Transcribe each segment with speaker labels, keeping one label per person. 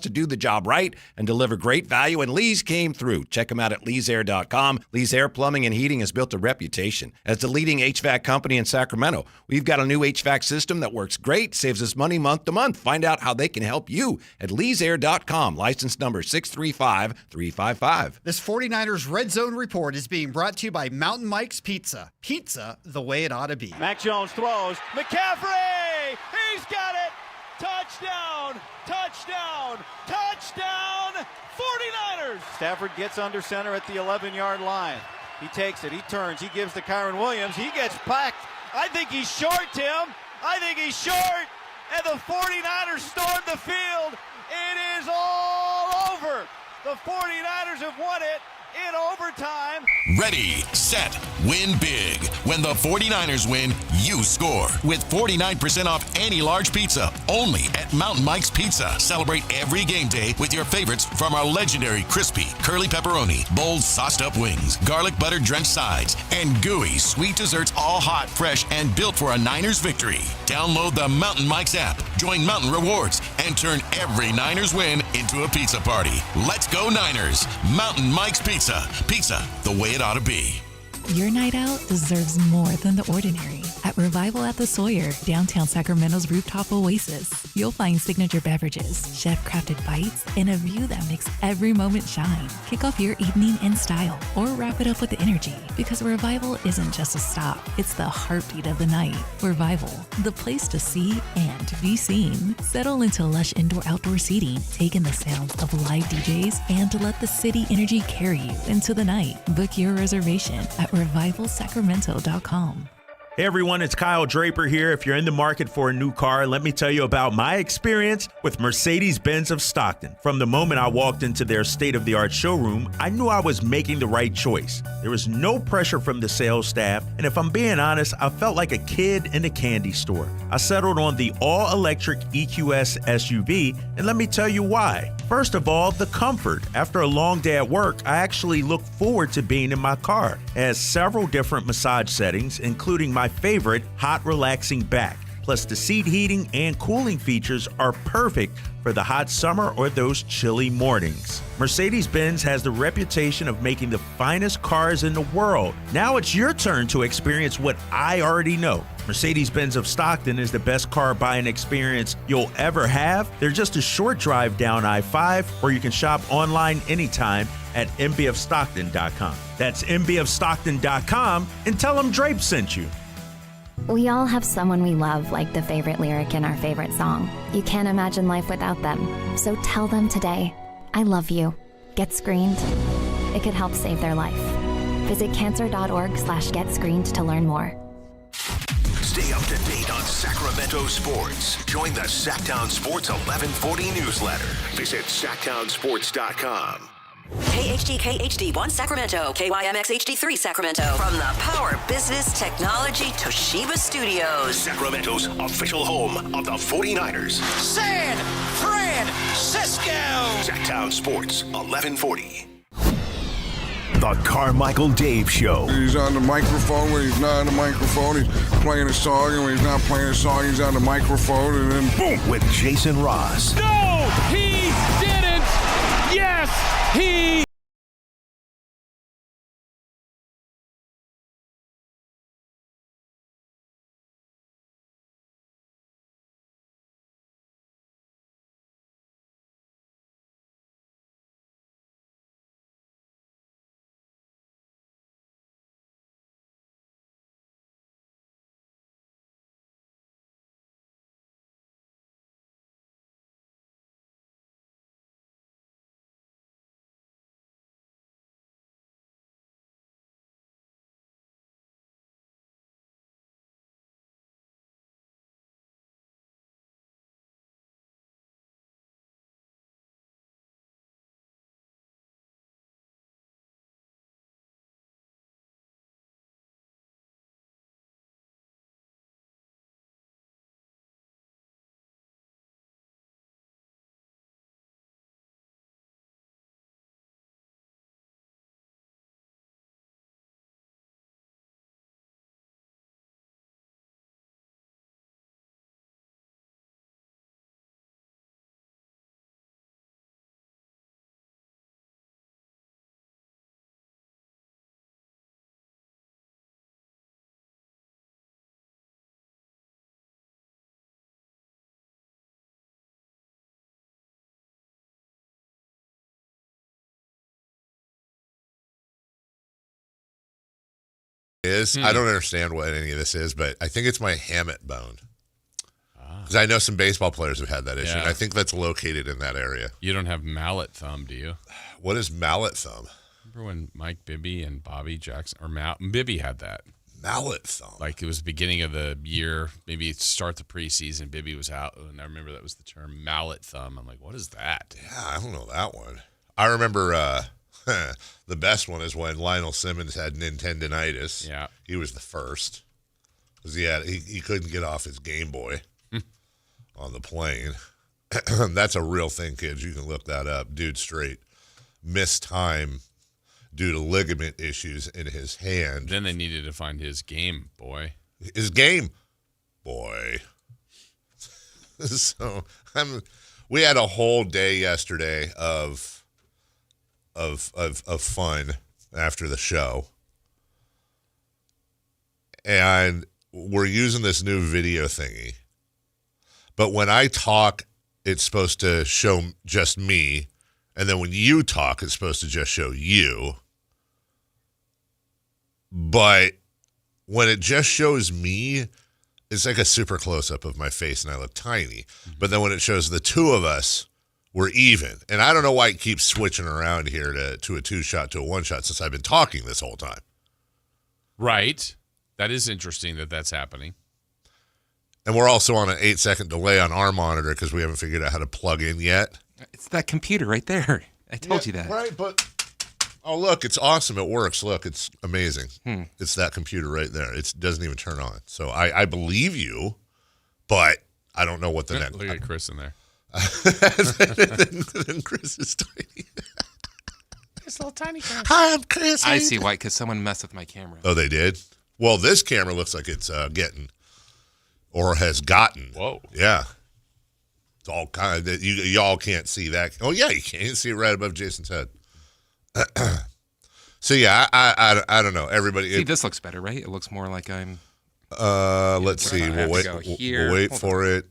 Speaker 1: to do the job right and deliver great value, and Lee's came through. Check them out at leesair.com. Lee's Air Plumbing and Heating has built a reputation as the leading HVAC company in Sacramento. We've got a new HVAC system that works great, saves us money month to month. Find out how they can help you at leesair.com. License number 635355.
Speaker 2: This 49ers Red Zone Report is being brought to you by Mountain Mike's Pizza. Pizza the way it ought to be.
Speaker 3: Mac Jones throws. McCaffrey! He's got it! Touchdown! Touchdown! Touchdown! 49ers! Stafford gets under center at the 11-yard line. He takes it. He turns. He gives to Kyron Williams. He gets packed. I think he's short, Tim. I think he's short. And the 49ers storm the field. It is all over. The 49ers have won it in overtime.
Speaker 4: Ready, set, win big. When the 49ers win, you score. With 49% off any large pizza, only at Mountain Mike's Pizza. Celebrate every game day with your favorites from our legendary crispy, curly pepperoni, bold sauced up wings, garlic butter drenched sides, and gooey sweet desserts, all hot, fresh, and built for a Niners victory. Download the Mountain Mike's app, join Mountain Rewards, and turn every Niners win into a pizza party. Let's go Niners! Mountain Mike's Pizza. Pizza the way it ought to be.
Speaker 5: Your night out deserves more than the ordinary. At Revival at the Sawyer, downtown Sacramento's rooftop oasis, you'll find signature beverages, chef-crafted bites, and a view that makes every moment shine. Kick off your evening in style or wrap it up with energy, because Revival isn't just a stop, it's the heartbeat of the night. Revival, the place to see and to be seen. Settle into lush indoor-outdoor seating, take in the sounds of live DJs, and to let the city energy carry you into the night. Book your reservation at revivalsacramento.com.
Speaker 6: Hey everyone, it's Kyle Draper here. If you're in the market for a new car, let me tell you about my experience with Mercedes-Benz of Stockton. From the moment I walked into their state-of-the-art showroom, I knew I was making the right choice. There was no pressure from the sales staff, and if I'm being honest, I felt like a kid in a candy store. I settled on the all-electric EQS SUV, and let me tell you why. First of all, the comfort. After a long day at work, I actually look forward to being in my car. It has several different massage settings, including my favorite, hot relaxing back. Plus, the seat heating and cooling features are perfect for the hot summer or those chilly mornings. Mercedes-Benz has the reputation of making the finest cars in the world. Now it's your turn to experience what I already know. Mercedes-Benz of Stockton is the best car buying experience you'll ever have. They're just a short drive down I-5, or you can shop online anytime at mbfstockton.com. That's mbfstockton.com, and tell them Drape sent you.
Speaker 7: We all have someone we love, like the favorite lyric in our favorite song. You can't imagine life without them. So tell them today, I love you. Get screened. It could help save their life. Visit cancer.org/getscreened to learn more.
Speaker 4: Stay up to date on Sacramento sports. Join the Sacktown Sports 1140 newsletter. Visit sacktownsports.com.
Speaker 8: KHD1 Sacramento, KYMX HD3 Sacramento. From the Power Business Technology Toshiba Studios.
Speaker 4: Sacramento's official home of the 49ers.
Speaker 3: San Francisco!
Speaker 4: Sacktown Sports 1140. The Carmichael Dave Show.
Speaker 9: He's on the microphone when he's not on the microphone. He's playing a song, and when he's not playing a song, he's on the microphone, and then boom!
Speaker 4: With Jason Ross.
Speaker 3: No, he didn't! Yes, he
Speaker 10: I don't understand what any of this is, but I think it's my hamate bone. Because I know some baseball players have had that issue, and I think that's located in that area.
Speaker 11: You don't have mallet thumb, do you?
Speaker 10: What is mallet thumb?
Speaker 11: Remember when Mike Bibby and Bobby Jackson, or Bibby had that?
Speaker 10: Mallet thumb.
Speaker 11: Like it was the beginning of the year, maybe start the preseason, Bibby was out, and I remember that was the term mallet thumb. I'm like, what is that?
Speaker 10: Yeah, I don't know that one. I remember the best one is when Lionel Simmons had tendinitis.
Speaker 11: Yeah.
Speaker 10: He was the first. Because he couldn't get off his Game Boy on the plane. That's a real thing, kids. You can look that up. Dude straight missed time due to ligament issues in his hand.
Speaker 11: Then they needed to find his Game Boy.
Speaker 10: His Game Boy. So we had a whole day yesterday of fun after the show. And we're using this new video thingy. But when I talk, it's supposed to show just me. And then when you talk, it's supposed to just show you. But when it just shows me, it's like a super close-up of my face and I look tiny. But then when it shows the two of us, we're even. And I don't know why it keeps switching around here to a two-shot to a one-shot since I've been talking this whole time.
Speaker 11: Right. That is interesting that that's happening.
Speaker 10: And we're also on an 8-second delay on our monitor because we haven't figured out how to plug in yet.
Speaker 12: It's that computer right there. I told you that.
Speaker 10: Right, but oh, look, it's awesome. It works. Look, it's amazing. It's that computer right there. It doesn't even turn on. So I believe you, but I don't know what the next.
Speaker 11: Look at Chris in there.
Speaker 10: Then Chris is tiny.
Speaker 11: This little tiny Chris.
Speaker 10: Hi, I'm Chris.
Speaker 12: I see why, because someone messed with my camera.
Speaker 10: Oh, they did? Well, this camera looks like it's getting or has gotten.
Speaker 11: Whoa.
Speaker 10: Yeah. It's all kind of, y'all can't see that. Oh, yeah, you can. You can see it right above Jason's head. So, yeah, I don't know. Everybody.
Speaker 12: See, this looks better, right? It looks more like I'm.
Speaker 10: Let's see. We'll wait for it.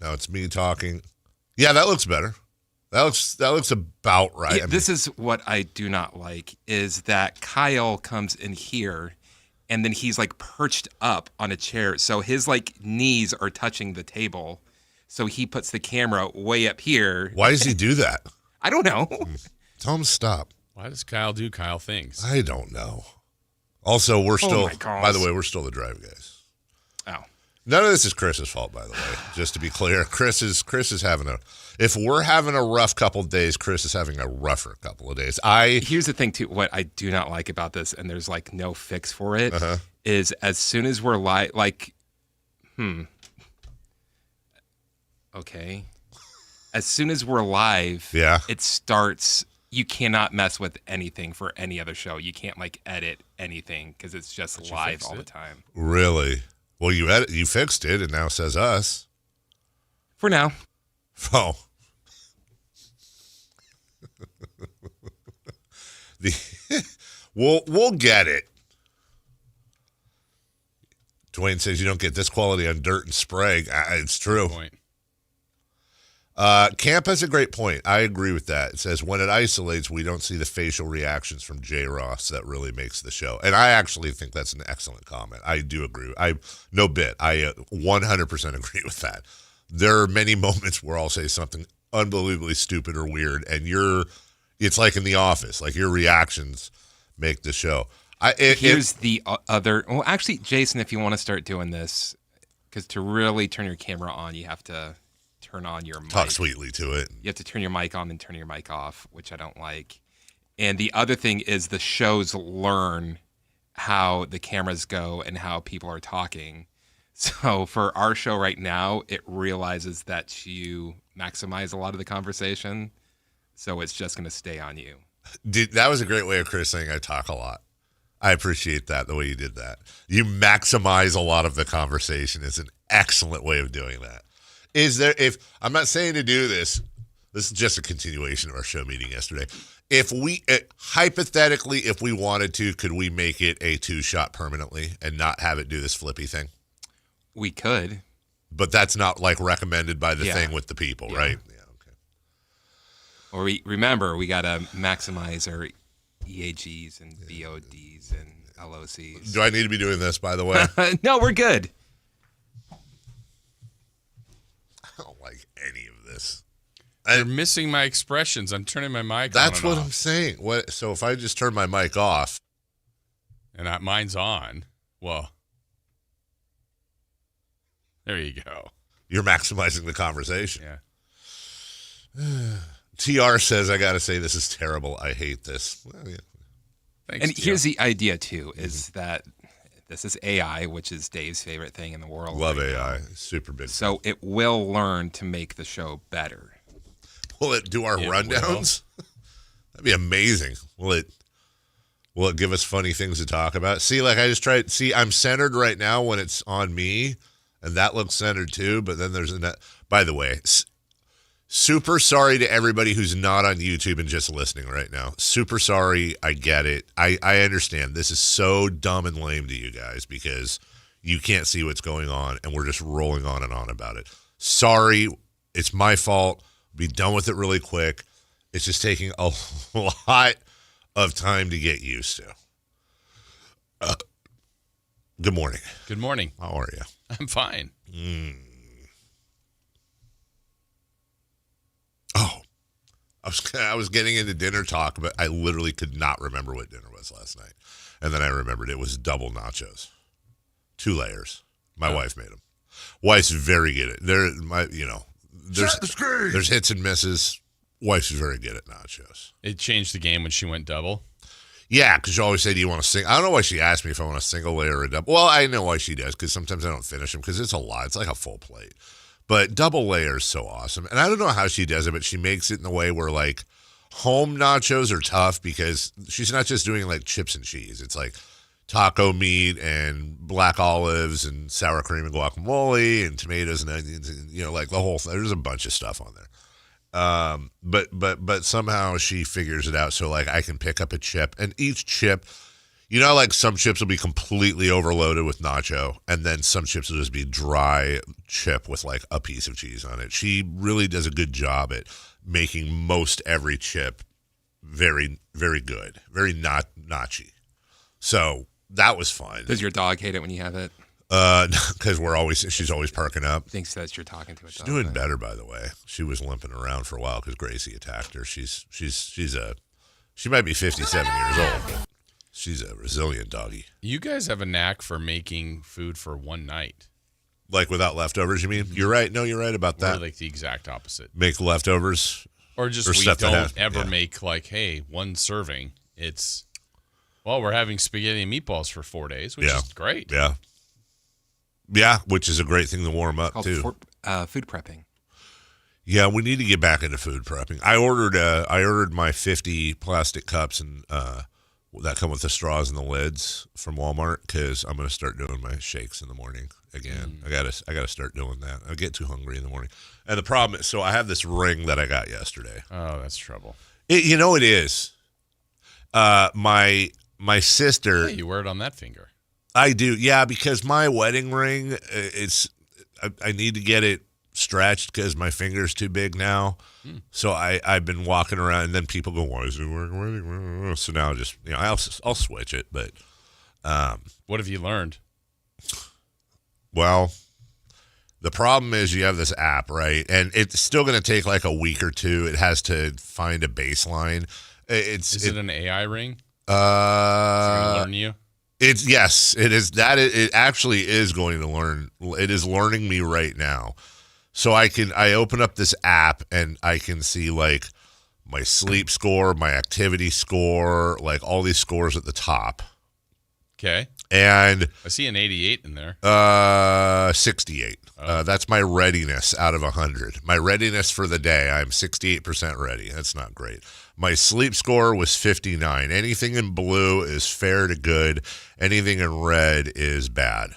Speaker 10: Now it's me talking. Yeah, that looks better. That looks about right.
Speaker 12: Yeah, this is what I do not like is that Kyle comes in here and then he's like perched up on a chair. So his like knees are touching the table. So he puts the camera way up here.
Speaker 10: Why does he do that?
Speaker 12: I don't know.
Speaker 10: Tell him to stop.
Speaker 11: Why does Kyle do Kyle things?
Speaker 10: I don't know. Also, we're still, by the way, we're still the drive guys.
Speaker 12: Oh.
Speaker 10: None of this is Chris's fault, by the way, just to be clear. Chris is having if we're having a rough couple of days, Chris is having a rougher couple of days.
Speaker 12: Here's the thing, too. What I do not like about this, and there's like no fix for it, is as soon as we're okay. As soon as we're live, it starts. You cannot mess with anything for any other show. You can't like edit anything because it's just live all the time.
Speaker 10: Really? Well, you fixed it, and now it says us.
Speaker 12: For now.
Speaker 10: Oh. We'll get it. Dwayne says you don't get this quality on dirt and spray. It's true. Camp has a great point. I agree with that. It says when it isolates, we don't see the facial reactions from J. Ross that really makes the show. And I actually think that's an excellent comment. I do agree. I 100% agree with that. There are many moments where I'll say something unbelievably stupid or weird, and it's like in The Office. Like your reactions make the show.
Speaker 12: Here's the other. Well, actually, Jason, if you want to start doing this, because to really turn your camera on, you have to turn on your mic.
Speaker 10: Talk sweetly to it.
Speaker 12: You have to turn your mic on and turn your mic off, which I don't like. And the other thing is the shows learn how the cameras go and how people are talking. So for our show right now, it realizes that you maximize a lot of the conversation. So it's just going to stay on you.
Speaker 10: Dude, that was a great way of Chris saying I talk a lot. I appreciate that, the way you did that. You maximize a lot of the conversation. It's an excellent way of doing that. I'm not saying to do this is just a continuation of our show meeting yesterday. If we, hypothetically, if we wanted to, could we make it a 2-shot permanently and not have it do this flippy thing?
Speaker 12: We could.
Speaker 10: But that's not like recommended by the thing with the people, right? Yeah, okay.
Speaker 12: Or remember, we got to maximize our EAGs and VODs and LOCs.
Speaker 10: Do I need to be doing this, by the way?
Speaker 12: No, we're good.
Speaker 10: I don't like any of this.
Speaker 11: You're missing my expressions. I'm turning my mic on.
Speaker 10: That's
Speaker 11: and
Speaker 10: what
Speaker 11: off.
Speaker 10: I'm saying. So if I just turn my mic off.
Speaker 11: And mine's on. Well, there you go.
Speaker 10: You're maximizing the conversation.
Speaker 11: Yeah.
Speaker 10: TR says, I got to say, this is terrible. I hate this. Well, yeah.
Speaker 11: Thanks,
Speaker 12: And
Speaker 11: TR.
Speaker 12: here's the idea, too, is that this is AI, which is Dave's favorite thing in the world.
Speaker 10: Love
Speaker 12: right
Speaker 10: AI.
Speaker 12: now.
Speaker 10: Super big.
Speaker 12: So it will learn to make the show better.
Speaker 10: Will it do our rundowns? That'd be amazing. Will it give us funny things to talk about? See, like I just tried. See, I'm centered right now when it's on me, and that looks centered too. But then there's by the way, super sorry to everybody who's not on YouTube and just listening right now. Super sorry. I get it. I understand. This is so dumb and lame to you guys because you can't see what's going on, and we're just rolling on and on about it. Sorry. It's my fault. Be done with it really quick. It's just taking a lot of time to get used to. Good morning.
Speaker 11: Good morning.
Speaker 10: How are you?
Speaker 11: I'm fine.
Speaker 10: Oh, I was getting into dinner talk, but I literally could not remember what dinner was last night. And then I remembered it was double nachos. 2 layers. My wife made them. Wife's very good at it. There's hits and misses. Wife's very good at nachos.
Speaker 11: It changed the game when she went double.
Speaker 10: Yeah, because she always said, do you want a single? I don't know why she asked me if I want a single layer or a double. Well, I know why she does, because sometimes I don't finish them because it's a lot. It's like a full plate. But double layer is so awesome. And I don't know how she does it, but she makes it in the way where, like, home nachos are tough because she's not just doing, like, chips and cheese. It's like taco meat and black olives and sour cream and guacamole and tomatoes and onions and, like the whole thing. There's a bunch of stuff on there. But somehow she figures it out so, like, I can pick up a chip, and each chip, like some chips will be completely overloaded with nacho, and then some chips will just be dry chip with, like, a piece of cheese on it. She really does a good job at making most every chip very, very good, very nachy. So that was fun.
Speaker 12: Does your dog hate it when you have it?
Speaker 10: Because she's always perking up.
Speaker 12: Thinks that you're talking to a dog.
Speaker 10: She's doing better, by the way. She was limping around for a while because Gracie attacked her. She might be 57 years old, but she's a resilient doggy.
Speaker 11: You guys have a knack for making food for one night.
Speaker 10: Like without leftovers, you mean? You're right. No, you're right about that.
Speaker 11: Or like the exact opposite.
Speaker 10: Make leftovers?
Speaker 11: Or just we don't ever make like, hey, one serving. It's, we're having spaghetti and meatballs for 4 days, which is great.
Speaker 10: Yeah. Yeah, which is a great thing to warm up, too.
Speaker 12: Food prepping.
Speaker 10: Yeah, we need to get back into food prepping. I ordered my 50 plastic cups and that come with the straws and the lids from Walmart because I'm going to start doing my shakes in the morning again. I gotta start doing that. I get too hungry in the morning. And the problem is, so I have this ring that I got yesterday.
Speaker 11: Oh, that's trouble.
Speaker 10: It is. My sister.
Speaker 11: Hey, you wear it on that finger.
Speaker 10: I do, yeah, because my wedding ring, I need to get it stretched because my finger's too big now. So I've been walking around, and then people go, why is he wearing a wedding ring? So now just, I'll switch it. But
Speaker 11: what have you learned?
Speaker 10: Well, the problem is you have this app, right? And it's still going to take like a week or two. It has to find a baseline. Is
Speaker 11: it an AI ring? Is it
Speaker 10: going
Speaker 11: to learn you?
Speaker 10: Yes, it is. It actually is going to learn. It is learning me right now. So I open up this app and I can see like my sleep score, my activity score, like all these scores at the top.
Speaker 11: Okay.
Speaker 10: And
Speaker 11: I see an 88 in there.
Speaker 10: 68. That's my readiness out of 100. My readiness for the day, I'm 68% ready. That's not great. My sleep score was 59. Anything in blue is fair to good. Anything in red is bad.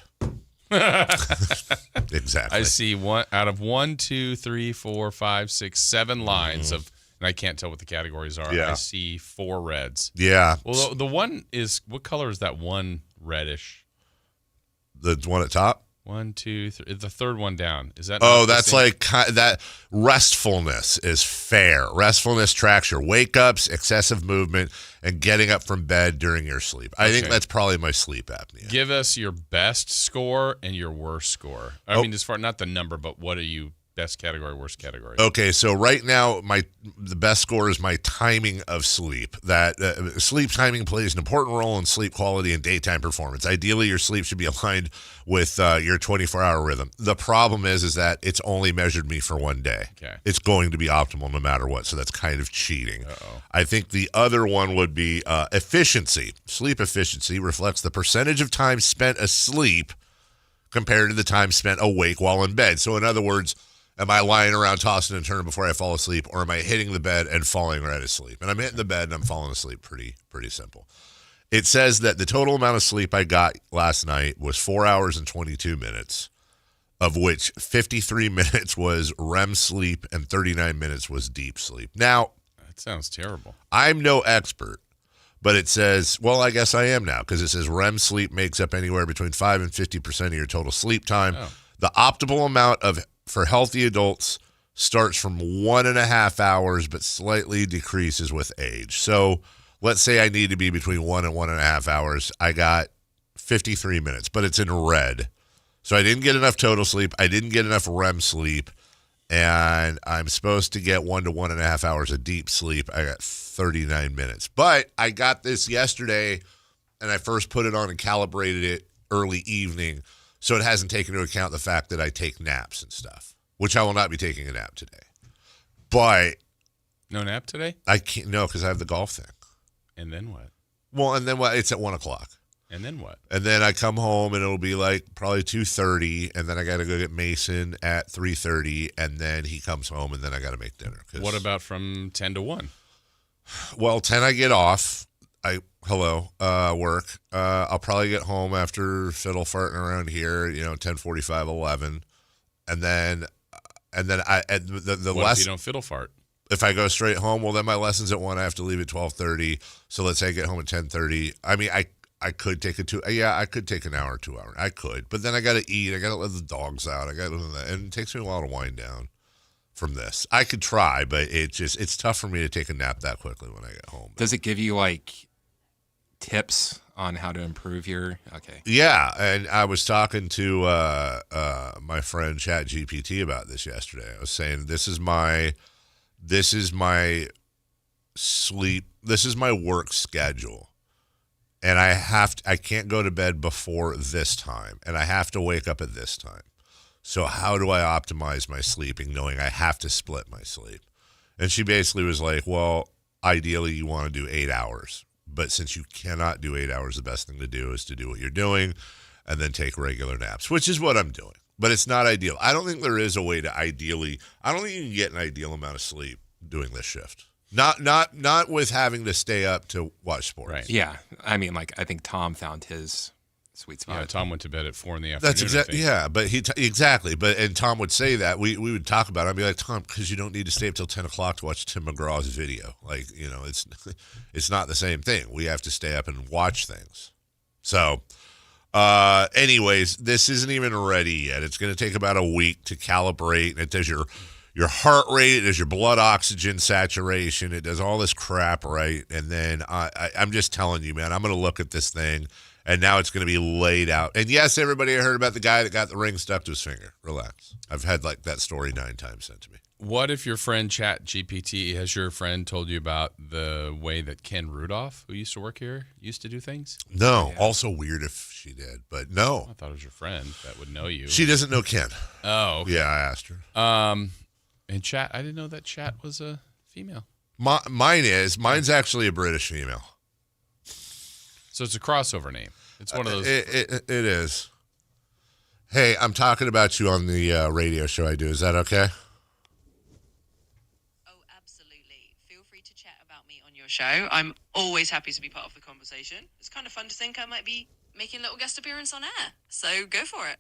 Speaker 10: Exactly.
Speaker 11: I see one out of 1, 2, 3, 4, 5, 6, 7 lines of, and I can't tell what the categories are.
Speaker 10: Yeah.
Speaker 11: I see 4 reds.
Speaker 10: Yeah.
Speaker 11: Well, the one is, what color is that one reddish?
Speaker 10: The one at top?
Speaker 11: 1, 2, 3. The third one down. Is that?
Speaker 10: Oh, that's like that. Restfulness is fair. Restfulness tracks your wake ups, excessive movement, and getting up from bed during your sleep. I think that's probably my sleep apnea.
Speaker 11: Give us your best score and your worst score. I mean, as far not the number, but what are you? Best category, worst category.
Speaker 10: Okay, so right now, the best score is my timing of sleep. That sleep timing plays an important role in sleep quality and daytime performance. Ideally, your sleep should be aligned with your 24-hour rhythm. The problem is that it's only measured me for one day.
Speaker 11: Okay.
Speaker 10: It's going to be optimal no matter what, so that's kind of cheating.
Speaker 11: Uh-oh.
Speaker 10: I think the other one would be efficiency. Sleep efficiency reflects the percentage of time spent asleep compared to the time spent awake while in bed. So in other words, am I lying around tossing and turning before I fall asleep, or am I hitting the bed and falling right asleep? And I'm hitting the bed and I'm falling asleep. Pretty simple. It says that the total amount of sleep I got last night was 4 hours and 22 minutes, of which 53 minutes was REM sleep and 39 minutes was deep sleep. Now,
Speaker 11: that sounds terrible.
Speaker 10: I'm no expert, but it says, well, I guess I am now, because it says REM sleep makes up anywhere between 5 and 50% of your total sleep time.
Speaker 11: Oh.
Speaker 10: The optimal amount for healthy adults starts from 1.5 hours, but slightly decreases with age. So let's say I need to be between 1 and 1.5 hours. I got 53 minutes, but it's in red. So I didn't get enough total sleep. I didn't get enough REM sleep. And I'm supposed to get 1 to 1.5 hours of deep sleep. I got 39 minutes. But I got this yesterday, and I first put it on and calibrated it early evening. So it hasn't taken into account the fact that I take naps and stuff, which I will not be taking a nap today. But
Speaker 11: no nap today?
Speaker 10: I can't. No, because I have the golf thing.
Speaker 11: And then what?
Speaker 10: Well, and then what? It's at 1 o'clock.
Speaker 11: And then what?
Speaker 10: And then I come home and it'll be like probably 2:30, and then I got to go get Mason at 3:30, and then he comes home, and then I got to make dinner.
Speaker 11: What about from 10 to 1?
Speaker 10: Well, 10 I get off. Work. I'll probably get home after fiddle farting around here, 10:45, 11. And then the
Speaker 11: what
Speaker 10: lesson.
Speaker 11: if you don't fiddle fart?
Speaker 10: If I go straight home, well, then my lesson's at 1. I have to leave at 12:30. So let's say I get home at 10:30. I mean, I could take I could take an hour, 2 hours. I could. But then I got to eat. I got to let the dogs out. And it takes me a while to wind down from this. I could try, but it's tough for me to take a nap that quickly when I get home.
Speaker 12: Does it give you tips on how to improve your
Speaker 10: Yeah, and I was talking to my friend ChatGPT about this yesterday. I was saying this is my sleep, this is my work schedule, and I can't go to bed before this time, and I have to wake up at this time. So how do I optimize my sleeping, knowing I have to split my sleep? And she basically was like, well, ideally you want to do 8 hours. But since you cannot do 8 hours, the best thing to do is to do what you're doing and then take regular naps, which is what I'm doing. But it's not ideal. I don't think there is a way to I don't think you can get an ideal amount of sleep doing this shift. Not with having to stay up to watch sports.
Speaker 11: Right.
Speaker 12: Yeah. I mean, I think Tom found his sweet spot.
Speaker 11: Yeah, Tom went to bed at 4 in the afternoon.
Speaker 10: That's exactly, yeah. But exactly. But and Tom would say that we would talk about it. I'd be like, Tom, because you don't need to stay up till 10 o'clock to watch Tim McGraw's video. It's not the same thing. We have to stay up and watch things. So, anyways, this isn't even ready yet. It's going to take about a week to calibrate, and it does your heart rate, it does your blood oxygen saturation, it does all this crap, right? And then I'm just telling you, man, I'm going to look at this thing. And now it's going to be laid out. And yes, everybody heard about the guy that got the ring stuck to his finger. Relax. I've had that story 9 times sent to me.
Speaker 11: What if your friend ChatGPT, has your friend told you about the way that Ken Rudolph, who used to work here, used to do things?
Speaker 10: No.
Speaker 12: Yeah.
Speaker 10: Also weird if she did, but no.
Speaker 11: I thought it was your friend that would know you.
Speaker 10: She doesn't know Ken.
Speaker 11: Oh, okay.
Speaker 10: Yeah, I asked her.
Speaker 11: And Chat, I didn't know that Chat was a female.
Speaker 10: Mine's actually a British female.
Speaker 11: So it's a crossover name. It's one of those.
Speaker 10: It is. Hey, I'm talking about you on the radio show I do. Is that okay?
Speaker 13: Oh, absolutely. Feel free to chat about me on your show. I'm always happy to be part of the conversation. It's kind of fun to think I might be making a little guest appearance on air. So go for it.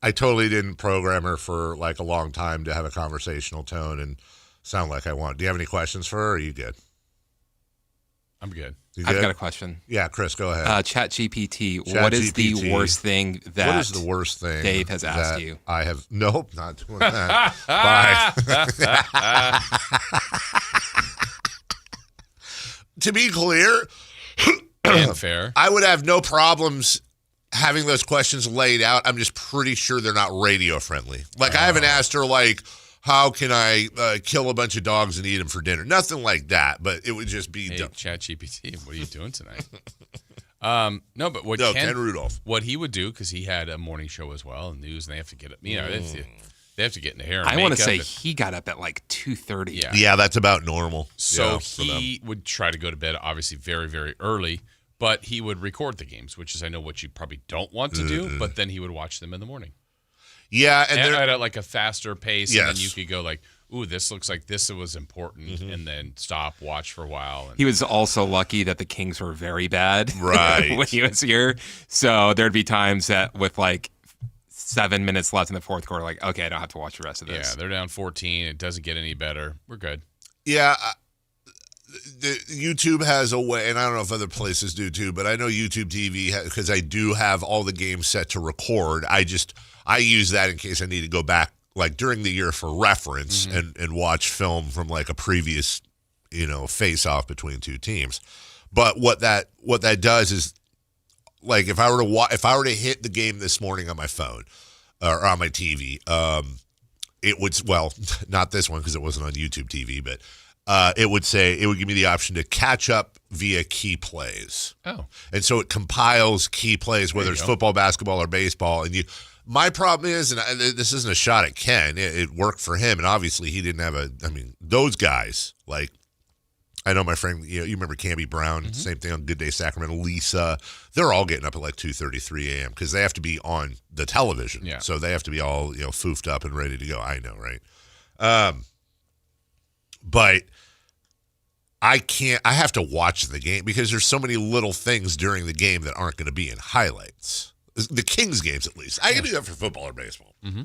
Speaker 10: I totally didn't program her for a long time to have a conversational tone and sound like I want. Do you have any questions for her, or are you good?
Speaker 11: I'm good.
Speaker 12: I've got a question.
Speaker 10: Yeah, Chris, go ahead.
Speaker 12: ChatGPT, what is the worst thing that
Speaker 10: what is the worst thing
Speaker 12: Dave has asked you?
Speaker 10: I have nope, not doing that. Bye. To be clear,
Speaker 11: and fair,
Speaker 10: I would have no problems having those questions laid out. I'm just pretty sure they're not radio friendly. Like, I haven't asked her, like, how can I kill a bunch of dogs and eat them for dinner? Nothing like that, but it would just be dumb.
Speaker 11: ChatGPT, what are you doing tonight? No, but
Speaker 10: Ken Rudolph.
Speaker 11: What he would do, because he had a morning show as well, and news, and they have to get up. They have to get into hair. And
Speaker 12: I want to say
Speaker 11: and,
Speaker 12: he got up at like 2:30.
Speaker 10: Yeah, that's about normal.
Speaker 11: So he would try to go to bed, obviously, very, very early. But he would record the games, which is, I know, what you probably don't want to do. But then he would watch them in the morning.
Speaker 10: Yeah,
Speaker 11: and at like a faster pace,
Speaker 10: yes.
Speaker 11: And then you could go like, "Ooh, this looks like this was important," and then stop, watch for a while. And
Speaker 12: he was also lucky that the Kings were very bad,
Speaker 10: right,
Speaker 12: when he was here. So there'd be times that with like 7 minutes left in the fourth quarter, like, okay, I don't have to watch the rest of this.
Speaker 11: Yeah, they're down 14. It doesn't get any better. We're good.
Speaker 10: Yeah. YouTube has a way, and I don't know if other places do too, but I know YouTube TV, because I do have all the games set to record. I use that in case I need to go back, like during the year, for reference and watch film from like a previous, face off between two teams. But what that does is, like, if I were to hit the game this morning on my phone or on my TV, it would, well, not this one because it wasn't on YouTube TV, but it would give me the option to catch up via key plays.
Speaker 11: Oh.
Speaker 10: And so it compiles key plays, whether it's football, basketball, or baseball. And my problem is, and this isn't a shot at Ken, it worked for him. And obviously he didn't have those guys, like, I know my friend, you remember Camby Brown, same thing on Good Day Sacramento, Lisa, they're all getting up at like 2:33 a.m. because they have to be on the television.
Speaker 11: Yeah.
Speaker 10: So they have to be all, foofed up and ready to go. I know, right? But I have to watch the game because there's so many little things during the game that aren't going to be in highlights. The Kings games, at least. I can do that for football or baseball.
Speaker 11: Mm-hmm.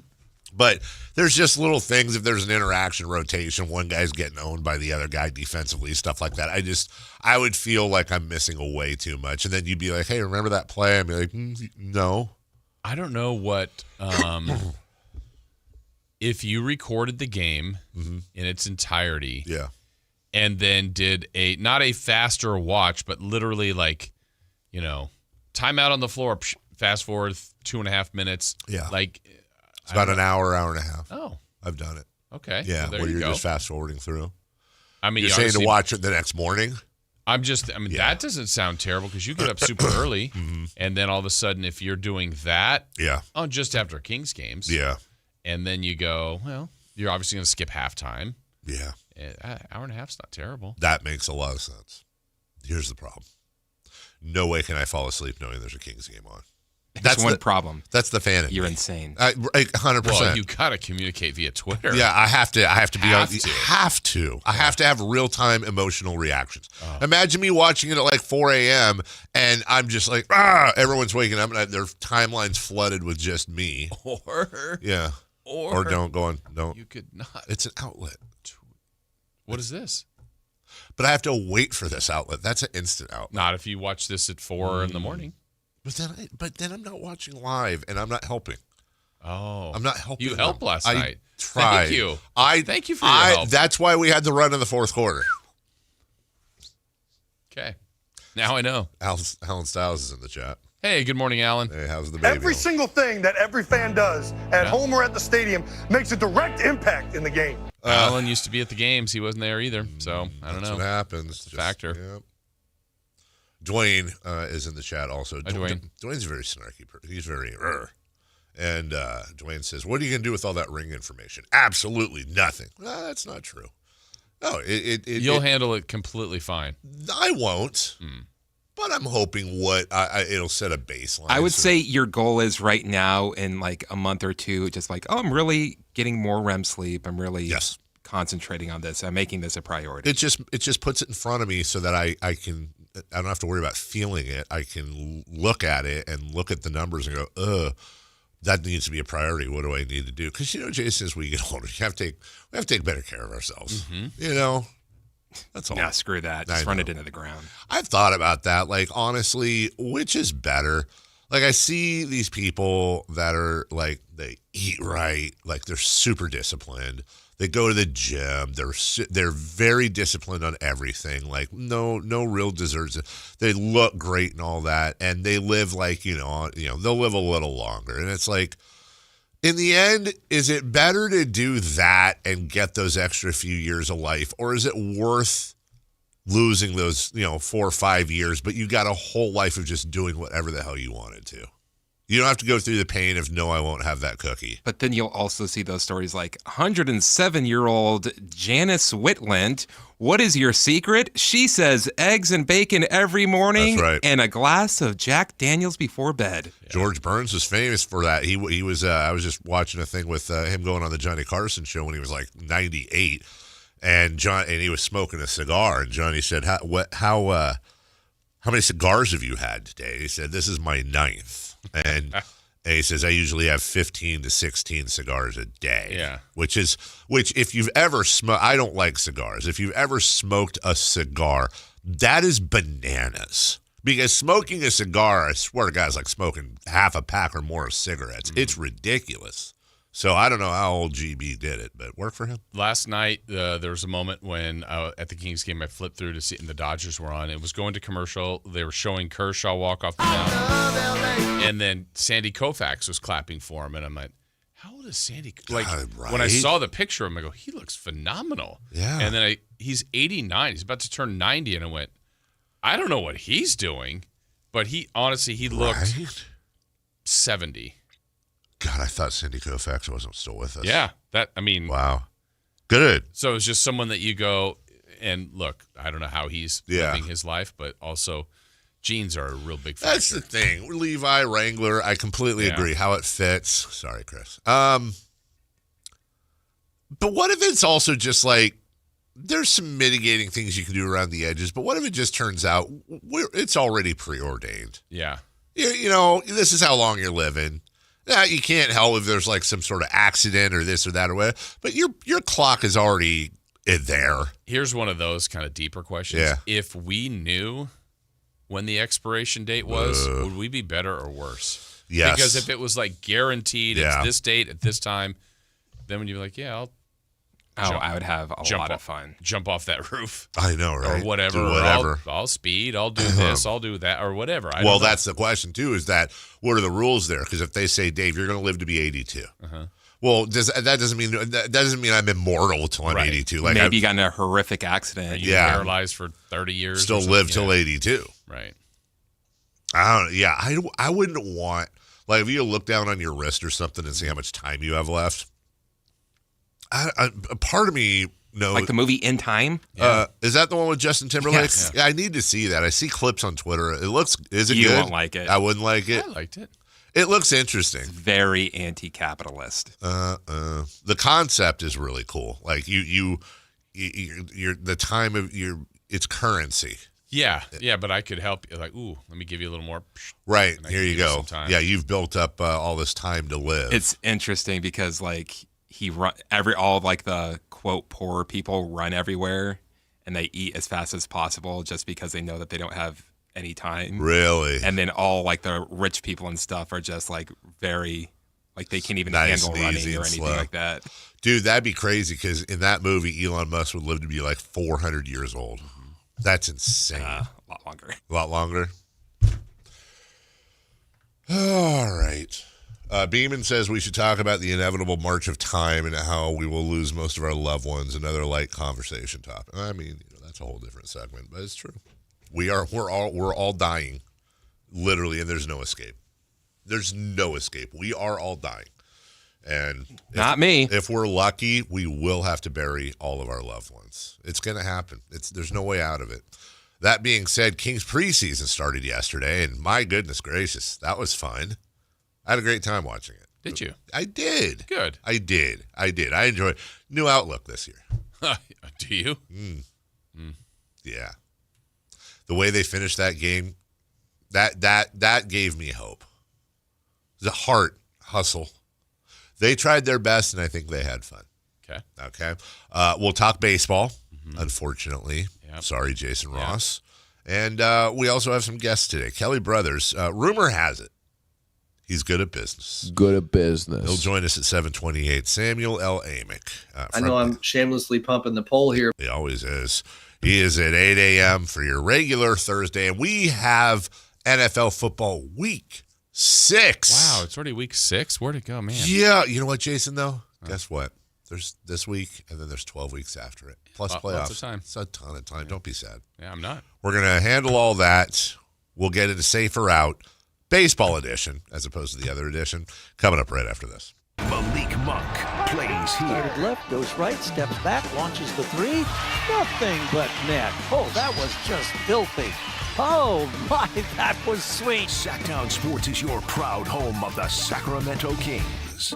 Speaker 10: But there's just little things. If there's an interaction, rotation, one guy's getting owned by the other guy defensively, stuff like that. I would feel like I'm missing away too much. And then you'd be like, hey, remember that play? I'd be like, no.
Speaker 11: I don't know what if you recorded the game in its entirety, and then did not a faster watch, but literally like, timeout on the floor, fast forward 2.5 minutes.
Speaker 10: Yeah.
Speaker 11: Like,
Speaker 10: it's about an hour and a half.
Speaker 11: Oh.
Speaker 10: I've done it.
Speaker 11: Okay.
Speaker 10: Yeah,
Speaker 11: well,
Speaker 10: where you're
Speaker 11: go.
Speaker 10: just fast forwarding through.
Speaker 11: I mean,
Speaker 10: you're saying to watch it the next morning?
Speaker 11: That doesn't sound terrible because you get up super early, and then all of a sudden, if you're doing that, just after Kings games, and then you go, well, you're obviously going to skip halftime.
Speaker 10: Yeah.
Speaker 11: Hour and a half's not terrible.
Speaker 10: That makes a lot of sense. Here's the problem. No way can I fall asleep knowing there's a Kings game on.
Speaker 12: That's one problem.
Speaker 10: That's the fan.
Speaker 12: You're insane.
Speaker 10: 100%.
Speaker 11: Well, you got to communicate via Twitter.
Speaker 10: Yeah, I have to be on.
Speaker 11: Have to.
Speaker 10: I have to have real-time emotional reactions. Imagine me watching it at like 4 a.m. and I'm just like, everyone's waking up and their timeline's flooded with just me. Or don't go on. Don't.
Speaker 11: You could not.
Speaker 10: It's an outlet.
Speaker 11: What is this?
Speaker 10: But I have to wait for this outlet. That's an instant outlet.
Speaker 11: Not if you watch this at 4 in the morning.
Speaker 10: But then I'm not watching live, and I'm not helping.
Speaker 11: Oh,
Speaker 10: I'm not helping.
Speaker 11: You helped last night.
Speaker 10: Tried.
Speaker 11: Thank you. Thank you for your help.
Speaker 10: That's why we had the run in the fourth quarter.
Speaker 11: Okay, now I know.
Speaker 10: Alan Stiles is in the chat.
Speaker 11: Hey, good morning, Alan.
Speaker 10: Hey, how's the baby?
Speaker 14: Every single thing that every fan does at home or at the stadium makes a direct impact in the game.
Speaker 11: Alan used to be at the games. He wasn't there either, so I don't know.
Speaker 10: That's what happens.
Speaker 11: It's a factor.
Speaker 10: Yep. Dwayne is in the chat also.
Speaker 11: Hi, Dwayne.
Speaker 10: Dwayne's a very snarky. He's very And Dwayne says, what are you going to do with all that ring information? Absolutely nothing. Well, that's not true. No,
Speaker 11: you'll handle it completely fine.
Speaker 10: I won't. But I'm hoping it'll set a baseline.
Speaker 12: I would say your goal is right now in like a month or two, just like, I'm really getting more REM sleep. I'm really concentrating on this. I'm making this a priority.
Speaker 10: It just puts it in front of me so that I don't have to worry about feeling it. I can look at it and look at the numbers and go, that needs to be a priority. What do I need to do? Because, Jason, as we get older, we have to take better care of ourselves. That's all.
Speaker 12: Yeah, screw that. Just run it into the ground.
Speaker 10: I've thought about that. Like, honestly, which is better? Like, I see these people that are like, they eat right, like they're super disciplined. They go to the gym. They're very disciplined on everything. Like, no real desserts. They look great and all that, and they live like they'll live a little longer. And it's like, in the end, is it better to do that and get those extra few years of life, or is it worth losing those 4 or 5 years, but you got a whole life of just doing whatever the hell you wanted to? You don't have to go through the pain of, no, I won't have that cookie.
Speaker 12: But then you'll also see those stories like 107-year-old Janice Whitland. What is your secret? She says eggs and bacon every morning.
Speaker 10: That's right.
Speaker 12: And a glass of Jack Daniels before bed.
Speaker 10: Yeah. George Burns was famous for that. He was. I was just watching a thing with him going on the Johnny Carson show when he was like 98, and he was smoking a cigar. And Johnny said, "How many cigars have you had today?" He said, "This is my 9th." And he says, I usually have 15 to 16 cigars a day.
Speaker 11: Yeah.
Speaker 10: Which if you've ever smoked, I don't like cigars. If you've ever smoked a cigar, that is bananas. Because smoking a cigar, I swear to God, is like smoking half a pack or more of cigarettes. Mm-hmm. It's ridiculous. So I don't know how old GB did it, but it worked for him.
Speaker 11: Last night, there was a moment when at the Kings game, I flipped through to see, and the Dodgers were on. It was going to commercial. They were showing Kershaw walk off the mound. And then Sandy Koufax was clapping for him. And I'm like, how old is Sandy? Like,
Speaker 10: right?
Speaker 11: When I saw the picture of him, I go, he looks phenomenal.
Speaker 10: Yeah.
Speaker 11: And then he's 89. He's about to turn 90. And I went, I don't know what he's doing. But he looked 70.
Speaker 10: God, I thought Sandy Koufax wasn't still with us.
Speaker 11: Yeah.
Speaker 10: Wow. Good.
Speaker 11: So it's just someone that you go, and look, I don't know how he's living his life, but also jeans are a real big factor.
Speaker 10: That's the thing. Levi, Wrangler, I completely agree. How it fits. Sorry, Chris. But what if it's also just like, there's some mitigating things you can do around the edges, but what if it just turns out it's already preordained?
Speaker 11: Yeah.
Speaker 10: This is how long you're living. Yeah, you can't help if there's like some sort of accident or this or that or whatever, but your clock is already there.
Speaker 11: Here's one of those kind of deeper questions.
Speaker 10: Yeah.
Speaker 11: If we knew when the expiration date was, would we be better or worse?
Speaker 10: Yes.
Speaker 11: Because if it was like guaranteed, it's this date at this time, then when you're like,
Speaker 12: I would have a lot of fun.
Speaker 11: Jump off that roof.
Speaker 10: I know, right?
Speaker 11: Or whatever.
Speaker 10: Do whatever.
Speaker 11: I'll speed. I'll do this. I'll do that. Or whatever.
Speaker 10: Well, that's the question, too, is that what are the rules there? Because if they say, Dave, you're going to live to be 82. Well, that doesn't mean I'm immortal until I'm 82. Like
Speaker 12: maybe you got in a horrific accident.
Speaker 11: You paralyzed for 30 years.
Speaker 10: Still live till 82.
Speaker 11: Right.
Speaker 10: I wouldn't want, like, if you look down on your wrist or something and see how much time you have left, a part of me knows.
Speaker 12: Like the movie In Time?
Speaker 10: Is that the one with Justin Timberlake?
Speaker 12: Yes.
Speaker 10: Yeah, I need to see that. I see clips on Twitter. Is it good?
Speaker 12: You won't like it.
Speaker 10: I wouldn't like it.
Speaker 11: I liked it.
Speaker 10: It looks interesting.
Speaker 12: It's very anti-capitalist.
Speaker 10: The concept is really cool. Like you're the time of it's currency.
Speaker 11: Yeah, but I could help you. Like, ooh, let me give you a little more.
Speaker 10: Right, here you go. Yeah, you've built up all this time to live.
Speaker 12: It's interesting because like all of like the quote poor people run everywhere and they eat as fast as possible just because they know that they don't have any time.
Speaker 10: Really?
Speaker 12: And then all like the rich people and stuff are just like very like they can't even handle running or anything like that.
Speaker 10: Dude, that'd be crazy because in that movie, Elon Musk would live to be like 400 years old. That's insane.
Speaker 12: A lot longer.
Speaker 10: A lot longer? All right. Beeman says we should talk about the inevitable march of time and how we will lose most of our loved ones. Another light conversation topic. I mean, that's a whole different segment, but it's true. We're all dying, literally, and there's no escape. There's no escape. We are all dying, and
Speaker 12: not me.
Speaker 10: If we're lucky, we will have to bury all of our loved ones. It's going to happen. There's no way out of it. That being said, Kings preseason started yesterday, and my goodness gracious, that was fun. I had a great time watching it.
Speaker 11: Did you?
Speaker 10: I did.
Speaker 11: Good.
Speaker 10: I did. I enjoyed it. New outlook this year.
Speaker 11: Do you?
Speaker 10: Yeah. The way they finished that game, that gave me hope. The heart hustle. They tried their best, and I think they had fun.
Speaker 11: Okay.
Speaker 10: We'll talk baseball. unfortunately.
Speaker 11: Yep.
Speaker 10: Sorry, Jason Ross. And we also have some guests today. Kelly Brothers, rumor has it, he's good at business.
Speaker 15: Good at business.
Speaker 10: He'll join us at 7:28. Samuel L. Amick.
Speaker 16: I know I'm shamelessly pumping the poll here.
Speaker 10: He always is. He is at 8 a.m. for your regular Thursday. And we have NFL football week 6.
Speaker 11: Wow, it's already week 6? Where'd it go, man?
Speaker 10: Yeah. You know what, Jason, though? Guess what? There's this week, and then there's 12 weeks after it. Plus playoffs.
Speaker 11: Lots of time.
Speaker 10: It's a ton of time. Yeah. Don't be sad.
Speaker 11: Yeah, I'm not.
Speaker 10: We're going to handle all that. We'll get into Safer Out, baseball edition, as opposed to the other edition, coming up right after this.
Speaker 17: Malik Monk plays here.
Speaker 18: Started left, goes right, steps back, launches the 3. Nothing but net. Oh, that was just filthy. Oh, my, that was sweet.
Speaker 17: Sacktown Sports is your proud home of the Sacramento Kings.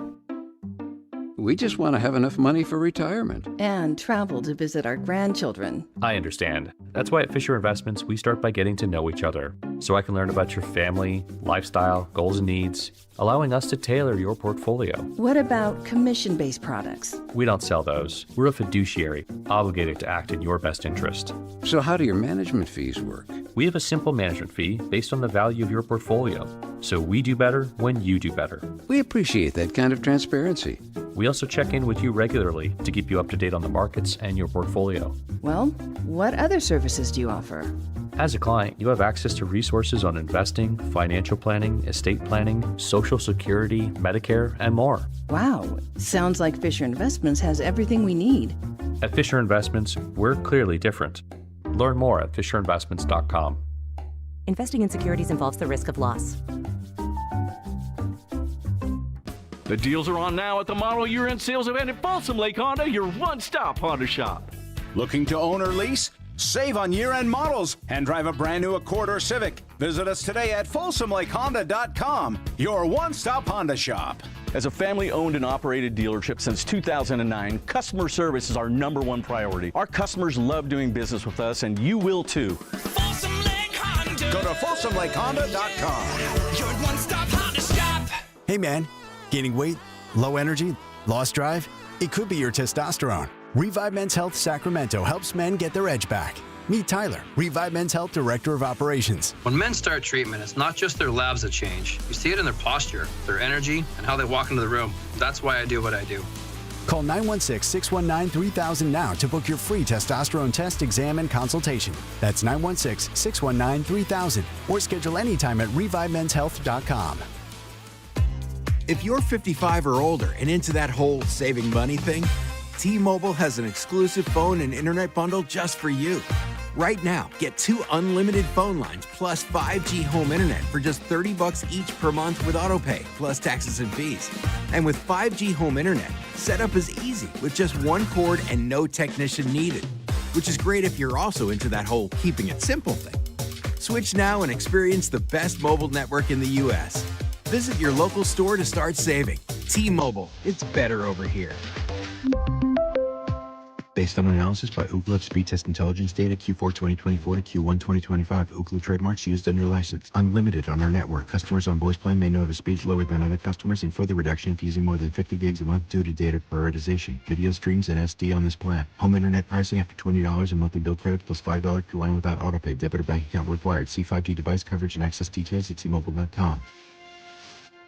Speaker 19: We just want to have enough money for retirement.
Speaker 20: And travel to visit our grandchildren.
Speaker 21: I understand. That's why at Fisher Investments, we start by getting to know each other, so I can learn about your family, lifestyle, goals and needs, allowing us to tailor your portfolio.
Speaker 20: What about commission-based products?
Speaker 21: We don't sell those. We're a fiduciary, obligated to act in your best interest.
Speaker 19: So how do your management fees work?
Speaker 21: We have a simple management fee based on the value of your portfolio, so we do better when you do better.
Speaker 19: We appreciate that kind of transparency.
Speaker 21: We also check in with you regularly to keep you up to date on the markets and your portfolio.
Speaker 20: Well, what other services do you offer?
Speaker 21: As a client, you have access to resources on investing, financial planning, estate planning, Social Security, Medicare, and more.
Speaker 20: Wow, sounds like Fisher Investments has everything we need.
Speaker 21: At Fisher Investments, we're clearly different. Learn more at FisherInvestments.com.
Speaker 22: Investing in securities involves the risk of loss.
Speaker 23: The deals are on now at the model year-end sales event at Balsam Lake Honda, your one-stop Honda shop.
Speaker 24: Looking to own or lease? Save on year-end models and drive a brand new Accord or Civic. Visit us today at FolsomLakeHonda.com, your one-stop Honda shop.
Speaker 23: As a family-owned and operated dealership since 2009, customer service is our #1 priority. Our customers love doing business with us, and you will too.
Speaker 24: Folsom Lake Honda. Go to FolsomLakeHonda.com.
Speaker 17: Your one-stop Honda shop.
Speaker 25: Hey man, gaining weight, low energy, lost drive? It could be your testosterone. Revive Men's Health Sacramento helps men get their edge back. Meet Tyler, Revive Men's Health Director of Operations.
Speaker 26: When men start treatment, it's not just their labs that change. You see it in their posture, their energy, and how they walk into the room. That's why I do what I do.
Speaker 25: Call 916-619-3000 now to book your free testosterone test, exam, and consultation. That's 916-619-3000 or schedule anytime at ReviveMen'sHealth.com.
Speaker 27: If you're 55 or older and into that whole saving money thing, T-Mobile has an exclusive phone and internet bundle just for you. Right now, get 2 unlimited phone lines plus 5G home internet for just $30 each per month with autopay, plus taxes and fees. And with 5G home internet, setup is easy with just 1 cord and no technician needed, which is great if you're also into that whole keeping it simple thing. Switch now and experience the best mobile network in the U.S. Visit your local store to start saving. T-Mobile, it's better over here.
Speaker 28: Based on analysis by Ookla speed test intelligence data Q4 2024 to Q1 2025, Ookla trademarks used under license. Unlimited on our network. Customers on voice plan may notice speeds lower than other customers and further reduction if using more than 50 gigs a month due to data prioritization. Video streams and SD on this plan. Home internet pricing after $20 and monthly bill credit plus $5 per line without autopay. Debit or bank account required. See 5G device coverage and access details at T-Mobile.com.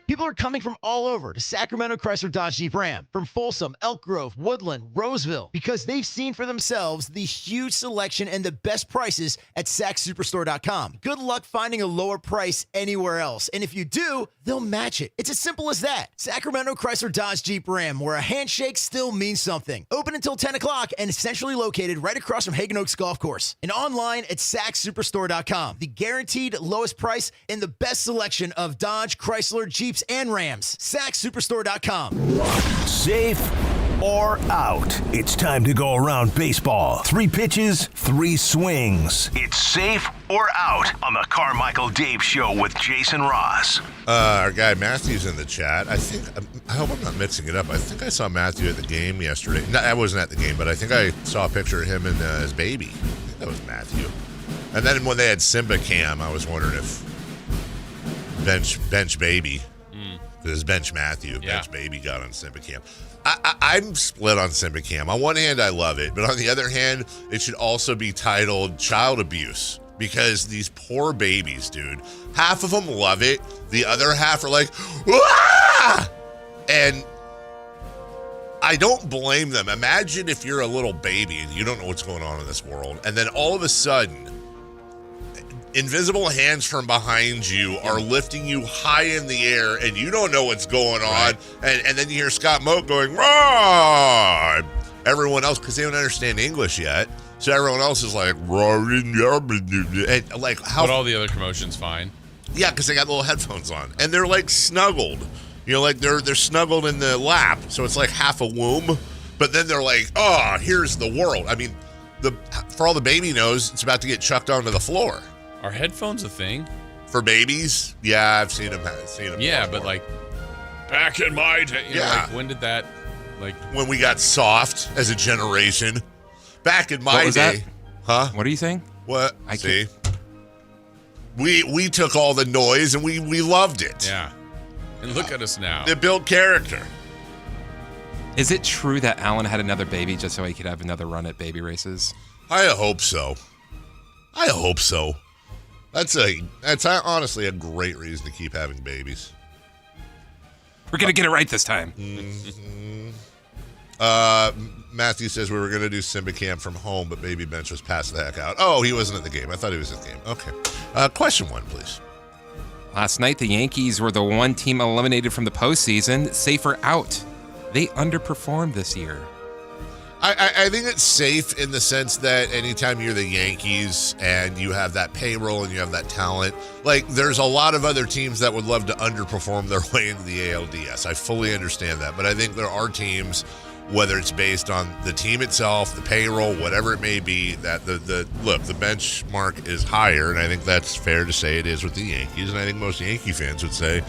Speaker 29: People are coming from all over to Sacramento Chrysler Dodge Jeep Ram, from Folsom, Elk Grove, Woodland, Roseville, because they've seen for themselves the huge selection and the best prices at SacSuperstore.com. Good luck finding a lower price anywhere else. And if you do, they'll match it. It's as simple as that. Sacramento Chrysler Dodge Jeep Ram, where a handshake still means something. Open until 10 o'clock and centrally located right across from Hagen Oaks Golf Course. And online at SacSuperstore.com. The guaranteed lowest price and the best selection of Dodge, Chrysler, Jeeps, and Rams. SacSuperstore.com.
Speaker 17: Safe or out? It's time to go around baseball. 3 pitches, 3 swings. It's safe or out on the Carmichael Dave Show with Jason Ross.
Speaker 10: Our guy Matthew's in the chat. I hope I'm not mixing it up. I think I saw Matthew at the game yesterday. No, I wasn't at the game, but I think I saw a picture of him and his baby. I think that was Matthew. And then when they had Simba Cam, I was wondering if bench baby. Because Bench Matthew, Bench Baby got on Simba Camp. I'm split on Simbacam. On one hand, I love it, but on the other hand, it should also be titled child abuse because these poor babies, dude, half of them love it. The other half are like, "Wah!" And I don't blame them. Imagine if you're a little baby and you don't know what's going on in this world, and then all of a sudden, invisible hands from behind you are lifting you high in the air, and you don't know what's going on. And then you hear Scott Moak going, "Rah!" Everyone else, because they don't understand English yet, so everyone else is like, "Rah!" And like how?
Speaker 11: But all the other commotion's fine.
Speaker 10: Yeah, because they got little headphones on, and they're like snuggled. You know, like they're snuggled in the lap, so it's like half a womb. But then they're like, "Oh, here's the world." I mean, for all the baby knows, it's about to get chucked onto the floor.
Speaker 11: Are headphones a thing
Speaker 10: for babies? Yeah, I've seen them.
Speaker 11: Yeah, but like back in my day, you know, like when did that? Like
Speaker 10: when we got soft as a generation. Back in my day, huh?
Speaker 12: What are you saying?
Speaker 10: What? See, we took all the noise and we loved it.
Speaker 11: Yeah. And look at us now.
Speaker 10: It built character.
Speaker 12: Is it true that Alan had another baby just so he could have another run at baby races?
Speaker 10: I hope so. That's honestly a great reason to keep having babies.
Speaker 12: We're gonna get it right this time.
Speaker 10: Matthew says we were gonna do Simbacam from home, but Baby Bench was passed the heck out. Oh, he wasn't at the game. I thought he was at the game. Okay. Question 1, please.
Speaker 12: Last night, the Yankees were the one team eliminated from the postseason. Safer out. They underperformed this year.
Speaker 10: I think it's safe in the sense that anytime you're the Yankees and you have that payroll and you have that talent, like there's a lot of other teams that would love to underperform their way into the ALDS. I fully understand that. But I think there are teams, whether it's based on the team itself, the payroll, whatever it may be, that the benchmark is higher. And I think that's fair to say it is with the Yankees. And I think most Yankee fans would say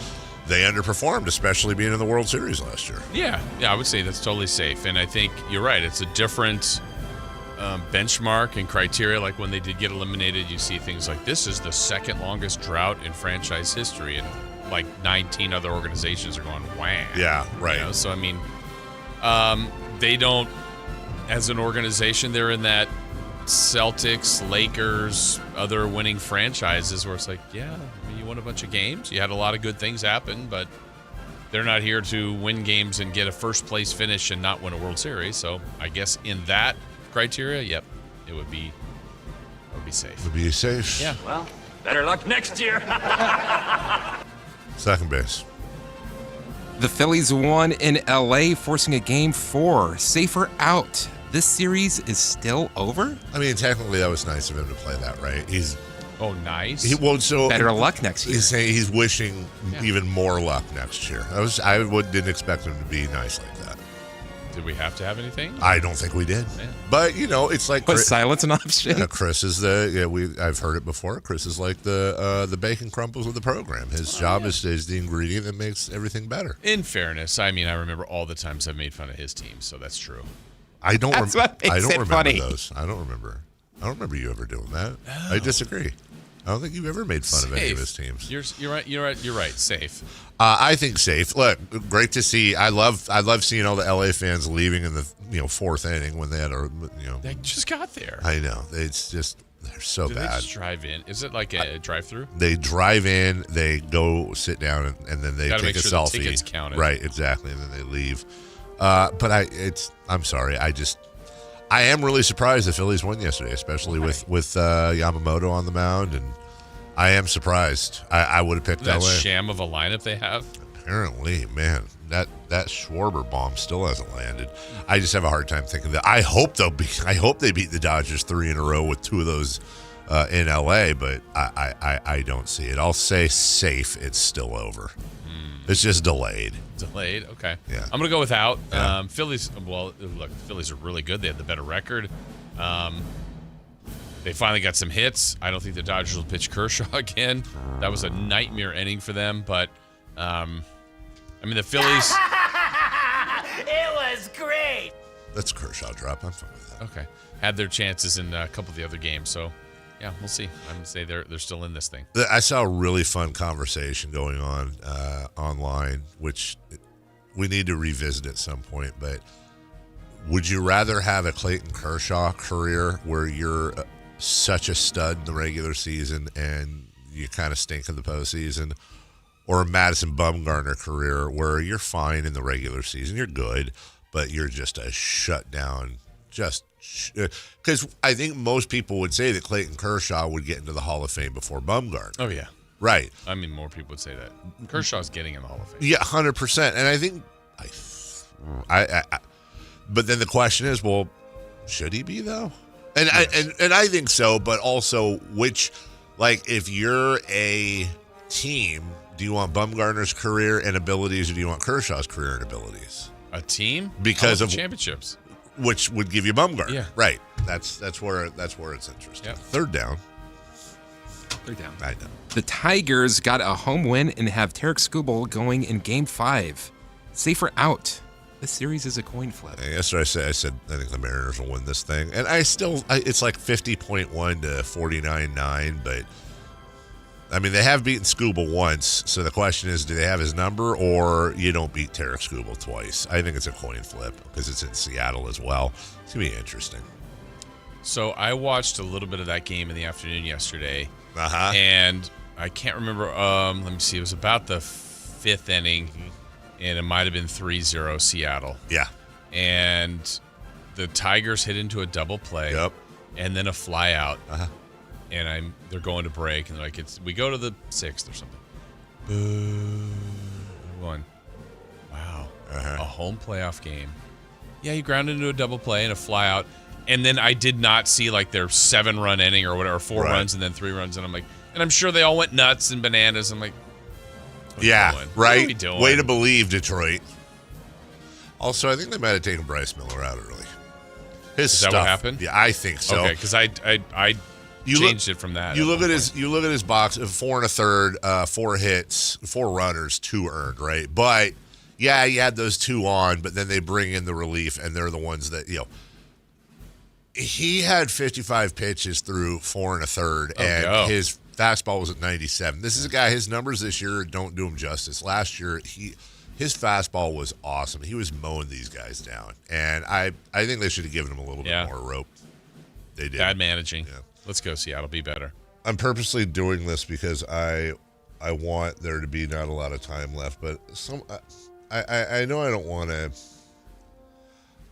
Speaker 10: they underperformed, especially being in the World Series last year.
Speaker 11: Yeah, I would say that's totally safe. And I think you're right. It's a different benchmark and criteria. Like when they did get eliminated, you see things like this is the second longest drought in franchise history. And like 19 other organizations are going, wham.
Speaker 10: Yeah, right.
Speaker 11: You know? So, I mean, they don't, as an organization, they're in that Celtics, Lakers, other winning franchises where it's like, yeah, I mean, you won a bunch of games. You had a lot of good things happen, but they're not here to win games and get a first place finish and not win a World Series. So I guess in that criteria, yep, it would be safe.
Speaker 10: It would be safe.
Speaker 11: Yeah.
Speaker 1: Well, better luck next year.
Speaker 10: Second base.
Speaker 12: The Phillies won in LA, forcing a Game 4. Safer out. This series is still over?
Speaker 10: I mean, technically, that was nice of him to play that, right?
Speaker 11: Nice.
Speaker 12: Better luck next year.
Speaker 10: He's saying he's wishing even more luck next year. I didn't expect him to be nice like that.
Speaker 11: Did we have to have anything?
Speaker 10: I don't think we did.
Speaker 11: Man.
Speaker 10: But it's like
Speaker 12: was silence an option?
Speaker 10: Chris is I've heard it before. Chris is like the bacon crumbles of the program. His job is the ingredient that makes everything better.
Speaker 11: In fairness, I mean, I remember all the times I've made fun of his team, so that's true.
Speaker 10: I don't remember
Speaker 12: funny.
Speaker 10: those. I don't remember you ever doing that. No. I disagree. I don't think you've ever made fun of any of his teams.
Speaker 11: You're right. Safe.
Speaker 10: I think safe. Look, great to see. I love seeing all the LA fans leaving in the fourth inning when they had
Speaker 11: They just got there.
Speaker 10: I know. It's just they're so
Speaker 11: bad. They just drive in? Is it like a drive-through?
Speaker 10: They drive in, they go sit down, and then they take a selfie.
Speaker 11: The tickets counted.
Speaker 10: Right, exactly, and then they leave. But I'm sorry. I am really surprised the Phillies won yesterday, especially with Yamamoto on the mound, and I am surprised. I would have picked
Speaker 11: that
Speaker 10: LA.
Speaker 11: Sham of a lineup they have.
Speaker 10: Apparently, man, that Schwarber bomb still hasn't landed. I just have a hard time thinking that. I hope they beat the Dodgers 3 in a row with 2 of those in LA, but I don't see it. I'll say safe. It's still over. It's just delayed.
Speaker 11: Delayed? Okay.
Speaker 10: Yeah.
Speaker 11: I'm going to go without.
Speaker 10: Yeah.
Speaker 11: Phillies, well, look, the Phillies are really good. They have the better record. They finally got some hits. I don't think the Dodgers will pitch Kershaw again. That was a nightmare inning for them. But, I mean, the Phillies.
Speaker 1: It was great.
Speaker 10: That's Kershaw drop. I'm fine with that.
Speaker 11: Okay. Had their chances in a couple of the other games. So, yeah, we'll see. I'm going to say they're still in this thing.
Speaker 10: I saw a really fun conversation going on online, which we need to revisit at some point, but would you rather have a Clayton Kershaw career where you're such a stud in the regular season and you kind of stink in the postseason, or a Madison Bumgarner career where you're fine in the regular season, you're good, but you're just a shutdown, because I think most people would say that Clayton Kershaw would get into the Hall of Fame before Bumgarner.
Speaker 11: Oh, yeah.
Speaker 10: Right.
Speaker 11: I mean, more people would say that. Kershaw's getting in the Hall of Fame.
Speaker 10: Yeah, 100%. And I think, but then the question is, well, should he be though? And
Speaker 11: yes.
Speaker 10: I think so, but also if you're a team, do you want Bumgarner's career and abilities, or do you want Kershaw's career and abilities?
Speaker 11: A team?
Speaker 10: Because of
Speaker 11: championships,
Speaker 10: which would give you Bumgarner.
Speaker 11: Yeah,
Speaker 10: right. That's where it's interesting.
Speaker 11: Yep.
Speaker 10: Third down. I know.
Speaker 12: The Tigers got a home win and have Tarek Skubal going in Game 5. Safe or out? This series is a coin flip.
Speaker 10: Yesterday I said I think the Mariners will win this thing, and it's like 50.1 to 49.9, but I mean they have beaten Skubal once, so the question is, do they have his number, or you don't beat Tarek Skubal twice? I think it's a coin flip because it's in Seattle as well. It's gonna be interesting.
Speaker 11: So I watched a little bit of that game in the afternoon yesterday.
Speaker 10: Uh-huh.
Speaker 11: And I can't remember. Let me see. It was about the 5th inning, and it might have been 3-0 Seattle.
Speaker 10: Yeah.
Speaker 11: And the Tigers hit into a double play.
Speaker 10: Yep.
Speaker 11: And then a fly out.
Speaker 10: Uh-huh.
Speaker 11: And they're going to break, and they're like, we go to the 6th or something. Boo. One. Wow.
Speaker 10: Uh-huh.
Speaker 11: A home playoff game. Yeah, you grounded into a double play and a fly out. And then I did not see their 7-run inning or whatever, 4 runs and then 3 runs. And I'm like, and I'm sure they all went nuts and bananas. I'm like,
Speaker 10: yeah,
Speaker 11: right.
Speaker 10: What are
Speaker 11: we doing?
Speaker 10: Way to believe, Detroit. Also, I think they might have taken Bryce Miller out early.
Speaker 11: Is that what happened?
Speaker 10: Yeah, I think so.
Speaker 11: Okay, because I changed it from that.
Speaker 10: You look at his box of 4 1/3, 4 hits, 4 runners, 2 earned, right? But yeah, you had those 2 on, but then they bring in the relief, and they're the ones that he had 55 pitches through 4 1/3, and his fastball was at 97. This is a guy, his numbers this year don't do him justice. Last year, his fastball was awesome. He was mowing these guys down, and I think they should have given him a little bit more rope. They did.
Speaker 11: Bad managing. Yeah. Let's go Seattle. Be better.
Speaker 10: I'm purposely doing this because I want there to be not a lot of time left, but I know I don't want to.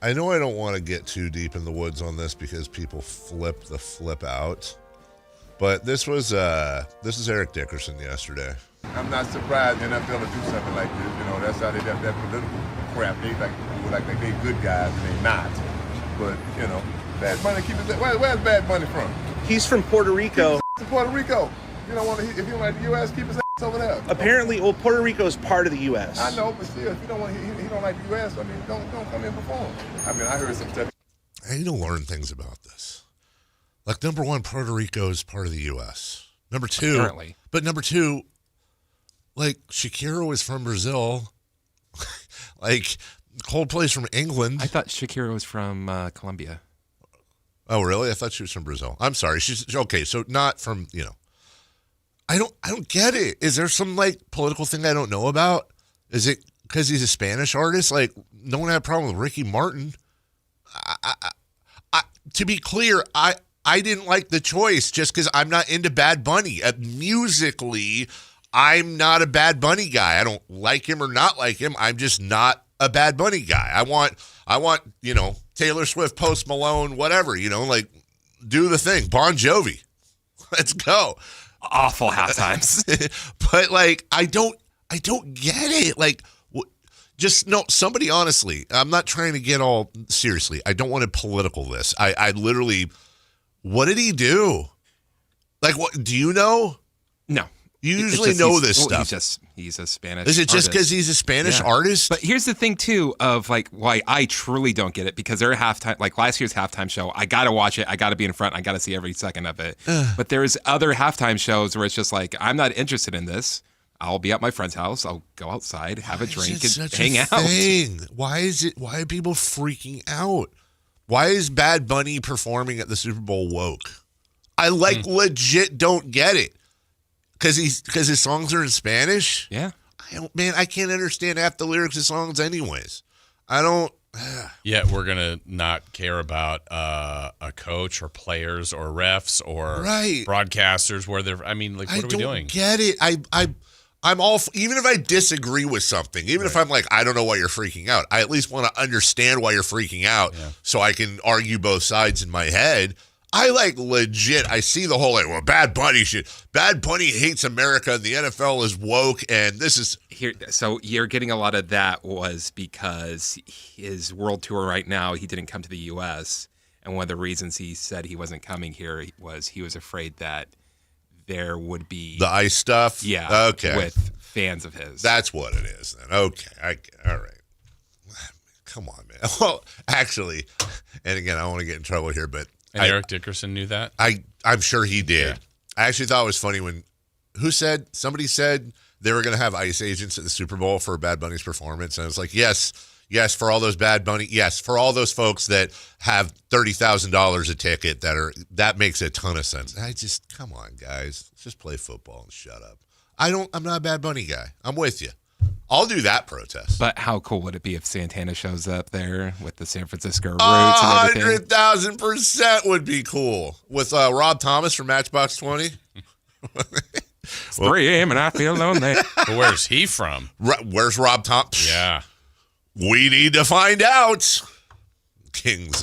Speaker 10: I know I don't want to get too deep in the woods on this because people flip out. But this is Eric Dickerson yesterday.
Speaker 2: I'm not surprised the NFL to do something like this. That's how they got that political crap. They like they good guys and they not. But Bad Bunny where's Bad Bunny from?
Speaker 3: He's from Puerto Rico.
Speaker 2: He's from Puerto Rico. If you don't like the U.S., keep his ass over there.
Speaker 3: Apparently, Puerto Rico is part of the U.S.
Speaker 2: I know, but still, if you don't want, he don't like the U.S. I mean, don't come in perform. I mean, I heard some stuff.
Speaker 10: I need to learn things about this. Number 1, Puerto Rico is part of the U.S. Number 2,
Speaker 12: apparently.
Speaker 10: But number 2, Shakira was from Brazil. Coldplay's from England.
Speaker 12: I thought Shakira was from Colombia.
Speaker 10: Oh, really? I thought she was from Brazil. I'm sorry. She's okay. So not from, I don't get it. Is there some political thing I don't know about? Is it because he's a Spanish artist? No one had a problem with Ricky Martin. To be clear, I didn't like the choice just because I'm not into Bad Bunny. Musically, I'm not a Bad Bunny guy. I don't like him or not like him. I'm just not a Bad Bunny guy. I want Taylor Swift, Post Malone, whatever. Do the thing. Bon Jovi. Let's go.
Speaker 12: Awful halftimes.
Speaker 10: But I don't get it. Just no, somebody honestly, I'm not trying to get all seriously. I don't want to political this. I literally, what did he do? What do you know?
Speaker 12: No.
Speaker 10: You usually know this stuff.
Speaker 12: He's a Spanish
Speaker 10: Is it just because
Speaker 12: artist.
Speaker 10: he's a Spanish artist?
Speaker 12: But here's the thing, too, of why I truly don't get it, because they're halftime, last year's halftime show. I got to watch it. I got to be in front. I got to see every second of it. But there's other halftime shows where it's just I'm not interested in this. I'll be at my friend's house. I'll go outside, have a drink, and hang out.
Speaker 10: Why are people freaking out? Why is Bad Bunny performing at the Super Bowl woke? I legit don't get it. Because his songs are in Spanish?
Speaker 12: Yeah.
Speaker 10: I can't understand half the lyrics of songs anyways. I don't.
Speaker 11: Yet we're gonna not care about a coach or players or refs or broadcasters where they're. I mean, like, what are we doing?
Speaker 10: Get it? I'm all. Even if I disagree with something, even if I'm like, I don't know why you're freaking out, I at least want to understand why you're freaking out, so I can argue both sides in my head. I legit. I see the whole Bad Bunny shit. Bad Bunny hates America, and the NFL is woke, and this is
Speaker 12: here. So you're getting a lot of that was because his world tour right now, he didn't come to the U.S. And one of the reasons he said he wasn't coming here was he was afraid that there would be
Speaker 10: the ICE stuff.
Speaker 12: Yeah.
Speaker 10: Okay.
Speaker 12: With fans of his.
Speaker 10: That's what it is then. Okay. All right. Come on, man. Well, actually, and again, I don't want to get in trouble here, but.
Speaker 11: And Eric Dickerson knew that?
Speaker 10: I'm sure he did.
Speaker 11: Yeah.
Speaker 10: I actually thought it was funny when somebody said they were going to have ICE agents at the Super Bowl for Bad Bunny's performance. And I was like, yes, for all those Bad Bunny, yes, for all those folks that have $30,000 a ticket that makes a ton of sense. Come on, guys, let's just play football and shut up. I'm not a Bad Bunny guy. I'm with you. I'll do that protest.
Speaker 12: But how cool would it be if Santana shows up there with the San Francisco roots and everything?
Speaker 10: 100,000% would be cool. With Rob Thomas from Matchbox 20.
Speaker 12: It's 3 a.m. and I feel lonely.
Speaker 11: But where's he from?
Speaker 10: Where's Rob Thomas?
Speaker 11: Yeah.
Speaker 10: We need to find out. Kings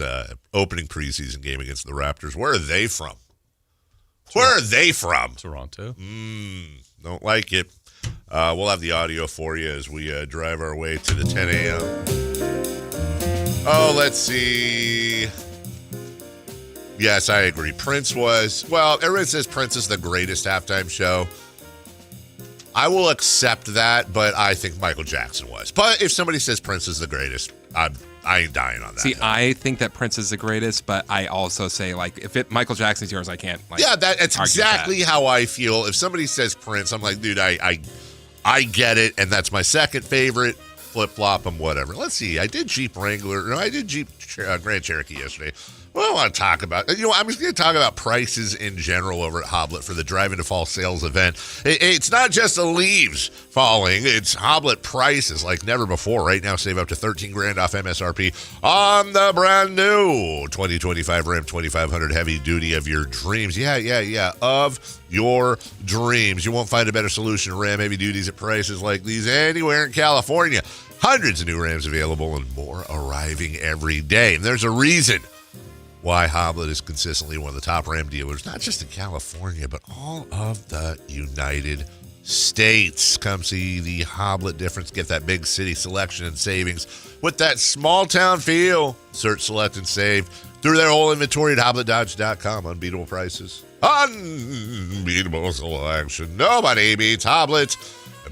Speaker 10: opening preseason game against the Raptors. Where are they from?
Speaker 11: Toronto.
Speaker 10: Don't like it. We'll have the audio for you as we drive our way to the 10 a.m. Oh, let's see. Yes, I agree. Everyone says Prince is the greatest halftime show. I will accept that, but I think Michael Jackson was. But if somebody says Prince is the greatest, I ain't dying on that.
Speaker 12: See, I think that Prince is the greatest, but I also say, if Michael Jackson's yours, I can't.
Speaker 10: That's exactly how I feel. If somebody says Prince, I'm like, dude, I get it, and that's my second favorite. Flip-flop them, whatever. Let's see. I did Jeep Wrangler. No, I did Jeep Grand Cherokee yesterday. What do I want to talk about? I'm just going to talk about prices in general over at Hoblet for the Drive Into Fall sales event. It's not just the leaves falling. It's Hoblet prices like never before. Right now, save up to $13,000 off MSRP on the brand new 2025 Ram 2500 heavy duty of your dreams. Yeah. Of your dreams. You won't find a better solution to Ram heavy duties at prices like these anywhere in California. Hundreds of new Rams available and more arriving every day. And there's a reason why Hoblet is consistently one of the top Ram dealers, not just in California, but all of the United States. Come see the Hoblet difference. Get that big city selection and savings with that small town feel. Search, select, and save through their whole inventory at HobletDodge.com. Unbeatable prices. Unbeatable selection. Nobody beats Hoblet.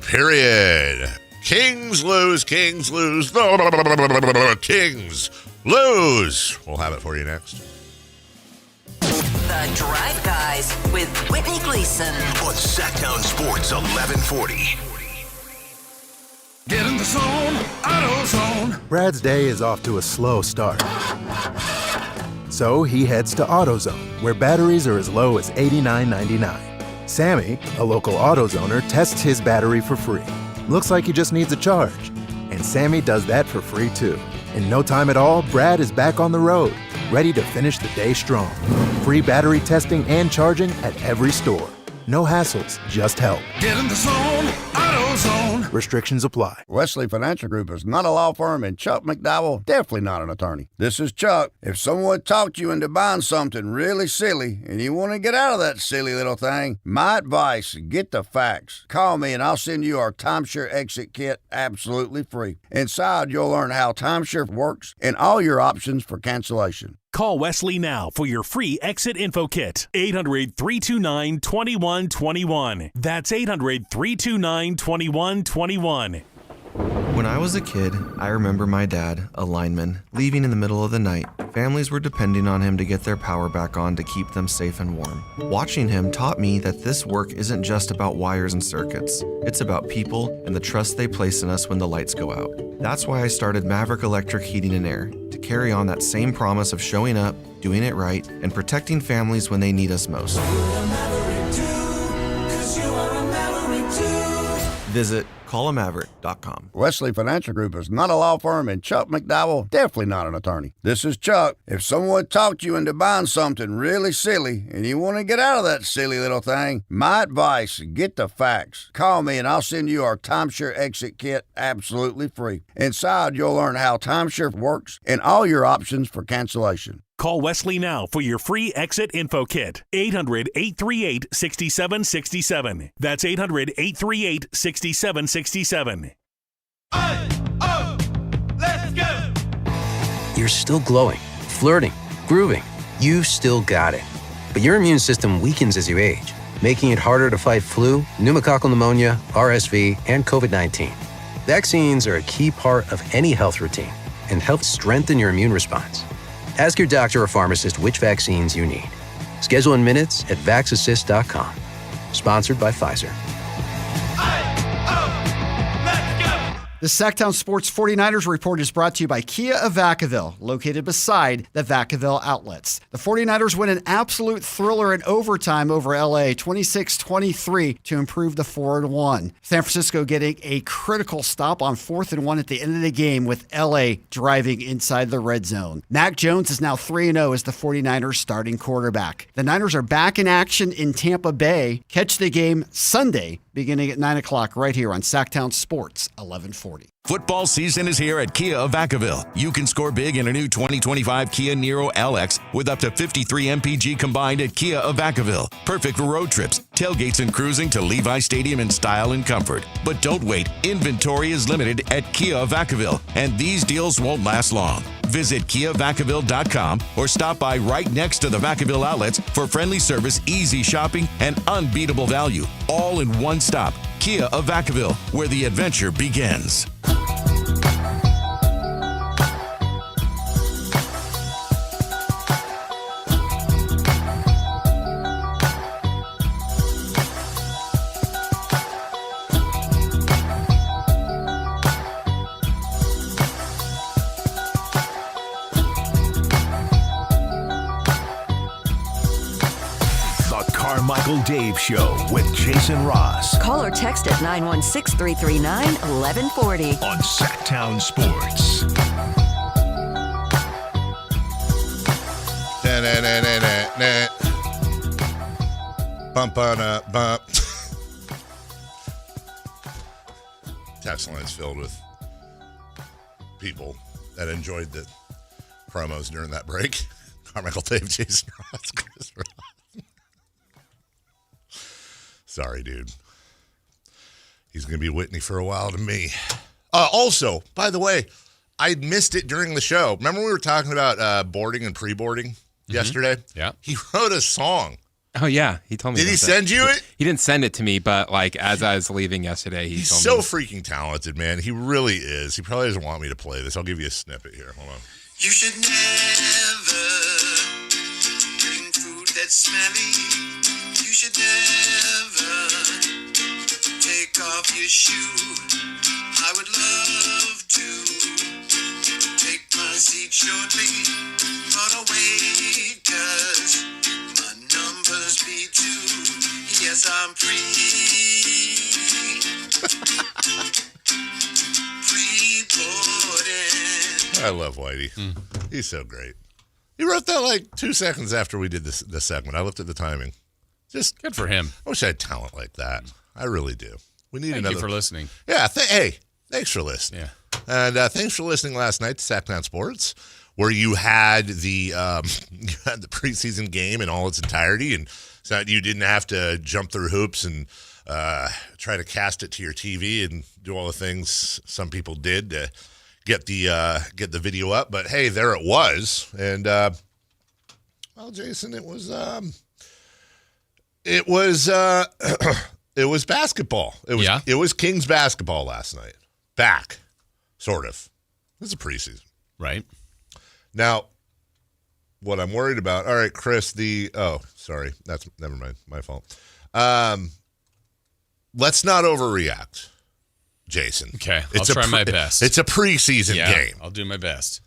Speaker 10: Period. Kings lose. Kings lose. Kings lose. We'll have it for you next.
Speaker 4: The Drive Guys with Whitney Gleason
Speaker 17: on Sacktown Sports 1140.
Speaker 5: Get in the zone, AutoZone. Brad's day is off to a slow start. So he heads to AutoZone, where batteries are as low as $89.99. Sammy, a local AutoZoner, tests his battery for free. Looks like he just needs a charge. And Sammy does that for free too. In no time at all, Brad is back on the road, ready to finish the day strong. Free battery testing and charging at every store. No hassles, just help. Get in the zone, AutoZone. Restrictions apply.
Speaker 6: Wesley Financial Group is not a law firm, and Chuck McDowell definitely not an attorney. This is Chuck. If someone talked you into buying something really silly and you want to get out of that silly little thing, my advice, get the facts. Call me and I'll send you our timeshare exit kit absolutely free. Inside, you'll learn how timeshare works and all your options for cancellation.
Speaker 7: Call Wesley now for your free exit info kit. 800-329-2121. That's 800-329-2121.
Speaker 8: When I was a kid, I remember my dad, a lineman, leaving in the middle of the night. Families were depending on him to get their power back on to keep them safe and warm. Watching him taught me that this work isn't just about wires and circuits. It's about people and the trust they place in us when the lights go out. That's why I started Maverick Electric Heating and Air, to carry on that same promise of showing up, doing it right, and protecting families when they need us most. Visit callamaverick.com.
Speaker 6: Wesley Financial Group is not a law firm, and Chuck McDowell definitely not an attorney. This is Chuck. If someone talked you into buying something really silly and you want to get out of that silly little thing, my advice, get the facts. Call me and I'll send you our timeshare exit kit absolutely free. Inside, you'll learn how timeshare works and all your options for cancellation.
Speaker 7: Call Wesley now for your free exit info kit. 800-838-6767. That's 800-838-6767.
Speaker 9: Let's go! You're still glowing, flirting, grooving. You've still got it. But your immune system weakens as you age, making it harder to fight flu, pneumococcal pneumonia, RSV, and COVID-19. Vaccines are a key part of any health routine and help strengthen your immune response. Ask your doctor or pharmacist which vaccines you need. Schedule in minutes at vaxassist.com. Sponsored by Pfizer.
Speaker 13: The Sacktown Sports 49ers Report is brought to you by Kia of Vacaville, located beside the Vacaville outlets. The 49ers win an absolute thriller in overtime over LA, 26-23, to improve the 4-1. San Francisco getting a critical stop on 4th and 1 at the end of the game with LA driving inside the red zone. Mac Jones is now 3-0 as the 49ers starting quarterback. The Niners are back in action in Tampa Bay. Catch the game Sunday beginning at 9 o'clock right here on Sacktown Sports 1140.
Speaker 14: Football season is here at Kia of Vacaville. You can score big in a new 2025 Kia Niro LX with up to 53 MPG combined at Kia of Vacaville. Perfect for road trips, tailgates, and cruising to Levi Stadium in style and comfort. But don't wait. Inventory is limited at Kia of Vacaville, and these deals won't last long. Visit KiaVacaville.com or stop by right next to the Vacaville outlets for friendly service, easy shopping, and unbeatable value. All in one stop. Kia of Vacaville, where the adventure begins.
Speaker 17: Carmichael Dave Show with Jason Ross.
Speaker 4: Call or text at 916-339-1140.
Speaker 17: On Sacktown Sports.
Speaker 10: Bump on a bump. Text line's filled with people that enjoyed the promos during that break. Carmichael Dave, Jason Ross, Chris Ross. Sorry, dude. He's going to be Whitney for a while to me. Also, by the way, I missed it during the show. Remember we were talking about boarding and pre-boarding yesterday?
Speaker 11: Yeah.
Speaker 10: He wrote a song.
Speaker 12: Oh, yeah. He told me.
Speaker 10: Did he send you it?
Speaker 12: He didn't send it to me, but like as I was leaving yesterday,
Speaker 10: He's
Speaker 12: told
Speaker 10: so
Speaker 12: me.
Speaker 10: freaking talented, man. He really is. He probably doesn't want me to play this. I'll give you a snippet here. Hold on.
Speaker 15: You should never bring food that's smelly. You should never take off your shoe. I would love to take my seat shortly, but I'll wait 'cause my numbers be 2. Yes, I'm pre-boarding.
Speaker 10: I love Whitey. He's so great. He wrote that like 2 seconds after we did this segment. I looked at the timing. Just
Speaker 11: good for him.
Speaker 10: I wish I had talent like that. I really do. We need
Speaker 11: Thank
Speaker 10: another.
Speaker 11: you for listening.
Speaker 10: Yeah. Hey, thanks for listening.
Speaker 11: Yeah.
Speaker 10: And thanks for listening last night to Sacktown Sports, where you had the preseason game in all its entirety, and so you didn't have to jump through hoops and try to cast it to your TV and do all the things some people did to get the video up. But hey, there it was, and well, Jason, it was basketball. It was Kings basketball last night. Back, sort of. This is a preseason.
Speaker 11: Right.
Speaker 10: Now, what I'm worried about, all right, Chris, sorry. Never mind. My fault. Let's not overreact, Jason.
Speaker 11: Okay. I'll try my best.
Speaker 10: It's a preseason game.
Speaker 11: I'll do my best.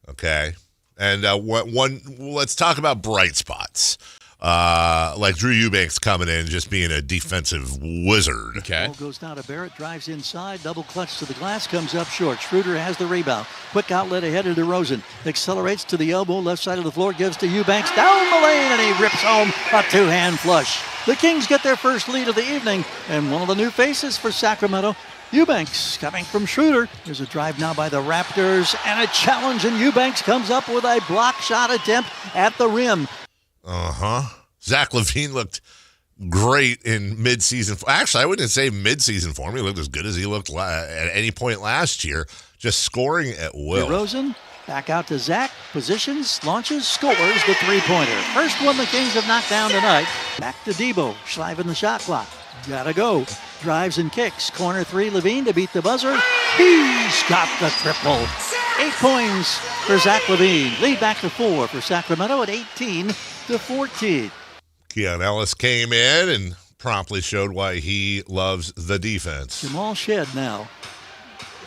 Speaker 10: Okay. And let's talk about bright spots. like Drew Eubanks coming in just being a defensive wizard.
Speaker 11: Okay.
Speaker 16: Ball goes down to Barrett, drives inside, double clutch to the glass, comes up short. Schroeder has the rebound. Quick outlet ahead to DeRozan. Accelerates to the elbow, left side of the floor, gives to Eubanks down the lane, and he rips home a two-hand flush. The Kings get their first lead of the evening, and one of the new faces for Sacramento, Eubanks coming from Schroeder. There's a drive now by the Raptors, and a challenge, and Eubanks comes up with a block shot attempt at the rim.
Speaker 10: Zach LaVine looked great in midseason. Actually, I wouldn't say midseason form. He looked as good as he looked at any point last year, just scoring at will.
Speaker 16: DeRozan back out to Zach, positions, launches, scores the three-pointer. First one the Kings have knocked down tonight. Back to Debo, sliving the shot clock. Gotta go. Drives and kicks. Corner three, LaVine to beat the buzzer. He's got the triple. 8 points for Zach LaVine. Lead back to 4 for Sacramento at 18-14.
Speaker 10: Keon Ellis came in and promptly showed why he loves the defense.
Speaker 16: Jamal Shed now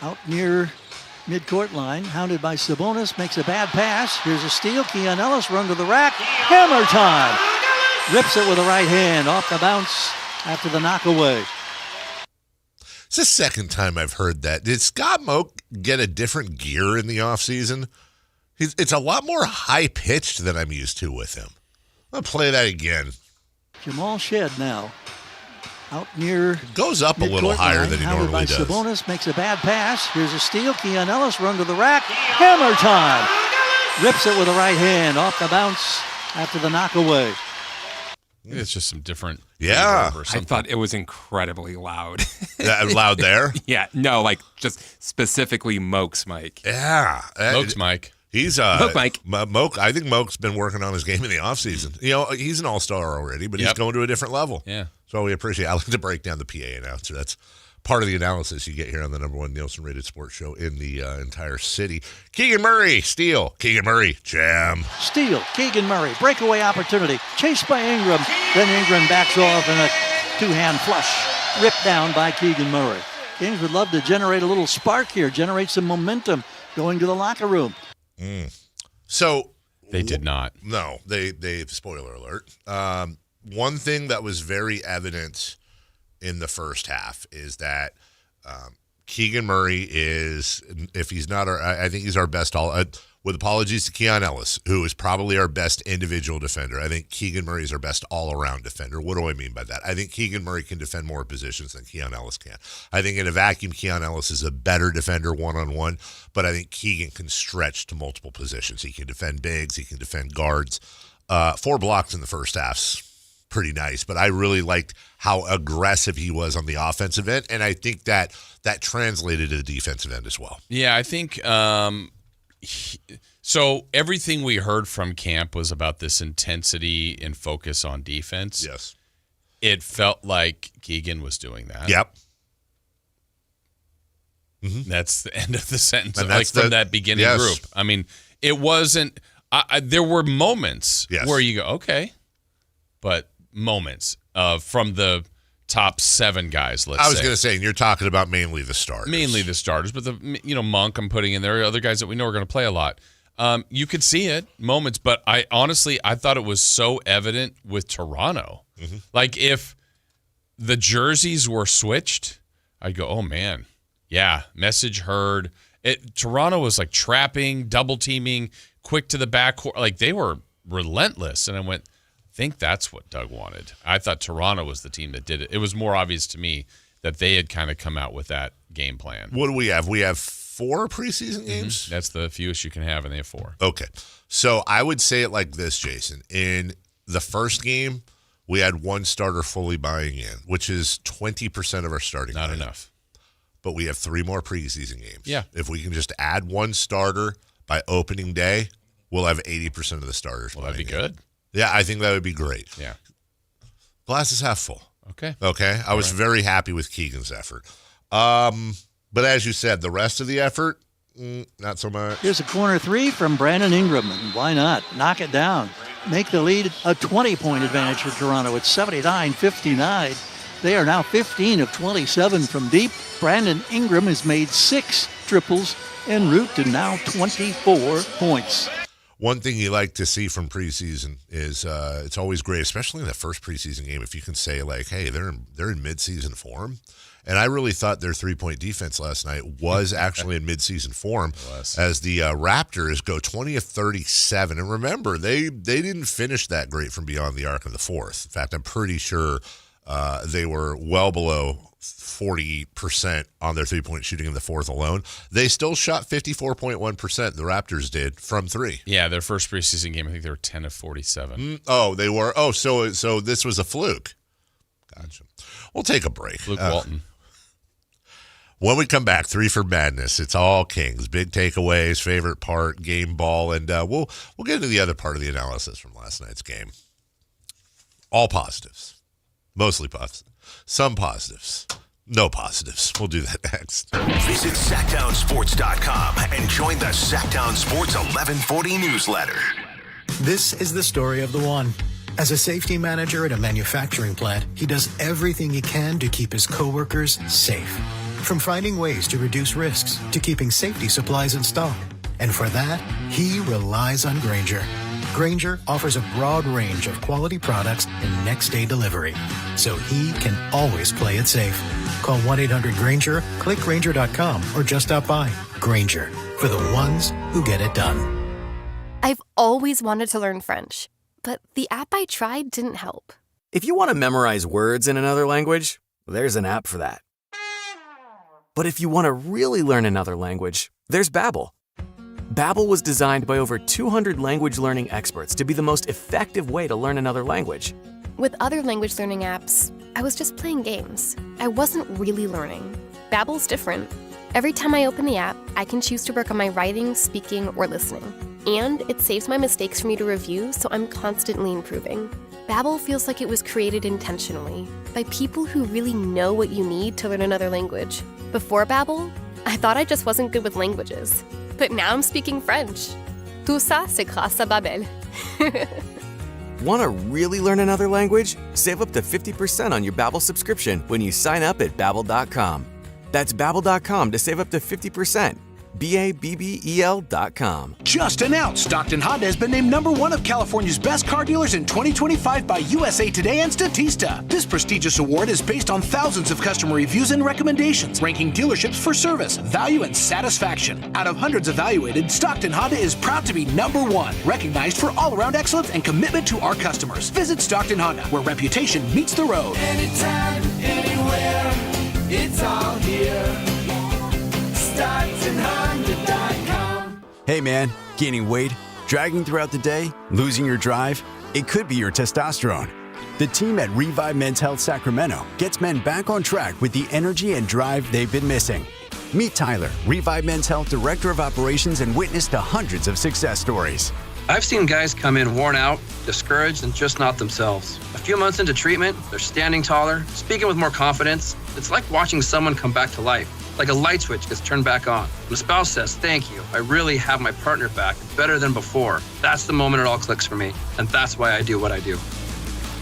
Speaker 16: out near midcourt line, hounded by Sabonis, makes a bad pass. Here's a steal. Keon Ellis run to the rack. Hammer time. Rips it with the right hand off the bounce after the knockaway.
Speaker 10: It's the second time I've heard that. Did Scott Moak get a different gear in the offseason? It's a lot more high-pitched than I'm used to with him. I'll play that again.
Speaker 16: Jamal Shed now out near
Speaker 10: goes up a little higher than he normally does.
Speaker 16: Sabonis makes a bad pass. Here's a steal. Keon Ellis run to the rack. Hammer time. Rips it with the right hand off the bounce after the knockaway.
Speaker 11: It's just some different.
Speaker 10: Yeah.
Speaker 12: I thought it was incredibly loud.
Speaker 10: Loud there?
Speaker 12: Yeah. No, like just specifically Moak's mic.
Speaker 10: Yeah.
Speaker 11: Moak's mic.
Speaker 10: He's
Speaker 12: Moak Mike.
Speaker 10: Moak. I think Moak's been working on his game in the offseason. You know, he's an all-star already, but he's going to a different level.
Speaker 11: Yeah.
Speaker 10: So we appreciate it. I like to break down the PA announcer. That's part of the analysis you get here on the #1 Nielsen-rated sports show in the entire city. Keegan Murray, steal. Keegan Murray, jam.
Speaker 16: Steal. Keegan Murray, breakaway opportunity. Chased by Ingram. Then Ingram backs off in a two-hand flush. Ripped down by Keegan Murray. Kings would love to generate a little spark here, generate some momentum going to the locker room.
Speaker 10: So
Speaker 11: they did not.
Speaker 10: No, they spoiler alert. One thing that was very evident in the first half is that Keegan Murray is, if he's not I think he's our best with apologies to Keon Ellis, who is probably our best individual defender. I think Keegan Murray is our best all-around defender. What do I mean by that? I think Keegan Murray can defend more positions than Keon Ellis can. I think in a vacuum, Keon Ellis is a better defender one-on-one, but I think Keegan can stretch to multiple positions. He can defend bigs. He can defend guards. 4 blocks in the first half's pretty nice, but I really liked how aggressive he was on the offensive end, and I think that translated to the defensive end as well.
Speaker 11: Yeah, I think so everything we heard from camp was about this intensity and focus on defense.
Speaker 10: Yes.
Speaker 11: It felt like Keegan was doing that.
Speaker 10: Yep.
Speaker 11: That's the end of the sentence,
Speaker 10: And
Speaker 11: like
Speaker 10: that's
Speaker 11: from that beginning
Speaker 10: yes.
Speaker 11: group. I mean, it wasn't there were moments where you go, okay, but moments from the top 7 guys, let's say.
Speaker 10: I was going to say, and you're talking about mainly the starters.
Speaker 11: Mainly the starters, but Monk I'm putting in there, other guys that we know are going to play a lot. You could see it, moments, but I thought it was so evident with Toronto. Like if the jerseys were switched, I'd go, oh man, yeah, message heard. Toronto was like trapping, double teaming, quick to the backcourt. Like they were relentless. And I went, I think that's what Doug wanted. I thought Toronto was the team that did it. It was more obvious to me that they had kind of come out with that game plan.
Speaker 10: What do we have? We have 4 preseason games?
Speaker 11: That's the fewest you can have, and they have 4.
Speaker 10: Okay. So I would say it like this, Jason. In the first game, we had 1 starter fully buying in, which is 20% of our starting
Speaker 11: Not
Speaker 10: lineup.
Speaker 11: enough.
Speaker 10: But we have 3 more preseason games.
Speaker 11: Yeah.
Speaker 10: If we can just add 1 starter by opening day, we'll have 80% of the starters.
Speaker 11: Well, that'd be good.
Speaker 10: Yeah, I think that would be great.
Speaker 11: Yeah.
Speaker 10: Glass is half full.
Speaker 11: Okay.
Speaker 10: I was very happy with Keegan's effort. But as you said, the rest of the effort, not so much.
Speaker 16: Here's a corner 3 from Brandon Ingram. And why not? Knock it down. Make the lead a 20-point advantage for Toronto. It's 79-59. They are now 15 of 27 from deep. Brandon Ingram has made 6 triples en route to now 24 points.
Speaker 10: one thing you like to see from preseason is it's always great, especially in the first preseason game, if you can say, like, hey, they're in midseason form. And I really thought their three-point defense last night was actually in midseason form as the Raptors go 20 of 37. And remember, they didn't finish that great from beyond the arc in the fourth. In fact, I'm pretty sure they were well below 40% on their three-point shooting in the fourth alone. They still shot 54.1%, the Raptors did, from three.
Speaker 11: Yeah, their first preseason game, I think they were 10 of 47.
Speaker 10: Oh, they were? Oh, so this was a fluke. Gotcha. We'll take a break.
Speaker 11: Luke Walton.
Speaker 10: When we come back, 3 for Madness. It's all Kings. Big takeaways, favorite part, game ball, and we'll get into the other part of the analysis from last night's game. All positives. Mostly positives. Some positives. No positives. We'll do that next.
Speaker 17: Visit SacktownSports.com and join the Sacktown Sports 1140 newsletter.
Speaker 18: This is the story of the one. As a safety manager at a manufacturing plant, he does everything he can to keep his coworkers safe. From finding ways to reduce risks to keeping safety supplies in stock. And for that, he relies on Grainger. Grainger offers a broad range of quality products and next-day delivery, so he can always play it safe. Call 1-800-GRAINGER, click Grainger.com, or just stop by. Grainger, for the ones who get it done.
Speaker 19: I've always wanted to learn French, but the app I tried didn't help.
Speaker 20: If you want to memorize words in another language, there's an app for that. But if you want to really learn another language, there's Babbel. Babbel was designed by over 200 language learning experts to be the most effective way to learn another language.
Speaker 19: With other language learning apps, I was just playing games. I wasn't really learning. Babbel's different. Every time I open the app, I can choose to work on my writing, speaking, or listening. And it saves my mistakes for me to review, so I'm constantly improving. Babbel feels like it was created intentionally by people who really know what you need to learn another language. Before Babbel, I thought I just wasn't good with languages. But now I'm speaking French. Tout ça, c'est grâce à Babbel.
Speaker 20: Want to really learn another language? Save up to 50% on your Babbel subscription when you sign up at Babbel.com. That's Babbel.com to save up to 50%. Babbel.com.
Speaker 17: Just announced, Stockton Honda has been named #1 of California's best car dealers in 2025 by USA Today and Statista. This prestigious award is based on thousands of customer reviews and recommendations, ranking dealerships for service, value, and satisfaction. Out of hundreds evaluated, Stockton Honda is proud to be #1, recognized for all-around excellence and commitment to our customers. Visit Stockton Honda, where reputation meets the road.
Speaker 15: Anytime, anywhere, it's all here. StocktonHonda.com.
Speaker 27: Hey man, gaining weight, dragging throughout the day, losing your drive? It could be your testosterone. The team at Revive Men's Health Sacramento gets men back on track with the energy and drive they've been missing. Meet Tyler, Revive Men's Health Director of Operations, and witness to hundreds of success stories.
Speaker 21: I've seen guys come in worn out, discouraged, and just not themselves. A few months into treatment, they're standing taller, speaking with more confidence. It's like watching someone come back to life. Like a light switch gets turned back on. When a spouse says, "Thank you, I really have my partner back, better than before," that's the moment it all clicks for me. And that's why I do what I do.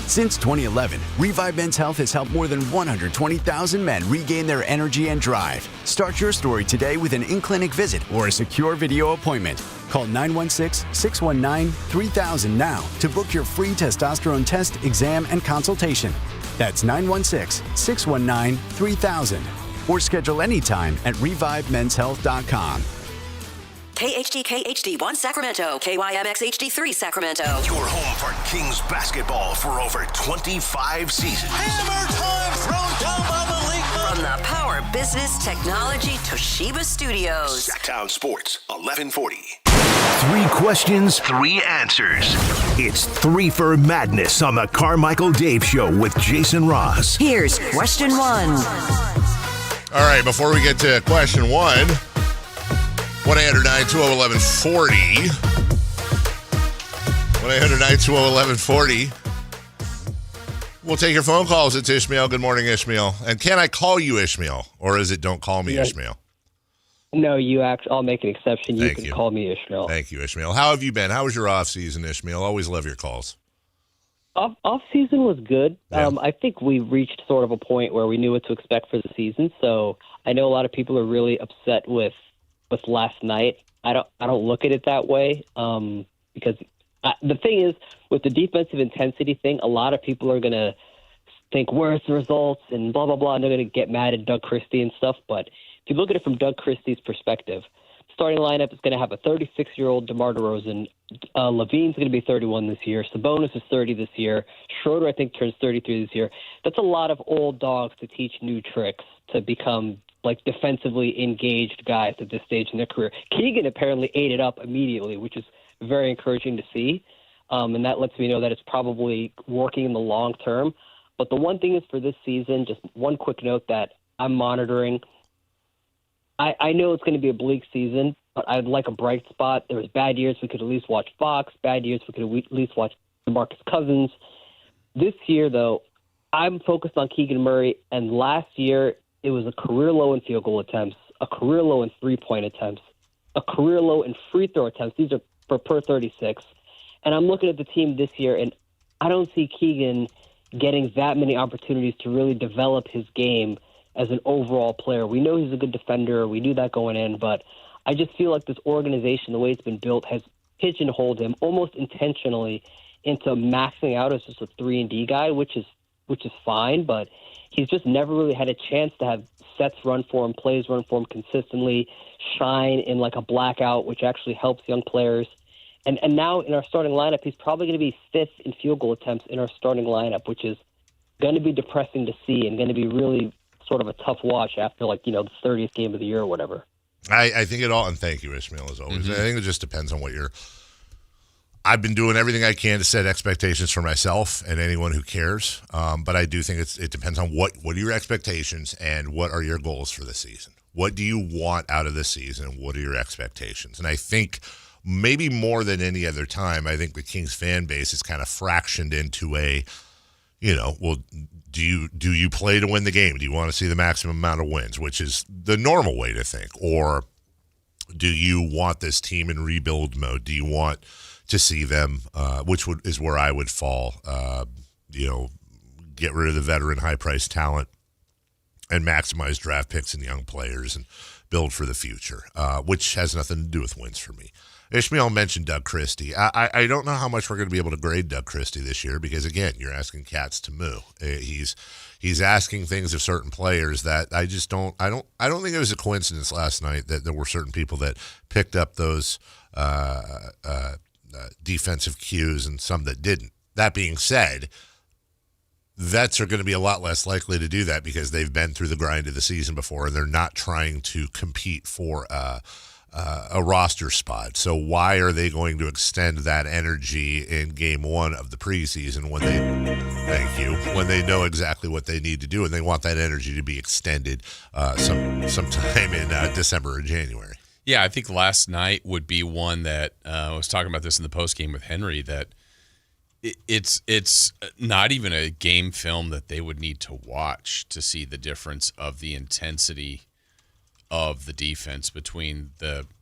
Speaker 27: Since 2011, Revive Men's Health has helped more than 120,000 men regain their energy and drive. Start your story today with an in-clinic visit or a secure video appointment. Call 916-619-3000 now to book your free testosterone test, exam, and consultation. That's 916-619-3000. Or schedule anytime at ReviveMen'sHealth.com.
Speaker 4: KHD1 Sacramento, KYMX HD3 Sacramento.
Speaker 17: Your home for Kings basketball for over 25 seasons.
Speaker 4: Hammer time thrown down by the league. From the Power Business Technology Toshiba Studios.
Speaker 17: Sacktown Sports 1140. 3 questions, 3 answers. It's 3 for Madness on the Carmichael Dave Show with Jason Ross.
Speaker 4: Here's question 1.
Speaker 10: All right, before we get to question 1, 1-800-920-1140. 1-800-920-1140. We'll take your phone calls. It's Ishmael. Good morning, Ishmael. And can I call you Ishmael, or is it don't call me Ishmael?
Speaker 22: No, I'll make an exception. You can call me Ishmael.
Speaker 10: Thank you, Ishmael. How have you been? How was your off season, Ishmael? Always love your calls.
Speaker 22: Off season was good.
Speaker 10: Yeah.
Speaker 22: I think we reached sort of a point where we knew what to expect for the season. So I know a lot of people are really upset with last night. I don't look at it that way. because the thing is, with the defensive intensity thing, a lot of people are going to think, where's the results and blah, blah, blah, and they're going to get mad at Doug Christie and stuff. But if you look at it from Doug Christie's perspective, starting lineup is going to have a 36-year-old DeMar DeRozan. Levine's going to be 31 this year. Sabonis is 30 this year. Schroeder, I think, turns 33 this year. That's a lot of old dogs to teach new tricks to become like defensively engaged guys at this stage in their career. Keegan apparently ate it up immediately, which is very encouraging to see. And that lets me know that it's probably working in the long term. But the one thing is for this season, just one quick note that I'm monitoring. I know it's going to be a bleak season, but I'd like a bright spot. There was bad years we could at least watch Fox. Bad years we could at least watch DeMarcus Cousins. This year, though, I'm focused on Keegan Murray, and last year it was a career low in field goal attempts, a career low in three-point attempts, a career low in free throw attempts. These are for per 36. And I'm looking at the team this year, and I don't see Keegan getting that many opportunities to really develop his game as an overall player. We know he's a good defender. We knew that going in, but I just feel like this organization, the way it's been built, has pigeonholed him almost intentionally into maxing out as just a 3-and-D guy, which is fine, but he's just never really had a chance to have sets run for him, plays run for him consistently, shine in like a blackout, which actually helps young players. And now in our starting lineup, he's probably going to be 5th in field goal attempts in our starting lineup, which is going to be depressing to see and going to be really sort of a tough watch after, like, you know, the 30th game of the year or whatever.
Speaker 10: I think it all, and thank you, Ishmael, as always. I think it just depends on what I've been doing everything I can to set expectations for myself and anyone who cares. But I do think it depends on what are your expectations and what are your goals for the season. What do you want out of the season? What are your expectations? And I think maybe more than any other time, I think the Kings fan base is kind of fractioned into a, you know, well, do you play to win the game? Do you want to see the maximum amount of wins, which is the normal way to think? Or do you want this team in rebuild mode? Do you want to see them, is where I would fall, get rid of the veteran high-priced talent and maximize draft picks and young players and build for the future, which has nothing to do with wins for me. Ishmael mentioned Doug Christie. I don't know how much we're going to be able to grade Doug Christie this year because, again, you're asking cats to moo. He's asking things of certain players that I just don't. I don't think it was a coincidence last night that there were certain people that picked up those defensive cues and some that didn't. That being said, vets are going to be a lot less likely to do that because they've been through the grind of the season before and they're not trying to compete for a roster spot. So why are they going to extend that energy in game one of the preseason when they know exactly what they need to do and they want that energy to be extended sometime in December or January?
Speaker 11: Yeah, I think last night would be one that I was talking about this in the postgame with Henry, that it's not even a game film that they would need to watch to see the difference of the intensity of the defense between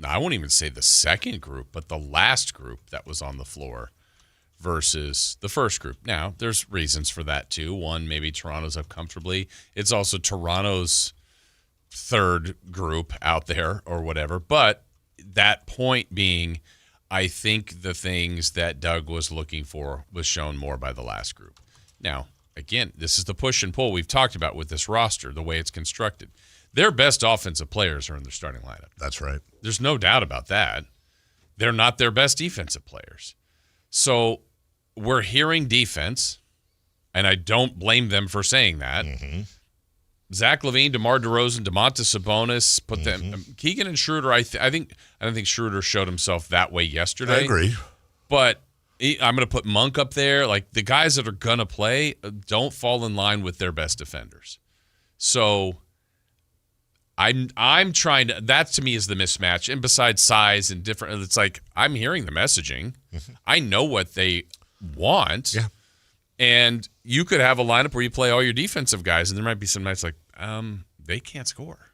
Speaker 11: I won't even say the second group, but the last group that was on the floor versus the first group. Now, there's reasons for that too. One, maybe Toronto's up comfortably. It's also Toronto's third group out there or whatever. But that point being, I think the things that Doug was looking for was shown more by the last group. Now, again, this is the push and pull we've talked about with this roster, the way it's constructed. Their best offensive players are in their starting lineup.
Speaker 10: That's right.
Speaker 11: There's no doubt about that. They're not their best defensive players. So we're hearing defense, and I don't blame them for saying that. Mm-hmm. Zach LaVine, DeMar DeRozan, Domantas Sabonis, put them. Keegan and Schroeder. I don't think Schroeder showed himself that way yesterday.
Speaker 10: I agree,
Speaker 11: but I'm going to put Monk up there. Like, the guys that are going to play don't fall in line with their best defenders. So I'm trying to. That to me is the mismatch. And besides size and different, it's like I'm hearing the messaging. Mm-hmm. I know what they want. Yeah. And you could have a lineup where you play all your defensive guys, and there might be some nights like, they can't score.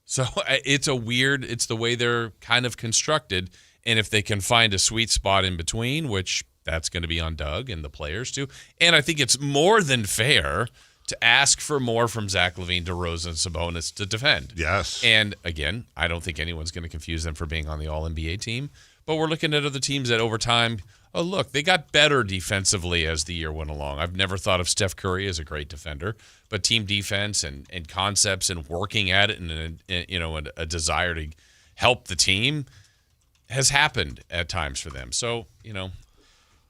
Speaker 11: So it's it's the way they're kind of constructed. And if they can find a sweet spot in between, which that's going to be on Doug and the players too. And I think it's more than fair to ask for more from Zach LaVine, DeRozan, and Sabonis to defend.
Speaker 10: Yes.
Speaker 11: And again, I don't think anyone's going to confuse them for being on the All-NBA team. But we're looking at other teams that over time, oh, look, they got better defensively as the year went along. I've never thought of Steph Curry as a great defender, but team defense and concepts and working at it and a desire to help the team has happened at times for them. So,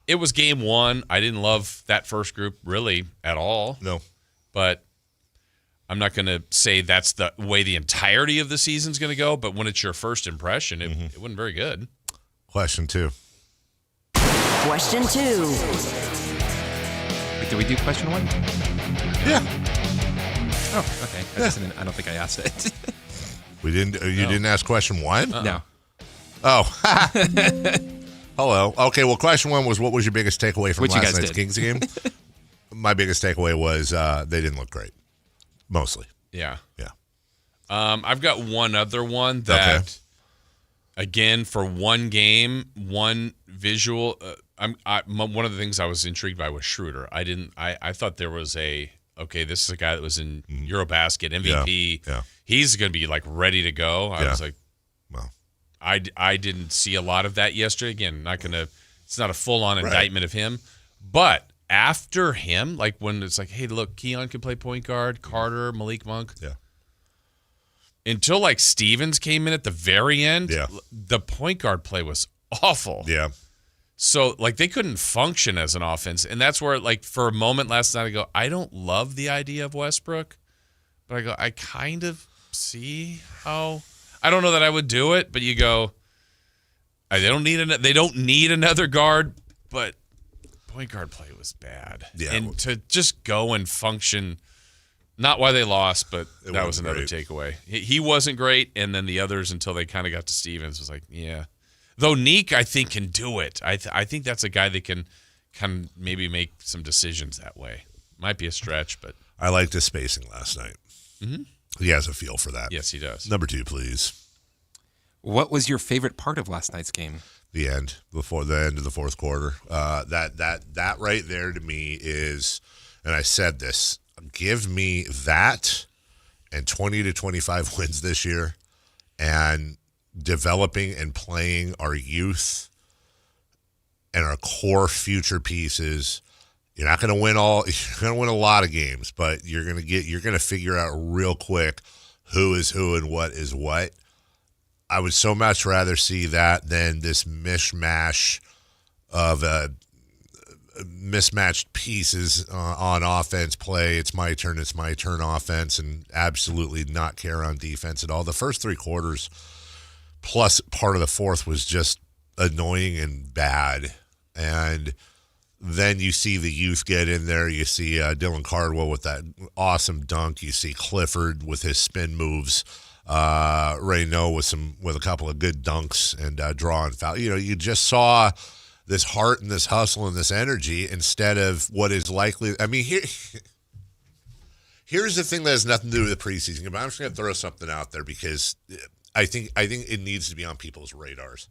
Speaker 11: it was game one. I didn't love that first group really at all.
Speaker 10: No.
Speaker 11: But I'm not going to say that's the way the entirety of the season's going to go, but when it's your first impression, it wasn't very good.
Speaker 10: Question 2.
Speaker 4: Question 2.
Speaker 12: Wait, did we do question 1?
Speaker 10: Yeah.
Speaker 12: Oh, okay. I don't think I asked it.
Speaker 10: We didn't. You didn't ask question 1?
Speaker 12: No.
Speaker 10: Oh. Hello. Okay. Well, question 1 was, what was your biggest takeaway from last night's Kings game? My biggest takeaway was they didn't look great. Mostly.
Speaker 11: Yeah.
Speaker 10: Yeah.
Speaker 11: I've got one other one that, again, for one game, one visual. One of the things I was intrigued by was Schroeder. I thought there was this is a guy that was in Eurobasket MVP.
Speaker 10: Yeah.
Speaker 11: He's going to be like ready to go. I was like,
Speaker 10: well,
Speaker 11: I didn't see a lot of that yesterday. Again, it's not a full on indictment of him, but after him, like when it's like, hey, look, Keon can play point guard, Carter, Malik Monk.
Speaker 10: Yeah.
Speaker 11: Until like Stevens came in at the very end,
Speaker 10: Yeah.
Speaker 11: the point guard play was awful.
Speaker 10: Yeah.
Speaker 11: So like they couldn't function as an offense. And that's where like for a moment last night I go, I don't love the idea of Westbrook, but I go, I kind of see how, I don't know that I would do it, but you go, they don't need another guard, but point guard play was bad.
Speaker 10: Yeah.
Speaker 11: And to just go and function, not why they lost, but
Speaker 10: It
Speaker 11: that was
Speaker 10: wasn't
Speaker 11: another
Speaker 10: great.
Speaker 11: takeaway. He wasn't great, and then the others until they kind of got to Stevens was like, yeah. Though Neek, I think, can do it. I think that's a guy that can maybe make some decisions that way. Might be a stretch, but
Speaker 10: I liked his spacing last night.
Speaker 11: Mm-hmm.
Speaker 10: He has a feel for that.
Speaker 11: Yes, he does.
Speaker 10: Number 2, please.
Speaker 12: What was your favorite part of last night's game?
Speaker 10: The end, before the end of the fourth quarter. That right there to me is, and I said this, give me that and 20 to 25 wins this year and developing and playing our youth and our core future pieces. You're not going to win you're going to win a lot of games, but you're going to figure out real quick who is who and what is what. I would so much rather see that than this mishmash of mismatched pieces on offense play. It's my turn offense, and absolutely not care on defense at all. The first 3 quarters plus part of the fourth was just annoying and bad. And then you see the youth get in there. You see Dylan Cardwell with that awesome dunk. You see Clifford with his spin moves. Reynaud with a couple of good dunks and draw and foul. You just saw this heart and this hustle and this energy instead of what is likely. I mean, here's the thing that has nothing to do with the preseason. But I'm just going to throw something out there because I think it needs to be on people's radars.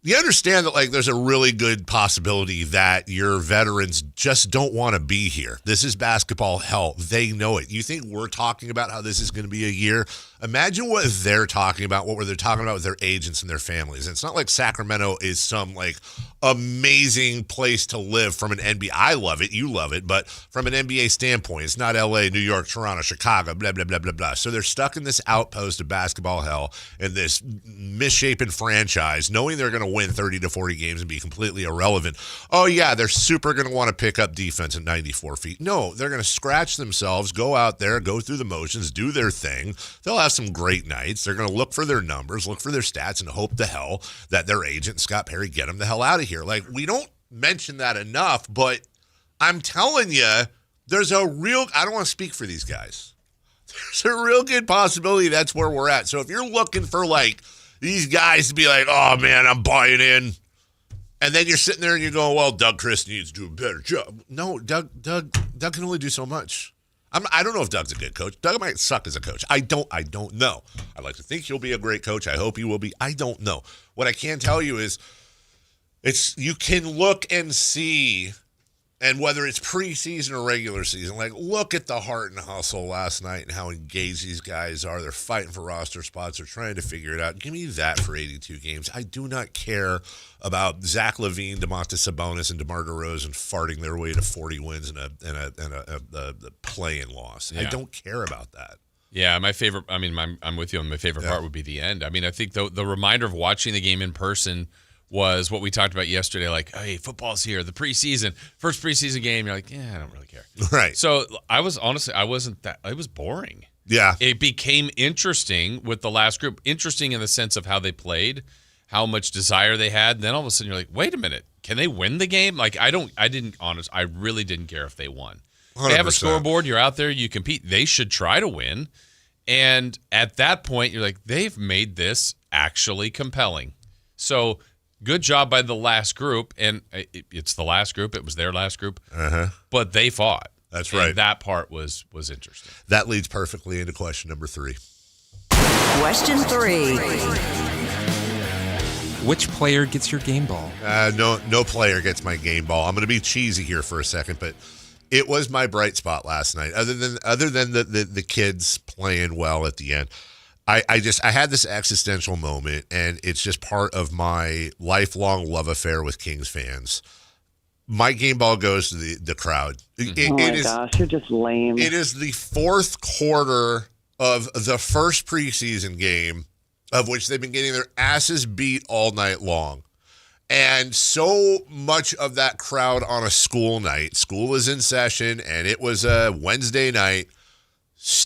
Speaker 10: You understand that, like, there's a really good possibility that your veterans just don't want to be here. This is basketball hell. They know it. You think we're talking about how this is going to be a year? Imagine what they're talking about, what they're talking about with their agents and their families. And it's not like Sacramento is some, like, amazing place to live from an NBA. I love it. You love it. But from an NBA standpoint, it's not LA, New York, Toronto, Chicago, blah, blah, blah, blah, blah. So they're stuck in this outpost of basketball hell in this misshapen franchise, knowing they're going to win 30 to 40 games and be completely irrelevant. Oh, yeah, they're super going to want to pick up defense at 94 feet. No, they're going to scratch themselves, go out there, go through the motions, do their thing. They'll have some great nights. They're going to look for their numbers, look for their stats, and hope the hell that their agent, Scott Perry, get them the hell out of here. Like, we don't mention that enough, but I'm telling you, there's a real, I don't want to speak for these guys. There's a real good possibility that's where we're at. So if you're looking for, like, these guys to be like, oh, man, I'm buying in. And then you're sitting there and you're going, well, Doug Christie needs to do a better job. No, Doug can only do so much. I don't know if Doug's a good coach. Doug might suck as a coach. I don't know. I'd like to think he'll be a great coach. I hope he will be. I don't know. What I can tell you is you can look and see And whether it's preseason or regular season, like, look at the heart and hustle last night and how engaged these guys are. They're fighting for roster spots. They're trying to figure it out. Give me that for 82 games. I do not care about Zach LaVine, Domantas Sabonis, and DeMar DeRozan farting their way to 40 wins and a play-in loss.
Speaker 11: Yeah.
Speaker 10: I don't care about that.
Speaker 11: Yeah, my favorite, I mean, I'm with you on my favorite part would be the end. I mean, I think the reminder of watching the game in person was what we talked about yesterday, like, hey, football's here, the preseason, first preseason game. You're like, yeah, I don't really care.
Speaker 10: Right.
Speaker 11: So I wasn't that, it was boring.
Speaker 10: Yeah.
Speaker 11: It became interesting with the last group, interesting in the sense of how they played, how much desire they had. And then all of a sudden you're like, wait a minute, can they win the game? Like, I really didn't care if they won. 100%. They have a scoreboard, you're out there, you compete. They should try to win. And at that point, you're like, they've made this actually compelling. So good job by the last group, and it's the last group. It was their last group, but they fought.
Speaker 10: That's right.
Speaker 11: And that part was interesting.
Speaker 10: That leads perfectly into question number 3.
Speaker 4: Question 3.
Speaker 12: Which player gets your game ball?
Speaker 10: No player gets my game ball. I'm going to be cheesy here for a second, but it was my bright spot last night. Other than the kids playing well at the end. I had this existential moment, and it's just part of my lifelong love affair with Kings fans. My game ball goes to the crowd.
Speaker 1: Gosh, you're just lame.
Speaker 10: It is the fourth quarter of the first preseason game, of which they've been getting their asses beat all night long. And so much of that crowd on a school night, school is in session, and it was a Wednesday night.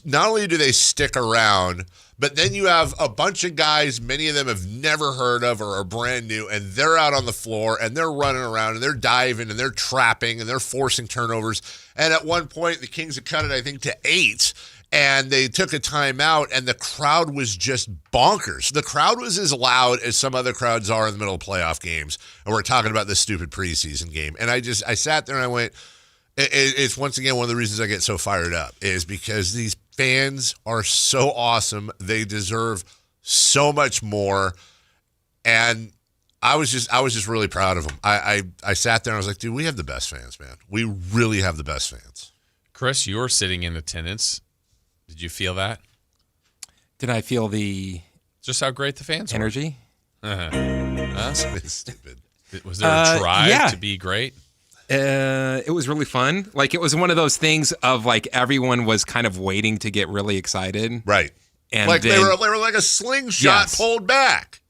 Speaker 10: Not only do they stick around, but then you have a bunch of guys, many of them have never heard of or are brand new, and they're out on the floor, and they're running around, and they're diving, and they're trapping, and they're forcing turnovers. And at one point, the Kings had cut it, I think, to 8, and they took a timeout, and the crowd was just bonkers. The crowd was as loud as some other crowds are in the middle of playoff games, and we're talking about this stupid preseason game. And I sat there and I went, it's once again one of the reasons I get so fired up is because these fans are so awesome. They deserve so much more. And I was just really proud of them. I sat there and I was like, dude, we have the best fans, man. We really have the best fans.
Speaker 11: Chris, you were sitting in attendance. Did you feel that?
Speaker 12: Did I feel the
Speaker 11: just how great the fans
Speaker 12: energy?
Speaker 10: Stupid.
Speaker 11: Was there a drive to be great?
Speaker 12: It was really fun. Like, it was one of those things of like everyone was kind of waiting to get really excited.
Speaker 10: Right.
Speaker 12: And
Speaker 10: like
Speaker 12: then,
Speaker 10: they were like a slingshot pulled back.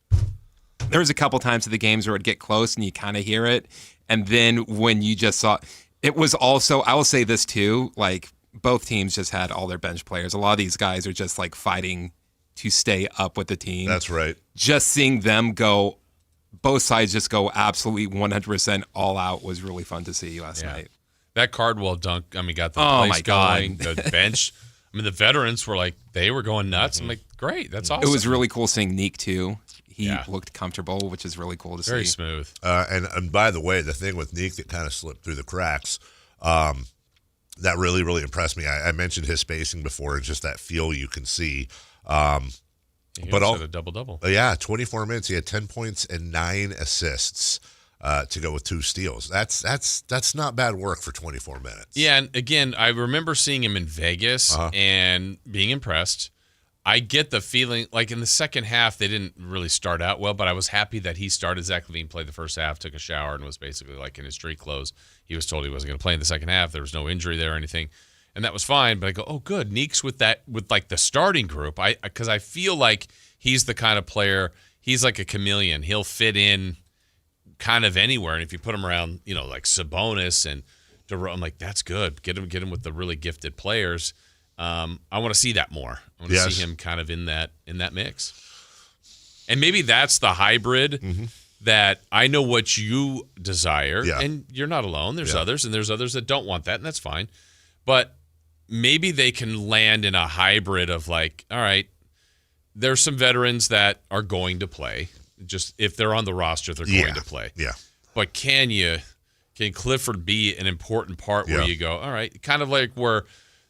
Speaker 12: There was a couple times of the games where it'd get close and you kind of hear it. And then when you just saw it was also, I will say this too, like both teams just had all their bench players. A lot of these guys are just like fighting to stay up with the team.
Speaker 10: That's right.
Speaker 12: Just seeing them go, both sides just go absolutely 100% all out was really fun to see last night.
Speaker 11: That Cardwell dunk, I mean, got the place going. The bench, I mean, the veterans were like, they were going nuts. I'm like, great, that's awesome.
Speaker 12: It was really cool seeing Neek too. He looked comfortable, which is really cool to see.
Speaker 11: Very smooth.
Speaker 10: And by the way, the thing with Neek that kind of slipped through the cracks, that really, really impressed me. I mentioned his spacing before, and just that feel you can see.
Speaker 11: He had a double-double.
Speaker 10: 24 minutes. He had 10 points and 9 assists to go with 2 steals. That's not bad work for 24 minutes.
Speaker 11: Yeah, and again, I remember seeing him in Vegas and being impressed. I get the feeling, like in the second half, they didn't really start out well, but I was happy that he started. Zach LaVine played the first half, took a shower, and was basically like in his street clothes. He was told he wasn't going to play in the second half. There was no injury there or anything. And that was fine, but I go, oh, good. Neek's with like the starting group. Because I feel like he's the kind of player, he's like a chameleon. He'll fit in kind of anywhere. And if you put him around, like Sabonis and DeRozan, I'm like, that's good. Get him with the really gifted players. I want to see that more. I want to see him kind of in that mix. And maybe that's the hybrid that I know what you desire, and you're not alone. There's others, and there's others that don't want that, and that's fine. But maybe they can land in a hybrid of like, all right, there's some veterans that are going to play. Just if they're on the roster, they're going to play.
Speaker 10: Yeah.
Speaker 11: But can Clifford be an important part where you go, all right, kind of like where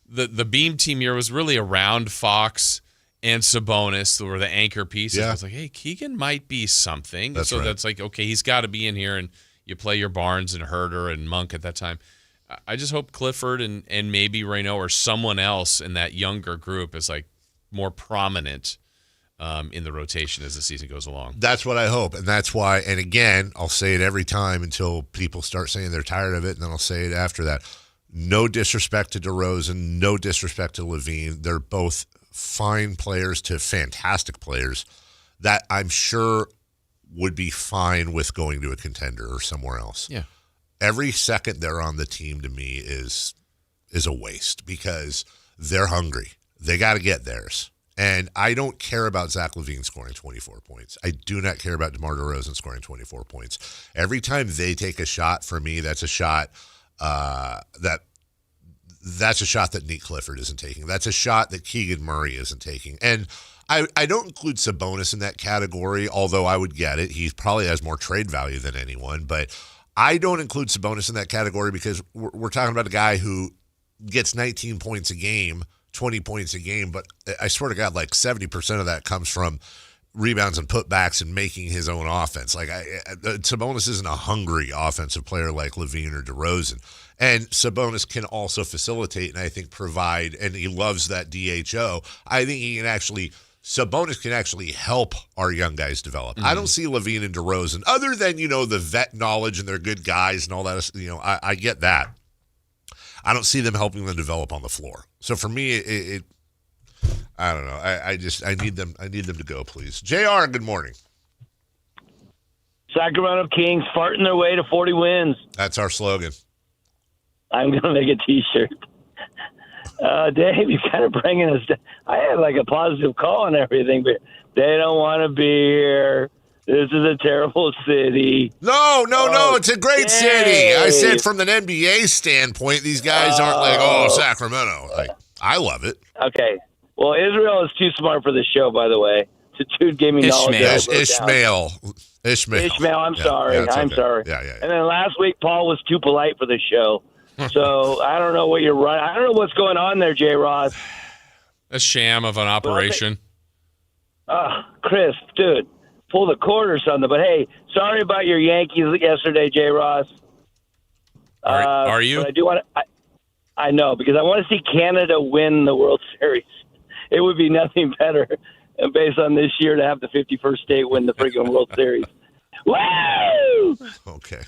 Speaker 11: the Beam team year was really around Fox and Sabonis were the anchor pieces. I was like, hey, Keegan might be something. That's like, okay, he's got to be in here, and you play your Barnes and Herter and Monk at that time. I just hope Clifford and maybe Reynaud or someone else in that younger group is like more prominent in the rotation as the season goes along.
Speaker 10: That's what I hope, and that's why. And again, I'll say it every time until people start saying they're tired of it, and then I'll say it after that. No disrespect to DeRozan, no disrespect to Levine. They're both fine players to fantastic players that I'm sure would be fine with going to a contender or somewhere else.
Speaker 11: Yeah.
Speaker 10: Every second they're on the team to me is a waste because they're hungry. They got to get theirs. And I don't care about Zach LaVine scoring 24 points. I do not care about DeMar DeRozan scoring 24 points. Every time they take a shot, for me, that's a shot that's a shot that Nate Clifford isn't taking. That's a shot that Keegan Murray isn't taking. And I don't include Sabonis in that category, although I would get it. He probably has more trade value than anyone. But I don't include Sabonis in that category because we're talking about a guy who gets 19 points a game, 20 points a game, but I swear to God, like 70% of that comes from rebounds and putbacks and making his own offense. Like Sabonis isn't a hungry offensive player like Levine or DeRozan. And Sabonis can also facilitate and I think provide, and he loves that DHO. I think Sabonis can actually help our young guys develop. I don't see Levine and DeRozan, other than, the vet knowledge and they're good guys and all that, I get that. I don't see them helping them develop on the floor. So for me, I don't know. I need them to go, please. JR, good morning.
Speaker 2: Sacramento Kings farting their way to 40 wins.
Speaker 10: That's our slogan.
Speaker 2: I'm going to make a T-shirt. Dave, you're kind of bringing us down. I had like a positive call and everything, but they don't want to be here. This is a terrible city.
Speaker 10: No, it's a great city. I said from an NBA standpoint, these guys aren't like, Sacramento. Like, I love it.
Speaker 2: Okay. Well, Israel is too smart for the show, by the way. Dude gave me knowledge.
Speaker 10: Ishmael.
Speaker 2: I'm sorry.
Speaker 10: Yeah,
Speaker 2: I'm
Speaker 10: okay.
Speaker 2: sorry.
Speaker 10: Yeah.
Speaker 2: And then last week, Paul was too polite for the show. So I don't know what you're running. I don't know what's going on there, J. Ross.
Speaker 11: A sham of an operation.
Speaker 2: Chris, dude, pull the cord or something. But hey, sorry about your Yankees yesterday, J. Ross.
Speaker 11: Are you?
Speaker 2: But I do want to. I know, because I want to see Canada win the World Series. It would be nothing better based on this year to have the 51st state win the freaking World Series. Woo!
Speaker 10: Okay.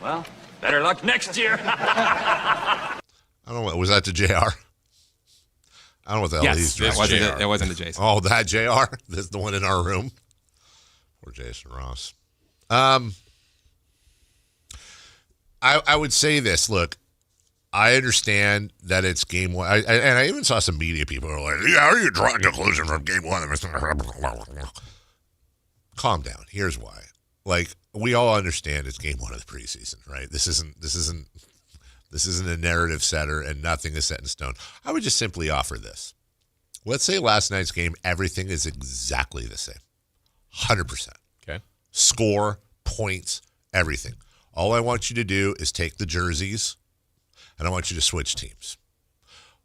Speaker 3: Well, better luck next year.
Speaker 10: I don't know. Was that to JR? I don't know what the hell he's doing.
Speaker 12: It wasn't to Jason.
Speaker 10: Oh, that JR? This is the one in our room? Or Jason Ross. I would say this. Look, I understand that it's game one. And I even saw some media people who are like, yeah, are you drawing conclusions from game one? Calm down. Here's why. Like, we all understand it's game one of the preseason, right? This isn't a narrative setter and nothing is set in stone. I would just simply offer this. Let's say last night's game, everything is exactly the same. 100%.
Speaker 11: Okay.
Speaker 10: Score, points, everything. All I want you to do is take the jerseys, and I want you to switch teams.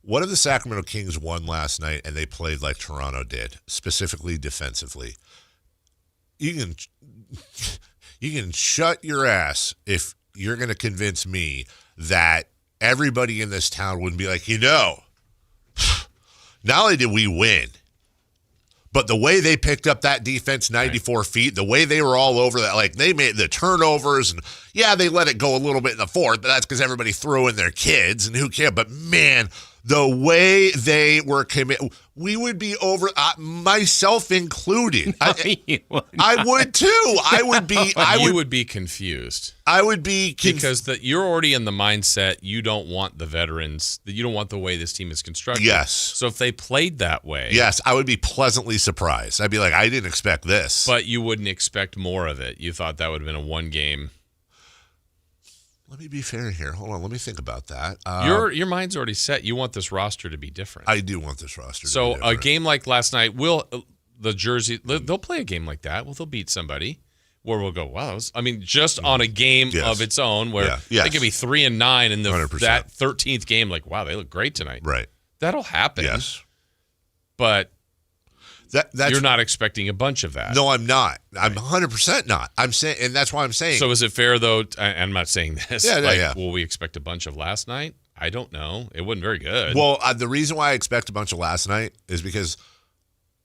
Speaker 10: What if the Sacramento Kings won last night and they played like Toronto did, specifically defensively? You can shut your ass if you're going to convince me that everybody in this town wouldn't be like, not only did we win, but the way they picked up that defense 94 feet, the way they were all over that, like they made the turnovers, and yeah, they let it go a little bit in the fourth, but that's because everybody threw in their kids, and who cares? But man, the way they were committed, we would be over, myself included. I would too. You
Speaker 11: would be confused.
Speaker 10: I would be
Speaker 11: because you're already in the mindset you don't want the veterans, that you don't want the way this team is constructed.
Speaker 10: Yes.
Speaker 11: So if they played that way,
Speaker 10: yes, I would be pleasantly surprised. I'd be like, I didn't expect this.
Speaker 11: But you wouldn't expect more of it. You thought that would have been a one game.
Speaker 10: Let me be fair here. Hold on. Let me think about that.
Speaker 11: Your mind's already set. You want this roster to be different.
Speaker 10: I do want this roster to be different.
Speaker 11: So a game like last night, they'll play a game like that. Well, they'll beat somebody where we'll go, wow. Just on a game of its own where they could be 3-9 in that 13th game, like, wow, they look great tonight.
Speaker 10: Right.
Speaker 11: That'll happen.
Speaker 10: Yes.
Speaker 11: But
Speaker 10: That's,
Speaker 11: you're not expecting a bunch of that.
Speaker 10: No, I'm not. I'm 100% not. I'm saying, and that's why I'm saying.
Speaker 11: So is it fair though? I'm not saying this.
Speaker 10: Yeah.
Speaker 11: Will we expect a bunch of last night? I don't know. It wasn't very good.
Speaker 10: Well, the reason why I expect a bunch of last night is because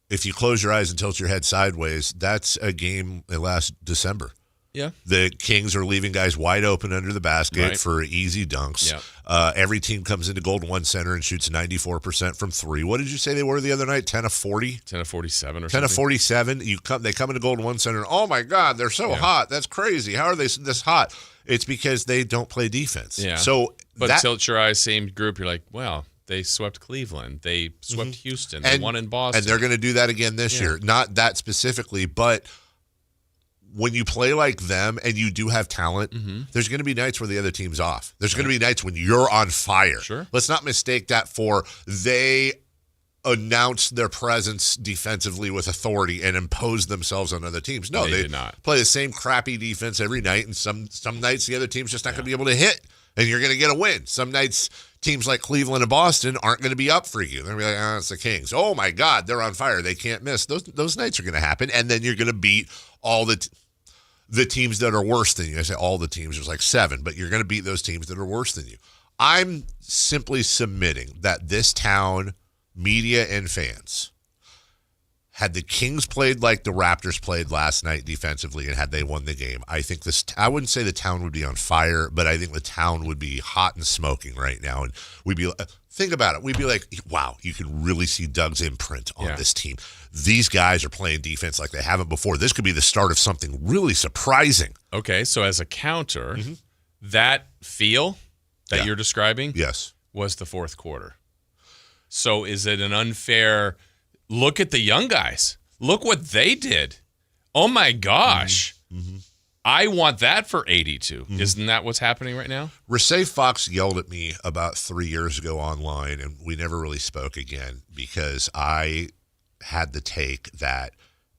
Speaker 10: if you close your eyes and tilt your head sideways, that's a game that last December.
Speaker 11: Yeah.
Speaker 10: The Kings are leaving guys wide open under the basket
Speaker 11: Right.
Speaker 10: for easy dunks.
Speaker 11: Yeah.
Speaker 10: Every team comes into Golden One Center and shoots 94% from three. What did you say they were the other night? 10 of 40?
Speaker 11: 10 of 47 or
Speaker 10: 10
Speaker 11: something.
Speaker 10: of 47. They come into Golden One Center and, oh, my God, they're so hot. That's crazy. How are they this hot? It's because they don't play defense.
Speaker 11: Yeah.
Speaker 10: But
Speaker 11: tilt your eyes, same group, you're like, well, they swept Cleveland. They swept Houston. They won in Boston.
Speaker 10: And they're going to do that again this year. Not that specifically, but when you play like them and you do have talent, there's going to be nights where the other team's off. There's going to be nights when you're on fire.
Speaker 11: Sure.
Speaker 10: Let's not mistake that for they announce their presence defensively with authority and impose themselves on other teams. No, they
Speaker 11: did not
Speaker 10: play the same crappy defense every night, and some nights the other team's just not going to be able to hit, and you're going to get a win. Some nights teams like Cleveland and Boston aren't going to be up for you. They're going to be like, it's the Kings. Oh, my God, they're on fire. They can't miss. Those nights are going to happen, and then you're going to beat all the teams that are worse than you. I say all the teams, there's like 7, but you're going to beat those teams that are worse than you. I'm simply submitting that this town, media and fans, had the Kings played like the Raptors played last night defensively and had they won the game, I think I wouldn't say the town would be on fire, but I think the town would be hot and smoking right now. And we'd be think about it. We'd be like, wow, you can really see Doug's imprint on this team. These guys are playing defense like they haven't before. This could be the start of something really surprising.
Speaker 11: Okay, so as a counter, that feel that you're describing was the fourth quarter. So is it an unfair look at the young guys? Look what they did. Oh, my gosh. I want that for 82. Isn't that what's happening right now?
Speaker 10: Rashae Fox yelled at me about 3 years ago online, and we never really spoke again because I had the take that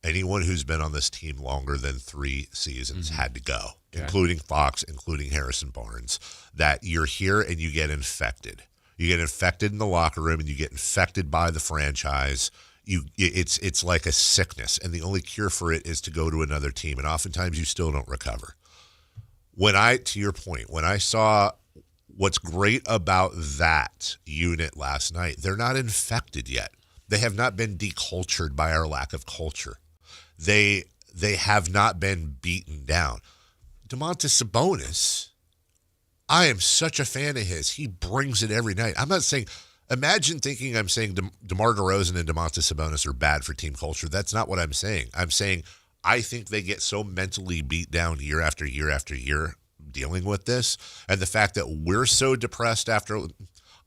Speaker 10: anyone who's been on this team longer than 3 seasons had to go, including Fox, including Harrison Barnes, that you're here and you get infected. You get infected in the locker room and you get infected by the franchise. It's like a sickness, and the only cure for it is to go to another team, and oftentimes you still don't recover. To your point, when I saw what's great about that unit last night, they're not infected yet. They have not been decultured by our lack of culture. They have not been beaten down. Domantas Sabonis, I am such a fan of his. He brings it every night. I'm not saying, imagine thinking I'm saying DeMar DeRozan and Domantas Sabonis are bad for team culture. That's not what I'm saying. I'm saying I think they get so mentally beat down year after year after year dealing with this. And the fact that we're so depressed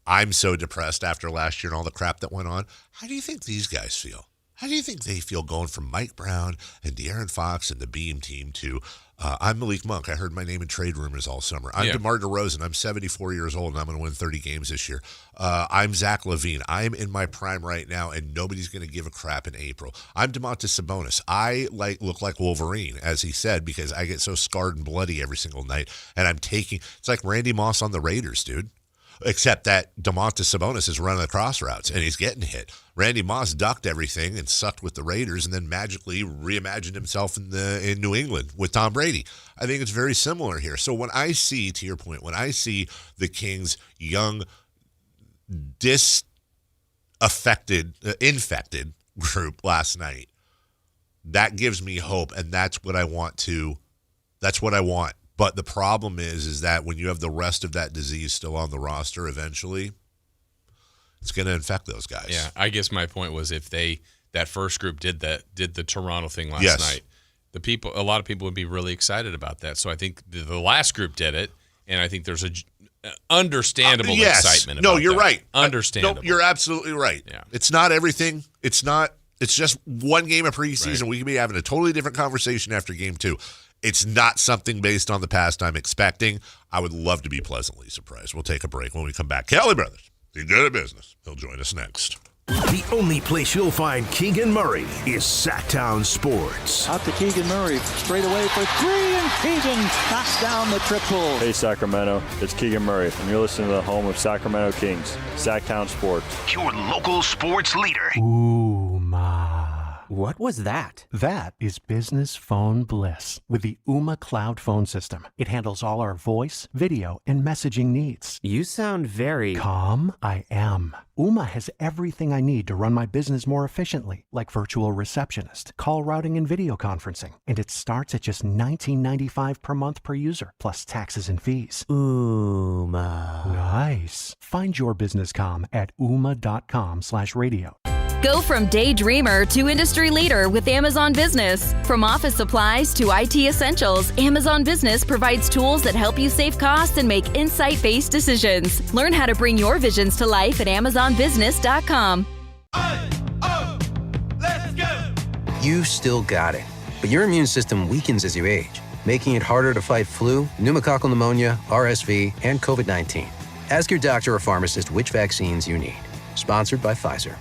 Speaker 10: I'm so depressed after last year and all the crap that went on. How do you think these guys feel? How do you think they feel going from Mike Brown and De'Aaron Fox and the Beam team to I'm Malik Monk. I heard my name in trade rumors all summer. I'm DeMar DeRozan. I'm 74 years old, and I'm going to win 30 games this year. I'm Zach LaVine. I'm in my prime right now, and nobody's going to give a crap in April. I'm Domantas Sabonis. I look like Wolverine, as he said, because I get so scarred and bloody every single night, and it's like Randy Moss on the Raiders, dude. Except that Domantas Sabonis is running the cross routes, and he's getting hit. Randy Moss ducked everything and sucked with the Raiders and then magically reimagined himself in New England with Tom Brady. I think it's very similar here. So when I see, to your point, when I see the Kings' young, infected group last night, that gives me hope, and that's what I want. But the problem is that when you have the rest of that disease still on the roster, eventually, it's going to infect those guys.
Speaker 11: Yeah, I guess my point was if that first group did the Toronto thing last night, a lot of people would be really excited about that. So I think the last group did it, and I think there's a understandable excitement about
Speaker 10: you're
Speaker 11: that.
Speaker 10: Right.
Speaker 11: Understandable.
Speaker 10: No, you're absolutely right.
Speaker 11: Yeah.
Speaker 10: It's not everything. It's just one game of preseason. Right. We could be having a totally different conversation after game 2. It's not something based on the past I'm expecting. I would love to be pleasantly surprised. We'll take a break. When we come back, Kelly Brothers, you're good at business. He'll join us next.
Speaker 17: The only place you'll find Keegan Murray is Sacktown Sports.
Speaker 16: Out to Keegan Murray, straight away for 3, and Keegan knocks down the triple.
Speaker 5: Hey Sacramento, it's Keegan Murray, and you're listening to the home of Sacramento Kings, Sacktown Sports.
Speaker 17: Your local sports leader.
Speaker 5: Ooh, my.
Speaker 6: What was that?
Speaker 7: That is business phone bliss with the Ooma Cloud phone system. It handles all our voice, video, and messaging needs.
Speaker 6: You sound very...
Speaker 7: Calm? I am. Ooma has everything I need to run my business more efficiently, like virtual receptionist, call routing, and video conferencing. And it starts at just $19.95 per month per user, plus taxes and fees.
Speaker 6: Ooma.
Speaker 7: Nice. Find your business comm at ooma.com/radio.
Speaker 8: Go from daydreamer to industry leader with Amazon Business. From office supplies to IT essentials, Amazon Business provides tools that help you save costs and make insight-based decisions. Learn how to bring your visions to life at amazonbusiness.com.
Speaker 9: Let's go! You still got it, but your immune system weakens as you age, making it harder to fight flu, pneumococcal pneumonia, RSV, and COVID-19. Ask your doctor or pharmacist which vaccines you need. Sponsored by Pfizer.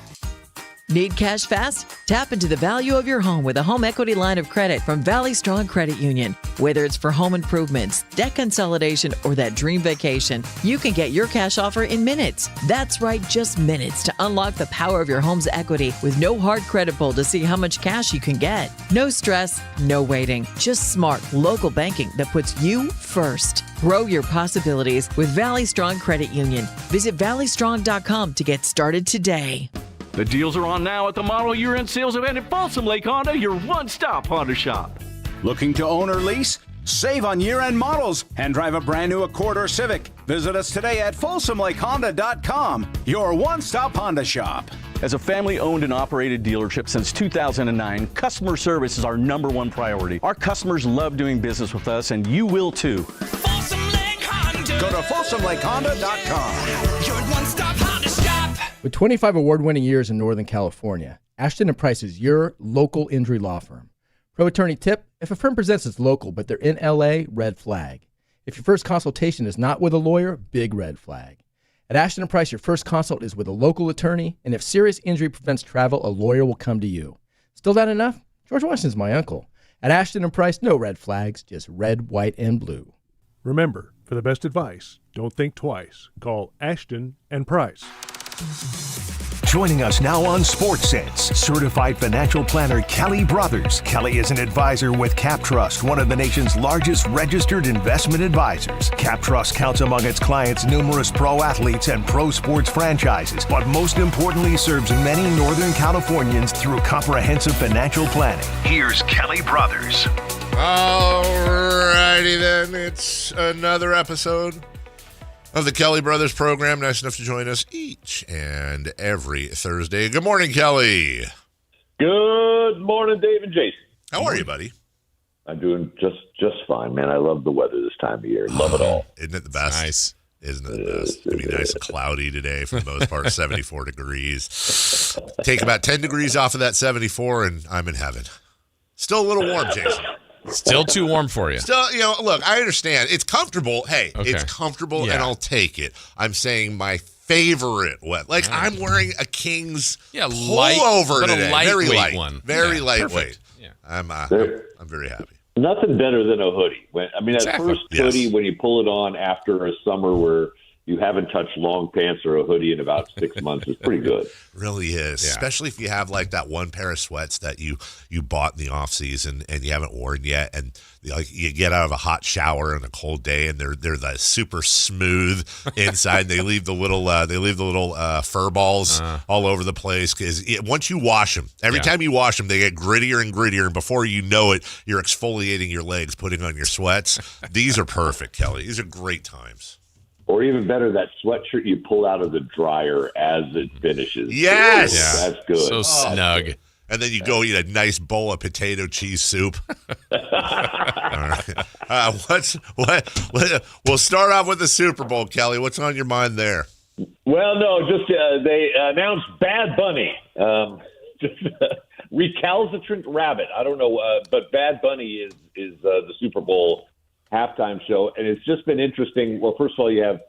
Speaker 23: Need cash fast? Tap into the value of your home with a home equity line of credit from Valley Strong Credit Union. Whether it's for home improvements, debt consolidation, or that dream vacation, you can get your cash offer in minutes. That's right, just minutes to unlock the power of your home's equity with no hard credit pull to see how much cash you can get. No stress, no waiting, just smart local banking that puts you first. Grow your possibilities with Valley Strong Credit Union. Visit valleystrong.com to get started today.
Speaker 24: The deals are on now at the model year-end sales event at Folsom Lake Honda, your one-stop Honda shop.
Speaker 25: Looking to own or lease? Save on year-end models and drive a brand new Accord or Civic. Visit us today at folsomlakehonda.com, your one-stop Honda shop.
Speaker 24: As a family-owned and operated dealership since 2009, customer service is our #1 priority. Our customers love doing business with us, and you will too.
Speaker 15: Folsom Lake Honda.
Speaker 25: Go to folsomlakehonda.com.
Speaker 15: Your one-stop Honda shop.
Speaker 26: With 25 award-winning years in Northern California, Ashton & Price is your local injury law firm. Pro attorney tip: if a firm presents as local but they're in LA, red flag. If your first consultation is not with a lawyer, big red flag. At Ashton & Price, your first consult is with a local attorney, and if serious injury prevents travel, a lawyer will come to you. Still not enough? George Washington's my uncle. At Ashton & Price, no red flags, just red, white, and blue.
Speaker 28: Remember, for the best advice, don't think twice. Call Ashton & Price.
Speaker 17: Joining us now on Sports Sense, certified financial planner Kelly Brothers. Kelly is an advisor with CapTrust, one of the nation's largest registered investment advisors. CapTrust counts among its clients numerous pro athletes and pro sports franchises, but most importantly serves many Northern Californians through comprehensive financial planning. Here's Kelly Brothers.
Speaker 10: Alrighty then, it's another episode of the Kelly Brothers program. Nice enough to join us each and every Thursday. Good morning, Kelly.
Speaker 29: Good morning, Dave and Jason.
Speaker 10: How are you, buddy?
Speaker 29: I'm doing just fine, man. I love the weather this time of year. Love it all.
Speaker 10: Isn't it the best? Nice. Isn't it the best? It's going to be nice and cloudy today for the most part, 74 degrees. Take about 10 degrees off of that 74, and I'm in heaven. Still a little warm, Jason.
Speaker 11: Still too warm for you.
Speaker 10: Still, look, I understand. It's comfortable. Hey, It's comfortable, and I'll take it. I'm saying my favorite wet. Like, I'm wearing a Kings pullover today. Very light one. Very lightweight. Yeah. I'm very happy.
Speaker 29: Nothing better than a hoodie. That first hoodie, when you pull it on after a summer where you haven't touched long pants or a hoodie in about 6 months, is pretty good.
Speaker 10: Really is, especially if you have like that one pair of sweats that you bought in the off season and you haven't worn yet, and you get out of a hot shower on a cold day and they're the super smooth inside. They leave the little fur balls all over the place because once you wash them, every time you wash them, they get grittier and grittier, and before you know it, you're exfoliating your legs, putting on your sweats. These are perfect, Kelly. These are great times.
Speaker 29: Or even better, that sweatshirt you pull out of the dryer as it finishes.
Speaker 10: Yes!
Speaker 29: Yeah. That's good.
Speaker 11: So snug.
Speaker 10: And then you go eat a nice bowl of potato cheese soup. All right. We'll start off with the Super Bowl, Kelly. What's on your mind there?
Speaker 29: Well, no, just they announced Bad Bunny. Recalcitrant rabbit. I don't know, but Bad Bunny is the Super Bowl halftime show, and it's just been interesting. Well, first of all, you have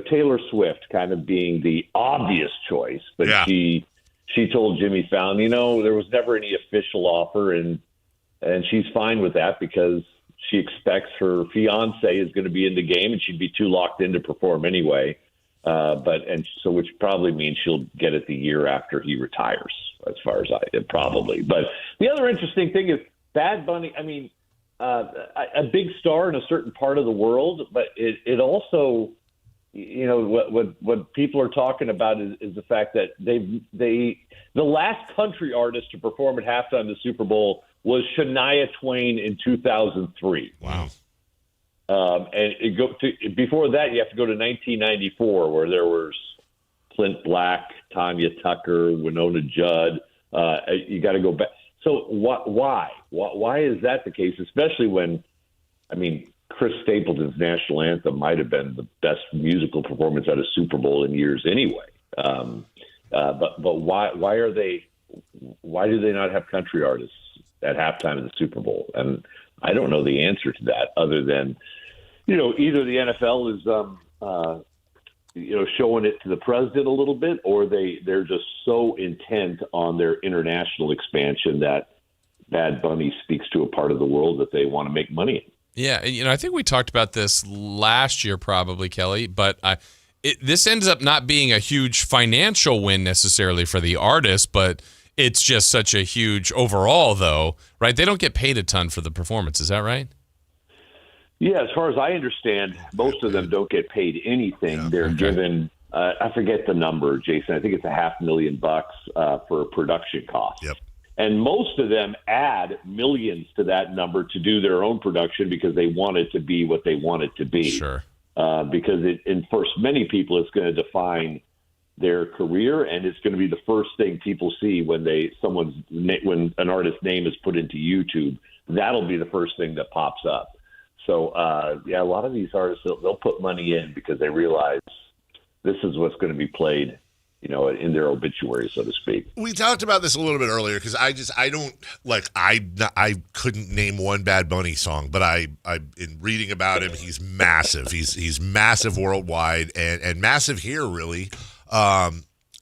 Speaker 29: Taylor Swift kind of being the obvious choice, but she told Jimmy Fallon, there was never any official offer, and she's fine with that because she expects her fiance is going to be in the game, and she'd be too locked in to perform anyway. So which probably means she'll get it the year after he retires. as far as probably. But the other interesting thing is Bad Bunny. I mean, a big star in a certain part of the world, but it also, you know, what people are talking about is the fact that the last country artist to perform at halftime of the Super Bowl was Shania Twain in 2003.
Speaker 10: Wow.
Speaker 29: And before that, you have to go to 1994, where there was Clint Black, Tanya Tucker, Winona Judd. You got to go back. So why? Why is that the case? Especially when, I mean, Chris Stapleton's national anthem might have been the best musical performance at a Super Bowl in years anyway. But why are they? Why do they not have country artists at halftime of the Super Bowl? And I don't know the answer to that, other than, you know, either the NFL is showing it to the president a little bit, or they're just so intent on their international expansion that Bad Bunny speaks to a part of the world that they want to make money in.
Speaker 11: Yeah, you know, I think we talked about this last year probably, Kelly, but this ends up not being a huge financial win necessarily for the artist, but it's just such a huge overall, though, right? They don't get paid a ton for the performance. Is that right?
Speaker 29: Yeah, as far as I understand, most of them don't get paid anything. They're given, I forget the number, Jason. I think it's $500,000 for production costs.
Speaker 10: Yep.
Speaker 29: And most of them add millions to that number to do their own production because they want it to be what they want it to be.
Speaker 11: Sure.
Speaker 29: Because for many people, it's going to define their career, and it's going to be the first thing people see when when an artist's name is put into YouTube. That'll be the first thing that pops up. So, a lot of these artists, they'll put money in because they realize this is what's going to be played, you know, in their obituary, so to speak.
Speaker 10: We talked about this a little bit earlier because I couldn't name one Bad Bunny song, but in reading about him, he's massive. He's massive worldwide and massive here, really.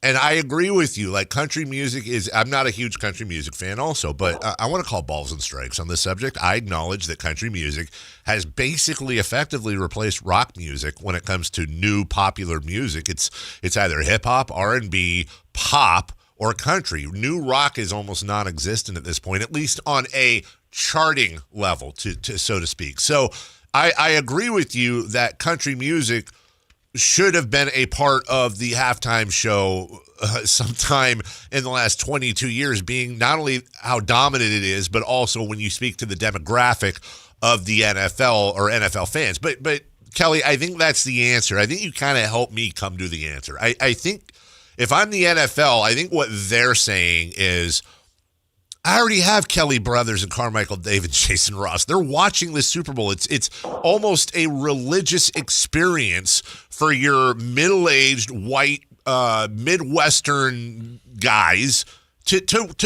Speaker 10: And I agree with you. Like, country music I'm not a huge country music fan also, but I want to call balls and strikes on this subject. I acknowledge that country music has basically effectively replaced rock music when it comes to new popular music. It's either hip hop, R&B, pop, or country. New rock is almost non-existent at this point, at least on a charting level, to so to speak. So I agree with you that country music should have been a part of the halftime show sometime in the last 22 years, being not only how dominant it is, but also when you speak to the demographic of the NFL or NFL fans. But Kelly, I think that's the answer. I think you kind of helped me come to the answer. I think if I'm the NFL, I think what they're saying is, I already have Kelly Brothers and Carmichael Dave and Jason Ross. They're watching this Super Bowl. It's almost a religious experience for your middle-aged white Midwestern guys to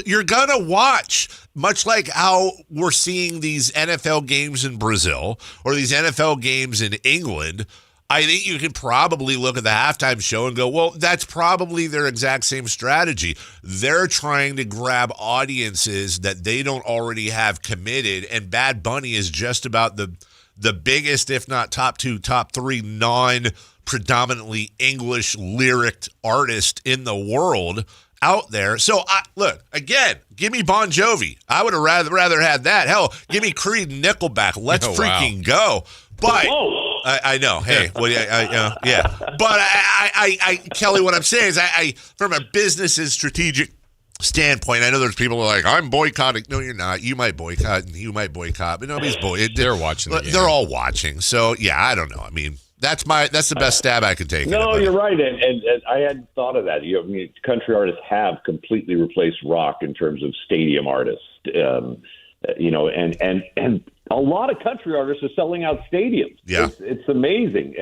Speaker 10: you're gonna watch, much like how we're seeing these NFL games in Brazil or these NFL games in England. I think you can probably look at the halftime show and go, well, that's probably their exact same strategy. They're trying to grab audiences that they don't already have committed, and Bad Bunny is just about the biggest, if not top 2, top 3 non-predominantly English lyric artist in the world out there. So, look, again, give me Bon Jovi. I would have rather had that. Hell, give me Creed and Nickelback. Let's freaking go. But I know. Hey, well, yeah. But I, Kelly, what I'm saying is, I from a business's strategic standpoint, I know there's people who are like, I'm boycotting. No, you're not. You might boycott, and you might boycott, but nobody's boycotting.
Speaker 11: They're watching.
Speaker 10: They're all watching. So yeah, I don't know. I mean, that's the best stab I can take.
Speaker 29: No, you're right, and I hadn't thought of that. Country artists have completely replaced rock in terms of stadium artists. And a lot of country artists are selling out stadiums.
Speaker 10: Yeah.
Speaker 29: It's amazing.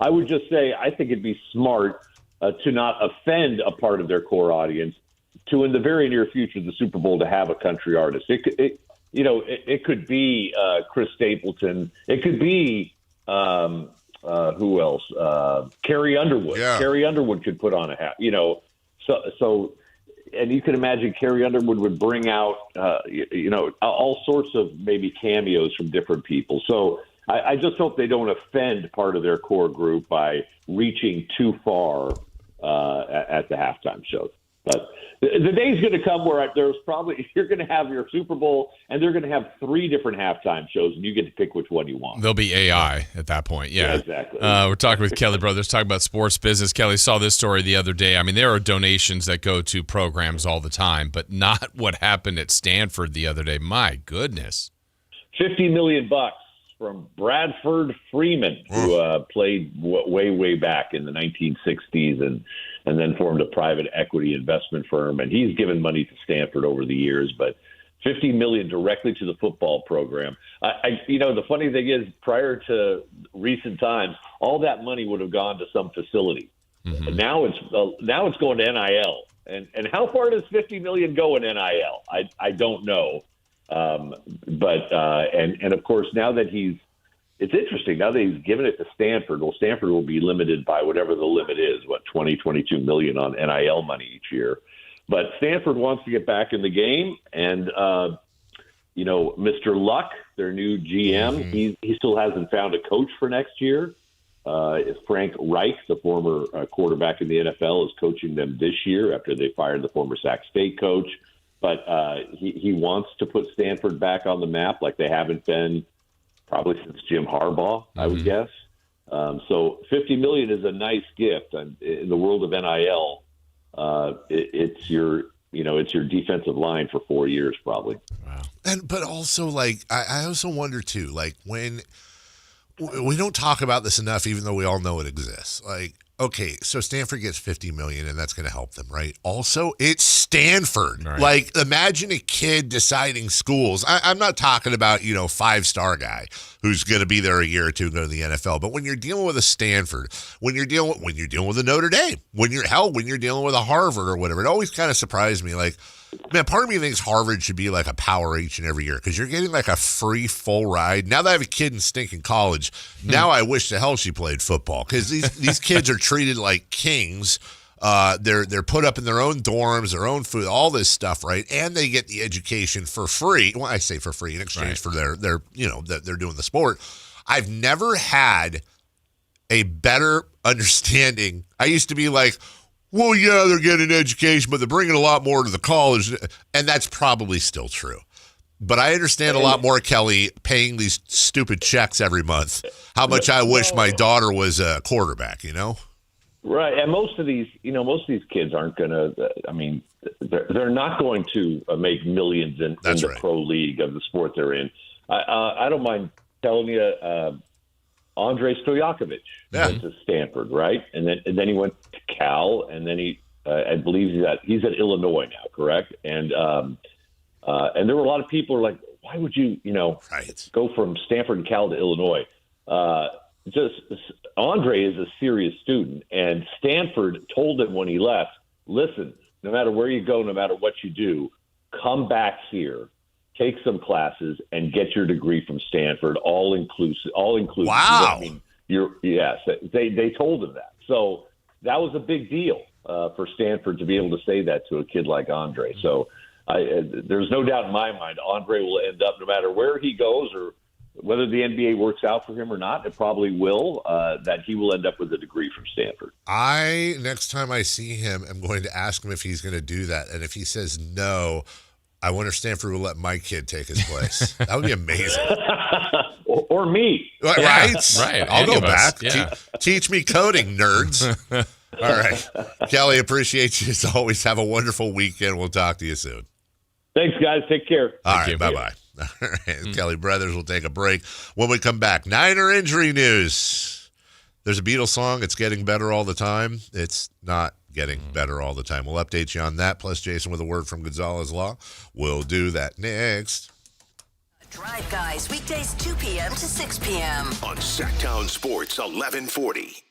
Speaker 29: I would just say I think it'd be smart to not offend a part of their core audience to, in the very near future, the Super Bowl, to have a country artist. It could be Chris Stapleton. It could be who else? Carrie Underwood.
Speaker 10: Yeah.
Speaker 29: Carrie Underwood could put on a hat. So. And you can imagine Carrie Underwood would bring out, all sorts of maybe cameos from different people. So I just hope they don't offend part of their core group by reaching too far at the halftime show. But the day's going to come where there's probably you're going to have your Super Bowl, and they're going to have 3 different halftime shows, and you get to pick which one you want.
Speaker 11: There'll be AI at that point. Yeah,
Speaker 29: exactly.
Speaker 11: We're talking with Kelly Brothers, talking about sports business. Kelly saw this story the other day. I mean, there are donations that go to programs all the time, but not what happened at Stanford the other day. My goodness.
Speaker 29: $50 million from Bradford Freeman, who played way back in the 1960s and then formed a private equity investment firm. And he's given money to Stanford over the years, but $50 million directly to the football program. The funny thing is, prior to recent times, all that money would have gone to some facility. Mm-hmm. Now it's going to NIL. And how far does $50 million go in NIL? I don't know. But of course, now that it's interesting, now that he's given it to Stanford, well, Stanford will be limited by whatever the limit is, 22 million on NIL money each year. But Stanford wants to get back in the game. And, Mr. Luck, their new GM, he still hasn't found a coach for next year. Frank Reich, the former quarterback in the NFL, is coaching them this year after they fired the former Sac State coach. But he wants to put Stanford back on the map like they haven't been probably since Jim Harbaugh, I would guess. So $50 million is a nice gift. And in the world of NIL, it's your defensive line for 4 years probably.
Speaker 11: Wow.
Speaker 10: But also, I also wonder too, when we don't talk about this enough, even though we all know it exists. Okay, so Stanford gets $50 million, and that's going to help them, right? Also, it's Stanford. Right. Imagine a kid deciding schools. I'm not talking about 5-star guy who's going to be there a year or two and go to the NFL. But when you're dealing with a Stanford, when you're dealing with a Notre Dame, when you're dealing with a Harvard or whatever, it always kind of surprised me. Man, part of me thinks Harvard should be like a power each and every year because you're getting a free full ride. Now that I have a kid in stinking college, now I wish the hell she played football because these kids are treated like kings. They're put up in their own dorms, their own food, all this stuff, right? And they get the education for free. Well, I say for free in exchange for their that they're doing the sport. I've never had a better understanding. I used to be like, well, yeah, they're getting an education, but they're bringing a lot more to the college, and that's probably still true. But I understand a lot more, Kelly, paying these stupid checks every month, how much I wish my daughter was a quarterback,
Speaker 29: Right, and most of these kids aren't going to, they're not going to make millions in the pro league of the sport they're in. I don't mind telling you, Andrei Stojakovic went to Stanford, right? And then he went to Cal, and then I believe he's at Illinois now, correct? And there were a lot of people who were like, why would you, go from Stanford and Cal to Illinois? Andre is a serious student, and Stanford told him when he left, listen, no matter where you go, no matter what you do, come back here. Take some classes and get your degree from Stanford, all inclusive.
Speaker 10: Wow.
Speaker 29: They told him that. So that was a big deal for Stanford to be able to say that to a kid like Andre. So there's no doubt in my mind Andre will end up, no matter where he goes or whether the NBA works out for him or not, it probably will, that he will end up with a degree from Stanford.
Speaker 10: Next time I see him, I'm going to ask him if he's going to do that. And if he says no, I wonder if Stanford will let my kid take his place. That would be amazing.
Speaker 29: or me.
Speaker 10: Right?
Speaker 11: Right.
Speaker 10: I'll go back.
Speaker 11: Yeah.
Speaker 10: Teach me coding, nerds. All right. Kelly, appreciate you as always. Have a wonderful weekend. We'll talk to you soon.
Speaker 29: Thanks, guys. Take care.
Speaker 10: All right. Bye-bye. All right. Kelly Brothers will take a break. When we come back, Niner injury news. There's a Beatles song. It's getting better all the time. It's not getting better all the time. We'll update you on that. Plus, Jason with a word from Gonzalez Law. We'll do that next.
Speaker 4: Drive Guys, weekdays 2 p.m. to 6 p.m.
Speaker 17: on Sacktown Sports 1140.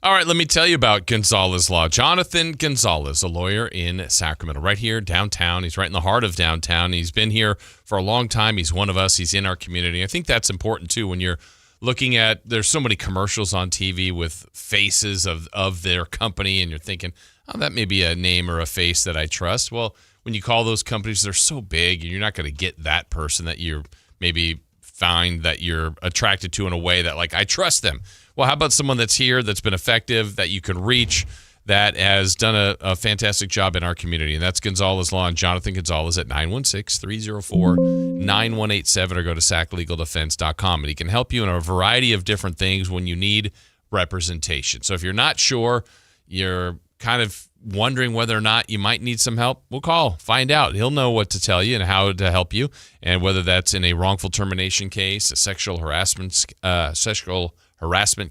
Speaker 11: All right, let me tell you about Gonzalez Law. Jonathan Gonzalez, a lawyer in Sacramento, right here downtown. He's right in the heart of downtown. He's been here for a long time. He's one of us. He's in our community. I think that's important, too, when you're looking at, there's so many commercials on TV with faces of their company, and you're thinking, oh, that may be a name or a face that I trust. Well, when you call those companies, they're so big, and you're not going to get that person that you're maybe find that you're attracted to in a way that, like, I trust them. Well, how about someone that's here, that's been effective, that you can reach, that has done a fantastic job in our community, and that's Gonzalez Law and Jonathan Gonzalez at 916-304-9187, or go to saclegaldefense.com, and he can help you in a variety of different things when you need representation. So if you're not sure, you're kind of wondering whether or not you might need some help, we'll call, find out. He'll know what to tell you and how to help you, and whether that's in a wrongful termination case, a sexual harassment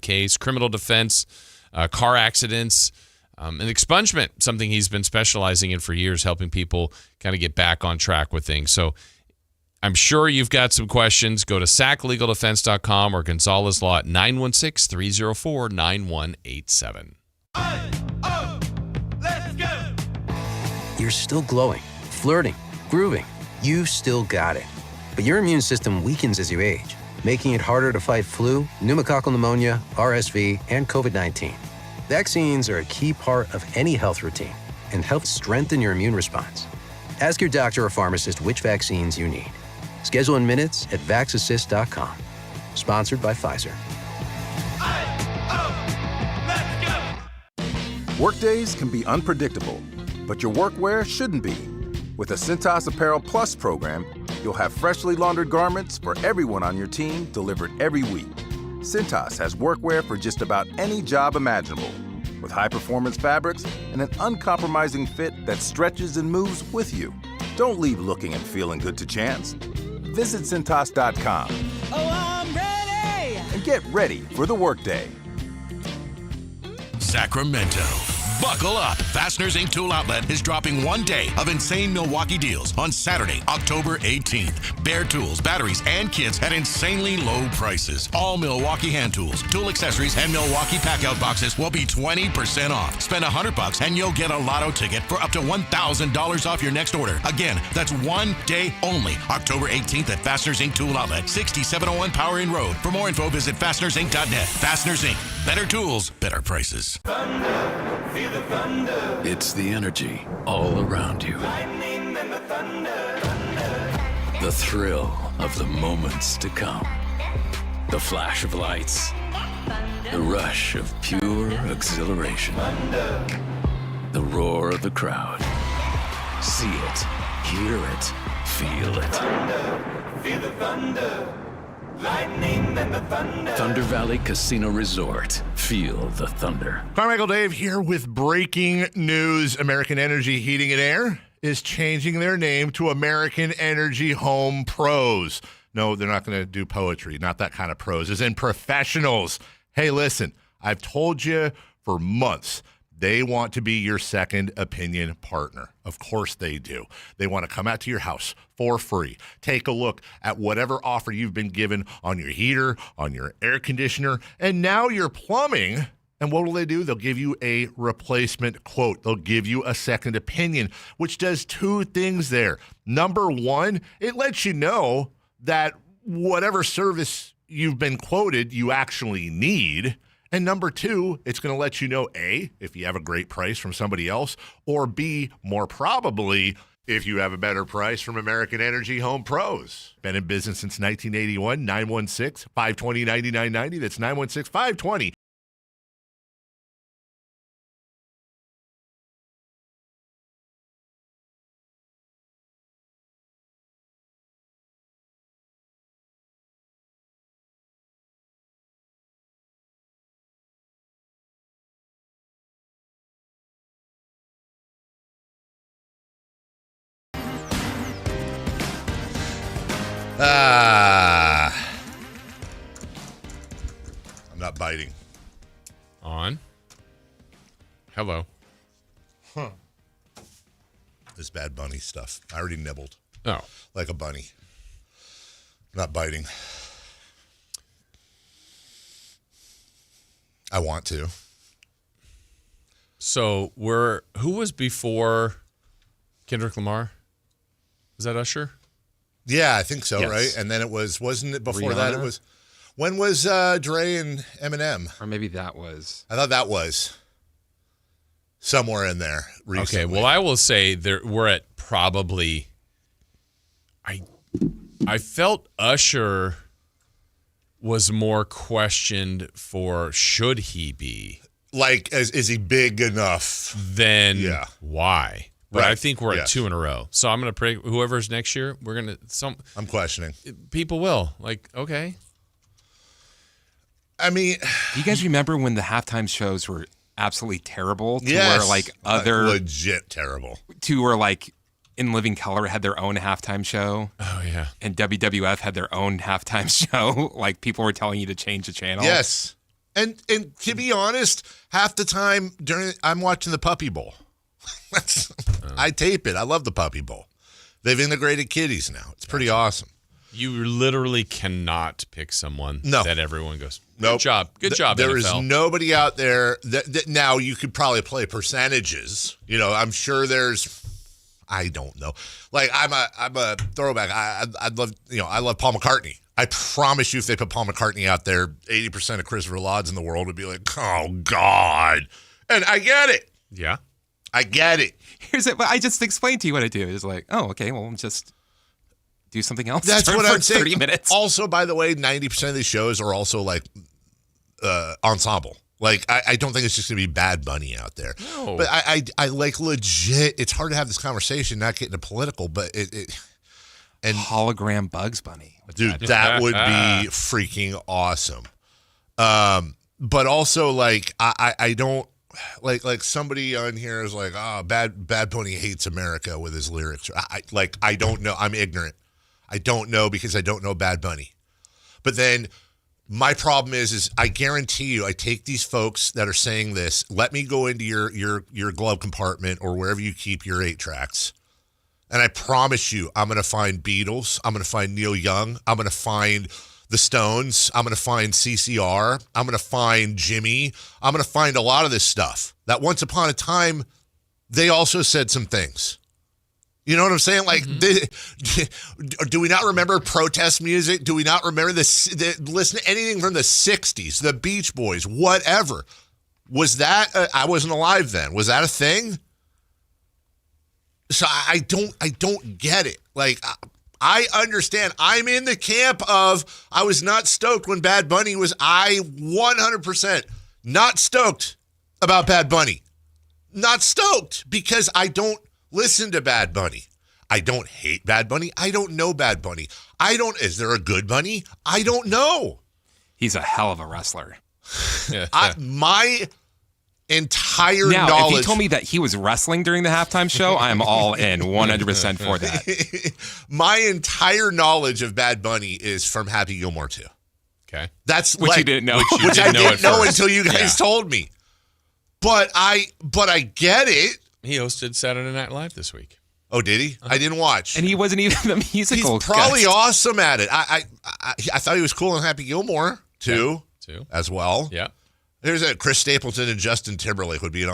Speaker 11: case, criminal defense, car accidents, and expungement, something he's been specializing in for years, helping people kind of get back on track with things. So I'm sure you've got some questions. Go to saclegaldefense.com or Gonzalez Law at 916-304-9187.
Speaker 9: You're still glowing, flirting, grooving. You've still got it. But your immune system weakens as you age, making it harder to fight flu, pneumococcal pneumonia, RSV, and COVID-19. Vaccines are a key part of any health routine and help strengthen your immune response. Ask your doctor or pharmacist which vaccines you need. Schedule in minutes at vaxassist.com. Sponsored by Pfizer.
Speaker 1: Workdays can be unpredictable, but your workwear shouldn't be. With the Cintas Apparel Plus program, you'll have freshly laundered garments for everyone on your team delivered every week. Cintas has workwear for just about any job imaginable, with high-performance fabrics and an uncompromising fit that stretches and moves with you. Don't leave looking and feeling good to chance. Visit Cintas.com.
Speaker 15: Oh, I'm ready!
Speaker 1: And get ready for the workday.
Speaker 13: Sacramento. Buckle up. Fasteners Inc. Tool Outlet is dropping one day of insane Milwaukee deals on Saturday, October 18th. Bare tools, batteries, and kits at insanely low prices. All Milwaukee hand tools, tool accessories, and Milwaukee pack-out boxes will be 20% off. Spend $100 and you'll get a lotto ticket for up to $1,000 off your next order. Again, that's one day only. October 18th at Fasteners Inc. Tool Outlet, 6701 Power Inn Road. For more info, visit fastenersinc.net. Fasteners Inc. Better tools, better prices.
Speaker 14: It's the energy all around you. The thrill of the moments to come. The flash of lights. The rush of pure exhilaration. The roar of the crowd. See it, hear it, feel it. Feel the thunder. Lightning and the thunder. Thunder Valley Casino Resort. Feel the thunder.
Speaker 10: Carmichael Dave here with breaking news. American Energy Heating and Air is changing their name to American Energy Home Pros. No, they're not going to do poetry. Not that kind of pros. As in professionals. Hey, listen, I've told you for months, they want to be your second opinion partner. Of course they do. They want to come out to your house for free. Take a look at whatever offer you've been given on your heater, on your air conditioner, and now your plumbing. And what will they do? They'll give you a replacement quote. They'll give you a second opinion, which does two things there. Number one, it lets you know that whatever service you've been quoted, you actually need. And number two, it's going to let you know, A, if you have a great price from somebody else, or B, more probably, if you have a better price from American Energy Home Pros. Been in business since 1981, 916-520-9990. That's 916-520. I'm not biting.
Speaker 11: On. Hello.
Speaker 10: Huh. This Bad Bunny stuff. I already nibbled.
Speaker 11: Oh.
Speaker 10: Like a bunny. I'm not biting. I want to.
Speaker 11: So who was before Kendrick Lamar? Was that Usher?
Speaker 10: Yeah, I think so,
Speaker 11: Yes.
Speaker 10: right? And then wasn't it before
Speaker 12: Rihanna?
Speaker 10: that? It was, when was Dre and Eminem?
Speaker 12: Or maybe that was.
Speaker 10: I thought that was somewhere in there recently.
Speaker 11: Okay, well, I will say we're at probably, I felt Usher was more questioned for should he be.
Speaker 10: Like, is he big enough?
Speaker 11: Then why? But
Speaker 10: Right.
Speaker 11: I think we're at
Speaker 10: Yes.
Speaker 11: 2 in a row. So I'm going to pray whoever's next year, we're going to
Speaker 10: I'm questioning.
Speaker 11: People will. Like, okay.
Speaker 10: I mean,
Speaker 12: do you guys remember when the halftime shows were absolutely terrible? To
Speaker 10: Yes.
Speaker 12: where like other
Speaker 10: legit terrible.
Speaker 12: To where like In Living Color had their own halftime show.
Speaker 11: Oh yeah.
Speaker 12: And WWF had their own halftime show. Like people were telling you to change the channel.
Speaker 10: Yes. And to be honest, half the time I'm watching the Puppy Bowl. I tape it. I love the Puppy Bowl. They've integrated kiddies now. It's pretty awesome.
Speaker 11: You literally cannot pick someone that everyone goes,
Speaker 10: Nope.
Speaker 11: Good job,
Speaker 10: There
Speaker 11: NFL.
Speaker 10: is nobody out there that now you could probably play percentages. You know, I'm sure I don't know. Like I'm a throwback. I love Paul McCartney. I promise you, if they put Paul McCartney out there, 80% of Christopher Lauds in the world would be like, oh God. And I get it.
Speaker 11: Yeah.
Speaker 10: I get it.
Speaker 12: But I just explained to you what I do. It's like, oh, okay, well, just do something else.
Speaker 10: That's what
Speaker 12: for
Speaker 10: I'm saying.
Speaker 12: 30 minutes.
Speaker 10: Also, by the way, 90% of these shows are also like ensemble. Like, I don't think it's just going to be Bad Bunny out there.
Speaker 11: No.
Speaker 10: But I like legit, it's hard to have this conversation, not getting political, but and
Speaker 12: hologram Bugs Bunny.
Speaker 10: Dude, that would be freaking awesome. But also, like, I don't, like somebody on here is like, oh, Bad Bunny hates America with his lyrics. I don't know. I'm ignorant. I don't know because I don't know Bad Bunny. But then my problem is I guarantee you, I take these folks that are saying this, let me go into your glove compartment or wherever you keep your 8 tracks. And I promise you, I'm going to find Beatles. I'm going to find Neil Young. I'm going to find the Stones. I'm going to find CCR. I'm going to find Jimmy. I'm going to find a lot of this stuff that once upon a time, they also said some things. You know what I'm saying? Like, do we not remember protest music? Do we not remember listen to anything from the 60s, the Beach Boys, whatever? Was that, I wasn't alive then. Was that a thing? So I don't get it. Like, I understand. I'm in the camp of I was not stoked when Bad Bunny was. I 100% not stoked about Bad Bunny. Not stoked because I don't listen to Bad Bunny. I don't hate Bad Bunny. I don't know Bad Bunny. Is there a good Bunny? I don't know.
Speaker 12: He's a hell of a wrestler.
Speaker 10: My entire
Speaker 12: now,
Speaker 10: knowledge.
Speaker 12: if you told me that he was wrestling during the halftime show, I am all in 100% for that.
Speaker 10: My entire knowledge of Bad Bunny is from Happy Gilmore 2.
Speaker 11: Okay.
Speaker 10: That's
Speaker 12: which
Speaker 10: like,
Speaker 12: you didn't know.
Speaker 10: Which I didn't know until you guys told me. But I get it.
Speaker 11: He hosted Saturday Night Live this week.
Speaker 10: Oh, did he? I didn't watch.
Speaker 12: And he wasn't even the musical.
Speaker 10: He's probably
Speaker 12: guest.
Speaker 10: awesome at it. I thought he was cool in Happy Gilmore too, as well.
Speaker 11: Yeah.
Speaker 10: There's Chris Stapleton and Justin Timberlake would be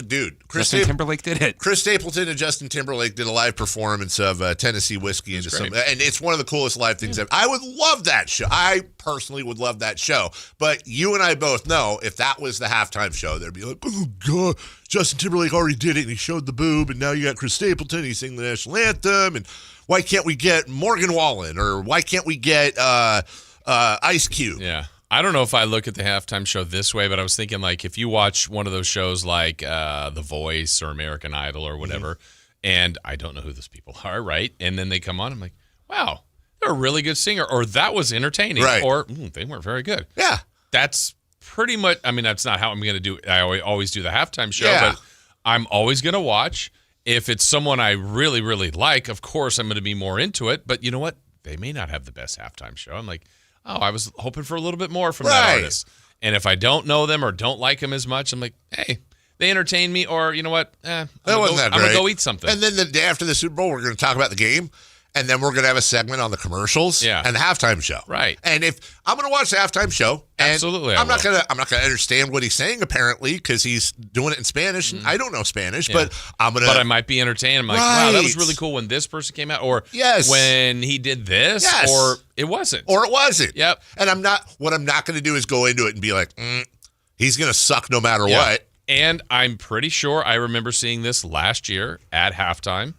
Speaker 10: dude.
Speaker 12: Justin Timberlake did it.
Speaker 10: Chris Stapleton and Justin Timberlake did a live performance of Tennessee Whiskey and it's one of the coolest live things ever. I would love that show. I personally would love that show. But you and I both know if that was the halftime show, they'd be like, oh God, Justin Timberlake already did it and he showed the boob and now you got Chris Stapleton, he sang the national anthem, and why can't we get Morgan Wallen or why can't we get Ice Cube?
Speaker 11: Yeah. I don't know if I look at the halftime show this way, but I was thinking, like, if you watch one of those shows like The Voice or American Idol or whatever, and I don't know who those people are, right? And then they come on, I'm like, wow, they're a really good singer, or that was entertaining,
Speaker 10: right.
Speaker 11: Or they weren't very good.
Speaker 10: Yeah.
Speaker 11: That's pretty much, I mean, that's not how I'm going to do it. I always do the halftime show,
Speaker 10: Yeah.
Speaker 11: but I'm always going to watch. If it's someone I really, really like, of course I'm going to be more into it, but you know what? They may not have the best halftime show. I'm like, oh, I was hoping for a little bit more from that artist. And if I don't know them or don't like them as much, I'm like, hey, they entertain me, or you know what? I'm going to go eat something.
Speaker 10: And then the day after the Super Bowl, we're going to talk about the game, and then we're going to have a segment on the commercials and the halftime show.
Speaker 11: Right.
Speaker 10: And if I'm going to watch the halftime show, and
Speaker 11: absolutely,
Speaker 10: I'm not going to understand what he's saying apparently because he's doing it in Spanish, and I don't know Spanish, but I'm going to.
Speaker 11: But I might be entertained. I'm like, wow, that was really cool when this person came out, or when he did this, or it wasn't,
Speaker 10: Yep. And what I'm not going to do is go into it and be like, he's going to suck no matter what.
Speaker 11: And I'm pretty sure I remember seeing this last year at halftime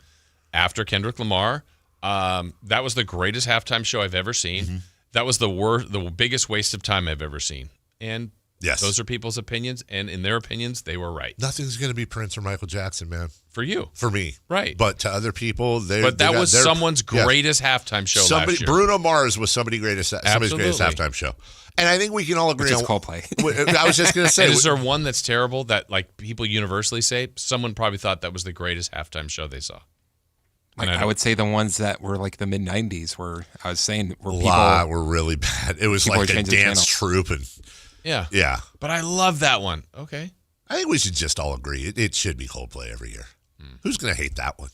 Speaker 11: after Kendrick Lamar. That was the greatest halftime show I've ever seen. That was the biggest waste of time I've ever seen. And
Speaker 10: Yes.
Speaker 11: Those are people's opinions, and in their opinions, they were right.
Speaker 10: Nothing's going to be Prince or Michael Jackson, man.
Speaker 11: For you.
Speaker 10: For me.
Speaker 11: Right.
Speaker 10: But to other people,
Speaker 11: that was someone's greatest halftime show last year.
Speaker 10: Bruno Mars was somebody's greatest halftime show. And I think we can all agree on
Speaker 12: Coldplay.
Speaker 10: I was just going to say.
Speaker 11: Is there one that's terrible that like people universally say? Someone probably thought that was the greatest halftime show they saw.
Speaker 12: I would say the ones that were like the mid-'90s where I was saying were
Speaker 10: were really bad. It was like a dance troupe. And yeah.
Speaker 11: But I love that one. Okay.
Speaker 10: I think we should just all agree. It should be Coldplay every year. Who's going to hate that one?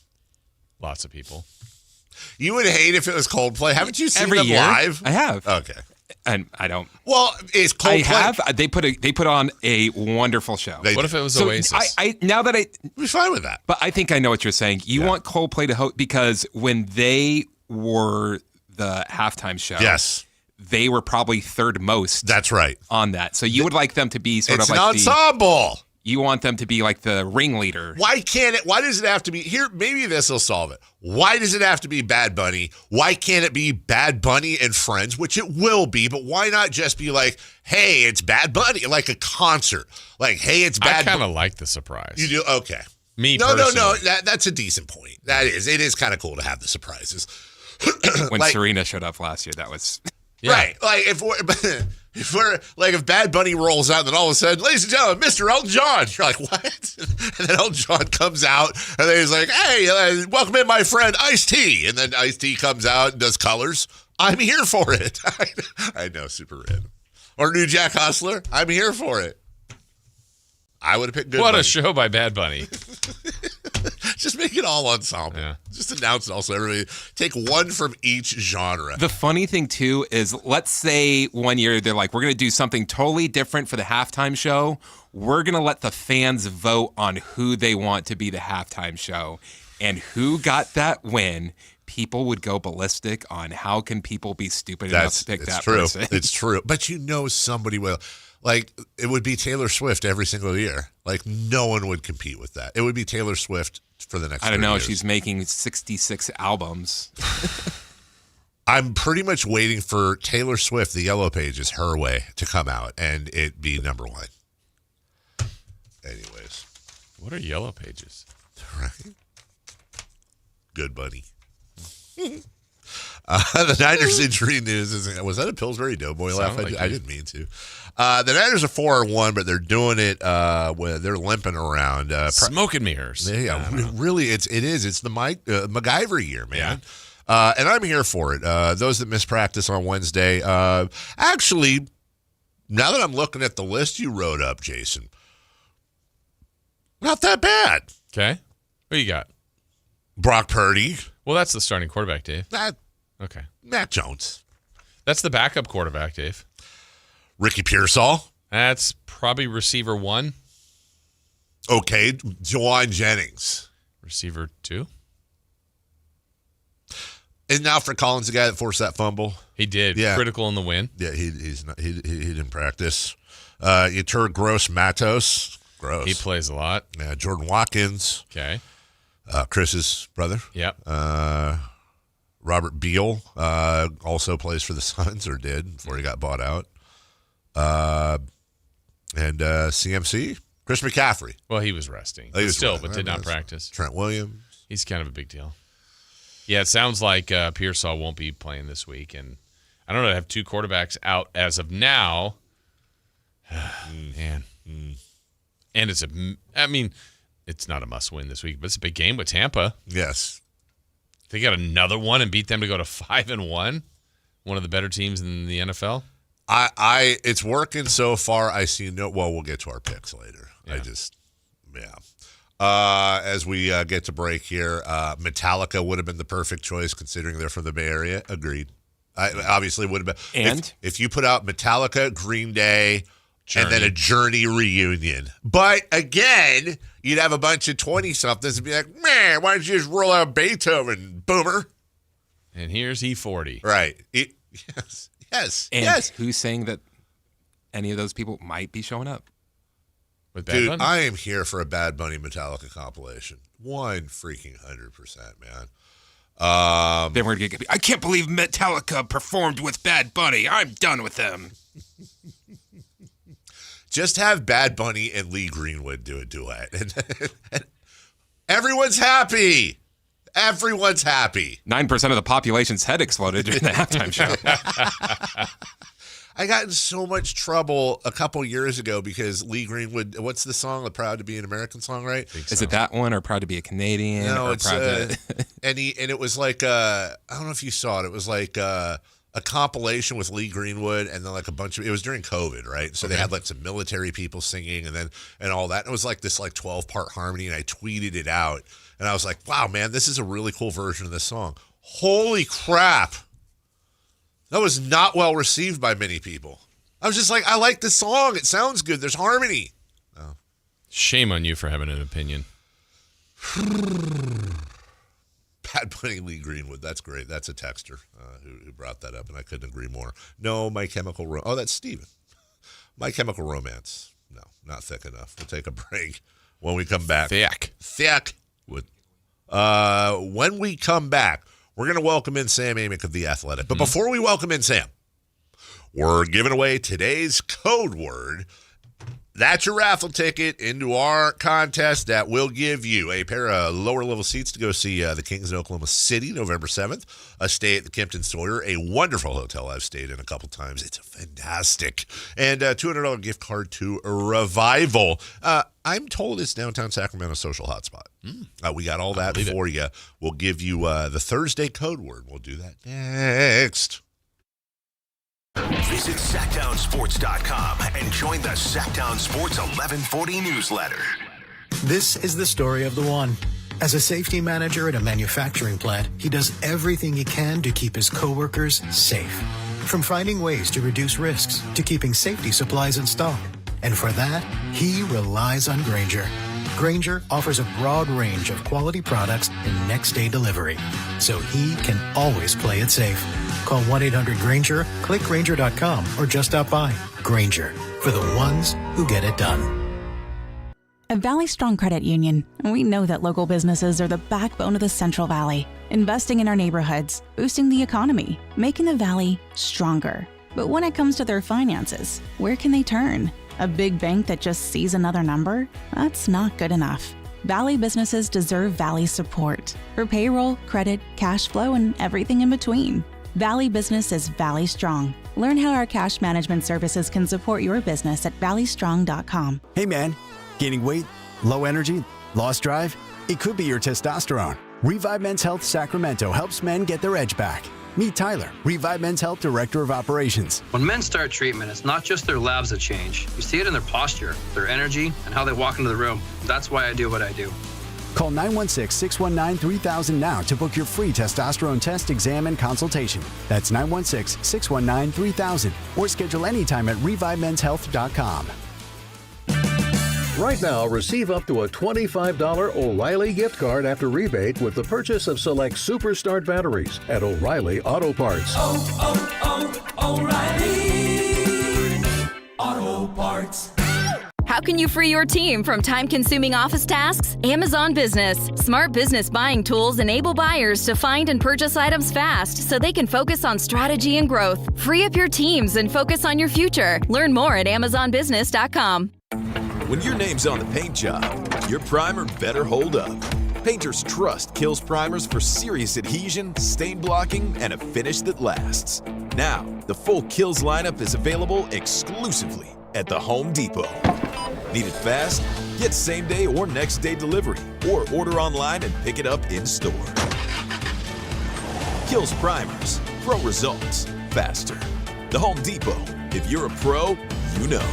Speaker 11: Lots of people.
Speaker 10: You would hate if it was Coldplay. Haven't you seen
Speaker 12: every
Speaker 10: them
Speaker 12: year?
Speaker 10: live?
Speaker 12: I have.
Speaker 10: Okay.
Speaker 12: And I don't.
Speaker 10: Well, is Coldplay?
Speaker 12: I have. They put on a wonderful show.
Speaker 11: What if it was Oasis?
Speaker 12: Now that
Speaker 10: we're fine with that.
Speaker 12: But I think I know what you're saying. You want Coldplay to host because when they were the halftime show,
Speaker 10: yes,
Speaker 12: they were probably third most.
Speaker 10: That's right
Speaker 12: on that. So you would like them to be sort
Speaker 10: it's
Speaker 12: of like
Speaker 10: an ensemble.
Speaker 12: You want them to be like the ringleader.
Speaker 10: Why does it have to be here? Maybe this will solve it. Why does it have to be Bad Bunny? Why can't it be Bad Bunny and Friends, which it will be, but why not just be like, hey, it's Bad Bunny, like a concert. Like, hey, it's Bad Bunny.
Speaker 11: I kind of like the surprise.
Speaker 10: You do? Okay.
Speaker 11: Me
Speaker 10: personally.
Speaker 11: No.
Speaker 10: That's a decent point. It is kind of cool to have the surprises.
Speaker 12: When Serena showed up last year, that was...
Speaker 10: Right. Like, if Bad Bunny rolls out, and then all of a sudden, ladies and gentlemen, Mr. Elton John. You're like, what? And then Elton John comes out, and then he's like, hey, welcome in my friend Ice-T. And then Ice-T comes out and does Colors. I'm here for it. I know, super random. Or New Jack Hustler. I'm here for it. I would have picked Good
Speaker 11: What
Speaker 10: Bunny.
Speaker 11: a show by Bad Bunny.
Speaker 10: Just make it all ensemble. Yeah. Just announce it also. Everybody take one from each genre.
Speaker 12: The funny thing, too, is let's say one year they're like, we're going to do something totally different for the halftime show. We're going to let the fans vote on who they want to be the halftime show. And who got that win, people would go ballistic on how can people be stupid enough to pick that person.
Speaker 10: It's true. But somebody will. Like, it would be Taylor Swift every single year. Like, no one would compete with that. It would be Taylor Swift for the next 30
Speaker 12: I don't know.
Speaker 10: years.
Speaker 12: She's making 66 albums.
Speaker 10: I'm pretty much waiting for Taylor Swift, the Yellow Pages, Her Way, to come out and it be number one. Anyways.
Speaker 11: What are Yellow Pages?
Speaker 10: Right? Good Bunny. The Niners injury news was that a Pillsbury Doughboy laugh? I didn't mean to. The Niners are 4-1, but they're doing it. They're limping around.
Speaker 11: Smoke and mirrors.
Speaker 10: Yeah, really, it is. It's the MacGyver year, man. Yeah. And I'm here for it. Those that missed practice on Wednesday. Actually, now that I'm looking at the list you wrote up, Jason, not that bad.
Speaker 11: Okay, what you got?
Speaker 10: Brock Purdy.
Speaker 11: Well, that's the starting quarterback, Dave. Okay.
Speaker 10: Matt Jones.
Speaker 11: That's the backup quarterback, Dave.
Speaker 10: Ricky Pearsall.
Speaker 11: That's probably receiver 1.
Speaker 10: Okay. Juwan Jennings.
Speaker 11: Receiver 2.
Speaker 10: Isn't Alfred Collins the guy that forced that fumble?
Speaker 11: He did. Yeah. Critical in the win.
Speaker 10: Yeah, he's not. He didn't practice. Yetur Gross-Matos. Gross.
Speaker 11: He plays a lot.
Speaker 10: Yeah, Jordan Watkins.
Speaker 11: Okay.
Speaker 10: Chris's brother.
Speaker 11: Yep.
Speaker 10: Robert Beal also plays for the Suns, or did before he got bought out. And CMC, Chris McCaffrey.
Speaker 11: Well, he was resting.
Speaker 10: But
Speaker 11: did not practice.
Speaker 10: Trent Williams.
Speaker 11: He's kind of a big deal. Yeah, it sounds like Pearsall won't be playing this week. And I don't know, I have 2 quarterbacks out as of now. Man. And it's not a must-win this week, but it's a big game with Tampa.
Speaker 10: Yes.
Speaker 11: They got another one and beat them to go to 5-1. One of the better teams in the NFL.
Speaker 10: It's working so far. I see no. Well, we'll get to our picks later. Yeah. As we get to break here, Metallica would have been the perfect choice considering they're from the Bay Area. Agreed. Obviously would have been.
Speaker 12: And
Speaker 10: if you put out Metallica, Green Day,
Speaker 11: Journey.
Speaker 10: and then a Journey reunion. But again, you'd have a bunch of 20-somethings and be like, man, why don't you just roll out Beethoven, boomer?
Speaker 11: And here's E40.
Speaker 10: Right. Yes.
Speaker 12: And who's saying that any of those people might be showing up?
Speaker 11: With Bad
Speaker 10: Dude,
Speaker 11: Bunny?
Speaker 10: I am here for a Bad Bunny Metallica compilation. 100%, man.
Speaker 12: Then we're going to get, I can't believe Metallica performed with Bad Bunny. I'm done with them.
Speaker 10: Just have Bad Bunny and Lee Greenwood do a duet. And everyone's happy. Everyone's happy.
Speaker 12: 9% of the population's head exploded during the halftime show.
Speaker 10: I got in so much trouble a couple years ago because Lee Greenwood, what's the song? The Proud to Be an American song, right?
Speaker 12: Is it that one or Proud to Be a Canadian?
Speaker 10: No,
Speaker 12: or
Speaker 10: it's
Speaker 12: Proud to...
Speaker 10: and it was like I don't know if you saw it. It was like a compilation with Lee Greenwood and then like a bunch of, it was during COVID, right? So they had like some military people singing and all that. And it was like this like 12-part harmony, and I tweeted it out and I was like, wow, man, this is a really cool version of this song. Holy crap. That was not well received by many people. I was just like, I like this song. It sounds good. There's harmony. Oh.
Speaker 11: Shame on you for having an opinion.
Speaker 10: Bad Bunny, Lee Greenwood. That's great. That's a texter who brought that up, and I couldn't agree more. No, My Chemical Romance. Oh, that's Steven. My Chemical Romance. No, not thick enough. We'll take a break. When we come back. Thick. When we come back, we're going to welcome in Sam Amick of The Athletic. But before we welcome in Sam, we're giving away today's code word. That's your raffle ticket into our contest that will give you a pair of lower-level seats to go see the Kings in Oklahoma City November 7th, a stay at the Kimpton Sawyer, a wonderful hotel I've stayed in a couple times. It's fantastic. And a $200 gift card to Revival. I'm told it's downtown Sacramento social hotspot. We got all that for you. We'll give you the Thursday code word. We'll do that next.
Speaker 17: Visit SacktownSports.com and join the Sacktown Sports 1140 newsletter.
Speaker 2: This is the story of the one. As a safety manager at a manufacturing plant, he does everything he can to keep his coworkers safe. From finding ways to reduce risks to keeping safety supplies in stock. And for that, he relies on Grainger. Grainger offers a broad range of quality products and next-day delivery, so he can always play it safe. Call 1-800-GRAINGER, click Grainger.com, or just stop by. Grainger, for the ones who get it done.
Speaker 3: At Valley Strong Credit Union, we know that local businesses are the backbone of the Central Valley, investing in our neighborhoods, boosting the economy, making the Valley stronger. But when it comes to their finances, where can they turn? A big bank that just sees another number? That's not good enough. Valley businesses deserve Valley support for payroll, credit, cash flow, and everything in between. Valley Business is Valley Strong. Learn how our cash management services can support your business at valleystrong.com.
Speaker 16: Hey man, gaining weight, low energy, lost drive? It could be your testosterone. Revive Men's Health Sacramento helps men get their edge back. Meet Tyler, Revive Men's Health Director of Operations.
Speaker 18: When men start treatment, it's not just their labs that change. You see it in their posture, their energy, and how they walk into the room. That's why I do what I do.
Speaker 16: Call 916-619-3000 now to book your free testosterone test, exam, and consultation. That's 916-619-3000 or schedule anytime at ReviveMen'sHealth.com.
Speaker 19: Right now, receive up to a $25 O'Reilly gift card after rebate with the purchase of select Superstart batteries at O'Reilly Auto Parts.
Speaker 15: O'Reilly Auto Parts.
Speaker 8: How can you free your team from time-consuming office tasks? Amazon Business. Smart business buying tools enable buyers to find and purchase items fast so they can focus on strategy and growth. Free up your teams and focus on your future. Learn more at AmazonBusiness.com.
Speaker 20: When your name's on the paint job, your primer better hold up. Painters trust Kills primers for serious adhesion, stain blocking, and a finish that lasts. Now, the full Kills lineup is available exclusively at the Home Depot. Need it fast? Get same-day or next-day delivery, or order online and pick it up in-store. Kills primers. Pro results. Faster. The Home Depot. If you're a pro, you know.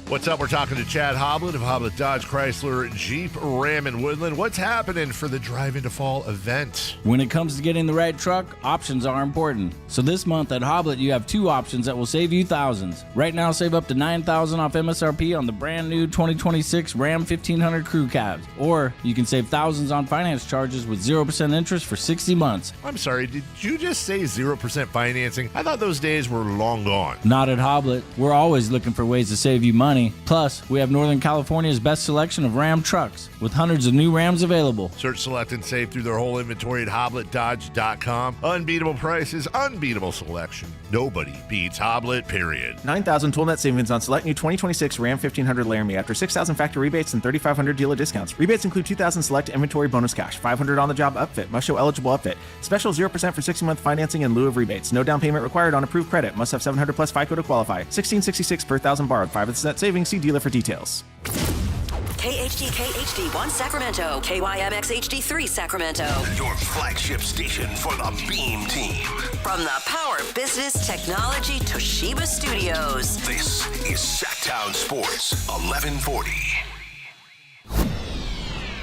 Speaker 10: What's up? We're talking to Chad Hoblet of Hoblet Dodge Chrysler Jeep Ram in Woodland. What's happening for the Drive Into Fall event?
Speaker 21: When it comes to getting the right truck, options are important. So this month at Hoblet, you have two options that will save you thousands. Right now, save up to $9,000 off MSRP on the brand new 2026 Ram 1500 Crew Cabs. Or you can save thousands on finance charges with 0% interest for 60 months.
Speaker 10: I'm sorry, did you just say 0% financing? I thought those days were long gone.
Speaker 21: Not at Hoblet. We're always looking for ways to save you money. money. Plus, we have Northern California's best selection of Ram trucks, with hundreds of new Rams available.
Speaker 10: Search, select, and save through their whole inventory at HoblettDodge.com. Unbeatable prices, unbeatable selection. Nobody beats Hoblet, period.
Speaker 5: 9,000 tool net savings on select new 2026 Ram 1500 Laramie after 6,000 factory rebates and 3,500 dealer discounts. Rebates include 2,000 select inventory bonus cash, 500 on the job upfit, must show eligible upfit. Special 0% for 60-month financing in lieu of rebates. No down payment required on approved credit. Must have 700 plus FICO to qualify. 1666 per thousand borrowed. 5% savings. See dealer for details.
Speaker 4: KHD1 Sacramento, KYMX HD3 Sacramento.
Speaker 17: Your flagship station for the Beam Team.
Speaker 4: From the Power Business Technology Toshiba Studios.
Speaker 17: This is Sacktown Sports 1140.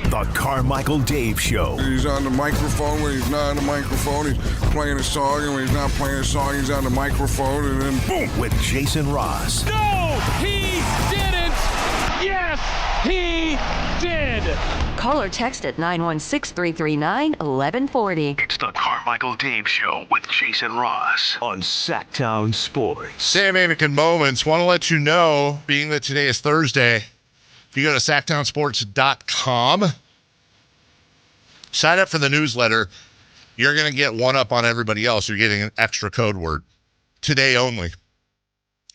Speaker 17: The Carmichael Dave Show.
Speaker 6: He's on the microphone when he's not on the microphone. He's playing a song, and when he's not playing a song, he's on the microphone, and then boom.
Speaker 17: With Jason Ross.
Speaker 7: No, he didn't. Yes, he did.
Speaker 22: Call or text at 916-339-1140.
Speaker 17: It's the Carmichael Dave Show with Jason Ross on Sacktown Sports.
Speaker 10: Sam Amick in moments. Want to let you know, being that today is Thursday, if you go to sacktownsports.com, sign up for the newsletter, you're going to get one up on everybody else. You're getting an extra code word today only.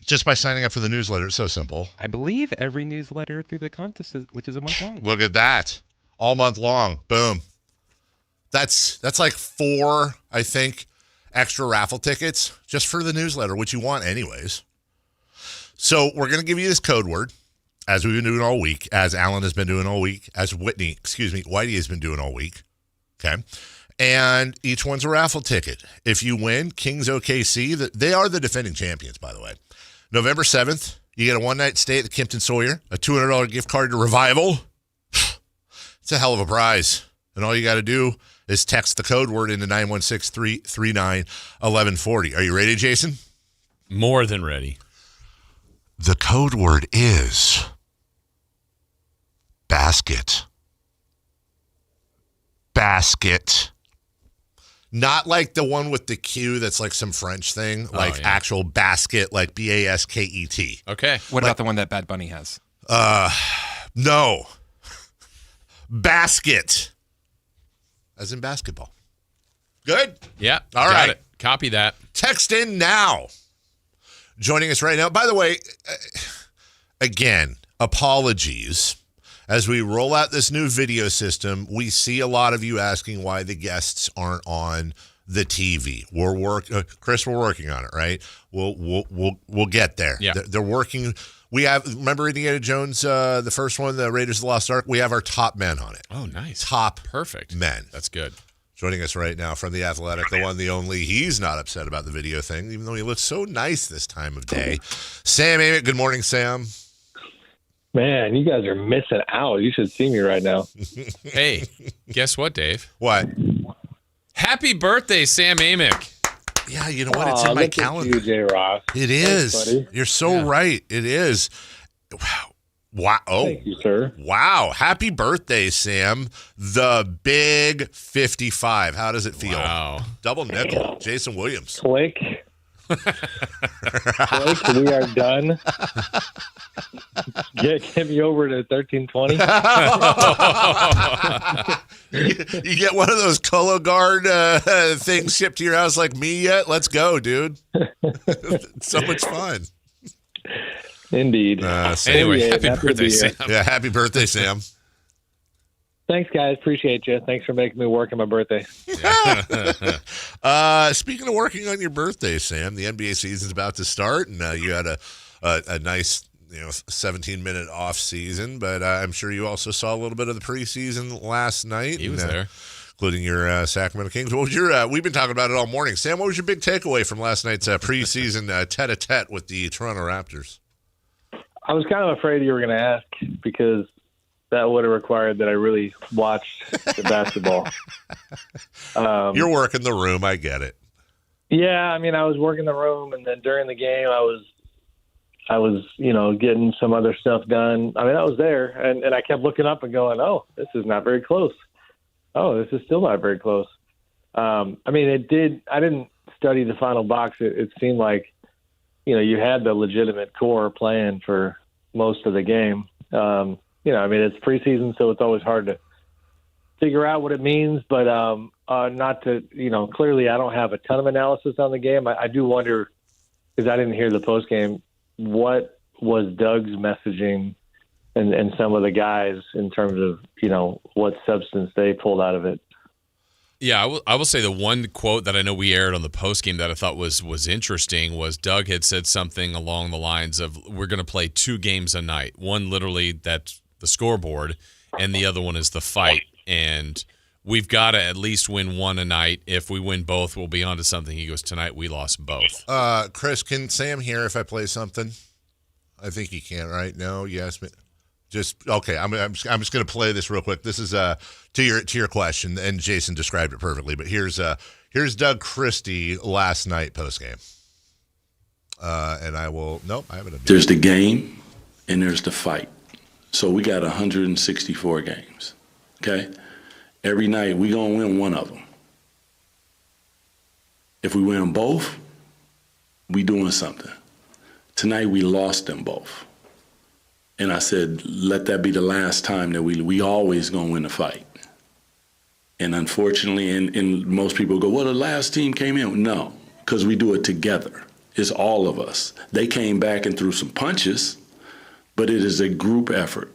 Speaker 10: Just by signing up for the newsletter. It's so simple.
Speaker 12: I believe every newsletter through the contest, which is a month long.
Speaker 10: Look at that. All month long. Boom. That's like 4, I think, extra raffle tickets just for the newsletter, which you want anyways. So we're going to give you this code word, as we've been doing all week, as Alan has been doing all week, as Whitey has been doing all week. Okay. And each one's a raffle ticket. If you win, Kings OKC, they are the defending champions, by the way. November 7th, you get a one-night stay at the Kimpton Sawyer, a $200 gift card to Revival. It's a hell of a prize. And all you got to do is text the code word into 916-339-1140. Are you ready, Jason?
Speaker 11: More than ready.
Speaker 10: The code word is basket. Basket. Not like the one with the Q that's like some French thing, actual basket, like B-A-S-K-E-T.
Speaker 11: Okay.
Speaker 12: What about the one that Bad Bunny has?
Speaker 10: No. Basket. As in basketball. Good?
Speaker 11: Yeah.
Speaker 10: All
Speaker 11: got
Speaker 10: right.
Speaker 11: it. Copy that.
Speaker 10: Text in now. Joining us right now. By the way, again, apologies. As we roll out this new video system, we see a lot of you asking why the guests aren't on the TV. Chris, we're working on it, right? We'll get there.
Speaker 11: Yeah.
Speaker 10: They're working. We have, remember Indiana Jones, the first one, the Raiders of the Lost Ark? We have our top men on it.
Speaker 11: Oh, nice.
Speaker 10: Top
Speaker 11: Perfect.
Speaker 10: men.
Speaker 11: That's good.
Speaker 10: Joining us right now from The Athletic, the one, the only. He's not upset about the video thing, even though he looks so nice this time of day. Sam Amick. Good morning, Sam.
Speaker 23: Man, you guys are missing out. You should see me right now.
Speaker 11: Hey, guess what, Dave?
Speaker 10: What?
Speaker 11: Happy birthday, Sam Amick.
Speaker 10: Yeah, you know what? It's in my calendar.
Speaker 23: You, J. Ross.
Speaker 10: It is.
Speaker 23: Thanks,
Speaker 10: You're so right. It is. Wow. Oh,
Speaker 23: thank you, sir.
Speaker 10: Wow. Happy birthday, Sam. The big 55. How does it feel?
Speaker 11: Wow.
Speaker 10: Double nickel. Jason Williams.
Speaker 23: Click. Click. We are done. Get me over to 1320.
Speaker 10: You get one of those Colo Guard things shipped to your house like me yet? Let's go, dude. So much fun.
Speaker 23: Indeed.
Speaker 11: Anyway, happy birthday, Sam.
Speaker 10: Yeah, happy birthday, Sam.
Speaker 23: Thanks, guys. Appreciate you. Thanks for making me work on my birthday.
Speaker 10: Speaking of working on your birthday, Sam, the NBA season's about to start, and you had a nice 17-minute off season, but I'm sure you also saw a little bit of the preseason last night.
Speaker 11: He was there.
Speaker 10: Including your Sacramento Kings. What was your? We've been talking about it all morning. Sam, what was your big takeaway from last night's preseason tete-a-tete with the Toronto Raptors?
Speaker 23: I was kind of afraid you were going to ask because that would have required that I really watched the basketball.
Speaker 10: You're working the room. I get it.
Speaker 23: Yeah, I mean, I was working the room, and then during the game, I was, getting some other stuff done. I mean, I was there, and I kept looking up and going, "Oh, this is not very close. Oh, this is still not very close." I mean, I didn't study the final box. It seemed like, you had the legitimate core playing for, most of the game. It's preseason, so it's always hard to figure out what it means, but not to, clearly I don't have a ton of analysis on the game. I do wonder, because I didn't hear the post game, what was Doug's messaging and some of the guys in terms of, what substance they pulled out of it.
Speaker 11: Yeah, I will say the one quote that I know we aired on the postgame that I thought was interesting was Doug had said something along the lines of, we're going to play 2 games a night. One literally that's the scoreboard, and the other one is the fight. And we've got to at least win one a night. If we win both, we'll be on to something. He goes, tonight we lost both.
Speaker 10: Chris, can Sam hear if I play something? I think he can, right? No? Yes? Just okay. I'm just going to play this real quick. This is to your question, and Jason described it perfectly. But here's Doug Christie last night post game, and I will. Nope, I haven't.
Speaker 1: There's the game, and there's the fight. So we got 164 games. Okay, every night we gonna win one of them. If we win both, we doing something. Tonight we lost them both. And I said, let that be the last time that we always gonna win the fight. And unfortunately, and most people go, well, the last team came in. No, because we do it together. It's all of us. They came back and threw some punches, but it is a group effort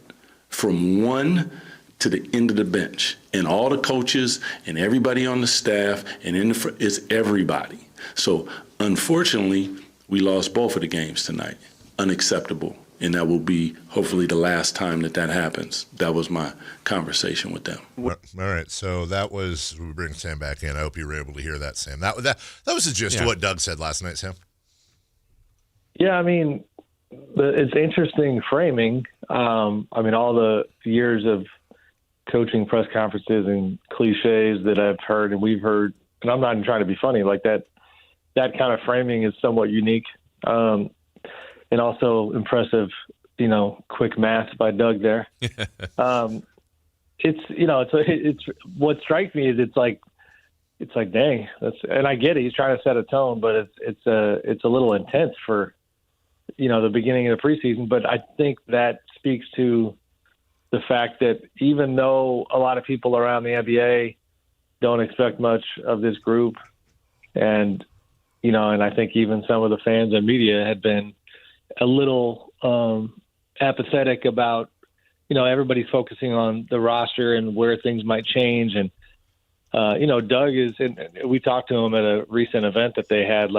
Speaker 1: from one to the end of the bench. And all the coaches and everybody on the staff and it's everybody. So unfortunately, we lost both of the games tonight. Unacceptable. And that will be hopefully the last time that happens. That was my conversation with them.
Speaker 10: All right, so that was, we bring Sam back in. I hope you were able to hear that, Sam. That was the gist of what Doug said last night, Sam.
Speaker 23: Yeah, it's interesting framing. All the years of coaching press conferences and cliches that I've heard and we've heard, and I'm not even trying to be funny, like that kind of framing is somewhat unique. And also impressive, quick math by Doug there. It's what strikes me is it's like, dang, and I get it. He's trying to set a tone, but it's a little intense for, the beginning of the preseason. But I think that speaks to the fact that even though a lot of people around the NBA don't expect much of this group, and I think even some of the fans and media had been a little apathetic about, everybody's focusing on the roster and where things might change. And, Doug is, and we talked to him at a recent event that they had,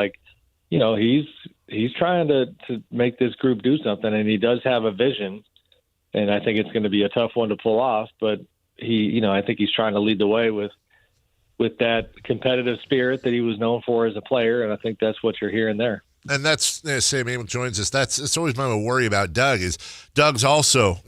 Speaker 23: he's trying to make this group do something, and he does have a vision. And I think it's going to be a tough one to pull off, but I think he's trying to lead the way with that competitive spirit that he was known for as a player. And I think that's what you're hearing there.
Speaker 10: And that's, Sam Abel joins us. It's always my worry about Doug is Doug's also,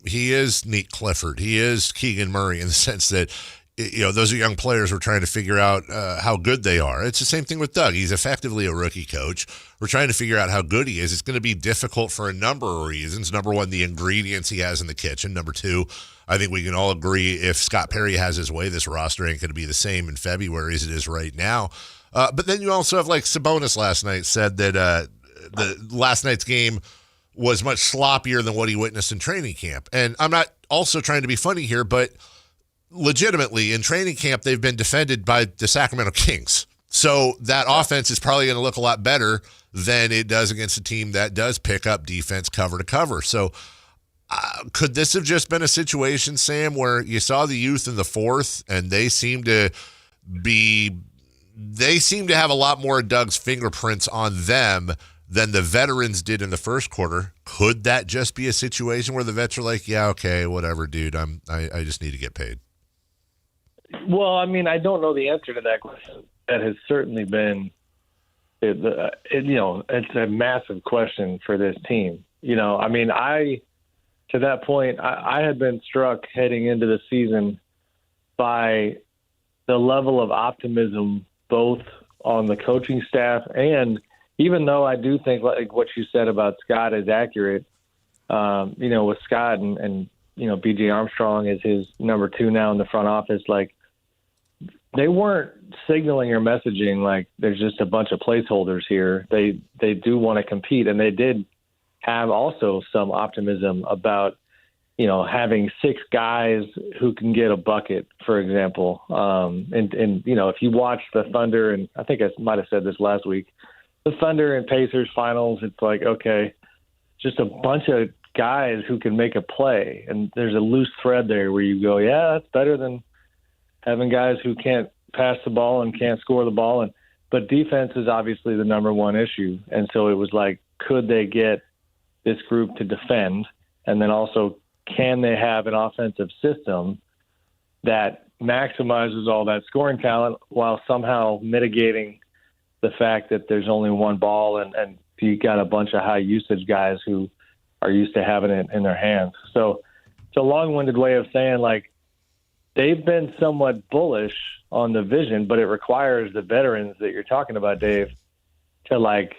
Speaker 10: he is Nick Clifford. He is Keegan Murray in the sense that, those are young players we're trying to figure out how good they are. It's the same thing with Doug. He's effectively a rookie coach. We're trying to figure out how good he is. It's going to be difficult for a number of reasons. Number one, the ingredients he has in the kitchen. Number two, I think we can all agree if Scott Perry has his way, this roster ain't going to be the same in February as it is right now. But then you also have Sabonis last night said that the last night's game was much sloppier than what he witnessed in training camp. And I'm not also trying to be funny here, but legitimately in training camp, they've been defended by the Sacramento Kings. So that offense is probably going to look a lot better than it does against a team that does pick up defense cover to cover. So could this have just been a situation, Sam, where you saw the youth in the fourth and they seem to have a lot more of Doug's fingerprints on them than the veterans did in the first quarter? Could that just be a situation where the vets are like, yeah, okay, whatever, dude, I just need to get paid?
Speaker 23: Well, I don't know the answer to that question. That has certainly been, it's a massive question for this team. To that point, I had been struck heading into the season by the level of optimism both on the coaching staff and even though I do think what you said about Scott is accurate, with Scott and B.J. Armstrong is his number 2 now in the front office, they weren't signaling or messaging there's just a bunch of placeholders here. They do want to compete, and they did have also some optimism about, having 6 guys who can get a bucket, for example. And if you watch the Thunder, and I think I might have said this last week, the Thunder and Pacers finals, it's like, okay, just a bunch of guys who can make a play. And there's a loose thread there where you go, yeah, that's better than having guys who can't pass the ball and can't score the ball. But defense is obviously the number one issue. And so it was like, could they get this group to defend? And then also, can they have an offensive system that maximizes all that scoring talent while somehow mitigating the fact that there's only one ball and you got a bunch of high usage guys who are used to having it in their hands. So it's a long-winded way of saying, like, they've been somewhat bullish on the vision, but it requires the veterans that you're talking about, Dave, to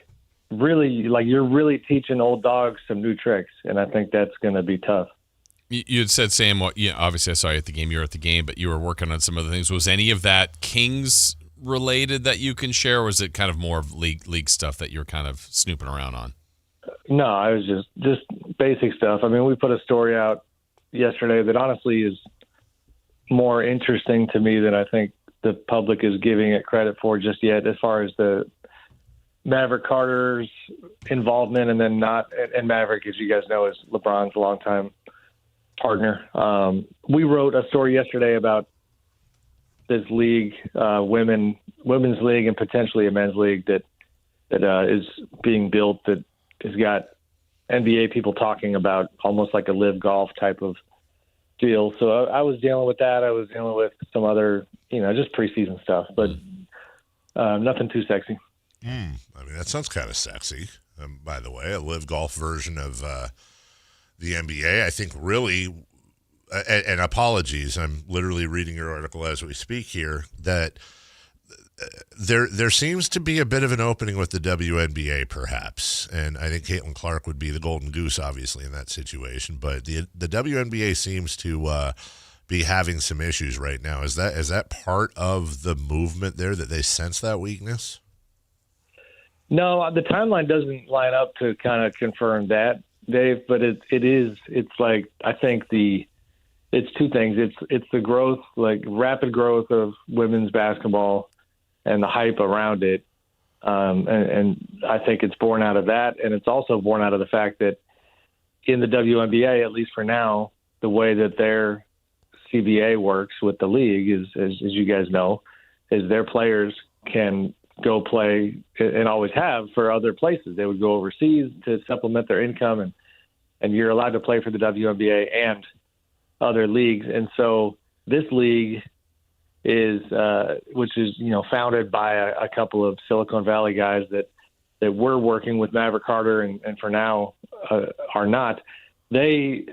Speaker 23: really, you're really teaching old dogs some new tricks. And I think that's going to be tough.
Speaker 11: You had said, Sam, obviously I saw you at the game. You were at the game, but you were working on some other things. Was any of that Kings related that you can share, or was it kind of more of league stuff that you're kind of snooping around on?
Speaker 23: No, I was just basic stuff. I mean, we put a story out yesterday that honestly is more interesting to me than I think the public is giving it credit for just yet, as far as the Maverick Carter's involvement, and then and Maverick, as you guys know, is LeBron's longtime partner. We wrote a story yesterday about this league, women's league, and potentially a men's league that is being built, that has got NBA people talking about almost like a live golf type of deal. So I was dealing with that. I was dealing with some other, just preseason stuff, but nothing too sexy.
Speaker 10: I mean, that sounds kind of sexy, by the way, a live golf version of the NBA. I think really, and apologies, I'm literally reading your article as we speak here, that there seems to be a bit of an opening with the WNBA, perhaps, and I think Caitlin Clark would be the golden goose, obviously, in that situation. But the WNBA seems to be having some issues right now. Is that part of the movement there, that they sense that weakness?
Speaker 23: No, the timeline doesn't line up to kind of confirm that, Dave. But it's like, I think it's two things. It's the growth, like rapid growth of women's basketball, and the hype around it. And I think it's born out of that. And it's also born out of the fact that in the WNBA, at least for now, the way that their CBA works with the league is, as you guys know, is their players can go play, and always have, for other places. They would go overseas to supplement their income, and you're allowed to play for the WNBA and other leagues. And so this league is, which is, founded by a couple of Silicon Valley guys that were working with Maverick Carter and for now are not. They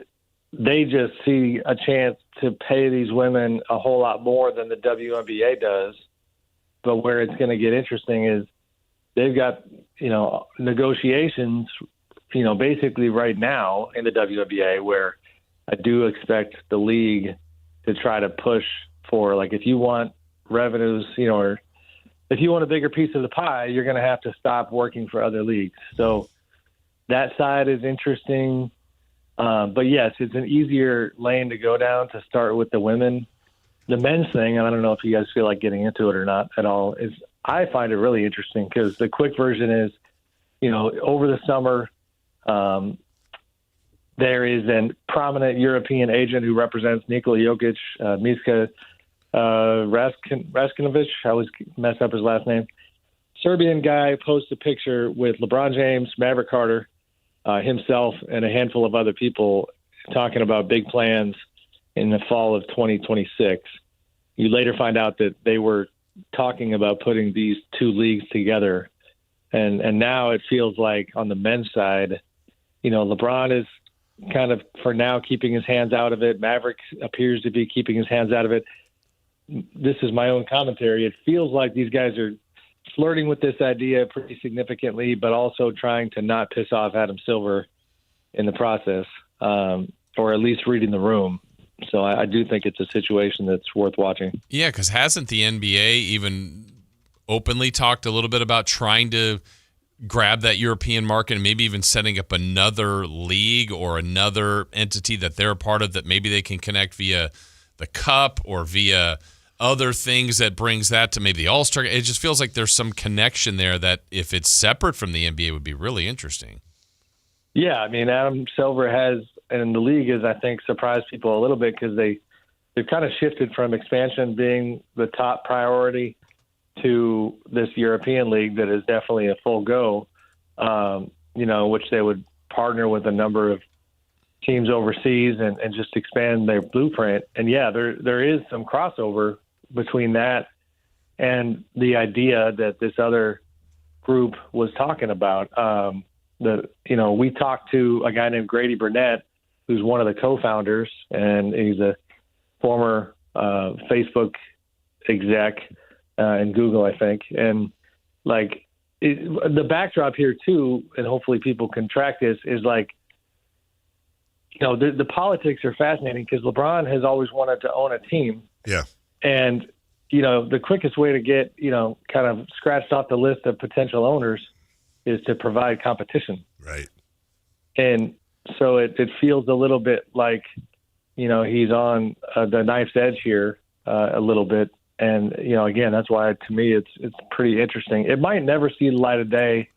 Speaker 23: just see a chance to pay these women a whole lot more than the WNBA does. But where it's going to get interesting is they've got, negotiations, basically right now in the WNBA, where I do expect the league to try to push for, like, if you want revenues, or if you want a bigger piece of the pie, you're going to have to stop working for other leagues. So that side is interesting. But yes, it's an easier lane to go down to start with the women. The men's thing, and I don't know if you guys feel like getting into it or not at all, is I find it really interesting because the quick version is, over the summer, there is a prominent European agent who represents Nikola Jokic, Miska Raskinovic. I always mess up his last name. Serbian guy posts a picture with LeBron James, Maverick Carter, himself, and a handful of other people talking about big plans in the fall of 2026. You later find out that they were talking about putting these two leagues together. And now it feels like on the men's side, LeBron is kind of, for now, keeping his hands out of it. Maverick appears to be keeping his hands out of it. This is my own commentary. It feels like these guys are flirting with this idea pretty significantly, but also trying to not piss off Adam Silver in the process, or at least reading the room. So I do think it's a situation that's worth watching.
Speaker 11: Yeah, because hasn't the NBA even openly talked a little bit about trying to grab that European market and maybe even setting up another league or another entity that they're a part of that maybe they can connect via the Cup or via other things that brings that to maybe the All-Star. It just feels like there's some connection there that if it's separate from the NBA would be really interesting.
Speaker 23: Yeah, I mean, Adam Silver has, and the league has, I think, surprised people a little bit because they've kind of shifted from expansion being the top priority to this European league that is definitely a full go, which they would partner with a number of teams overseas and just expand their blueprint. And yeah, there is some crossover between that and the idea that this other group was talking about. We talked to a guy named Grady Burnett, who's one of the co-founders, and he's a former Facebook exec and Google, I think. And the backdrop here too, and hopefully people can track this, is the politics are fascinating because LeBron has always wanted to own a team.
Speaker 10: Yeah.
Speaker 23: And, the quickest way to get, kind of scratched off the list of potential owners is to provide competition.
Speaker 10: Right.
Speaker 23: And so it feels a little bit like, he's on the knife's edge here a little bit. And, again, that's why, to me, it's pretty interesting. It might never see the light of day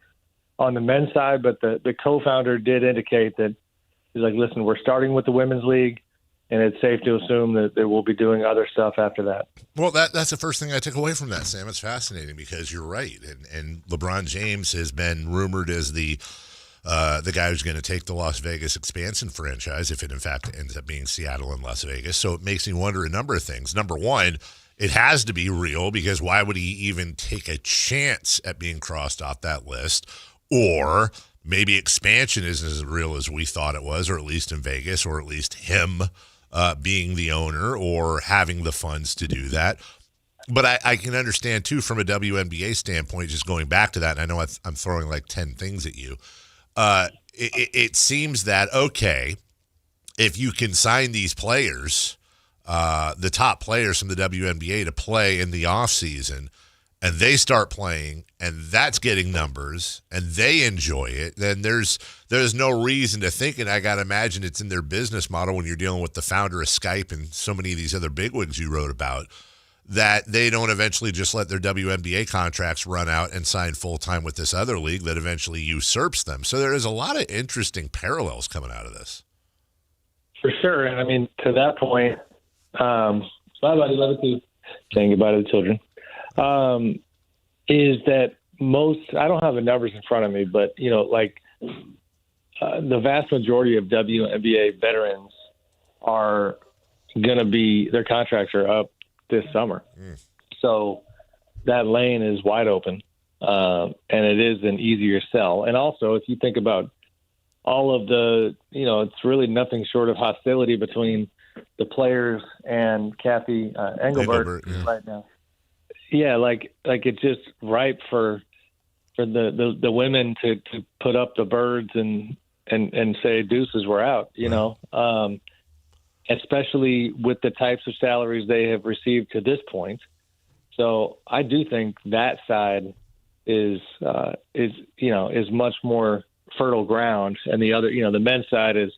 Speaker 23: on the men's side, but the co-founder did indicate that he's like, listen, we're starting with the women's league, and it's safe to assume that we'll be doing other stuff after that.
Speaker 10: Well, that's the first thing I took away from that, Sam. It's fascinating because you're right. And LeBron James has been rumored as the guy who's going to take the Las Vegas expansion franchise if it, in fact, ends up being Seattle and Las Vegas. So it makes me wonder a number of things. Number one, it has to be real because why would he even take a chance at being crossed off that list? Or maybe expansion isn't as real as we thought it was, or at least in Vegas, or at least him being the owner or having the funds to do that. But I can understand, too, from a WNBA standpoint, just going back to that, and I know I'm throwing like 10 things at you, it seems that, okay, if you can sign these players, the top players from the WNBA to play in the offseason, and they start playing, and that's getting numbers, and they enjoy it, then there's no reason to think, and I got to imagine it's in their business model when you're dealing with the founder of Skype and so many of these other bigwigs you wrote about, that they don't eventually just let their WNBA contracts run out and sign full-time with this other league that eventually usurps them. So there is a lot of interesting parallels coming out of this.
Speaker 23: For sure. And, I mean, to that point, bye, buddy, love it too. Saying goodbye to the children. Is that I don't have the numbers in front of me, but, the vast majority of WNBA veterans are going to be, their contracts are up this summer. So that lane is wide open, and it is an easier sell. And also, if you think about all of the, it's really nothing short of hostility between the players and Kathy Engelbert right now. Yeah, like it's just ripe for the women to put up the birds and say deuces, we're out. Especially with the types of salaries they have received to this point. So I do think that side is much more fertile ground, and the other, the men's side is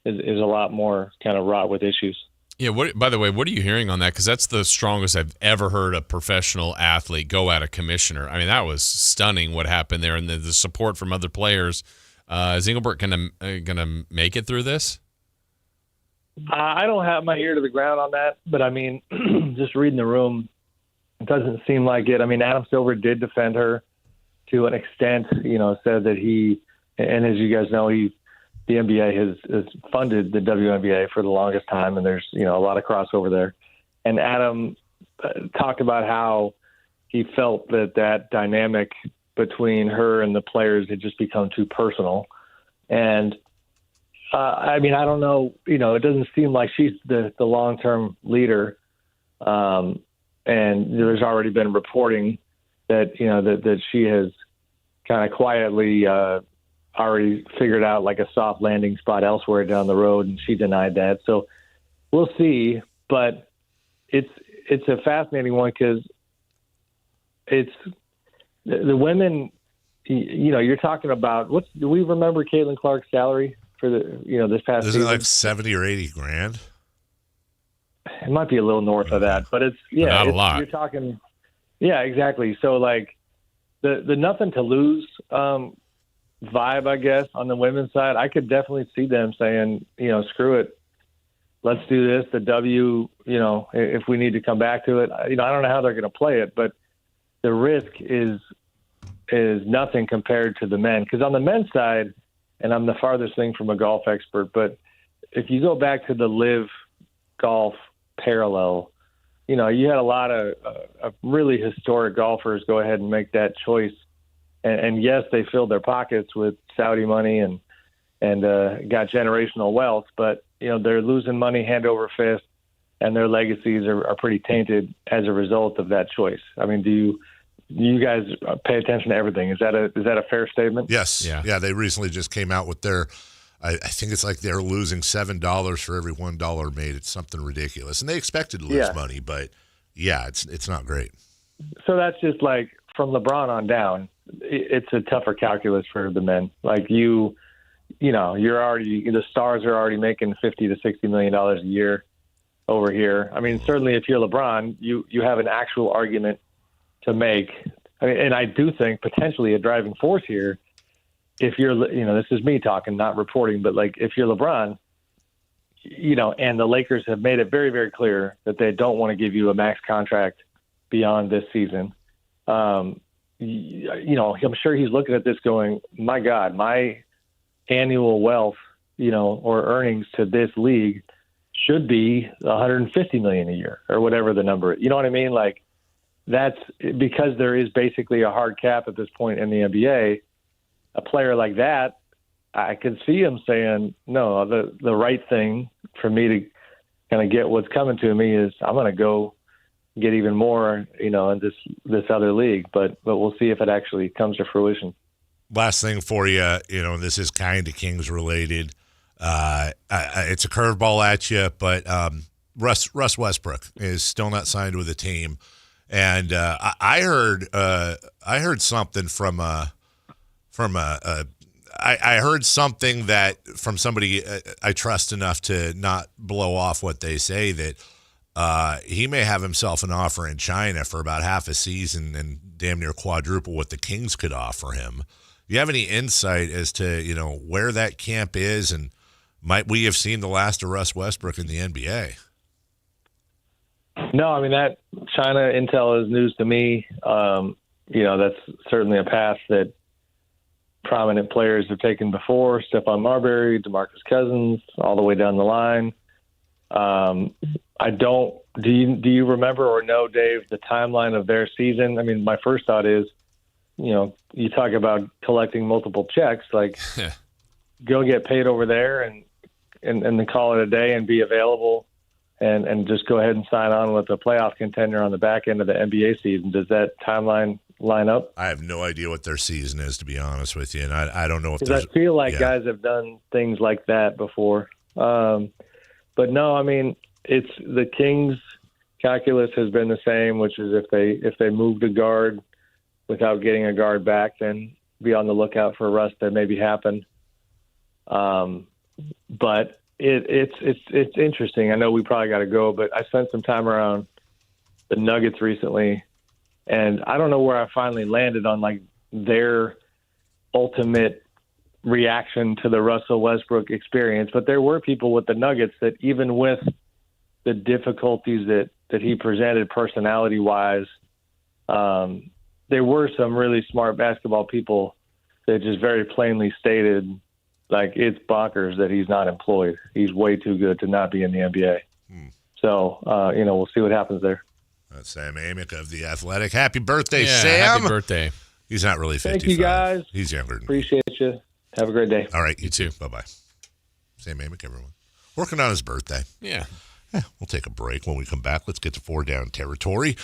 Speaker 23: a lot more kind of wrought with issues.
Speaker 11: Yeah. By the way, what are you hearing on that? Because that's the strongest I've ever heard a professional athlete go at a commissioner. I mean, that was stunning what happened there, and the support from other players. Is Engelbert gonna make it through this?
Speaker 23: I don't have my ear to the ground on that, but I mean, just reading the room, it doesn't seem like it. I mean, Adam Silver did defend her to an extent, said that he, and as you guys know, the NBA has funded the WNBA for the longest time, and there's, a lot of crossover there. And Adam talked about how he felt that dynamic between her and the players had just become too personal. And I mean, I don't know, it doesn't seem like she's the long-term leader. And there's already been reporting that, that she has kind of quietly already figured out like a soft landing spot elsewhere down the road, and she denied that. So we'll see, but it's a fascinating one because it's the women, you're talking about do we remember Caitlin Clark's salary for this past
Speaker 10: Isn't
Speaker 23: season?
Speaker 10: it like 70 or 80 grand?
Speaker 23: It might be a little north of that, but it's
Speaker 11: not a lot.
Speaker 23: You're talking, exactly. So like the nothing to lose vibe, I guess, on the women's side, I could definitely see them saying, screw it, let's do this. The W, if we need to come back to it, I don't know how they're going to play it, but the risk is nothing compared to the men. Because on the men's side, and I'm the farthest thing from a golf expert, but if you go back to the live golf parallel, you had a lot of really historic golfers go ahead and make that choice. And yes, they filled their pockets with Saudi money and got generational wealth, but they're losing money hand over fist, and their legacies are pretty tainted as a result of that choice. I mean, do you guys pay attention to everything? Is that a fair statement?
Speaker 10: Yes. Yeah. They recently just came out with their, I think it's like they're losing $7 for every $1 made. It's something ridiculous, and they expected to lose money, but it's not great. So
Speaker 23: that's just like from LeBron on down, it's a tougher calculus for the men. Like you're already, the stars are already making $50 to $60 million a year over here. I mean, certainly if you're LeBron, you have an actual argument to make. I mean, and I do think potentially a driving force here, if you're, this is me talking, not reporting, but like if you're LeBron, and the Lakers have made it very, very clear that they don't want to give you a max contract beyond this season. I'm sure he's looking at this going, my God, my annual wealth, or earnings to this league should be $150 million a year or whatever the number is. You know what I mean? Like that's because there is basically a hard cap at this point in the NBA. A player like that, I could see him saying, no, the right thing for me to kind of get what's coming to me is I'm going to go get even more, in this other league, but we'll see if it actually comes to fruition.
Speaker 10: Last thing for you, and this is kind of Kings related. It's a curveball at you, but Russ Westbrook is still not signed with the team, and I heard something I heard something that from somebody I trust enough to not blow off what they say, that he may have himself an offer in China for about half a season and damn near quadruple what the Kings could offer him. Do you have any insight as to, where that camp is, and might we have seen the last of Russ Westbrook in the NBA?
Speaker 23: No, I mean, that China intel is news to me. That's certainly a path that prominent players have taken before. Stephon Marbury, DeMarcus Cousins, all the way down the line. Do you remember or know, Dave, the timeline of their season? I mean, my first thought is, you talk about collecting multiple checks, like go get paid over there and then call it a day and be available and just go ahead and sign on with a playoff contender on the back end of the NBA season. Does that timeline line up?
Speaker 10: I have no idea what their season is, to be honest with you, and I don't know if
Speaker 23: I feel like guys have done things like that before. But no, I mean, it's the Kings' calculus has been the same, which is if they move the guard without getting a guard back, then be on the lookout for a rust that maybe happen. But it's interesting. I know we probably got to go, but I spent some time around the Nuggets recently, and I don't know where I finally landed on like their ultimate reaction to the Russell Westbrook experience. But there were people with the Nuggets that even with the difficulties that he presented personality-wise, there were some really smart basketball people that just very plainly stated, like, it's bonkers that he's not employed. He's way too good to not be in the NBA. So, we'll see what happens there.
Speaker 10: That's Sam Amick of The Athletic. Happy birthday,
Speaker 11: Yeah,
Speaker 10: Sam.
Speaker 11: happy birthday.
Speaker 10: He's not really 55.
Speaker 23: Thank you, guys.
Speaker 10: He's younger than me.
Speaker 23: Appreciate you. Have a great day.
Speaker 10: All right, you too. Bye-bye. Sam Amick, everyone. Working on his birthday.
Speaker 11: Yeah.
Speaker 10: We'll take a break. When we come back, let's get to 4 down territory.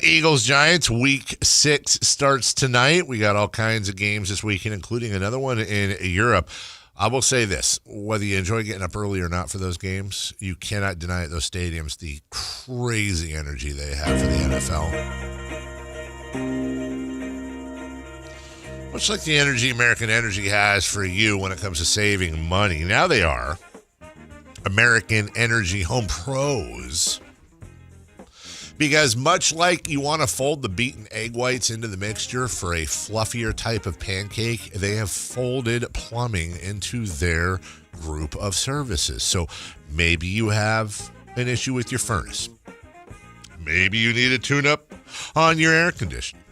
Speaker 10: Eagles-Giants, Week 6 starts tonight. We got all kinds of games this weekend, including another one in Europe. I will say this, whether you enjoy getting up early or not for those games, you cannot deny at those stadiums the crazy energy they have for the NFL. much like the energy American Energy has for you when it comes to saving money. Now they are American Energy Home Pros. Because much like you want to fold the beaten egg whites into the mixture for a fluffier type of pancake, they have folded plumbing into their group of services. So maybe you have an issue with your furnace. Maybe you need a tune-up on your air conditioning.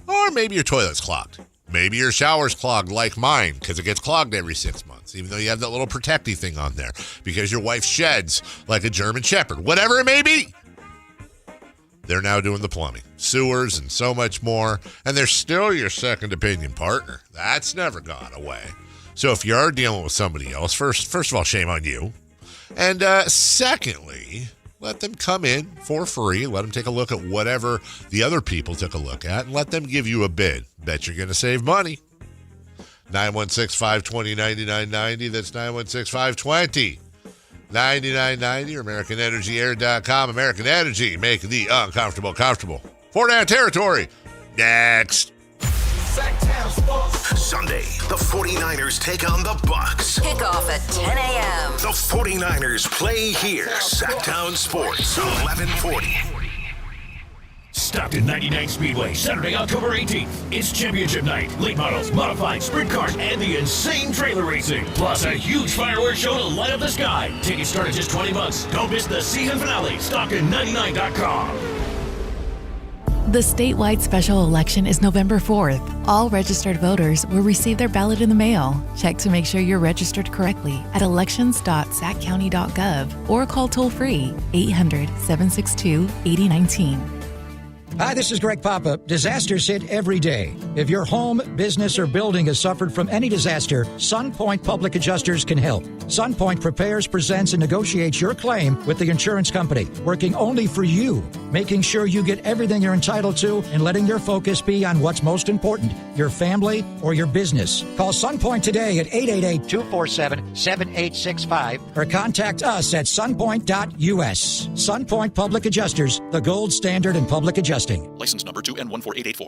Speaker 10: Or maybe your toilet's clogged. Maybe your shower's clogged like mine because it gets clogged every 6 months, even though you have that little protecty thing on there because your wife sheds like a German Shepherd. Whatever it may be. They're now doing the plumbing, sewers, and so much more. And they're still your second opinion partner. That's never gone away. So if you are dealing with somebody else, first of all, shame on you. And secondly, let them come in for free. Let them take a look at whatever the other people took a look at and let them give you a bid. Bet you're going to save money. 916-520-9990. That's 916-520. 9990 or AmericanEnergyAir.com. American Energy, make the uncomfortable comfortable. 4-down territory. Next.
Speaker 17: Sunday, the 49ers take on the Bucks.
Speaker 4: Kickoff at 10 a.m.
Speaker 17: The 49ers play here. Sacktown Sports, 1140.
Speaker 9: Stockton 99 Speedway, Saturday, October 18th. It's championship night. Late models, modified sprint cars, and the insane trailer racing. Plus a huge fireworks show to light up the sky. Tickets start at just $20. Don't miss the season finale. Stockton99.com.
Speaker 13: The statewide special election is November 4th. All registered voters will receive their ballot in the mail. Check to make sure you're registered correctly at elections.sackcounty.gov or call toll-free 800-762-8019.
Speaker 22: Hi, this is Greg Papa. Disasters hit every day. If your home, business, or building has suffered from any disaster, SunPoint Public Adjusters can help. SunPoint prepares, presents, and negotiates your claim with the insurance company, working only for you, making sure you get everything you're entitled to and letting your focus be on what's most important, your family or your business. Call SunPoint today at 888-247-7865 or contact us at sunpoint.us. SunPoint Public Adjusters, the gold standard in public adjusting.
Speaker 24: License number 2N14884.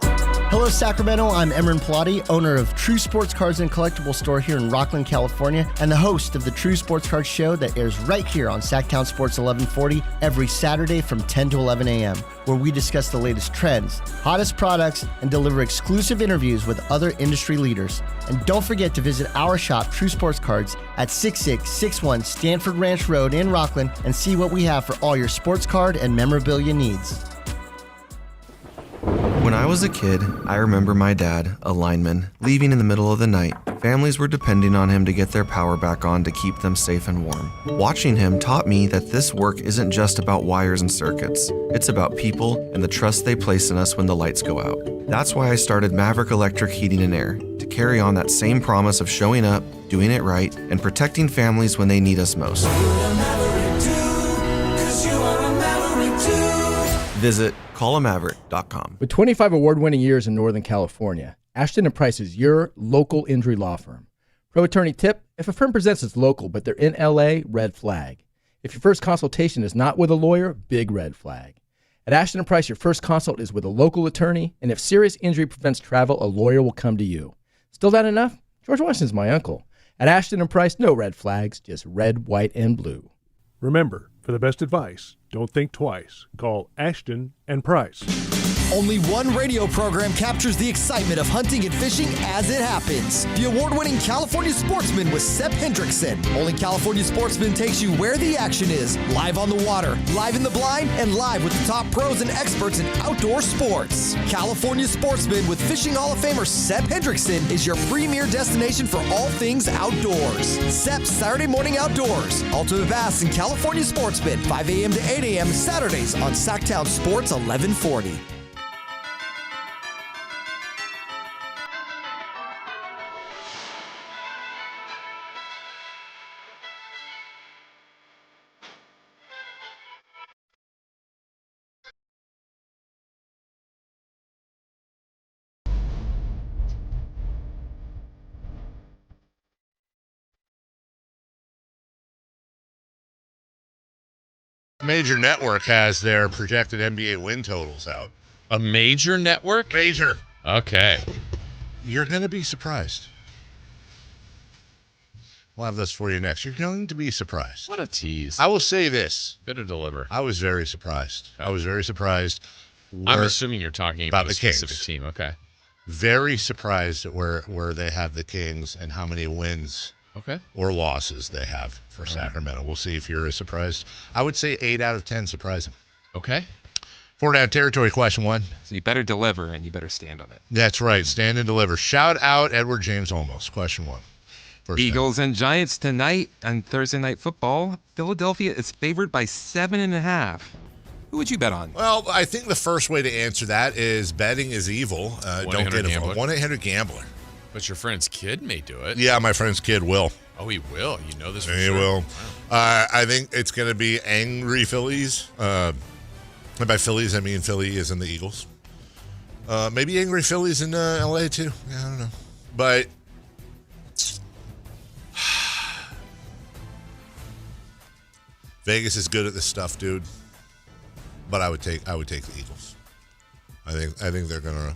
Speaker 25: Hello, Sacramento. I'm Emran Pilati, owner of True Sports Cards and Collectible Store here in Rockland, California, and the host of the True Sports Cards Show that airs right here on Sacktown Sports 1140 every Saturday from 10 to 11 a.m., where we discuss the latest trends, hottest products, and deliver exclusive interviews with other industry leaders. And don't forget to visit our shop, True Sports Cards, at 6661 Stanford Ranch Road in Rockland and see what we have for all your sports card and memorabilia needs.
Speaker 26: When I was a kid, I remember my dad, a lineman, leaving in the middle of the night. Families were depending on him to get their power back on to keep them safe and warm. Watching him taught me that this work isn't just about wires and circuits. It's about people and the trust they place in us when the lights go out. That's why I started Maverick Electric Heating and Air, to carry on that same promise of showing up, doing it right, and protecting families when they need us most. Visit callamaverick.com.
Speaker 27: With 25 award-winning years in Northern California, Ashton & Price is your local injury law firm. Pro attorney tip: if a firm presents as local but they're in LA, red flag. If your first consultation is not with a lawyer, big red flag. At Ashton & Price, your first consult is with a local attorney, and if serious injury prevents travel, a lawyer will come to you. Still not enough? George Washington's my uncle. At Ashton & Price, no red flags, just red, white, and blue.
Speaker 28: Remember, for the best advice, don't think twice. Call Ashton & Price.
Speaker 29: Only one radio program captures the excitement of hunting and fishing as it happens. The award-winning California Sportsman with Sepp Hendrickson. Only California Sportsman takes you where the action is. Live on the water, live in the blind, and live with the top pros and experts in outdoor sports. California Sportsman with Fishing Hall of Famer Sepp Hendrickson is your premier destination for all things outdoors. Sepp's Saturday Morning Outdoors. Ultimate Bass and California Sportsman, 5 a.m. to 8 a.m. Saturdays on Sacktown Sports 1140.
Speaker 10: Major network has their projected NBA win totals out.
Speaker 11: A major network?
Speaker 10: Major.
Speaker 11: Okay.
Speaker 10: You're going to be surprised. We'll have this for you next. You're going to be surprised.
Speaker 11: What a tease.
Speaker 10: I will say this.
Speaker 11: Better deliver.
Speaker 10: I was very surprised. I was very surprised.
Speaker 11: I'm assuming you're talking about a specific
Speaker 10: Kings.
Speaker 11: team. Okay.
Speaker 10: Very surprised at where they have the Kings and how many wins or losses they have for Sacramento. We'll see if you're as surprised. I would say 8 out of 10 surprising.
Speaker 11: Okay.
Speaker 10: 4-down territory, question 1.
Speaker 12: So you better deliver and you better stand on it.
Speaker 10: That's right. Stand and deliver. Shout out Edward James Olmos. Question 1.
Speaker 12: Eagles and Giants tonight on Thursday Night Football. Philadelphia is favored by 7.5. Who would you bet on?
Speaker 10: Well, I think the first way to answer that is betting is evil. Don't get involved. 1-800-GAMBLER.
Speaker 11: But your friend's kid may do it.
Speaker 10: Yeah, my friend's kid will.
Speaker 11: Oh, he will. You know this for
Speaker 10: He
Speaker 11: sure.
Speaker 10: will. I think it's going to be angry Phillies. And by Phillies, I mean Philly is in the Eagles. Maybe angry Phillies in L.A. too. Yeah, I don't know. But Vegas is good at this stuff, dude. But I would take the Eagles. I think they're gonna.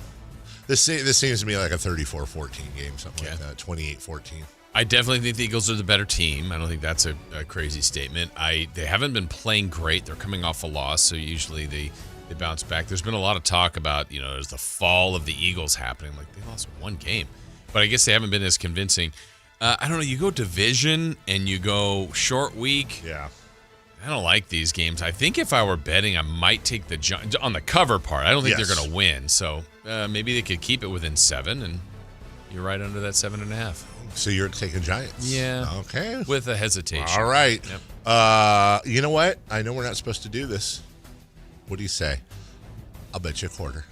Speaker 10: This seems to me like a 34-14 game, something like that. 28-14.
Speaker 11: I definitely think the Eagles are the better team. I don't think that's a crazy statement. They haven't been playing great. They're coming off a loss, so usually they bounce back. There's been a lot of talk about, there's the fall of the Eagles happening. Like, they lost one game. But I guess they haven't been as convincing. I don't know. You go division and you go short week.
Speaker 10: Yeah.
Speaker 11: I don't like these games. I think if I were betting, I might take the Giants on the cover part. I don't think they're going to win. So maybe they could keep it within 7, and you're right under that 7.5.
Speaker 10: So you're taking Giants?
Speaker 11: Yeah.
Speaker 10: Okay.
Speaker 11: With a hesitation.
Speaker 10: All right. Yep. You know what? I know we're not supposed to do this. What do you say? I'll bet you a quarter.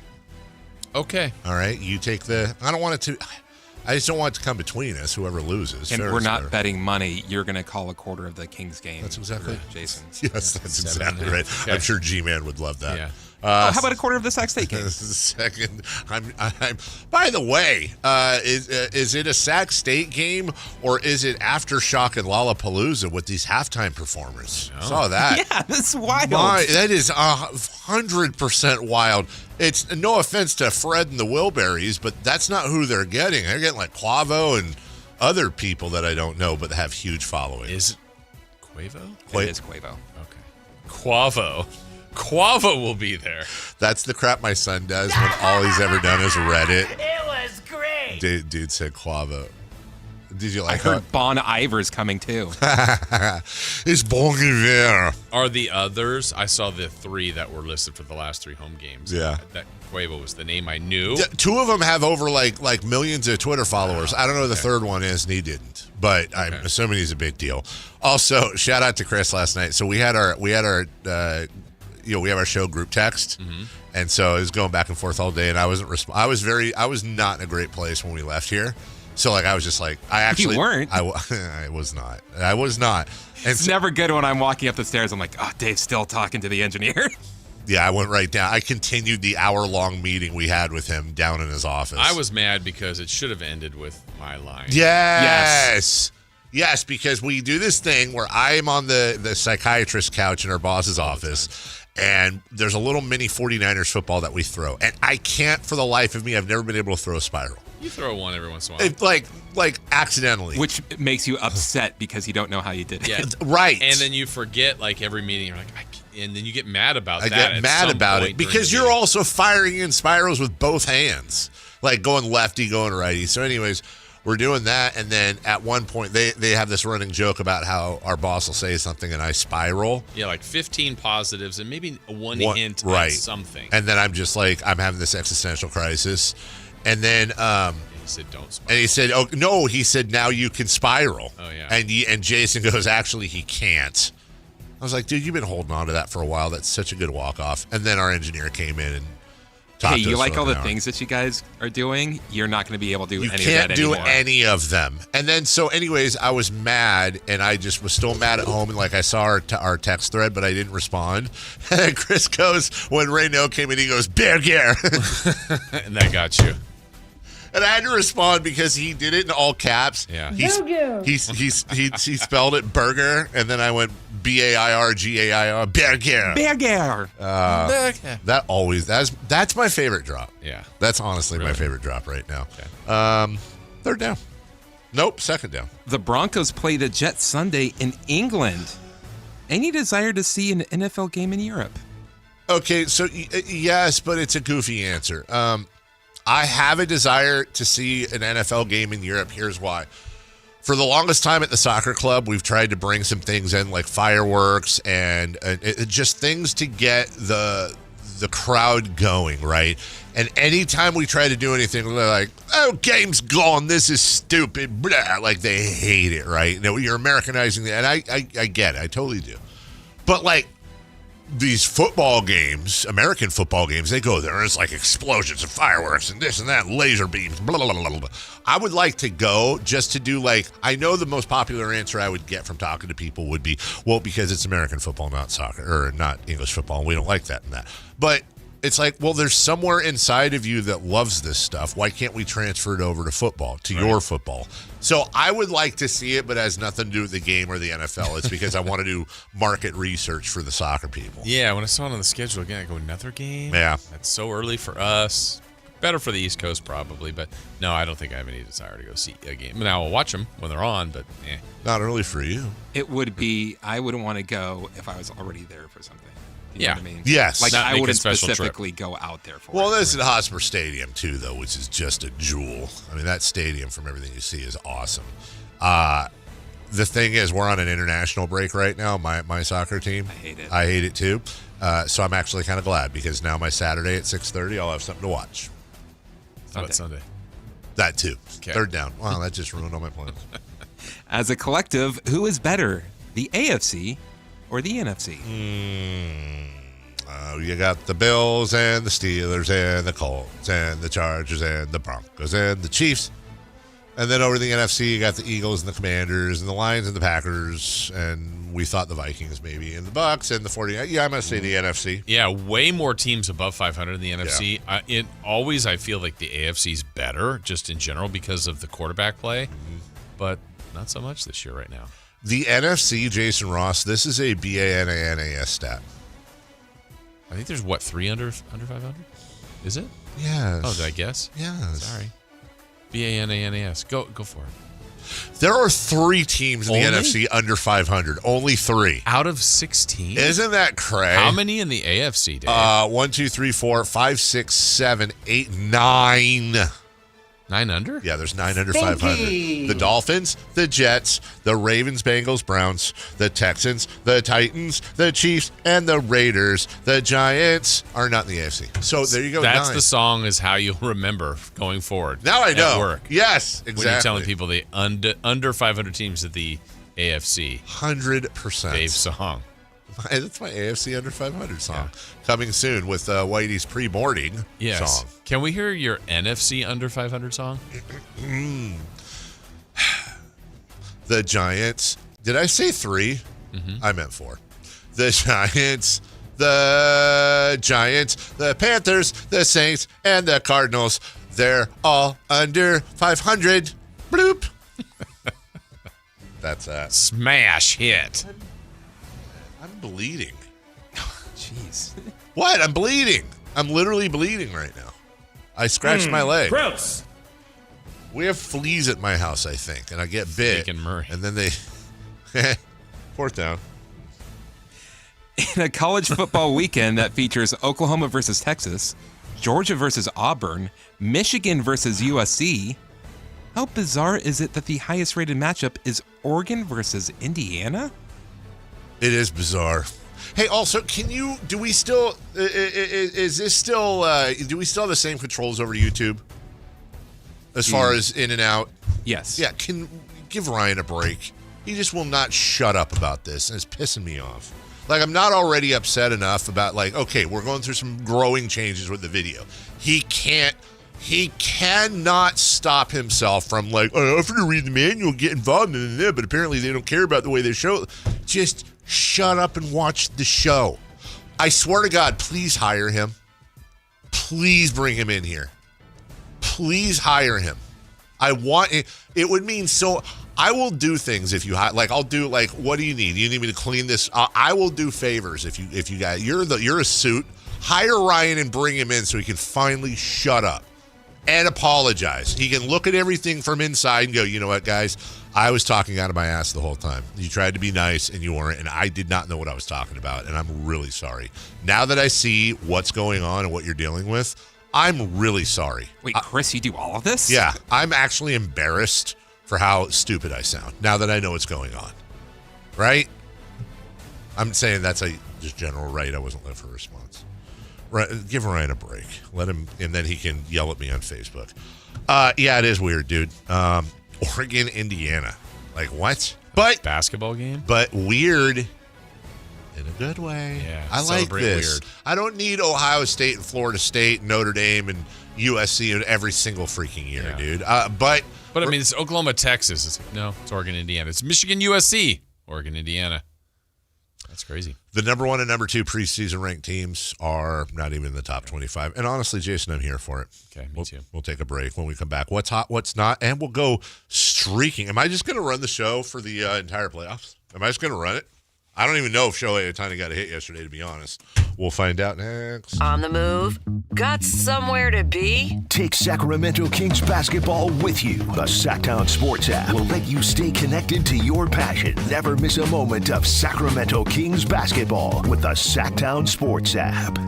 Speaker 11: Okay.
Speaker 10: All right. You take the. I don't want it to. I just don't want it to come between us. Whoever loses.
Speaker 12: And we're not betting money. You're going to call a quarter of the Kings game.
Speaker 10: That's exactly
Speaker 12: Jason.
Speaker 10: Yes, that's exactly right. Okay. I'm sure G-Man would love that.
Speaker 11: Yeah.
Speaker 12: How about a quarter of the Sac State game?
Speaker 10: Second, I'm. By the way, is it a Sac State game or is it Aftershock and Lollapalooza with these halftime performers?
Speaker 11: No.
Speaker 10: Saw that.
Speaker 12: Yeah, that's wild.
Speaker 10: That is 100% wild. It's no offense to Fred and the Wilburys, but that's not who they're getting. They're getting like Quavo and other people that I don't know, but have huge followings.
Speaker 11: Is it Quavo?
Speaker 12: It is Quavo.
Speaker 11: Okay. Quavo will be there.
Speaker 10: That's the crap my son does when all he's ever done is Reddit.
Speaker 4: It was great.
Speaker 10: Dude said Quavo. Did you like
Speaker 12: I heard Bon Iver's coming too.
Speaker 10: It's Bon Iver.
Speaker 11: Are the others? I saw the 3 that were listed for the last 3 home games.
Speaker 10: Yeah.
Speaker 11: That Quavo was the name I knew.
Speaker 10: 2 of them have over like millions of Twitter followers. I don't know who the third one is, and he didn't. But I'm assuming he's a big deal. Also, shout out to Chris last night. So we had our we have our show group text, and so it was going back and forth all day. And I wasn't. I was not in a great place when we left here. So like I was just like
Speaker 12: You weren't.
Speaker 10: I was not. I was not. And
Speaker 12: It's never good when I'm walking up the stairs. I'm like, oh, Dave's still talking to the engineer.
Speaker 10: Yeah, I went right down. I continued the hour-long meeting we had with him down in his office.
Speaker 11: I was mad because it should have ended with my line.
Speaker 10: Yes, because we do this thing where I am on the psychiatrist couch in our boss's office, and there's a little mini 49ers football that we throw. And I can't, for the life of me, I've never been able to throw a spiral.
Speaker 11: You throw one every once in a while.
Speaker 10: Like accidentally.
Speaker 12: Which makes you upset because you don't know how you did it.
Speaker 11: Yeah.
Speaker 10: Right.
Speaker 11: And then you forget, like, every meeting, you're like, and then you get mad about that.
Speaker 10: I get mad about it because you're also firing in spirals with both hands, like going lefty, going righty. So anyways, we're doing that. And then at one point, they have this running joke about how our boss will say something and I spiral.
Speaker 11: Yeah, like 15 positives and maybe one hint at something.
Speaker 10: And then I'm just like, I'm having this existential crisis. And then
Speaker 11: he said, "Don't spiral."
Speaker 10: And he said, "Oh no!" He said, "Now you can spiral."
Speaker 11: Oh yeah.
Speaker 10: And Jason goes, "Actually, he can't." I was like, "Dude, you've been holding on to that for a while. That's such a good walk off." And then our engineer came in and talked to us.
Speaker 12: Hey, you like
Speaker 10: for
Speaker 12: all
Speaker 10: an
Speaker 12: the
Speaker 10: hour.
Speaker 12: things that you guys are doing? You're not going to be able to do
Speaker 10: You
Speaker 12: any
Speaker 10: can't
Speaker 12: of that
Speaker 10: do
Speaker 12: anymore.
Speaker 10: any of them. And then, so anyways, I was mad, and I just was still mad at home. And like I saw our text thread, but I didn't respond. And then Chris goes, when Ray No came in, he goes, "Bear gear,"
Speaker 11: and that got you.
Speaker 10: And I had to respond because he did it in all caps.
Speaker 11: Yeah.
Speaker 10: He spelled it burger, and then I went B-A-I-R-G-A-I-R. Burger.
Speaker 12: Burger.
Speaker 10: That's my favorite drop.
Speaker 11: Yeah.
Speaker 10: That's honestly my favorite drop right now. Okay. Third down. Nope, second down.
Speaker 12: The Broncos play the Jets Sunday in England. Any desire to see an NFL game in Europe?
Speaker 10: Okay, so yes, but it's a goofy answer. I have a desire to see an NFL game in Europe. Here's why. For the longest time at the soccer club, we've tried to bring some things in like fireworks and just things to get the crowd going, right? And anytime we try to do anything, they're like, oh, game's gone. This is stupid. Blah. Like, they hate it, right? You know, you're Americanizing that. And I get it. I totally do. But, like, these football games, American football games, they go there and it's like explosions and fireworks and this and that, laser beams, blah, blah, blah, blah, blah. I would like to go just to do like, I know the most popular answer I would get from talking to people would be, well, because it's American football, not soccer, or not English football, and we don't like that and that. But it's like, well, there's somewhere inside of you that loves this stuff. Why can't we transfer it over to football, to your football? So I would like to see it, but it has nothing to do with the game or the NFL. It's because I want to do market research for the soccer people.
Speaker 11: Yeah, when I saw it on the schedule again, I go, another game?
Speaker 10: Yeah.
Speaker 11: That's so early for us. Better for the East Coast probably, but no, I don't think I have any desire to go see a game. Now, I'll watch them when they're on, but
Speaker 10: Not early for you.
Speaker 12: It would be, I wouldn't want to go if I was already there for something. You know what I mean?
Speaker 10: Yes.
Speaker 12: Like,
Speaker 11: Not
Speaker 12: I
Speaker 11: make a
Speaker 12: wouldn't
Speaker 11: special trip.
Speaker 12: specifically go out there for
Speaker 10: Well,
Speaker 12: it.
Speaker 10: this is at Hotspur Stadium, too, though, which is just a jewel. I mean, that stadium, from everything you see, is awesome. The thing is, we're on an international break right now, my soccer team. I hate it, too. So I'm actually kind of glad, because now my Saturday at 6:30, I'll have something to watch.
Speaker 11: How about Sunday?
Speaker 10: That, too.
Speaker 11: Okay.
Speaker 10: Third down. Wow, that just ruined all my plans.
Speaker 12: As a collective, who is better, the AFC or the NFC?
Speaker 10: You got the Bills and the Steelers and the Colts and the Chargers and the Broncos and the Chiefs. And then over the NFC, you got the Eagles and the Commanders and the Lions and the Packers. And we thought the Vikings maybe and the Bucks and the 49ers. Yeah, I'm going to say the NFC.
Speaker 11: Yeah, way more teams above 500 in the NFC. I feel like the AFC's better just in general because of the quarterback play. But not so much this year right now.
Speaker 10: The NFC, Jason Ross, this is a BANANAS stat.
Speaker 11: I think there's, 3 under 500? Is it?
Speaker 10: Yes.
Speaker 11: Oh, did I guess?
Speaker 10: Yes.
Speaker 11: Sorry. BANANAS. Go for it.
Speaker 10: There are 3 teams in the NFC under 500. Only 3.
Speaker 11: Out of 16?
Speaker 10: Isn't that crazy?
Speaker 11: How many in the AFC, Dave?
Speaker 10: 1, 2, 3, 4, 5, 6, 7, 8, 9.
Speaker 11: 9 under?
Speaker 10: Yeah, there's 9 under 500. The Dolphins, the Jets, the Ravens, Bengals, Browns, the Texans, the Titans, the Chiefs, and the Raiders. The Giants are not in the AFC. So there you go.
Speaker 11: That's
Speaker 10: 9.
Speaker 11: the song is how you'll remember going forward.
Speaker 10: Now I know.
Speaker 11: At work.
Speaker 10: Yes, exactly.
Speaker 11: When you're telling people the under 500 teams at the AFC.
Speaker 10: 100%.
Speaker 11: Dave's song.
Speaker 10: That's my AFC under 500 song. Yeah. Coming soon with Whitey's pre-boarding song.
Speaker 11: Can we hear your NFC under 500 song?
Speaker 10: The Giants. Did I say 3? I meant 4. The Giants, the Panthers, the Saints, and the Cardinals. They're all under 500. Bloop. That's that.
Speaker 11: Smash hit.
Speaker 10: I'm bleeding.
Speaker 12: Jeez.
Speaker 10: What? I'm bleeding. I'm literally bleeding right now. I scratched my leg.
Speaker 11: Gross.
Speaker 10: We have fleas at my house, I think, and I get bit. And then they... 4th down.
Speaker 12: In a college football weekend that features Oklahoma versus Texas, Georgia versus Auburn, Michigan versus USC, how bizarre is it that the highest rated matchup is Oregon versus Indiana?
Speaker 10: It is bizarre. Hey, also, do we still have the same controls over YouTube? As far as in and out?
Speaker 12: Yes.
Speaker 10: Yeah, give Ryan a break. He just will not shut up about this, and it's pissing me off. Like, I'm not already upset enough about, like, okay, we're going through some growing changes with the video. He cannot stop himself from, like, oh, I have to read the manual, get involved in it, but apparently they don't care about the way they show it. Just shut up and watch the show. I swear to God, please hire him. Please bring him in here. Please hire him. I want it. It would mean so. I will do things if you like. I'll do like. What do you need? You need me to clean this? I will do favors if you guys. You're a suit. Hire Ryan and bring him in so he can finally shut up and apologize. He can look at everything from inside and go, you know what, guys? I was talking out of my ass the whole time. You tried to be nice and you weren't, and I did not know what I was talking about, and I'm really sorry. Now that I see what's going on and what you're dealing with, I'm really sorry.
Speaker 12: Wait, Chris, you do all of this?
Speaker 10: Yeah, I'm actually embarrassed for how stupid I sound now that I know what's going on. Right? I'm saying that's a just general right. I wasn't looking for a response. Right, give Ryan a break. Let him, and then he can yell at me on Facebook. Yeah, it is weird, dude. Oregon, Indiana. Like, what? But
Speaker 11: basketball game?
Speaker 10: But weird in a good way.
Speaker 11: Yeah,
Speaker 10: I like this.
Speaker 11: Weird.
Speaker 10: I don't need Ohio State and Florida State, Notre Dame and USC every single freaking year, dude. But
Speaker 11: I mean, it's Oklahoma, Texas. It's Oregon, Indiana. It's Michigan, USC, Oregon, Indiana. That's crazy.
Speaker 10: The number 1 and number 2 preseason ranked teams are not even in the top 25. And honestly, Jason, I'm here for it.
Speaker 11: Okay, me too.
Speaker 10: We'll take a break when we come back. What's hot, what's not, and we'll go streaking. Am I just going to run the show for the entire playoffs? Am I just going to run it? I don't even know if Shohei Ohtani got a hit yesterday, to be honest. We'll find out next.
Speaker 4: On the move? Got somewhere to be?
Speaker 17: Take Sacramento Kings basketball with you. The Sacktown Sports app will let you stay connected to your passion. Never miss a moment of Sacramento Kings basketball with the Sacktown Sports app.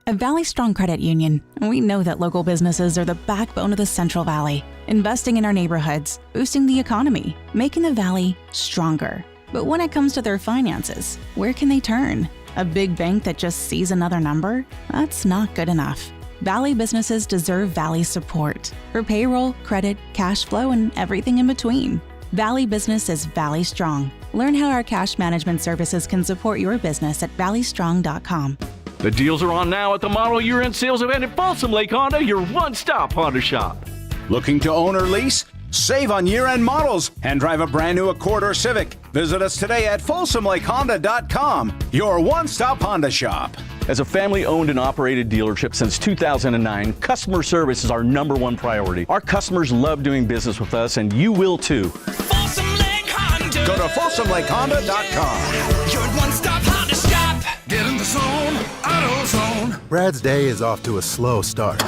Speaker 2: At Valley Strong Credit Union, we know that local businesses are the backbone of the Central Valley, investing in our neighborhoods, boosting the economy, making the Valley stronger. But when it comes to their finances, where can they turn? A big bank that just sees another number? That's not good enough. Valley businesses deserve Valley support for payroll, credit, cash flow, and everything in between. Valley Business is Valley Strong. Learn how our cash management services can support your business at valleystrong.com.
Speaker 3: The deals are on now at the model year-end sales event at Folsom Lake Honda, your one-stop Honda shop.
Speaker 8: Looking to own or lease? Save on year-end models and drive a brand new Accord or Civic. Visit us today at FolsomLakeHonda.com, your one-stop Honda shop.
Speaker 3: As a family-owned and operated dealership since 2009, customer service is our #1 priority. Our customers love doing business with us, and you will too.
Speaker 8: Folsom Lake Honda. Go to FolsomLakeHonda.com.
Speaker 14: Your one-stop Honda shop. Get in the zone, AutoZone.
Speaker 15: Brad's day is off to a slow start.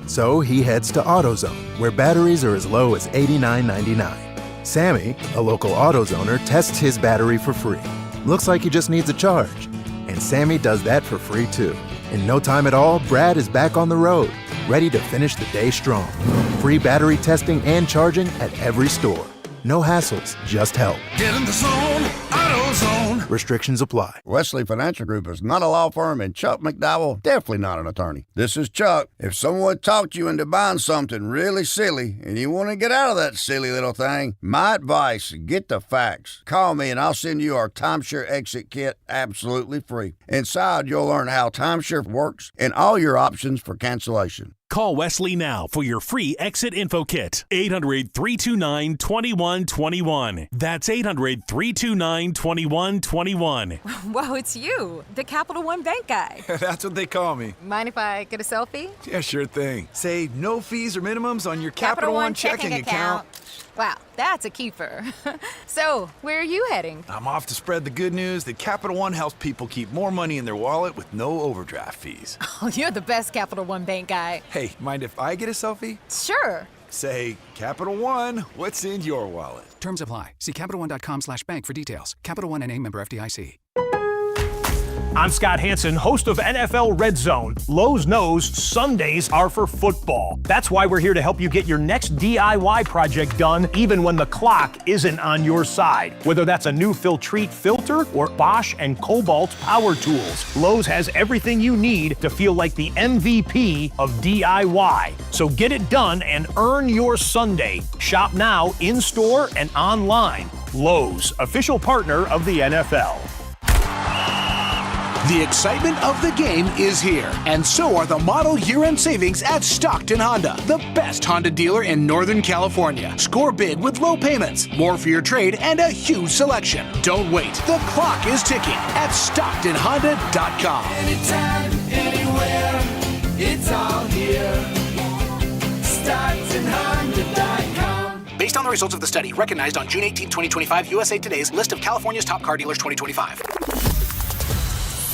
Speaker 15: So he heads to AutoZone, where batteries are as low as $89.99. Sammy, a local AutoZoner, tests his battery for free. Looks like he just needs a charge. And Sammy does that for free too. In no time at all, Brad is back on the road, ready to finish the day strong. Free battery testing and charging at every store. No hassles, just help.
Speaker 14: Get in the zone, AutoZone.
Speaker 15: Restrictions apply.
Speaker 16: Wesley Financial Group is not a law firm, and Chuck McDowell definitely not an attorney. This is Chuck. If someone talked you into buying something really silly and you want to get out of that silly little thing, my advice, get the facts. Call me and I'll send you our timeshare exit kit absolutely free. Inside, you'll learn how timeshare works and all your options for cancellation.
Speaker 18: Call Wesley now for your free exit info kit. 800-329-2121. That's 800-329-2121.
Speaker 19: Whoa, it's you, the Capital One Bank guy.
Speaker 20: That's what they call me.
Speaker 19: Mind if I get a selfie?
Speaker 20: Yeah, sure thing. Say no fees or minimums on your Capital One checking account.
Speaker 19: Wow, that's a keeper. So, where are you heading?
Speaker 20: I'm off to spread the good news that Capital One helps people keep more money in their wallet with no overdraft fees.
Speaker 19: Oh, you're the best Capital One Bank guy.
Speaker 20: Hey, mind if I get a selfie?
Speaker 19: Sure.
Speaker 20: Say, Capital One, what's in your wallet?
Speaker 30: Terms apply. See CapitalOne.com/bank for details. Capital One NA, member FDIC.
Speaker 28: I'm Scott Hansen, host of NFL Red Zone. Lowe's knows Sundays are for football. That's why we're here to help you get your next DIY project done, even when the clock isn't on your side. Whether that's a new Filtrete filter or Bosch and Cobalt power tools, Lowe's has everything you need to feel like the MVP of DIY. So get it done and earn your Sunday. Shop now, in-store and online. Lowe's, official partner of the NFL.
Speaker 31: The excitement of the game is here, and so are the model year-end savings at Stockton Honda, the best Honda dealer in Northern California. Score big with low payments, more for your trade, and a huge selection. Don't wait. The clock is ticking at StocktonHonda.com.
Speaker 14: Anytime, anywhere, it's all here.
Speaker 31: StocktonHonda.com. Based on the results of the study, recognized on June 18, 2025, USA Today's list of California's top car dealers 2025.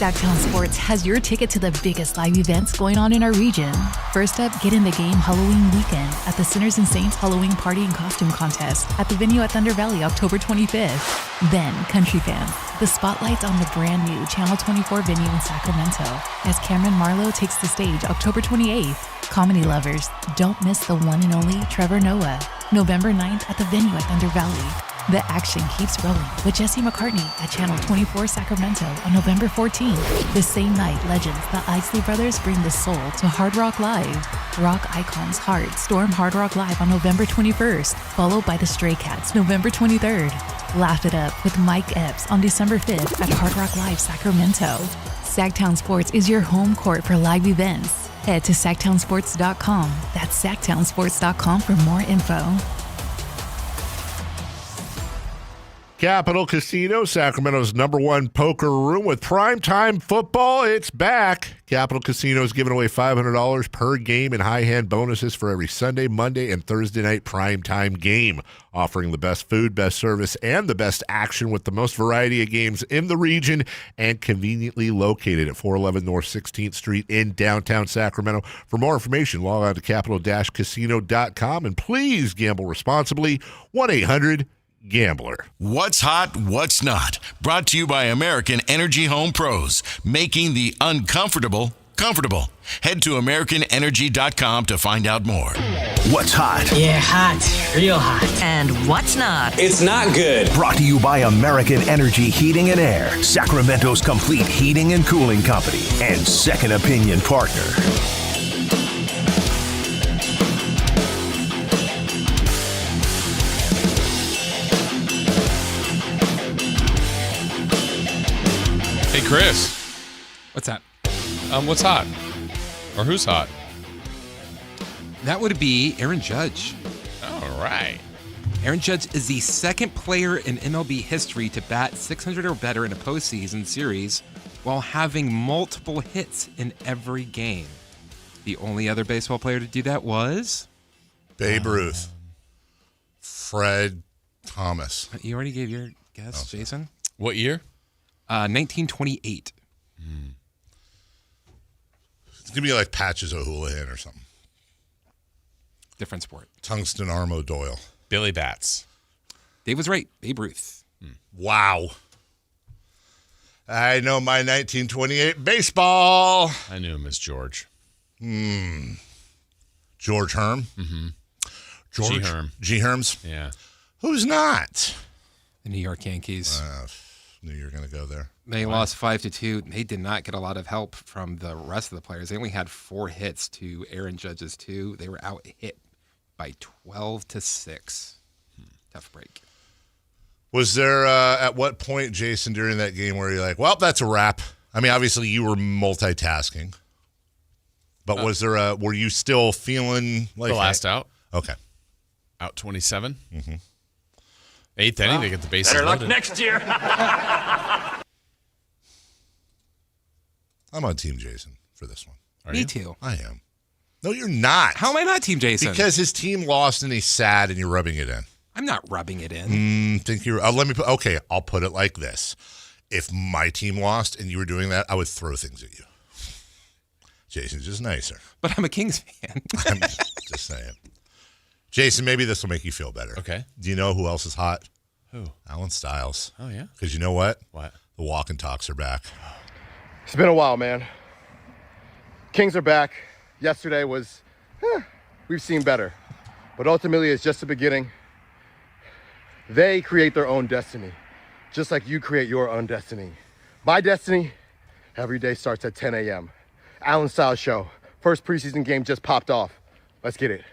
Speaker 1: Sacktown Sports has your ticket to the biggest live events going on in our region. First up, get in the game Halloween weekend at the Sinners and Saints Halloween Party and Costume Contest at the venue at Thunder Valley, October 25th. Then, country fans, the spotlight's on the brand new Channel 24 venue in Sacramento as Cameron Marlowe takes the stage October 28th. Comedy lovers, don't miss the one and only Trevor Noah, November 9th at the venue at Thunder Valley. The action keeps rolling with Jesse McCartney at Channel 24 Sacramento on November 14th. The same night, legends, the Isley Brothers bring the soul to Hard Rock Live. Rock icons Heart storm Hard Rock Live on November 21st, followed by the Stray Cats November 23rd. Laugh it up with Mike Epps on December 5th at Hard Rock Live Sacramento. Sacktown Sports is your home court for live events. Head to sacktownsports.com. That's sacktownsports.com for more info.
Speaker 10: Capital Casino, Sacramento's #1 poker room with primetime football. It's back. Capital Casino is giving away $500 per game in high-hand bonuses for every Sunday, Monday, and Thursday night primetime game, offering the best food, best service, and the best action with the most variety of games in the region and conveniently located at 411 North 16th Street in downtown Sacramento. For more information, log on to capital-casino.com, and please gamble responsibly. 1-800-GAMBLER.
Speaker 5: What's hot, what's not? Brought to you by American Energy Home Pros, making the uncomfortable comfortable. Head to AmericanEnergy.com to find out more.
Speaker 17: What's hot?
Speaker 4: Yeah, hot. Real hot. And what's not?
Speaker 17: It's not good. Brought to you by American Energy Heating and Air, Sacramento's complete heating and cooling company, and second opinion partner.
Speaker 11: Hey, Chris.
Speaker 12: What's that?
Speaker 11: What's hot? Or who's hot?
Speaker 12: That would be Aaron Judge.
Speaker 11: All right.
Speaker 12: Aaron Judge is the second player in MLB history to bat 600 or better in a postseason series while having multiple hits in every game. The only other baseball player to do that was?
Speaker 10: Babe Ruth. Fred Thomas.
Speaker 12: You already gave your guess, Jason.
Speaker 11: What year?
Speaker 12: 1928.
Speaker 10: It's going to be like Patches O'Houlihan or something.
Speaker 12: Different sport.
Speaker 10: Tungsten Armo Doyle.
Speaker 11: Billy Bats.
Speaker 12: Dave was right. Babe Ruth.
Speaker 10: Wow. I know my 1928 baseball.
Speaker 11: I knew him as George.
Speaker 10: George Herm.
Speaker 11: Mm-hmm.
Speaker 10: George
Speaker 11: G. Herm.
Speaker 10: G. Herms.
Speaker 11: Yeah.
Speaker 10: Who's not?
Speaker 12: The New York Yankees.
Speaker 10: Knew you were going to go there.
Speaker 12: They lost 5-2. They did not get a lot of help from the rest of the players. They only had 4 hits to Aaron Judge's 2. They were out hit by 12-6. Tough break.
Speaker 10: Was there at what point, Jason, during that game where you're like, well, that's a wrap? I mean, obviously you were multitasking, but was there were you still feeling like
Speaker 11: the last out?
Speaker 10: Okay.
Speaker 11: Out 27. Mm-hmm. 8th inning, they get the bases
Speaker 14: Better luck
Speaker 11: loaded.
Speaker 14: next year.
Speaker 10: I'm on Team Jason for this one.
Speaker 12: Me too.
Speaker 10: I am. No, you're not.
Speaker 12: How am I not Team Jason?
Speaker 10: Because his team lost and he's sad and you're rubbing it in.
Speaker 12: I'm not rubbing it in.
Speaker 10: Think you're. Okay, I'll put it like this: if my team lost and you were doing that, I would throw things at you. Jason's just nicer.
Speaker 12: But I'm a Kings fan.
Speaker 10: I'm just saying. Jason, maybe this will make you feel better.
Speaker 11: Okay.
Speaker 10: Do you know who else is hot?
Speaker 11: Who?
Speaker 10: Alan Stiles.
Speaker 11: Oh, yeah?
Speaker 10: Because you know what?
Speaker 11: What?
Speaker 10: The walk and talks are back.
Speaker 6: It's been a while, man. Kings are back. Yesterday was, we've seen better. But ultimately, it's just the beginning. They create their own destiny, just like you create your own destiny. My destiny, every day starts at 10 a.m. Alan Stiles Show. First preseason game just popped off. Let's get it.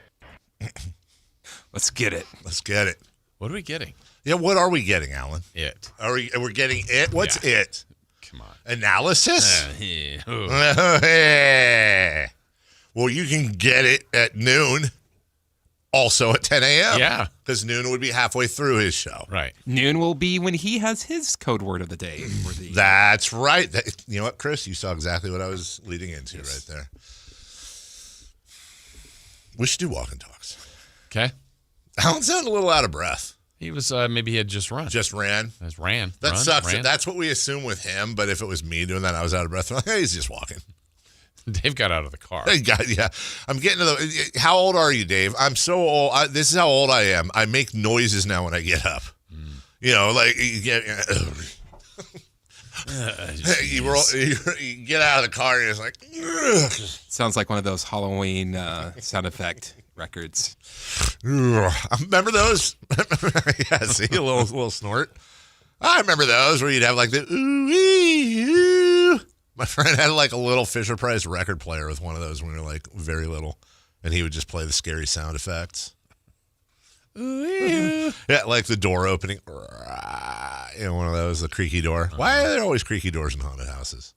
Speaker 12: Let's get it.
Speaker 10: Let's get it.
Speaker 11: What are we getting?
Speaker 10: Yeah, what are we getting, Alan?
Speaker 11: It.
Speaker 10: We're getting it? What's it?
Speaker 11: Come on.
Speaker 10: Analysis?
Speaker 11: Yeah.
Speaker 10: Well, you can get it at noon. Also at 10 a.m.
Speaker 11: Yeah.
Speaker 10: Because noon would be halfway through his show.
Speaker 11: Right.
Speaker 12: Noon will be when he has his code word of the day.
Speaker 10: That's right. You know what, Chris? You saw exactly what I was leading into right there. We should do walk and talks.
Speaker 11: Okay.
Speaker 10: Alan sounded a little out of breath.
Speaker 11: He was, maybe he had just run.
Speaker 10: Just ran?
Speaker 11: Just ran.
Speaker 10: That
Speaker 11: Run,
Speaker 10: sucks.
Speaker 11: ran.
Speaker 10: That's what we assume with him, but if it was me doing that, I was out of breath. I'm like, hey, he's just walking.
Speaker 11: Dave got out of the car.
Speaker 10: Yeah. I'm getting to the. How old are you, Dave? I'm so old. This is how old I am. I make noises now when I get up. You know, like you get. You get out of the car and it's like.
Speaker 12: Sounds like one of those Halloween sound effect records.
Speaker 10: Remember those? Yeah, see, a little snort. I remember those where you'd have like the ooh. My friend had like a little Fisher-Price record player with one of those when we were like very little, and he would just play the scary sound effects. Ooh. Yeah, like the door opening. You know, one of those, the creaky door. Why are there always creaky doors in haunted houses?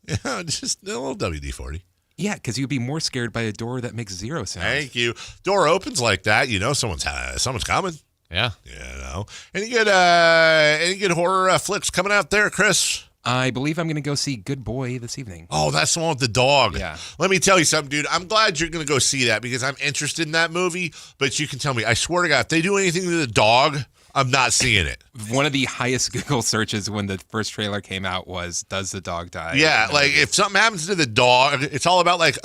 Speaker 10: You know, just a little WD-40.
Speaker 12: Yeah, because you'd be more scared by a door that makes zero sound.
Speaker 10: Thank you. Door opens like that, you know someone's coming.
Speaker 11: Yeah.
Speaker 10: You know. Any good horror flicks coming out there, Chris?
Speaker 12: I believe I'm going to go see Good Boy this evening.
Speaker 10: Oh, that's the one with the dog.
Speaker 12: Yeah.
Speaker 10: Let me tell you something, dude. I'm glad you're going to go see that because I'm interested in that movie. But you can tell me, I swear to God, if they do anything to the dog, I'm not seeing it.
Speaker 12: One of the highest Google searches when the first trailer came out was, does the dog die?
Speaker 10: Yeah, like if something happens to the dog, it's all about like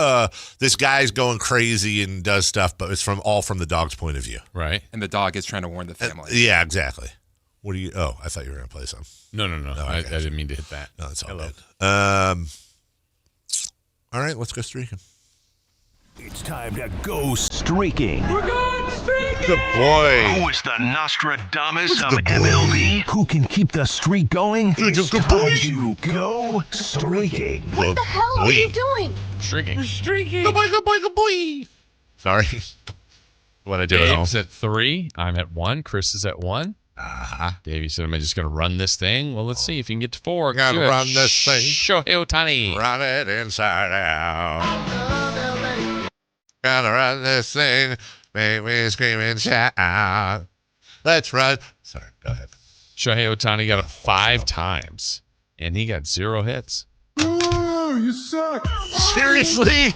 Speaker 10: this guy's going crazy and does stuff, but it's all from the dog's point of view.
Speaker 11: Right.
Speaker 12: And the dog is trying to warn the family.
Speaker 10: Yeah, exactly. What do you? Oh, I thought you were going to play some.
Speaker 11: No. I didn't mean to hit that.
Speaker 10: No, it's all good. All right, let's go streaking.
Speaker 17: It's time to go streaking.
Speaker 14: We're going streaking!
Speaker 10: Good boy.
Speaker 17: Who is the Nostradamus of MLB? Who can keep the streak going? It's time to go streaking.
Speaker 14: What the hell are you doing?
Speaker 11: Streaking.
Speaker 14: Streaking.
Speaker 10: Good boy. Sorry. What I do at home.
Speaker 11: Dave's at 3. I'm at 1. Chris is at 1. Dave, you said, am I just going to run this thing? Well, let's see if you can get to 4.
Speaker 10: Gotta run this thing.
Speaker 11: Shohei Ohtani.
Speaker 10: Run it inside out. Gotta run this thing. Make me scream and shout. Let's run. Sorry, go ahead.
Speaker 11: Shohei Ohtani got it 5 times, and he got 0 hits.
Speaker 14: Oh, you suck.
Speaker 10: Seriously?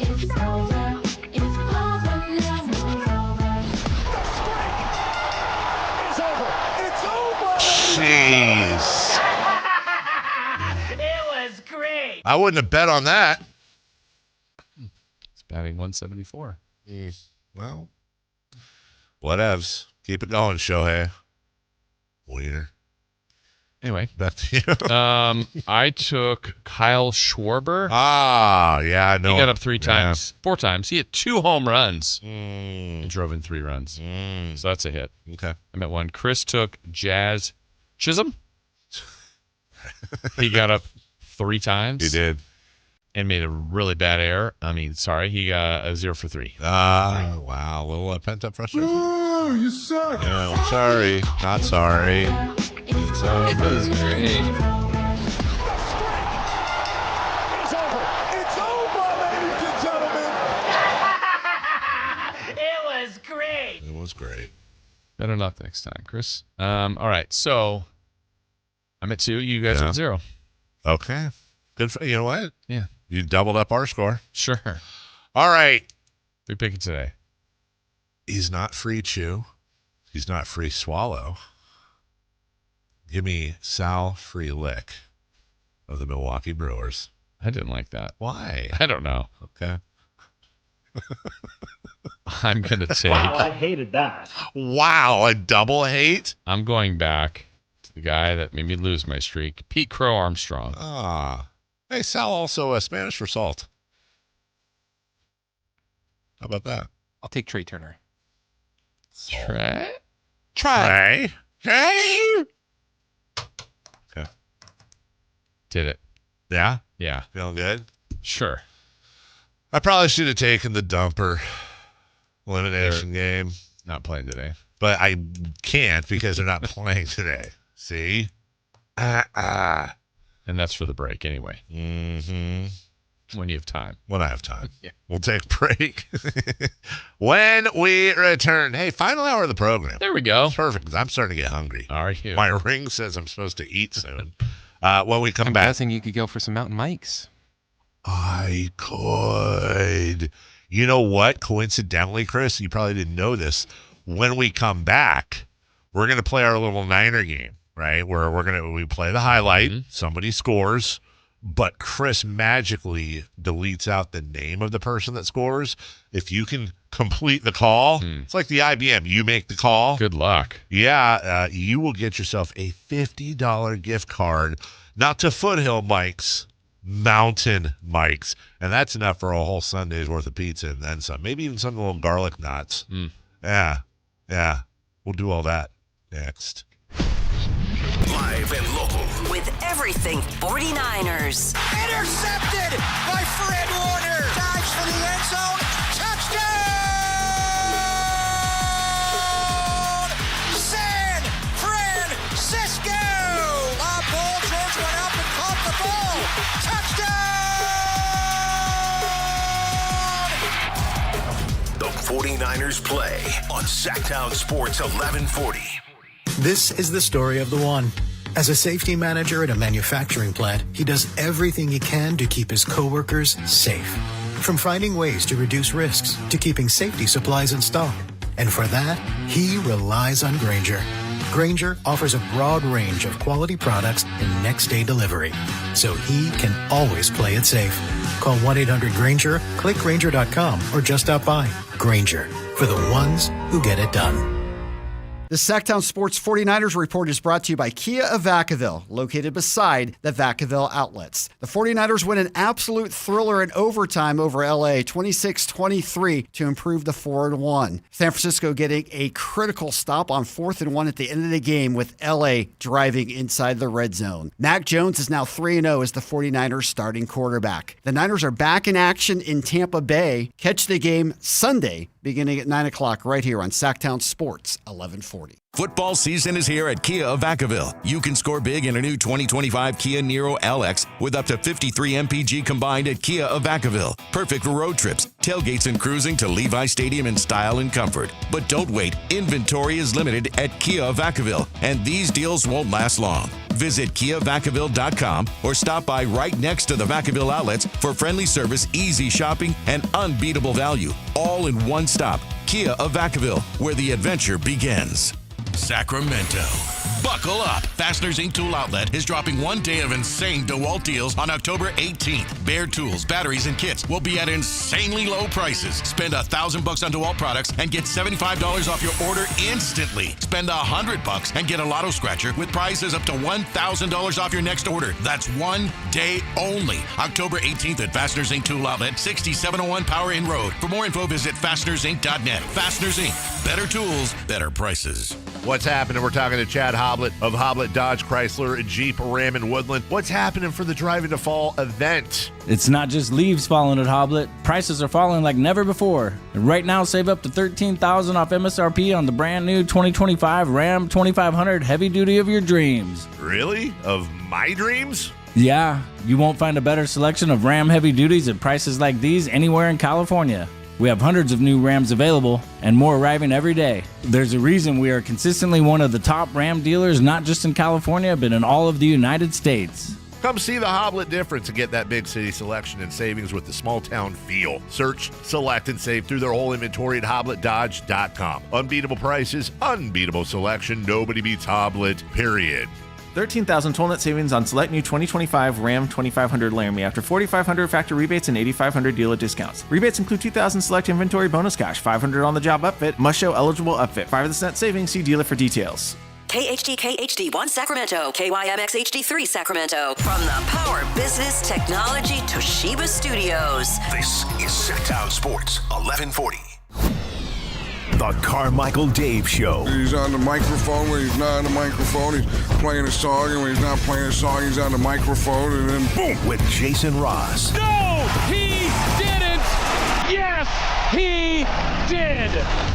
Speaker 10: Jeez.
Speaker 14: It was great.
Speaker 10: I wouldn't have bet on that.
Speaker 11: It's batting 174.
Speaker 10: Well, whatevs. Keep it going, Shohei. Wiener.
Speaker 11: Anyway,
Speaker 10: back to you.
Speaker 11: I took Kyle Schwarber.
Speaker 10: Yeah, I know.
Speaker 11: He got up 3 times, 4 times. He had 2 home runs and drove in 3 runs. So that's a hit.
Speaker 10: Okay.
Speaker 11: I'm at 1. Chris took Jazz Chisholm. He got up 3 times.
Speaker 10: He did.
Speaker 11: And made a really bad error. He got a 0 for 3.
Speaker 10: Wow. A little pent-up frustration.
Speaker 14: Oh, you suck.
Speaker 10: Yeah, I'm sorry. Not sorry. It's over.
Speaker 11: It was great.
Speaker 14: It's over, ladies and gentlemen. It was great.
Speaker 10: It was great.
Speaker 11: Better luck next time, Chris. All right, so I'm at 2. You guys are at 0.
Speaker 10: Okay. Good for you. Know what?
Speaker 11: Yeah.
Speaker 10: You doubled up our score.
Speaker 11: Sure.
Speaker 10: All right.
Speaker 11: Who picking today?
Speaker 10: He's not free chew. He's not free swallow. Give me Sal Frelick of the Milwaukee Brewers.
Speaker 11: I didn't like that.
Speaker 10: Why?
Speaker 11: I don't know.
Speaker 10: Okay.
Speaker 11: I'm going to take...
Speaker 18: Wow, I hated that.
Speaker 10: Wow, a double hate?
Speaker 11: I'm going back to the guy that made me lose my streak, Pete Crow Armstrong.
Speaker 10: Hey, Sal also Spanish for salt. How about that?
Speaker 12: I'll take Trey Turner.
Speaker 11: Trey?
Speaker 10: Okay.
Speaker 11: Did it.
Speaker 10: Yeah?
Speaker 11: Yeah.
Speaker 10: Feeling good?
Speaker 11: Sure.
Speaker 10: I probably should have taken the dumper elimination game.
Speaker 11: Not playing today.
Speaker 10: But I can't because they're not playing today. See?
Speaker 11: And that's for the break anyway.
Speaker 10: Mm-hmm.
Speaker 11: When you have time.
Speaker 10: When I have time.
Speaker 11: Yeah.
Speaker 10: We'll take a break. When we return. Hey, final hour of the program.
Speaker 11: There we go.
Speaker 10: Perfect. I'm starting to get hungry.
Speaker 11: Are you?
Speaker 10: My ring says I'm supposed to eat soon. When we come
Speaker 12: I'm
Speaker 10: back.
Speaker 12: guessing you could go for some Mountain Mikes.
Speaker 10: I could. You know what? Coincidentally, Chris, you probably didn't know this. When we come back, we're going to play our little Niner game, right? Where we play the highlight, somebody scores, but Chris magically deletes out the name of the person that scores. If you can complete the call, it's like the IBM. You make the call.
Speaker 11: Good luck.
Speaker 10: Yeah, you will get yourself a $50 gift card, not to Foothill Mike's, Mountain Mike's. And that's enough for a whole Sunday's worth of pizza and then some. Maybe even some little garlic knots. Yeah. We'll do all that next.
Speaker 17: Live and local.
Speaker 4: With everything 49ers.
Speaker 14: Intercepted by Fred Warner. Dives for the end zone. Touchdown! San Francisco! Lob ball. George went up and caught the ball. Touchdown!
Speaker 17: The 49ers play on Sacktown Sports 1140.
Speaker 7: This is the story of the one. As a safety manager at a manufacturing plant, he does everything he can to keep his coworkers safe. From finding ways to reduce risks to keeping safety supplies in stock. And for that, he relies on Grainger. Grainger offers a broad range of quality products and next-day delivery, so he can always play it safe. Call 1-800-GRAINGER, click Grainger.com, or just stop by. Grainger, for the ones who get it done.
Speaker 9: The Sacktown Sports 49ers report is brought to you by Kia of Vacaville, located beside the Vacaville outlets. The 49ers win an absolute thriller in overtime over LA, 26-23, to improve the 4-1. San Francisco getting a critical stop on 4th and 1 at the end of the game with LA driving inside the red zone. Mac Jones is now 3-0 as the 49ers starting quarterback. The Niners are back in action in Tampa Bay. Catch the game Sunday beginning at 9 o'clock right here on Sacktown Sports 1140.
Speaker 13: Football season is here at Kia of Vacaville. You can score big in a new 2025 Kia Niro LX with up to 53 MPG combined at Kia of Vacaville. Perfect for road trips, tailgates, and cruising to Levi Stadium in style and comfort. But don't wait. Inventory is limited at Kia of Vacaville, and these deals won't last long. Visit KiaVacaville.com or stop by right next to the Vacaville outlets for friendly service, easy shopping, and unbeatable value. All in one stop. Kia of Vacaville, where the adventure begins.
Speaker 5: Sacramento. Buckle up. Fasteners Inc. Tool Outlet is dropping one day of insane DeWalt deals on October 18th. Bare tools, batteries, and kits will be at insanely low prices. Spend $1,000 on DeWalt products and get $75 off your order instantly. Spend $100 and get a lotto scratcher with prizes up to $1,000 off your next order. That's one day only. October 18th at Fasteners Inc. Tool Outlet, 6701 Power Inn Road. For more info, visit fastenersinc.net. Fasteners Inc. Better tools, better prices.
Speaker 10: What's happening? We're talking to Chad Hoblet of Hoblet Dodge Chrysler Jeep Ram and Woodland. What's happening for the Drive into Fall event?
Speaker 21: It's not just leaves falling at Hoblet. Prices are falling like never before. And right now, save up to $13,000 off MSRP on the brand new 2025 Ram 2500 heavy duty of your dreams.
Speaker 10: Really? Of my dreams?
Speaker 21: Yeah, you won't find a better selection of Ram heavy duties at prices like these anywhere in California. We have hundreds of new Rams available and more arriving every day. There's a reason we are consistently one of the top Ram dealers, not just in California, but in all of the United States.
Speaker 10: Come see the Hoblet difference and get that big city selection and savings with the small town feel. Search, select, and save through their whole inventory at HobletDodge.com. Unbeatable prices, unbeatable selection. Nobody beats Hoblet, period.
Speaker 22: 13,000 total net savings on select new 2025 Ram 2500 Laramie after 4,500 factory rebates and 8,500 dealer discounts. Rebates include 2,000 select inventory bonus cash, 500 on the job upfit, must show eligible upfit, 5% savings. See dealer for details.
Speaker 4: KHD1 Sacramento, KYMX HD3 Sacramento. From the Power Business Technology Toshiba Studios.
Speaker 17: This is Sacktown Sports 1140. The Carmichael Dave Show.
Speaker 23: He's on the microphone when he's not on the microphone. He's playing a song, and when he's not playing a song, he's on the microphone, and then boom!
Speaker 17: With Jason Ross.
Speaker 14: No, he didn't! Yes, he did!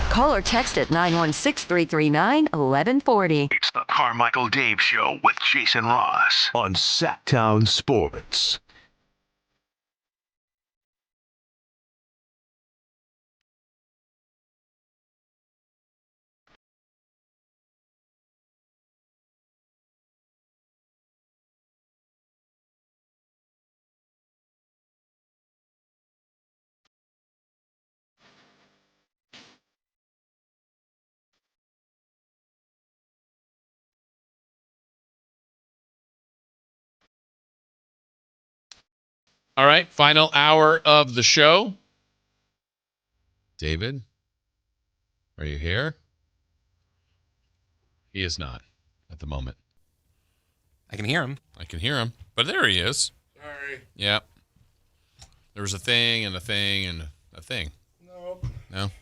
Speaker 4: Call or text at 916-339-1140.
Speaker 17: It's the Carmichael Dave Show with Jason Ross on Sacktown Sports.
Speaker 11: All right, final hour of the show. David, are you here? He is not at the moment.
Speaker 12: I can hear him.
Speaker 11: I can hear him, but there he is.
Speaker 10: Sorry.
Speaker 11: Yeah. There was a thing and a thing and a thing.
Speaker 10: Nope.
Speaker 11: No?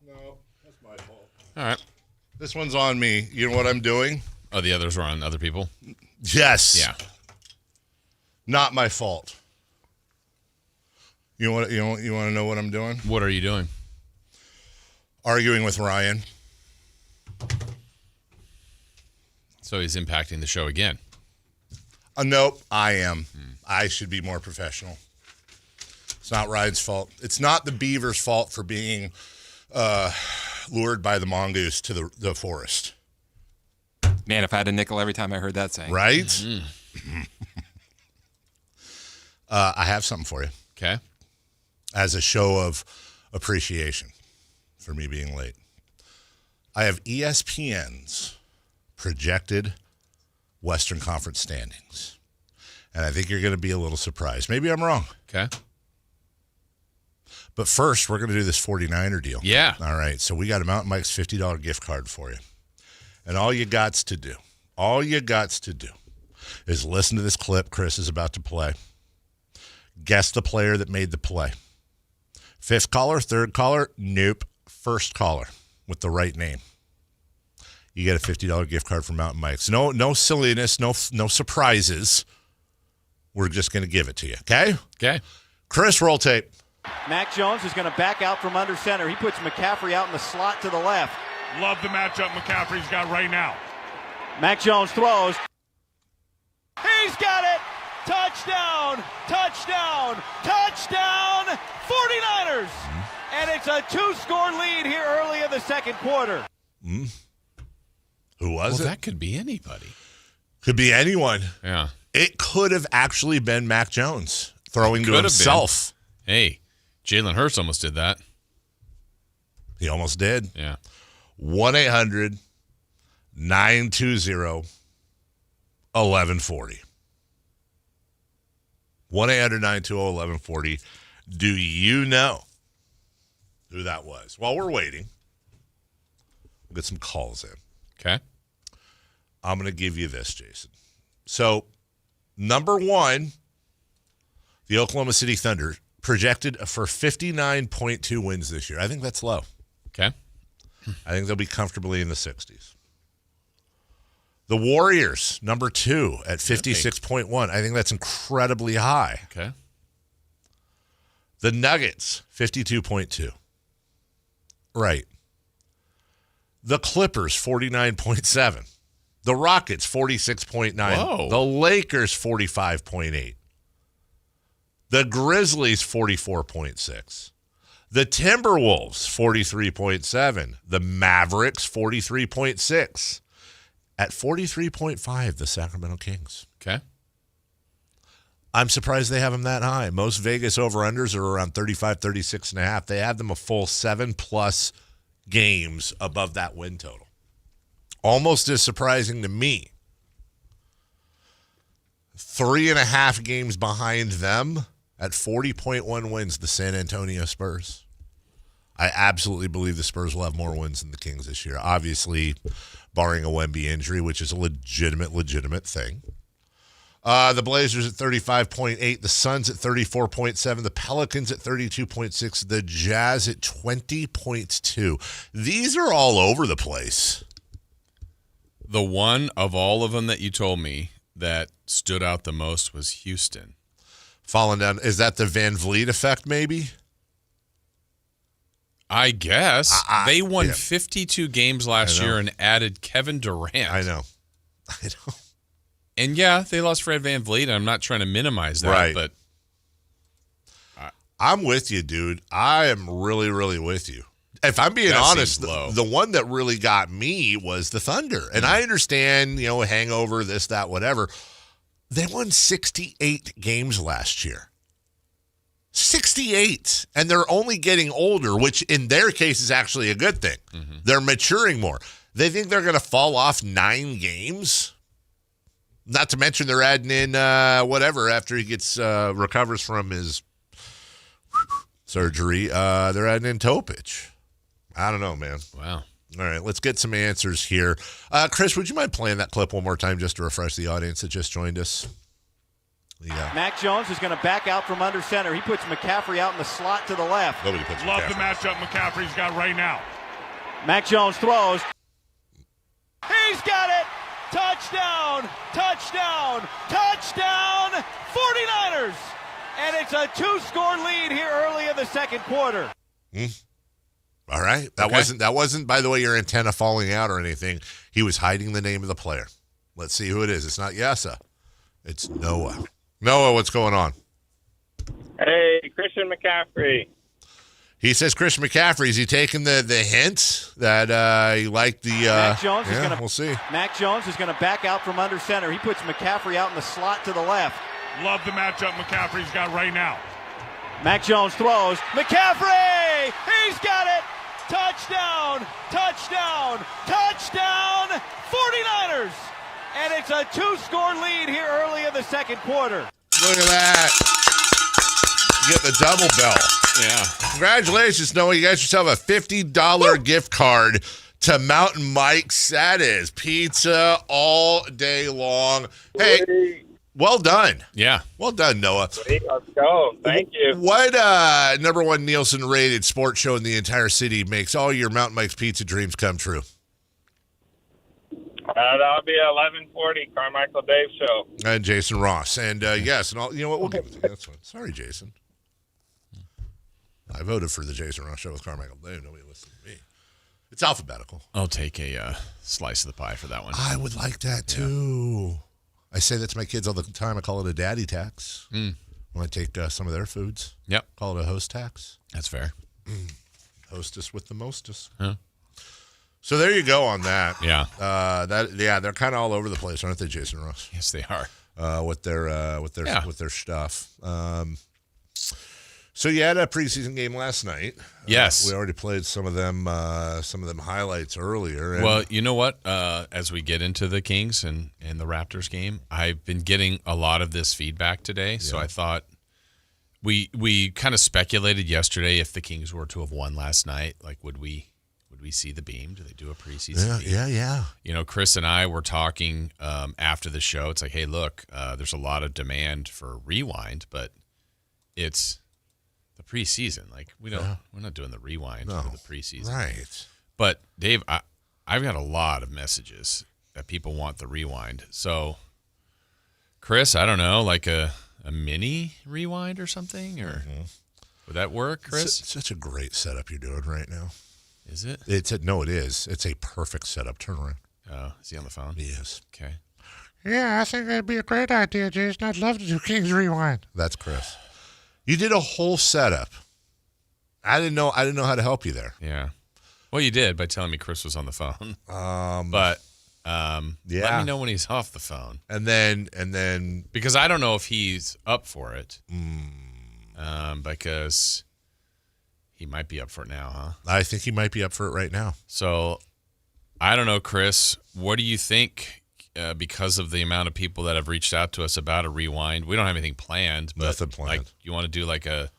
Speaker 10: No, that's my fault.
Speaker 11: All right.
Speaker 10: This one's on me. You know what I'm doing?
Speaker 11: Oh, the others were on other people?
Speaker 10: Yes.
Speaker 11: Yeah.
Speaker 10: Not my fault. You want to know what I'm doing?
Speaker 11: What are you doing?
Speaker 10: Arguing with Ryan.
Speaker 11: So he's impacting the show again.
Speaker 10: Nope, I am. I should be more professional. It's not Ryan's fault. It's not the beaver's fault for being lured by the mongoose to the forest.
Speaker 12: Man, if I had a nickel every time I heard that saying.
Speaker 10: Right?
Speaker 11: Mm-hmm.
Speaker 10: I have something for you.
Speaker 11: Okay.
Speaker 10: As a show of appreciation for me being late. I have ESPN's projected Western Conference standings. And I think you're going to be a little surprised. Maybe I'm wrong.
Speaker 11: Okay.
Speaker 10: But first, we're going to do this 49er deal.
Speaker 11: Yeah.
Speaker 10: All right. So we got a Mountain Mike's $50 gift card for you. And all you gots to do is listen to this clip Chris is about to play. Guess the player that made the play. Fifth caller, third caller, nope. First caller with the right name. You get a $50 gift card from Mountain Mike's. No silliness, no surprises. We're just going to give it to you, okay?
Speaker 11: Okay.
Speaker 10: Chris, roll tape.
Speaker 2: Mac Jones is going to back out from under center. He puts McCaffrey out in the slot to the left.
Speaker 3: Love the matchup McCaffrey's got right now.
Speaker 2: Mac Jones throws. He's got it! Touchdown! Touchdown! Touchdown! 49ers! And it's a 2-score lead here early in the second quarter.
Speaker 10: Who was it?
Speaker 11: That could be anybody.
Speaker 10: Could be anyone.
Speaker 11: Yeah.
Speaker 10: It could have actually been Mac Jones throwing to himself.
Speaker 11: Hey, Jalen Hurts almost did that.
Speaker 10: He almost did.
Speaker 11: Yeah.
Speaker 10: 1-800-920-1140. 1-800-920-1140. Do you know who that was? While we're waiting, we'll get some calls in.
Speaker 11: Okay.
Speaker 10: I'm going to give you this, Jason. So, number one, the Oklahoma City Thunder projected for 59.2 wins this year. I think that's low.
Speaker 11: Okay.
Speaker 10: I think they'll be comfortably in the 60s. The Warriors, number two, at 56.1. I think that's incredibly high.
Speaker 11: Okay.
Speaker 10: The Nuggets, 52.2. Right. The Clippers, 49.7. The Rockets, 46.9.
Speaker 11: Whoa.
Speaker 10: The Lakers, 45.8. The Grizzlies, 44.6. The Timberwolves, 43.7. The Mavericks, 43.6. At 43.5, the Sacramento Kings.
Speaker 11: Okay.
Speaker 10: I'm surprised they have them that high. Most Vegas over-unders are around 35, 36.5. They have them a full 7+ games above that win total. Almost as surprising to me. 3.5 games behind them at 40.1 wins, the San Antonio Spurs. I absolutely believe the Spurs will have more wins than the Kings this year. Obviously, barring a Wemby injury, which is a legitimate thing. The Blazers at 35.8, the Suns at 34.7, the Pelicans at 32.6, the Jazz at 20.2. These are all over the place.
Speaker 11: The one of all of them that you told me that stood out the most was Houston.
Speaker 10: Falling down. Is that the Van Vliet effect, maybe?
Speaker 11: I guess. They won 52 games last year and added Kevin Durant.
Speaker 10: I know.
Speaker 11: And yeah, they lost Fred Van Vliet. I'm not trying to minimize that, but
Speaker 10: I'm with you, dude. I am really, really with you. If I'm being honest, the one that really got me was the Thunder. And I understand, hangover, this, that, whatever. They won 68 games last year. 68. And they're only getting older, which in their case is actually a good thing. Mm-hmm. They're maturing more. They think they're going to fall off 9 games? Not to mention they're adding in whatever after he gets recovers from his surgery. They're adding in toe pitch. I don't know, man.
Speaker 11: Wow.
Speaker 10: All right, let's get some answers here. Chris, would you mind playing that clip one more time just to refresh the audience that just joined us? Yeah.
Speaker 2: Mac Jones is going to back out from under center. He puts McCaffrey out in the slot to the left.
Speaker 10: Nobody puts
Speaker 3: Love
Speaker 10: McCaffrey.
Speaker 3: the matchup McCaffrey's got right now.
Speaker 2: Mac Jones throws. He's got it. Touchdown. Touchdown. Touchdown. 49ers. And it's a 2-score lead here early in the second quarter.
Speaker 10: All right. That wasn't, by the way, your antenna falling out or anything. He was hiding the name of the player. Let's see who it is. It's not Yasa. It's Noah. Noah, what's going on?
Speaker 8: Hey, Christian McCaffrey.
Speaker 10: He says Christian McCaffrey. Is he taking the hint that he liked the
Speaker 2: Mac Jones is
Speaker 10: yeah,
Speaker 2: going to
Speaker 10: we'll see.
Speaker 2: Mac Jones is going to back out from under center. He puts McCaffrey out in the slot to the left.
Speaker 3: Love the matchup McCaffrey's got right now.
Speaker 2: Mac Jones throws. McCaffrey! He's got it! Touchdown! Touchdown! Touchdown! 49ers! And it's a 2-score lead here early in the second quarter.
Speaker 10: Look at that. You get the double bell.
Speaker 11: Yeah.
Speaker 10: Congratulations, Noah. You got yourself a $50 gift card to Mountain Mike's. That is pizza all day long. Hey, well done.
Speaker 11: Yeah.
Speaker 10: Well done, Noah.
Speaker 8: Sweet, let's go. Thank you.
Speaker 10: What number one Nielsen rated sports show in the entire city makes all your Mountain Mike's pizza dreams come true?
Speaker 8: That'll be 11:40, Carmichael Dave Show.
Speaker 10: And Jason Ross. And yes, and all, you know what? We'll give it to you. That's fine. Sorry, Jason. I voted for the Jason Ross Show with Carmichael Dave. Nobody listened to me. It's alphabetical.
Speaker 11: I'll take a slice of the pie for that one.
Speaker 10: I would like that too. Yeah. I say that to my kids all the time. I call it a daddy tax. When I take some of their foods.
Speaker 11: Yep.
Speaker 10: Call it a host tax.
Speaker 11: That's fair.
Speaker 10: Hostess with the mostest.
Speaker 11: Huh.
Speaker 10: So there you go on that.
Speaker 11: Yeah.
Speaker 10: They're kind of all over the place, aren't they, Jason Ross?
Speaker 11: Yes, they are.
Speaker 10: With their stuff. So you had a preseason game last night.
Speaker 11: Yes.
Speaker 10: We already played some of them highlights earlier. And
Speaker 11: well, you know what? As we get into the Kings and the Raptors game, I've been getting a lot of this feedback today. So I thought we kind of speculated yesterday if the Kings were to have won last night, like would we see the beam? Do they do a preseason beam?
Speaker 10: Yeah.
Speaker 11: You know, Chris and I were talking after the show. It's like, hey, look, there's a lot of demand for rewind, but it's the preseason. Like we're not doing the rewind for the preseason.
Speaker 10: Right.
Speaker 11: But Dave, I've got a lot of messages that people want the rewind. So Chris, I don't know, like a mini rewind or something, or would that work, Chris?
Speaker 10: It's such a great setup you're doing right now.
Speaker 11: Is it?
Speaker 10: It is. It's a perfect setup. Turn around.
Speaker 11: Oh, is he on the phone?
Speaker 10: Yes.
Speaker 11: Okay.
Speaker 10: Yeah, I think that'd be a great idea, Jason. I'd love to do Kings Rewind. That's Chris. You did a whole setup. I didn't know how to help you there.
Speaker 11: Yeah. Well, you did by telling me Chris was on the phone. But let me know when he's off the phone.
Speaker 10: And then
Speaker 11: because I don't know if he's up for it. Because he might be up for it now, huh?
Speaker 10: I think he might be up for it right now.
Speaker 11: So I don't know, Chris. What do you think? Because of the amount of people that have reached out to us about a rewind, we don't have anything planned. But
Speaker 10: nothing planned.
Speaker 11: Like, you want to do like a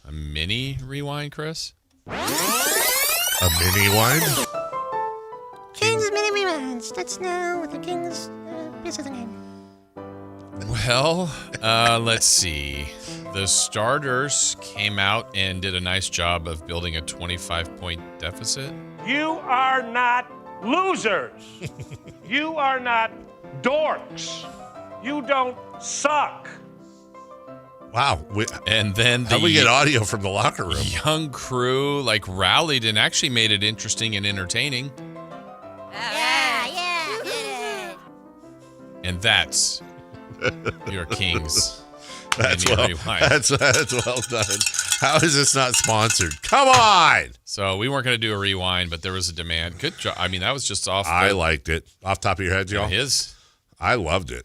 Speaker 11: mini rewind, Chris?
Speaker 10: A mini wind?
Speaker 15: Kings mini rewinds. Let's know what the Kings preseason game.
Speaker 11: Well, let's see. The starters came out and did a nice job of building a 25-point deficit.
Speaker 28: You are not losers. You are not dorks. You don't suck.
Speaker 10: Wow.
Speaker 11: And then
Speaker 10: how we get audio from the locker room?
Speaker 11: Young crew rallied and actually made it interesting and entertaining.
Speaker 15: Yeah.
Speaker 11: And that's your Kings.
Speaker 10: That's well done. How is this not sponsored? Come on.
Speaker 11: So we weren't going to do a rewind, but there was a demand. Good job. I mean, that was just off.
Speaker 10: I liked it. Off top of your head, y'all? I loved it.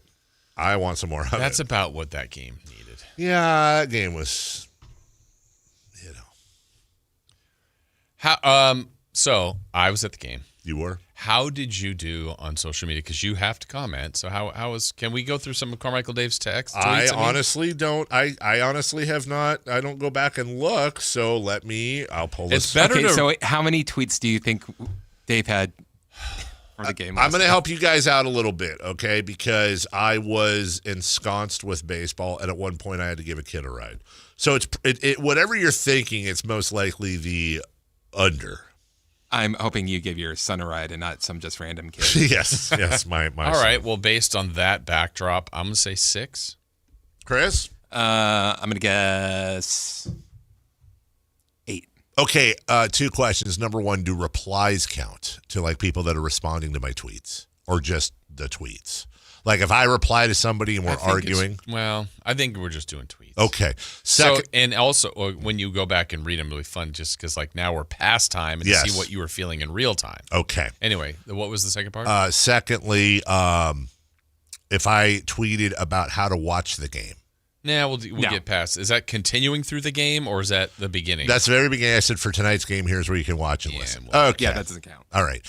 Speaker 10: I want some more of it.
Speaker 11: That's about what that game needed.
Speaker 10: Yeah, that game was,
Speaker 11: How So I was at the game.
Speaker 10: You were?
Speaker 11: How did you do on social media? Because you have to comment. So can we go through some of Carmichael Dave's texts?
Speaker 10: I honestly don't. I honestly have not. I don't go back and look. So I'll pull this.
Speaker 12: It's better. So how many tweets do you think Dave had for the game?
Speaker 10: I'm going to help you guys out a little bit, okay? Because I was ensconced with baseball, and at one point I had to give a kid a ride. So it's whatever you're thinking, it's most likely the under.
Speaker 12: I'm hoping you give your son a ride and not some just random kid.
Speaker 10: yes, my
Speaker 11: All
Speaker 10: son.
Speaker 11: right, well, based on that backdrop, I'm going to say 6.
Speaker 10: Chris?
Speaker 12: I'm going to guess 8.
Speaker 10: Okay, 2 questions. Number 1, do replies count to like people that are responding to my tweets or just the tweets? Like if I reply to somebody and we're arguing?
Speaker 11: Well, I think we're just doing tweets.
Speaker 10: Okay.
Speaker 11: And also when you go back and read them, it'll be fun just because like now we're past time and see what you were feeling in real time.
Speaker 10: Okay.
Speaker 11: Anyway, what was the second part?
Speaker 10: Secondly, if I tweeted about how to watch the game.
Speaker 11: Nah, we'll get past. Is that continuing through the game or is that the beginning?
Speaker 10: That's the very beginning. I said for tonight's game, here's where you can watch and listen. Okay.
Speaker 12: Yeah, that doesn't count.
Speaker 10: All right.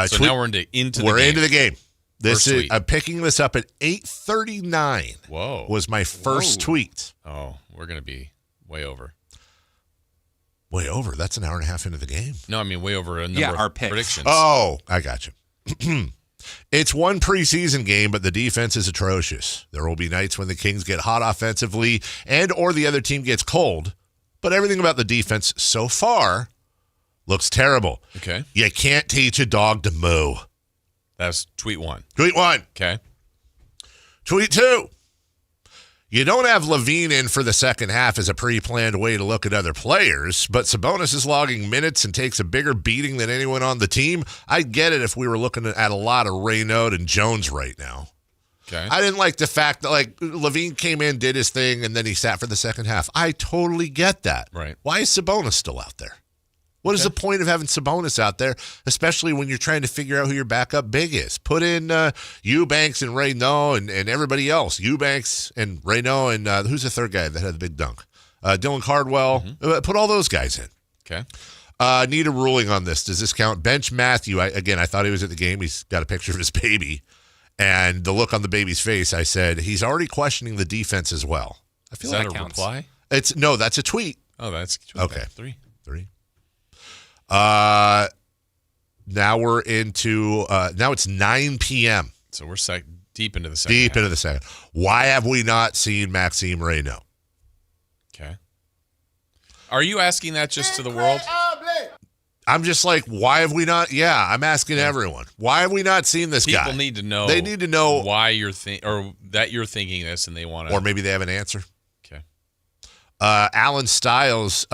Speaker 11: So now we're into the game.
Speaker 10: We're into the game. I'm picking this up at 8:39.
Speaker 11: Whoa.
Speaker 10: Was my first tweet.
Speaker 11: Oh, we're going to be way over.
Speaker 10: Way over? That's an hour and a half into the game.
Speaker 11: No, I mean way over a number
Speaker 12: our
Speaker 11: of
Speaker 12: picks.
Speaker 11: predictions.
Speaker 10: Oh, I got you. It's one preseason game, but the defense is atrocious. There will be nights when the Kings get hot offensively and or the other team gets cold, but everything about the defense so far looks terrible.
Speaker 11: Okay.
Speaker 10: You can't teach a dog to moo.
Speaker 11: That's tweet 1.
Speaker 10: Tweet 1.
Speaker 11: Okay.
Speaker 10: Tweet 2. You don't have Levine in for the second half as a pre-planned way to look at other players, but Sabonis is logging minutes and takes a bigger beating than anyone on the team. I'd get it if we were looking at a lot of Raynaud and Jones right now.
Speaker 11: Okay.
Speaker 10: I didn't like the fact that Levine came in, did his thing, and then he sat for the second half. I totally get that.
Speaker 11: Right.
Speaker 10: Why is Sabonis still out there? What is the point of having Sabonis out there, especially when you're trying to figure out who your backup big is? Put in Eubanks and Raynaud and everybody else. Eubanks and Raynaud and who's the third guy that had the big dunk? Dylan Cardwell. Put all those guys in.
Speaker 11: Okay.
Speaker 10: Need a ruling on this. Does this count? Bench Matthew. I thought he was at the game. He's got a picture of his baby. And the look on the baby's face, I said, he's already questioning the defense as well. I feel
Speaker 11: like
Speaker 10: that
Speaker 11: a reply?
Speaker 10: No, that's a tweet.
Speaker 11: Oh, that's
Speaker 10: okay.
Speaker 11: 3.
Speaker 10: Now we're into now it's 9 p.m.
Speaker 11: So we're deep into the second.
Speaker 10: Into the second. Why have we not seen Maxime Raynaud?
Speaker 11: Okay. Are you asking that just to the world?
Speaker 10: I'm just like, why have we not? Yeah, I'm asking everyone. Why have we not seen this guy?
Speaker 11: People need to know.
Speaker 10: They need to know
Speaker 11: why you're that you're thinking this, and they want to.
Speaker 10: Or maybe they have an answer.
Speaker 11: Okay.
Speaker 10: Alan Stiles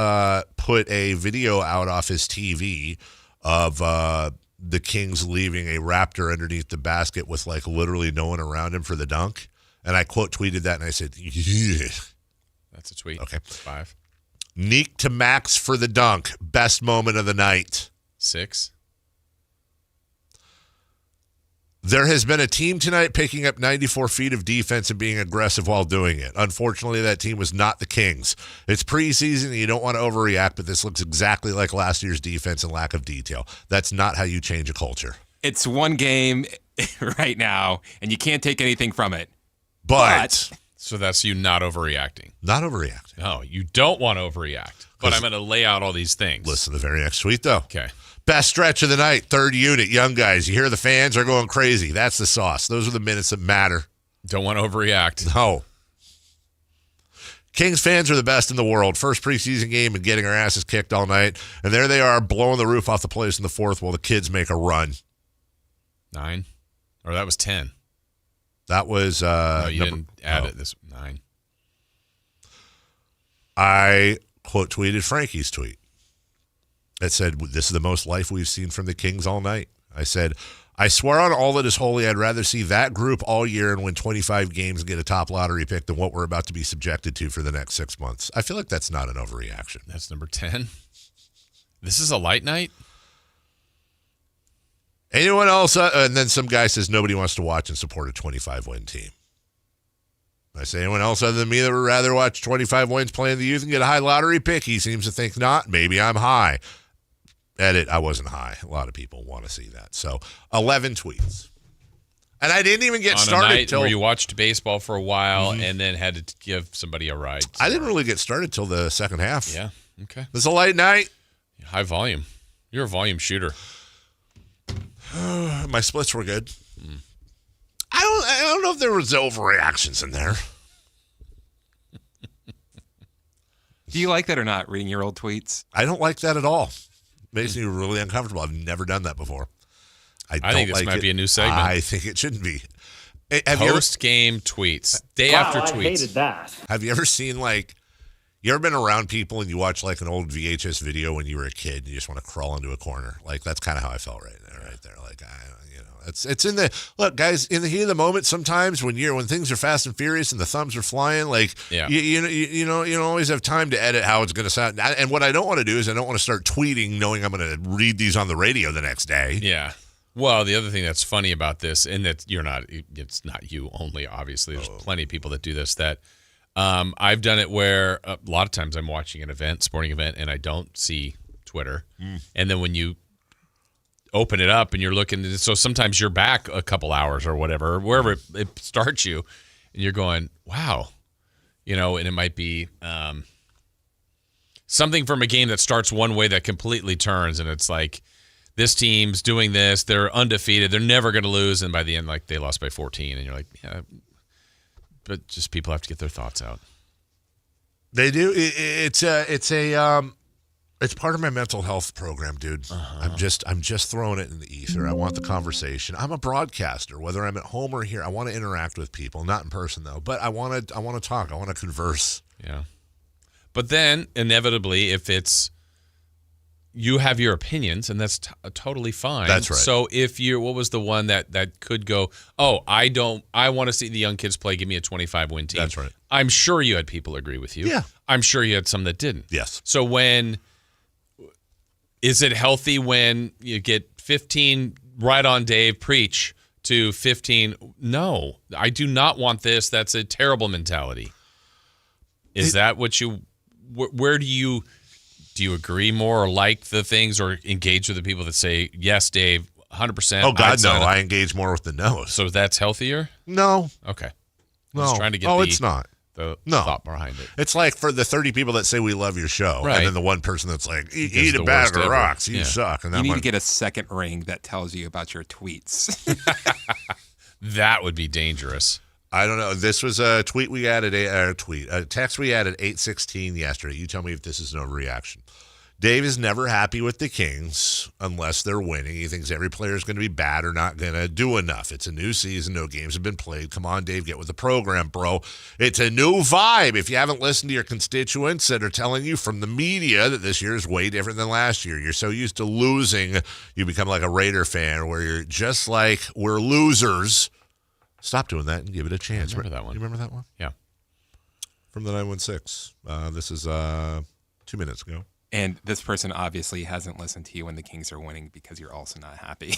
Speaker 10: put a video out off his TV of the Kings leaving a Raptor underneath the basket with literally no one around him for the dunk. And I quote tweeted that and I said, yeah.
Speaker 11: That's a tweet.
Speaker 10: Okay.
Speaker 11: 5.
Speaker 10: Neek to Max for the dunk. Best moment of the night.
Speaker 11: 6.
Speaker 10: There has been a team tonight picking up 94 feet of defense and being aggressive while doing it. Unfortunately, that team was not the Kings. It's preseason and you don't want to overreact, but this looks exactly like last year's defense and lack of detail. That's not how you change a culture.
Speaker 12: It's one game right now, and you can't take anything from it.
Speaker 10: But
Speaker 11: so that's you not overreacting.
Speaker 10: Not overreacting.
Speaker 11: No, you don't want to overreact. But I'm going to lay out all these things.
Speaker 10: Listen to the very next tweet, though.
Speaker 11: Okay.
Speaker 10: Best stretch of the night, third unit, young guys. You hear the fans are going crazy. That's the sauce. Those are the minutes that matter.
Speaker 11: Don't want to overreact.
Speaker 10: No. Kings fans are the best in the world. First preseason game and getting our asses kicked all night. And there they are blowing the roof off the place in the fourth while the kids make a run.
Speaker 11: 9? Or that was 10.
Speaker 10: That was
Speaker 11: no, you didn't add it. This 9.
Speaker 10: I quote tweeted Frankie's tweet. It said, "This is the most life we've seen from the Kings all night." I said, "I swear on all that is holy, I'd rather see that group all year and win 25 games and get a top lottery pick than what we're about to be subjected to for the next 6 months." I feel like that's not an overreaction.
Speaker 11: That's number 10. This is a light night?
Speaker 10: Anyone else? And then some guy says nobody wants to watch and support a 25-win team. I say, anyone else other than me that would rather watch 25 wins play in the youth and get a high lottery pick? He seems to think not. Maybe I'm high. Edit, I wasn't high. A lot of people want to see that. So 11 tweets. And I didn't even get
Speaker 11: on
Speaker 10: started
Speaker 11: a night
Speaker 10: till
Speaker 11: where you watched baseball for a while and then had to give somebody a ride. So.
Speaker 10: I didn't really get started till the second half.
Speaker 11: Yeah. Okay.
Speaker 10: It was a late night.
Speaker 11: High volume. You're a volume shooter.
Speaker 10: My splits were good. I don't know if there was overreactions in there.
Speaker 12: Do you like that or not, reading your old tweets?
Speaker 10: I don't like that at all. Makes me really uncomfortable. I've never done that before.
Speaker 11: I think this might be a new segment.
Speaker 10: I think it shouldn't be.
Speaker 11: Post-game tweets. Day after tweets. I hated
Speaker 10: that. Have you ever seen, like, you ever been around people and you watch, like, an old VHS video when you were a kid and you just want to crawl into a corner? Like, that's kind of how I felt right there. Like, it's in the, look, guys, in the heat of the moment, sometimes when things are fast and furious and the thumbs are flying, like, you don't always have time to edit how it's going to sound. And what I don't want to do is I don't want to start tweeting knowing I'm going to read these on the radio the next day.
Speaker 11: Yeah. Well, the other thing that's funny about this, and that it's not you only, obviously. There's plenty of people that do this, that I've done it where a lot of times I'm watching an event, sporting event, and I don't see Twitter. And then when you open it up and you're looking, so sometimes you're back a couple hours or whatever, wherever it starts you, and you're going, wow. And it might be something from a game that starts one way that completely turns, and it's like, this team's doing this, they're undefeated, they're never going to lose, and by the end, like, they lost by 14, and you're like, yeah, but just people have to get their thoughts out.
Speaker 10: They do. It's part of my mental health program, dude. I'm just throwing it in the ether. I want the conversation. I'm a broadcaster, whether I'm at home or here. I want to interact with people, not in person though, but I want to talk. I want to converse.
Speaker 11: Yeah. But then inevitably, if it's, you have your opinions, and that's totally fine.
Speaker 10: That's right.
Speaker 11: So if what was the one that could go, I want to see the young kids play, give me a 25-win team.
Speaker 10: That's right.
Speaker 11: I'm sure you had people agree with you.
Speaker 10: Yeah.
Speaker 11: I'm sure you had some that didn't.
Speaker 10: Yes.
Speaker 11: So is it healthy when you get 15 right on Dave, preach, to 15, no, I do not want this. That's a terrible mentality. Is that what where do you agree more or like the things or engage with the people that say, yes, Dave, 100%?
Speaker 10: Oh, God, no. I engage more with the no's.
Speaker 11: So that's healthier?
Speaker 10: No.
Speaker 11: Okay.
Speaker 10: No.
Speaker 11: I was trying to get
Speaker 10: it's not.
Speaker 11: The thought behind it.
Speaker 10: It's like for the 30 people that say we love your show,
Speaker 11: right,
Speaker 10: and then the one person that's like, eat a bag of rocks, you suck. And
Speaker 12: you need to get a second ring that tells you about your tweets.
Speaker 11: That would be dangerous.
Speaker 10: I don't know. This was a tweet we added, a text we added 8:16 yesterday. You tell me if this is an overreaction. Dave is never happy with the Kings unless they're winning. He thinks every player is going to be bad or not going to do enough. It's a new season. No games have been played. Come on, Dave, get with the program, bro. It's a new vibe. If you haven't listened to your constituents that are telling you from the media that this year is way different than last year, you're so used to losing, you become like a Raider fan where you're just like, we're losers. Stop doing that and give it a chance.
Speaker 11: I remember that one.
Speaker 10: You remember that one?
Speaker 11: Yeah.
Speaker 10: From the 916. This is 2 minutes ago.
Speaker 12: And this person obviously hasn't listened to you when the Kings are winning because you're also not happy.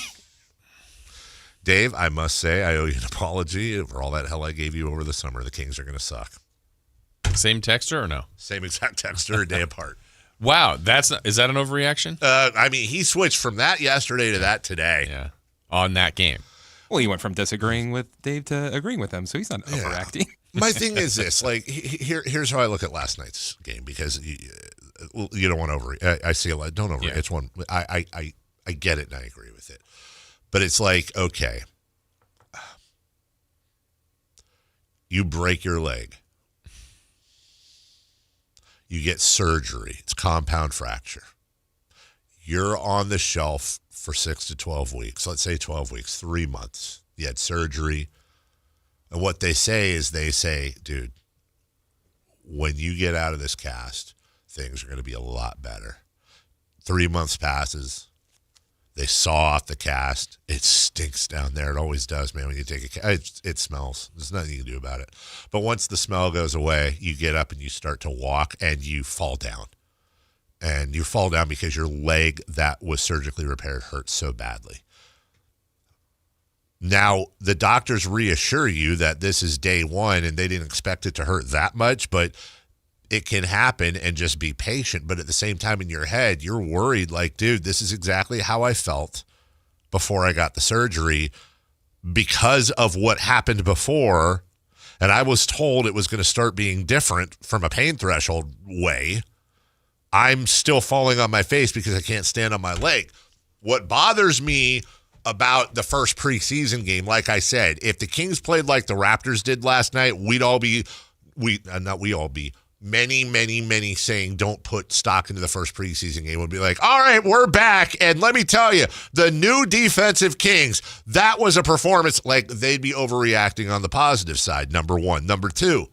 Speaker 10: Dave, I must say I owe you an apology for all that hell I gave you over the summer. The Kings are going to suck.
Speaker 11: Same texter or no?
Speaker 10: Same exact texter, a day apart.
Speaker 11: Wow, is that an overreaction?
Speaker 10: I mean, he switched from that yesterday to that today.
Speaker 11: Yeah, on that game.
Speaker 12: Well, he went from disagreeing with Dave to agreeing with him, so he's not overacting.
Speaker 10: My thing is this: like, here's how I look at last night's game, because you don't want to overreact. I see a lot. Don't overreact. Yeah. It's one. I get it and I agree with it, but it's like, okay, you break your leg, you get surgery. It's compound fracture. You're on the shelf for 6 to 12 weeks. Let's say 12 weeks, 3 months. You had surgery. And what they say is, dude, when you get out of this cast, things are going to be a lot better. 3 months passes. They saw off the cast. It stinks down there. It always does, man, when you take a cast. It smells. There's nothing you can do about it. But once the smell goes away, you get up and you start to walk and you fall down. And you fall down because your leg that was surgically repaired hurts so badly. Now, the doctors reassure you that this is day one and they didn't expect it to hurt that much, but it can happen, and just be patient. But at the same time, in your head, you're worried, like, dude, this is exactly how I felt before I got the surgery because of what happened before. And I was told it was going to start being different from a pain threshold way. I'm still falling on my face because I can't stand on my leg. What bothers me about the first preseason game, like I said, if the Kings played like the Raptors did last night, many saying don't put stock into the first preseason game would be like, all right, we're back. And let me tell you, the new defensive Kings, that was a performance. Like, they'd be overreacting on the positive side, number one. Number two,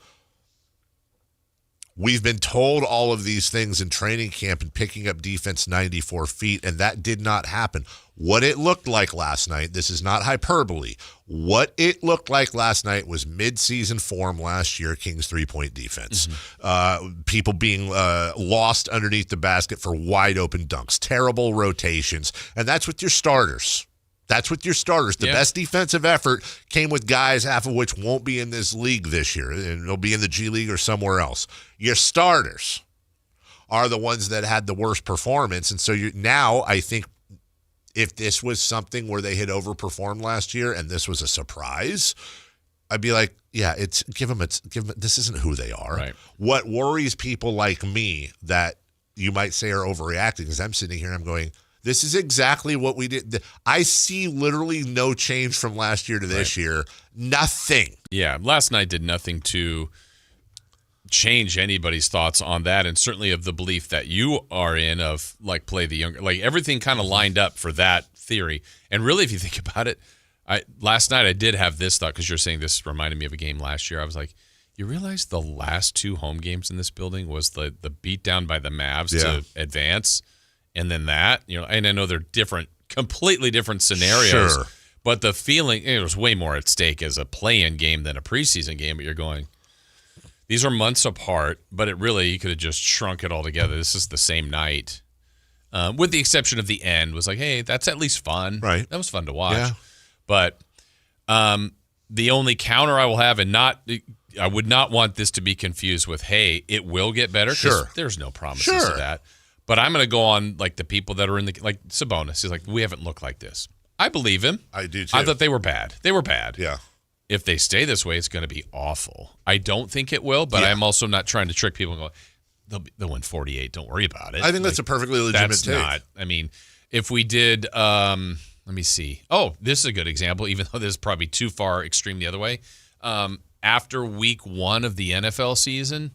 Speaker 10: we've been told all of these things in training camp and picking up defense 94 feet, and that did not happen. What it looked like last night, this is not hyperbole, what it looked like last night was mid-season form last year, Kings three-point defense. People being lost underneath the basket for wide-open dunks, terrible rotations, and that's with your starters. The best defensive effort came with guys, half of which won't be in this league this year, and they'll be in the G League or somewhere else. Your starters are the ones that had the worst performance, and so now I think if this was something where they had overperformed last year and this was a surprise, I'd be like, yeah, give them. This isn't who they are.
Speaker 11: Right.
Speaker 10: What worries people like me that you might say are overreacting is I'm sitting here and I'm going, this is exactly what we did. I see literally no change from last year to this year. Nothing.
Speaker 11: Yeah, last night did nothing to change anybody's thoughts on that, and certainly of the belief that you are in of, like, play the younger. Like, everything kind of lined up for that theory. And really, if you think about it, last night I did have this thought, because you're saying this reminded me of a game last year. I was like, you realize the last two home games in this building was the beatdown by the Mavs to advance? And then that, and I know they're different, completely different scenarios.
Speaker 10: Sure.
Speaker 11: But the feeling, it was way more at stake as a play-in game than a preseason game. But you're going, these are months apart, but you could have just shrunk it all together. This is the same night. With the exception of the end, was like, hey, that's at least fun.
Speaker 10: Right.
Speaker 11: That was fun to watch.
Speaker 10: Yeah.
Speaker 11: But the only counter I will have, and I would not want this to be confused with, hey, it will get better.
Speaker 10: Sure.
Speaker 11: There's no promises of that. But I'm going to go on, like, the people that are in like Sabonis. He's like, we haven't looked like this. I believe him.
Speaker 10: I do, too.
Speaker 11: I thought they were bad.
Speaker 10: Yeah.
Speaker 11: If they stay this way, it's going to be awful. I don't think it will, but I'm also not trying to trick people and go, they'll win 48. Don't worry about it.
Speaker 10: I think that's a perfectly legitimate take.
Speaker 11: Not. I mean, if we did, let me see. Oh, this is a good example, even though this is probably too far extreme the other way. After week 1 of the NFL season,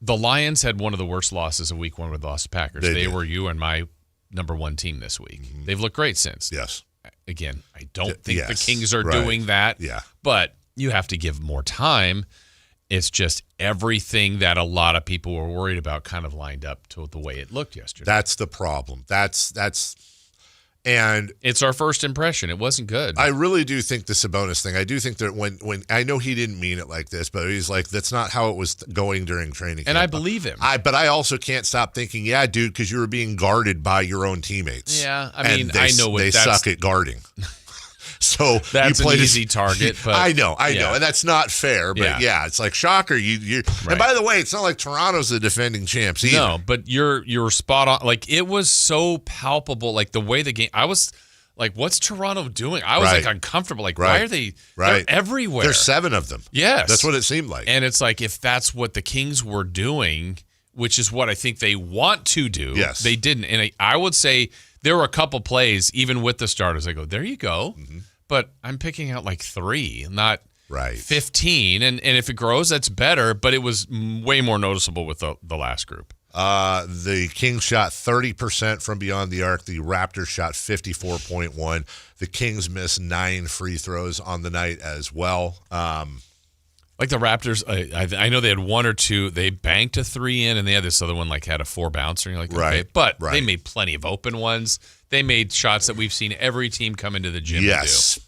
Speaker 11: the Lions had one of the worst losses of week 1 with the Los Packers. They were you and my number 1 team this week. Mm-hmm. They've looked great since.
Speaker 10: Yes.
Speaker 11: Again, I don't think the Kings are doing that.
Speaker 10: Yeah.
Speaker 11: But you have to give more time. It's just everything that a lot of people were worried about kind of lined up to the way it looked yesterday.
Speaker 10: That's the problem. And
Speaker 11: it's our first impression. It wasn't good.
Speaker 10: I really do think the Sabonis thing, I do think that when I know he didn't mean it like this, but he's like, that's not how it was going during training camp.
Speaker 11: And I believe him.
Speaker 10: But I also can't stop thinking, yeah, dude, because you were being guarded by your own teammates.
Speaker 11: Yeah, I mean,
Speaker 10: I know they suck at guarding. So
Speaker 11: that's an easy target. But
Speaker 10: I know, and that's not fair. But yeah, it's like shocker. You And by the way, it's not like Toronto's the defending champs either.
Speaker 11: No, but you're spot on. Like, it was so palpable. Like, the way the game, I was like, what's Toronto doing? I was like uncomfortable. Like, why are they? They're everywhere.
Speaker 10: There's 7 of them.
Speaker 11: Yes,
Speaker 10: that's what it seemed like.
Speaker 11: And it's like, if that's what the Kings were doing, which is what I think they want to do.
Speaker 10: Yes,
Speaker 11: they didn't. And I would say there were a couple plays, even with the starters, I go, there you go. Mm-hmm. But I'm picking out like 3, not 15. And if it grows, that's better. But it was way more noticeable with the last group.
Speaker 10: The Kings shot 30% from beyond the arc. The Raptors shot 54.1. The Kings missed 9 free throws on the night as well.
Speaker 11: Like the Raptors, I know they had 1 or 2. They banked a 3 in, and they had this other one like had a 4 bouncer. And you're like, okay. But they made plenty of open ones. They made shots that we've seen every team come into the gym to do.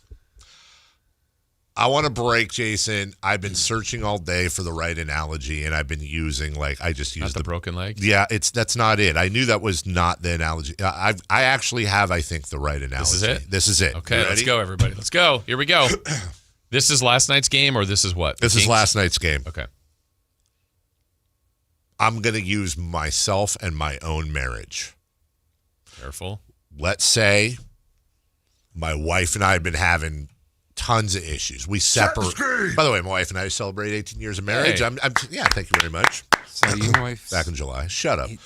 Speaker 10: I want to break, Jason. I've been searching all day for the right analogy, and I've been using I just used
Speaker 11: the broken leg.
Speaker 10: Yeah, that's not it. I knew that was not the analogy. I actually have, I think, the right analogy. This is it.
Speaker 11: Okay, let's go, everybody. Let's go. Here we go. This is last night's game, or this is what?
Speaker 10: This is last night's game.
Speaker 11: Okay.
Speaker 10: I'm going to use myself and my own marriage.
Speaker 11: Careful.
Speaker 10: Let's say my wife and I have been having tons of issues. We separate. By the way, my wife and I celebrate 18 years of marriage.
Speaker 11: Hey.
Speaker 10: Yeah, thank you very much.
Speaker 12: So you and your wife
Speaker 10: back in July. Shut up.
Speaker 12: Okay.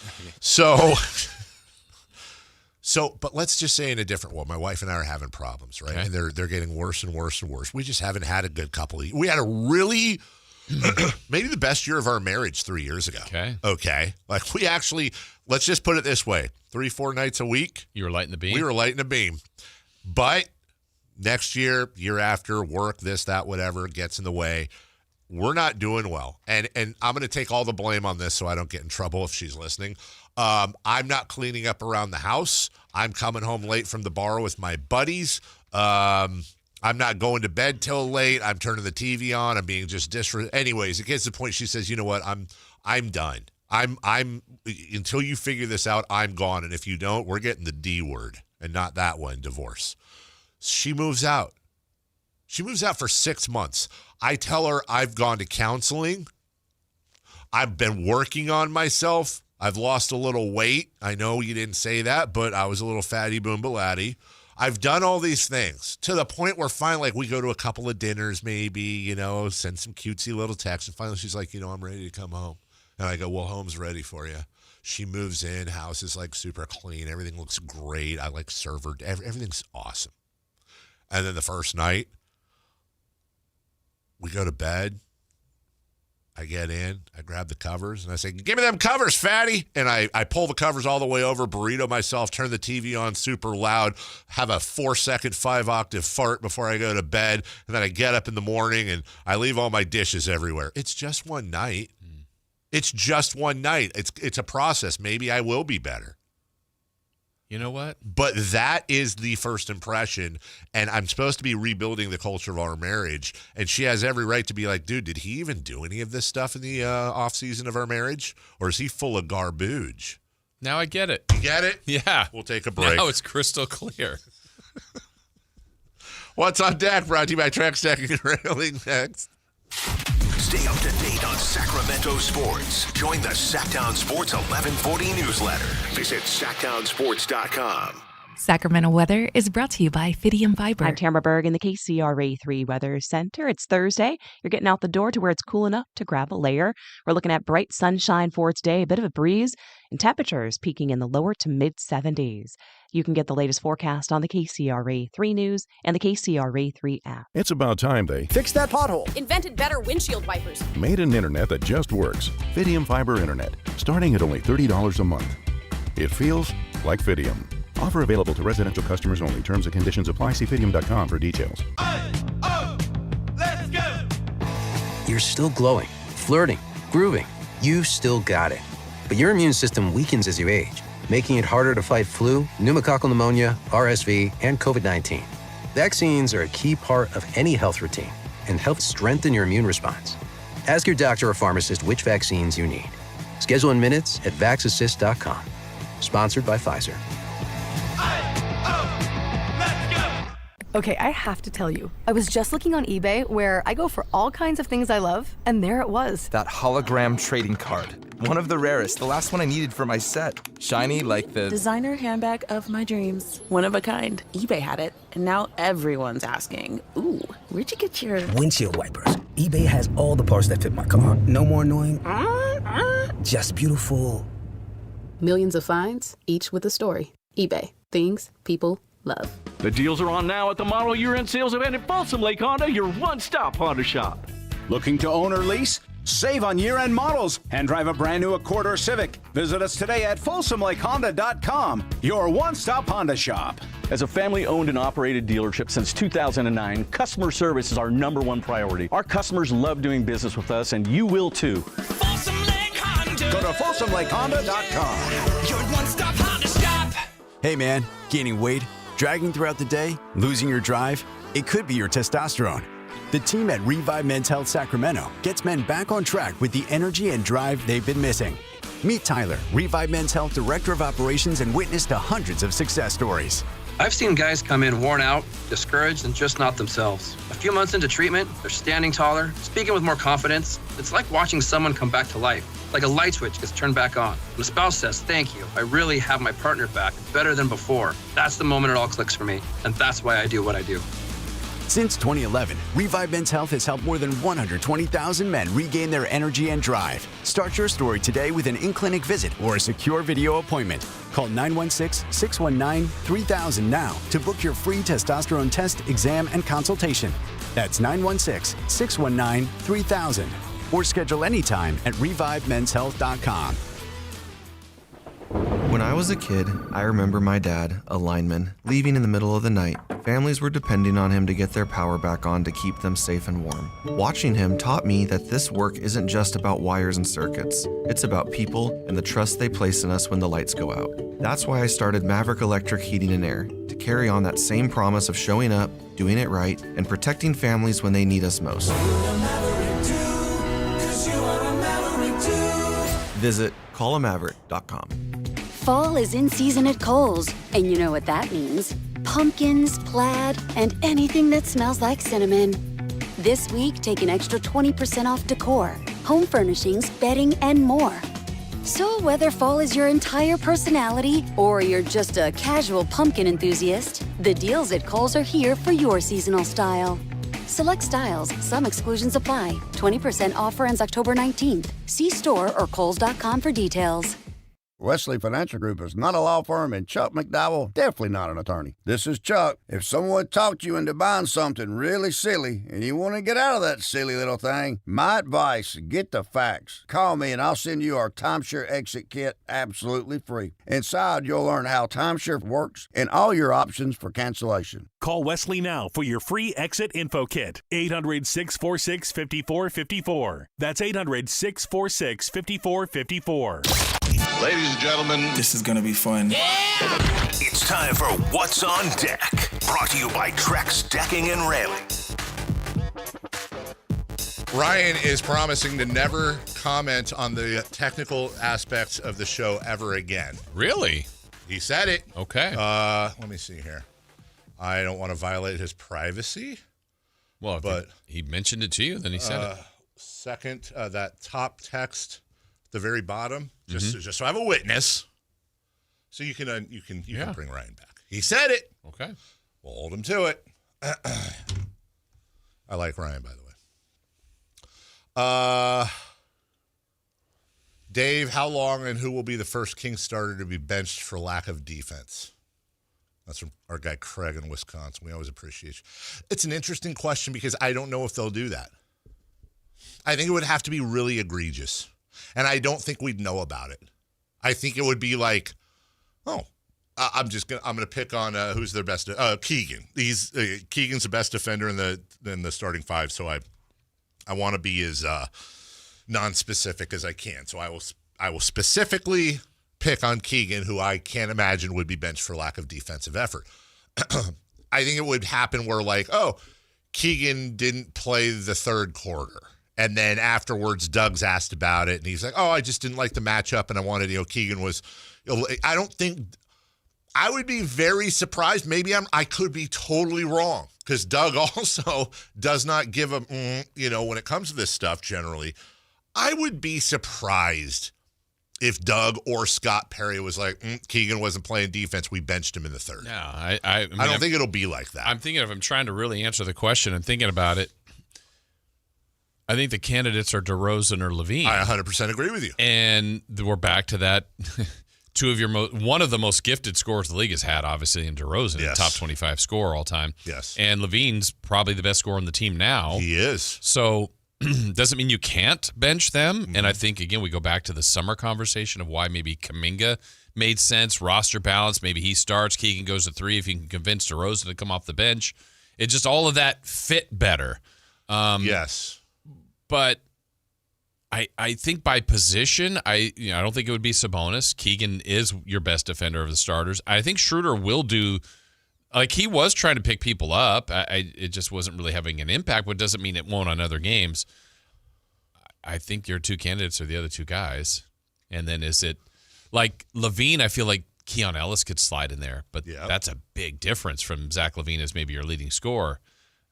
Speaker 10: But let's just say in a different world, my wife and I are having problems, right?
Speaker 11: Okay.
Speaker 10: And they're getting worse and worse and worse. We just haven't had a good couple of years. We had a really maybe the best year of our marriage 3 years ago. Okay. Like we actually, let's just put it this way: 3-4 nights a week.
Speaker 11: You were lighting the beam.
Speaker 10: We were lighting the beam. But next year, year after, work, this, that, whatever gets in the way. We're not doing well. And I'm going to take all the blame on this so I don't get in trouble if she's listening. I'm not cleaning up around the house. I'm coming home late from the bar with my buddies. I'm not going to bed till late. I'm turning the TV on. I'm being just Anyways, it gets to the point she says, you know what? I'm done. I'm until you figure this out, I'm gone. And if you don't, we're getting the D word and not that one, divorce. She moves out. She moves out for 6 months. I tell her I've gone to counseling. I've been working on myself. I've lost a little weight. I know you didn't say that, but I was a little fatty boomba-laddie. I've done all these things to the point where finally, like, we go to a couple of dinners maybe, send some cutesy little texts. And finally she's like, I'm ready to come home. And I go, well, home's ready for you. She moves in. House is like super clean. Everything looks great. I like serve her. Everything's awesome. And then the first night, we go to bed. I get in, I grab the covers, and I say, give me them covers, fatty. And I pull the covers all the way over, burrito myself, turn the TV on super loud, have a 4-second 5-octave fart before I go to bed, and then I get up in the morning, and I leave all my dishes everywhere. It's just one night. It's just one night. It's a process. Maybe I will be better.
Speaker 11: You know what?
Speaker 10: But that is the first impression, and I'm supposed to be rebuilding the culture of our marriage, and she has every right to be like, dude, did he even do any of this stuff in the off season of our marriage, or is he full of garbage?
Speaker 11: Now I get it.
Speaker 10: You get it?
Speaker 11: Yeah.
Speaker 10: We'll take a break.
Speaker 11: Now it's crystal clear.
Speaker 10: What's on deck? Brought to you by Track Stacking and Railing. Next.
Speaker 17: Stay up to date on Sacramento sports. Join the Sacktown Sports 1140 newsletter. Visit sacktownsports.com.
Speaker 1: Sacramento weather is brought to you by Fidium Fiber.
Speaker 16: I'm Tamara Berg in the KCRA 3 Weather Center. It's Thursday. You're getting out the door to where it's cool enough to grab a layer. We're looking at bright sunshine for today, a bit of a breeze, and temperatures peaking in the lower to mid 70s. You can get the latest forecast on the KCRA 3 News and the KCRA 3 app.
Speaker 19: It's about time they
Speaker 20: fixed that pothole.
Speaker 24: Invented better windshield wipers.
Speaker 19: Made an internet that just works. Fidium Fiber Internet, starting at only $30 a month. It feels like Fidium. Offer available to residential customers only. Terms and conditions apply. See Fidium.com for details.
Speaker 25: Let's go! You're still glowing, flirting, grooving. You still got it. But your immune system weakens as you age, making it harder to fight flu, pneumococcal pneumonia, RSV, and COVID-19. Vaccines are a key part of any health routine and help strengthen your immune response. Ask your doctor or pharmacist which vaccines you need. Schedule in minutes at vaxassist.com. Sponsored by Pfizer.
Speaker 26: Okay, I have to tell you, I was just looking on eBay where I go for all kinds of things I love, and there it was.
Speaker 27: That hologram trading card. One of the rarest, the last one I needed for my set. Shiny like the
Speaker 29: designer handbag of my dreams. One of a kind. eBay had it, and now everyone's asking, ooh, where'd you get your
Speaker 30: windshield wipers? eBay has all the parts that fit my car. No more annoying, just beautiful.
Speaker 31: Millions of finds, each with a story. eBay. Things people love.
Speaker 32: The deals are on now at the model year-end sales event at Folsom Lake Honda, your one-stop Honda shop.
Speaker 33: Looking to own or lease? Save on year-end models and drive a brand new Accord or Civic. Visit us today at FolsomLakeHonda.com, your one-stop Honda shop.
Speaker 32: As a family-owned and operated dealership since 2009, customer service is our #1 priority. Our customers love doing business with us, and you will too.
Speaker 14: Folsom Lake Honda.
Speaker 33: Go to FolsomLakeHonda.com.
Speaker 14: Your one-stop Honda shop.
Speaker 34: Hey man, gaining weight, dragging throughout the day, losing your drive? It could be your testosterone. The team at Revive Men's Health Sacramento gets men back on track with the energy and drive they've been missing. Meet Tyler, Revive Men's Health Director of Operations, and witness to hundreds of success stories.
Speaker 35: I've seen guys come in worn out, discouraged, and just not themselves. A few months into treatment, they're standing taller, speaking with more confidence. It's like watching someone come back to life.
Speaker 31: Like a light switch gets turned back on. When a spouse says, thank you, I really have my partner back, better than before. That's the moment it all clicks for me. And that's why I do what I do.
Speaker 34: Since 2011, Revive Men's Health has helped more than 120,000 men regain their energy and drive. Start your story today with an in-clinic visit or a secure video appointment. Call 916-619-3000 now to book your free testosterone test, exam, and consultation. That's 916-619-3000. Or schedule anytime at ReviveMen'sHealth.com.
Speaker 2: When I was a kid, I remember my dad, a lineman, leaving in the middle of the night. Families were depending on him to get their power back on to keep them safe and warm. Watching him taught me that this work isn't just about wires and circuits. It's about people and the trust they place in us when the lights go out. That's why I started Maverick Electric Heating and Air, to carry on that same promise of showing up, doing it right, and protecting families when they need us most. Visit callamaverick.com.
Speaker 3: Fall is in season at Kohl's, and you know what that means. Pumpkins, plaid, and anything that smells like cinnamon. This week, take an extra 20% off decor, home furnishings, bedding, and more. So whether fall is your entire personality or you're just a casual pumpkin enthusiast, the deals at Kohl's are here for your seasonal style. Select styles, some exclusions apply. 20% offer ends October 19th. See store or Kohls.com for details.
Speaker 4: Wesley Financial Group is not a law firm, and Chuck McDowell definitely not an attorney. This is Chuck. If someone talked you into buying something really silly and you want to get out of that silly little thing, my advice, get the facts. Call me and I'll send you our timeshare exit kit absolutely free. Inside, you'll learn how timeshare works and all your options for cancellation.
Speaker 5: Call Wesley now for your free exit info kit. 800-646-5454. That's 800-646-5454.
Speaker 17: Ladies and gentlemen,
Speaker 33: this is going to be fun.
Speaker 17: It's time for What's on Deck, brought to you by Trex Decking and Railing.
Speaker 10: Ryan is promising to never comment on the technical aspects of the show ever again.
Speaker 11: Really?
Speaker 10: He said it.
Speaker 11: Okay.
Speaker 10: Let me see here. I don't want to violate his privacy.
Speaker 11: Well,
Speaker 10: but
Speaker 11: he mentioned it to you, then he said it.
Speaker 10: Second, that top text at the very bottom, just so I have a witness, so you can bring Ryan back. He said it.
Speaker 11: Okay.
Speaker 10: We'll hold him to it. I like Ryan, by the way. Dave, how long and who will be the first Kings starter to be benched for lack of defense? That's from our guy Craig in Wisconsin. We always appreciate you. It's an interesting question because I don't know if they'll do that. I think it would have to be really egregious, and I don't think we'd know about it. I think it would be like, I'm gonna pick on who's their best. Keegan. Keegan's the best defender in the starting five, so I want to be as non-specific as I can. So I will specifically pick on Keegan, who I can't imagine would be benched for lack of defensive effort. I think it would happen where Keegan didn't play the third quarter. And then afterwards, Doug's asked about it, and he's like, I just didn't like the matchup, and I wanted, Keegan was, I don't think, I would be very surprised. Maybe I could be totally wrong, because Doug also does not give a, when it comes to this stuff generally. I would be surprised if Doug or Scott Perry was like, Keegan wasn't playing defense, we benched him in the third.
Speaker 11: No, I
Speaker 10: don't think it'll be like that.
Speaker 11: I'm trying to really answer the question and thinking about it. I think the candidates are DeRozan or Levine.
Speaker 10: I 100% agree with you.
Speaker 11: And we're back to that. One of the most gifted scorers the league has had, obviously, in DeRozan,
Speaker 10: yes.
Speaker 11: Top 25 scorer all time.
Speaker 10: Yes.
Speaker 11: And Levine's probably the best scorer on the team now.
Speaker 10: He is.
Speaker 11: So doesn't mean you can't bench them. Mm-hmm. And I think, again, we go back to the summer conversation of why maybe Kuminga made sense, roster balance. Maybe he starts, Keegan goes to 3 if you can convince DeRozan to come off the bench. It just all of that fit better.
Speaker 10: Yes.
Speaker 11: But I think by position, I don't think it would be Sabonis. Keegan is your best defender of the starters. I think Schroeder will do, he was trying to pick people up. It just wasn't really having an impact, but it doesn't mean it won't on other games. I think your two candidates are the other two guys. And then is it like Levine? I feel like Keon Ellis could slide in there, but that's a big difference from Zach LaVine as maybe your leading scorer.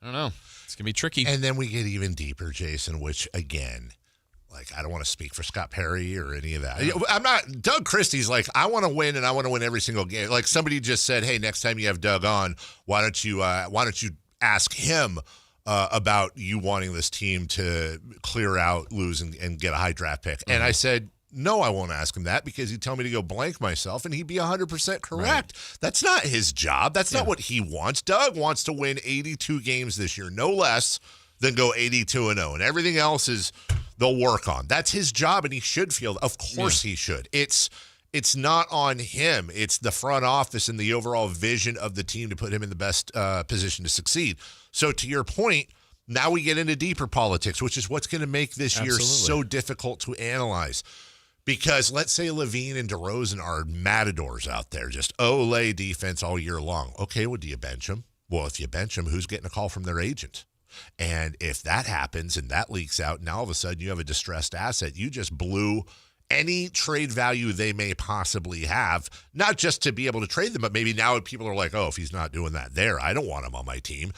Speaker 11: I don't know. It's going to be tricky.
Speaker 10: And then we get even deeper, Jason, which, again, Like, I don't want to speak for Scott Perry or any of that. I'm not. Doug Christie's like, I want to win, and I want to win every single game. Like somebody just said, hey, next time you have Doug on, why don't you ask him about you wanting this team to clear out, lose, and get a high draft pick? And I said, no, I won't ask him that because he'd tell me to go blank myself, and he'd be 100% correct. Right. That's not his job. That's not what he wants. Doug wants to win 82 games this year, no less than go 82-0, and everything else is they'll work on. That's his job, and he should feel. Of course, he should. It's not on him. It's the front office and the overall vision of the team to put him in the best position to succeed. So, to your point, now we get into deeper politics, which is what's going to make this year so difficult to analyze. Because let's say Levine and DeRozan are matadors out there, just Olay defense all year long. Okay, well, do you bench them? Well, if you bench them, who's getting a call from their agent? And if that happens and that leaks out, now all of a sudden you have a distressed asset. You just blew any trade value they may possibly have, not just to be able to trade them, but maybe now people are like, oh, if he's not doing that there, I don't want him on my team.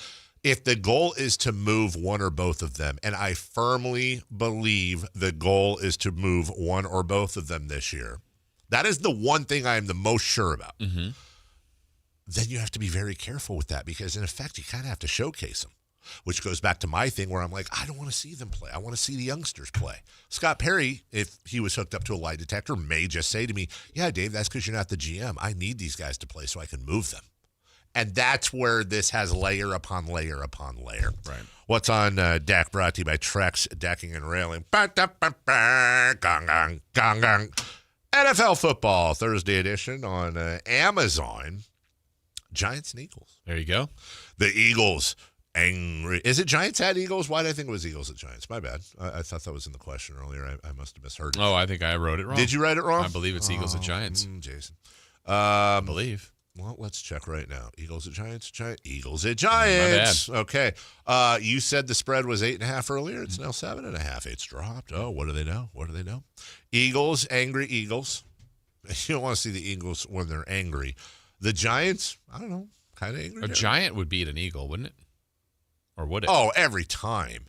Speaker 10: If the goal is to move one or both of them, and I firmly believe the goal is to move one or both of them this year, that is the one thing I am the most sure about. Then you have to be very careful with that because, in effect, you kind of have to showcase them. Which goes back to my thing where I'm like, I don't want to see them play. I want to see the youngsters play. Scott Perry, if he was hooked up to a lie detector, may just say to me, yeah, Dave, that's because you're not the GM. I need these guys to play so I can move them. And that's where this has layer upon layer upon layer.
Speaker 11: Right.
Speaker 10: What's on deck, brought to you by Trex Decking and Railing. NFL football, Thursday edition on Amazon. Giants and Eagles.
Speaker 11: There you go.
Speaker 10: The Eagles. Angry. Is it Giants at Eagles? Why did I think it was Eagles at Giants? My bad. I thought that was in the question earlier. I must have misheard it.
Speaker 11: Oh, I think I wrote it wrong.
Speaker 10: Did you write it wrong?
Speaker 11: I believe it's Eagles at Giants.
Speaker 10: Jason.
Speaker 11: I believe.
Speaker 10: Well, let's check right now. Eagles at Giants? Eagles at Giants.
Speaker 11: My bad.
Speaker 10: Okay. You said the spread was 8.5 earlier. It's now 7.5. It's dropped. Oh, what do they know? What do they know? Eagles, angry Eagles. You don't want to see the Eagles when they're angry. The Giants, I don't know, kind of angry.
Speaker 11: A Giant would beat an Eagle, wouldn't it? Or would it?
Speaker 10: Oh, every time.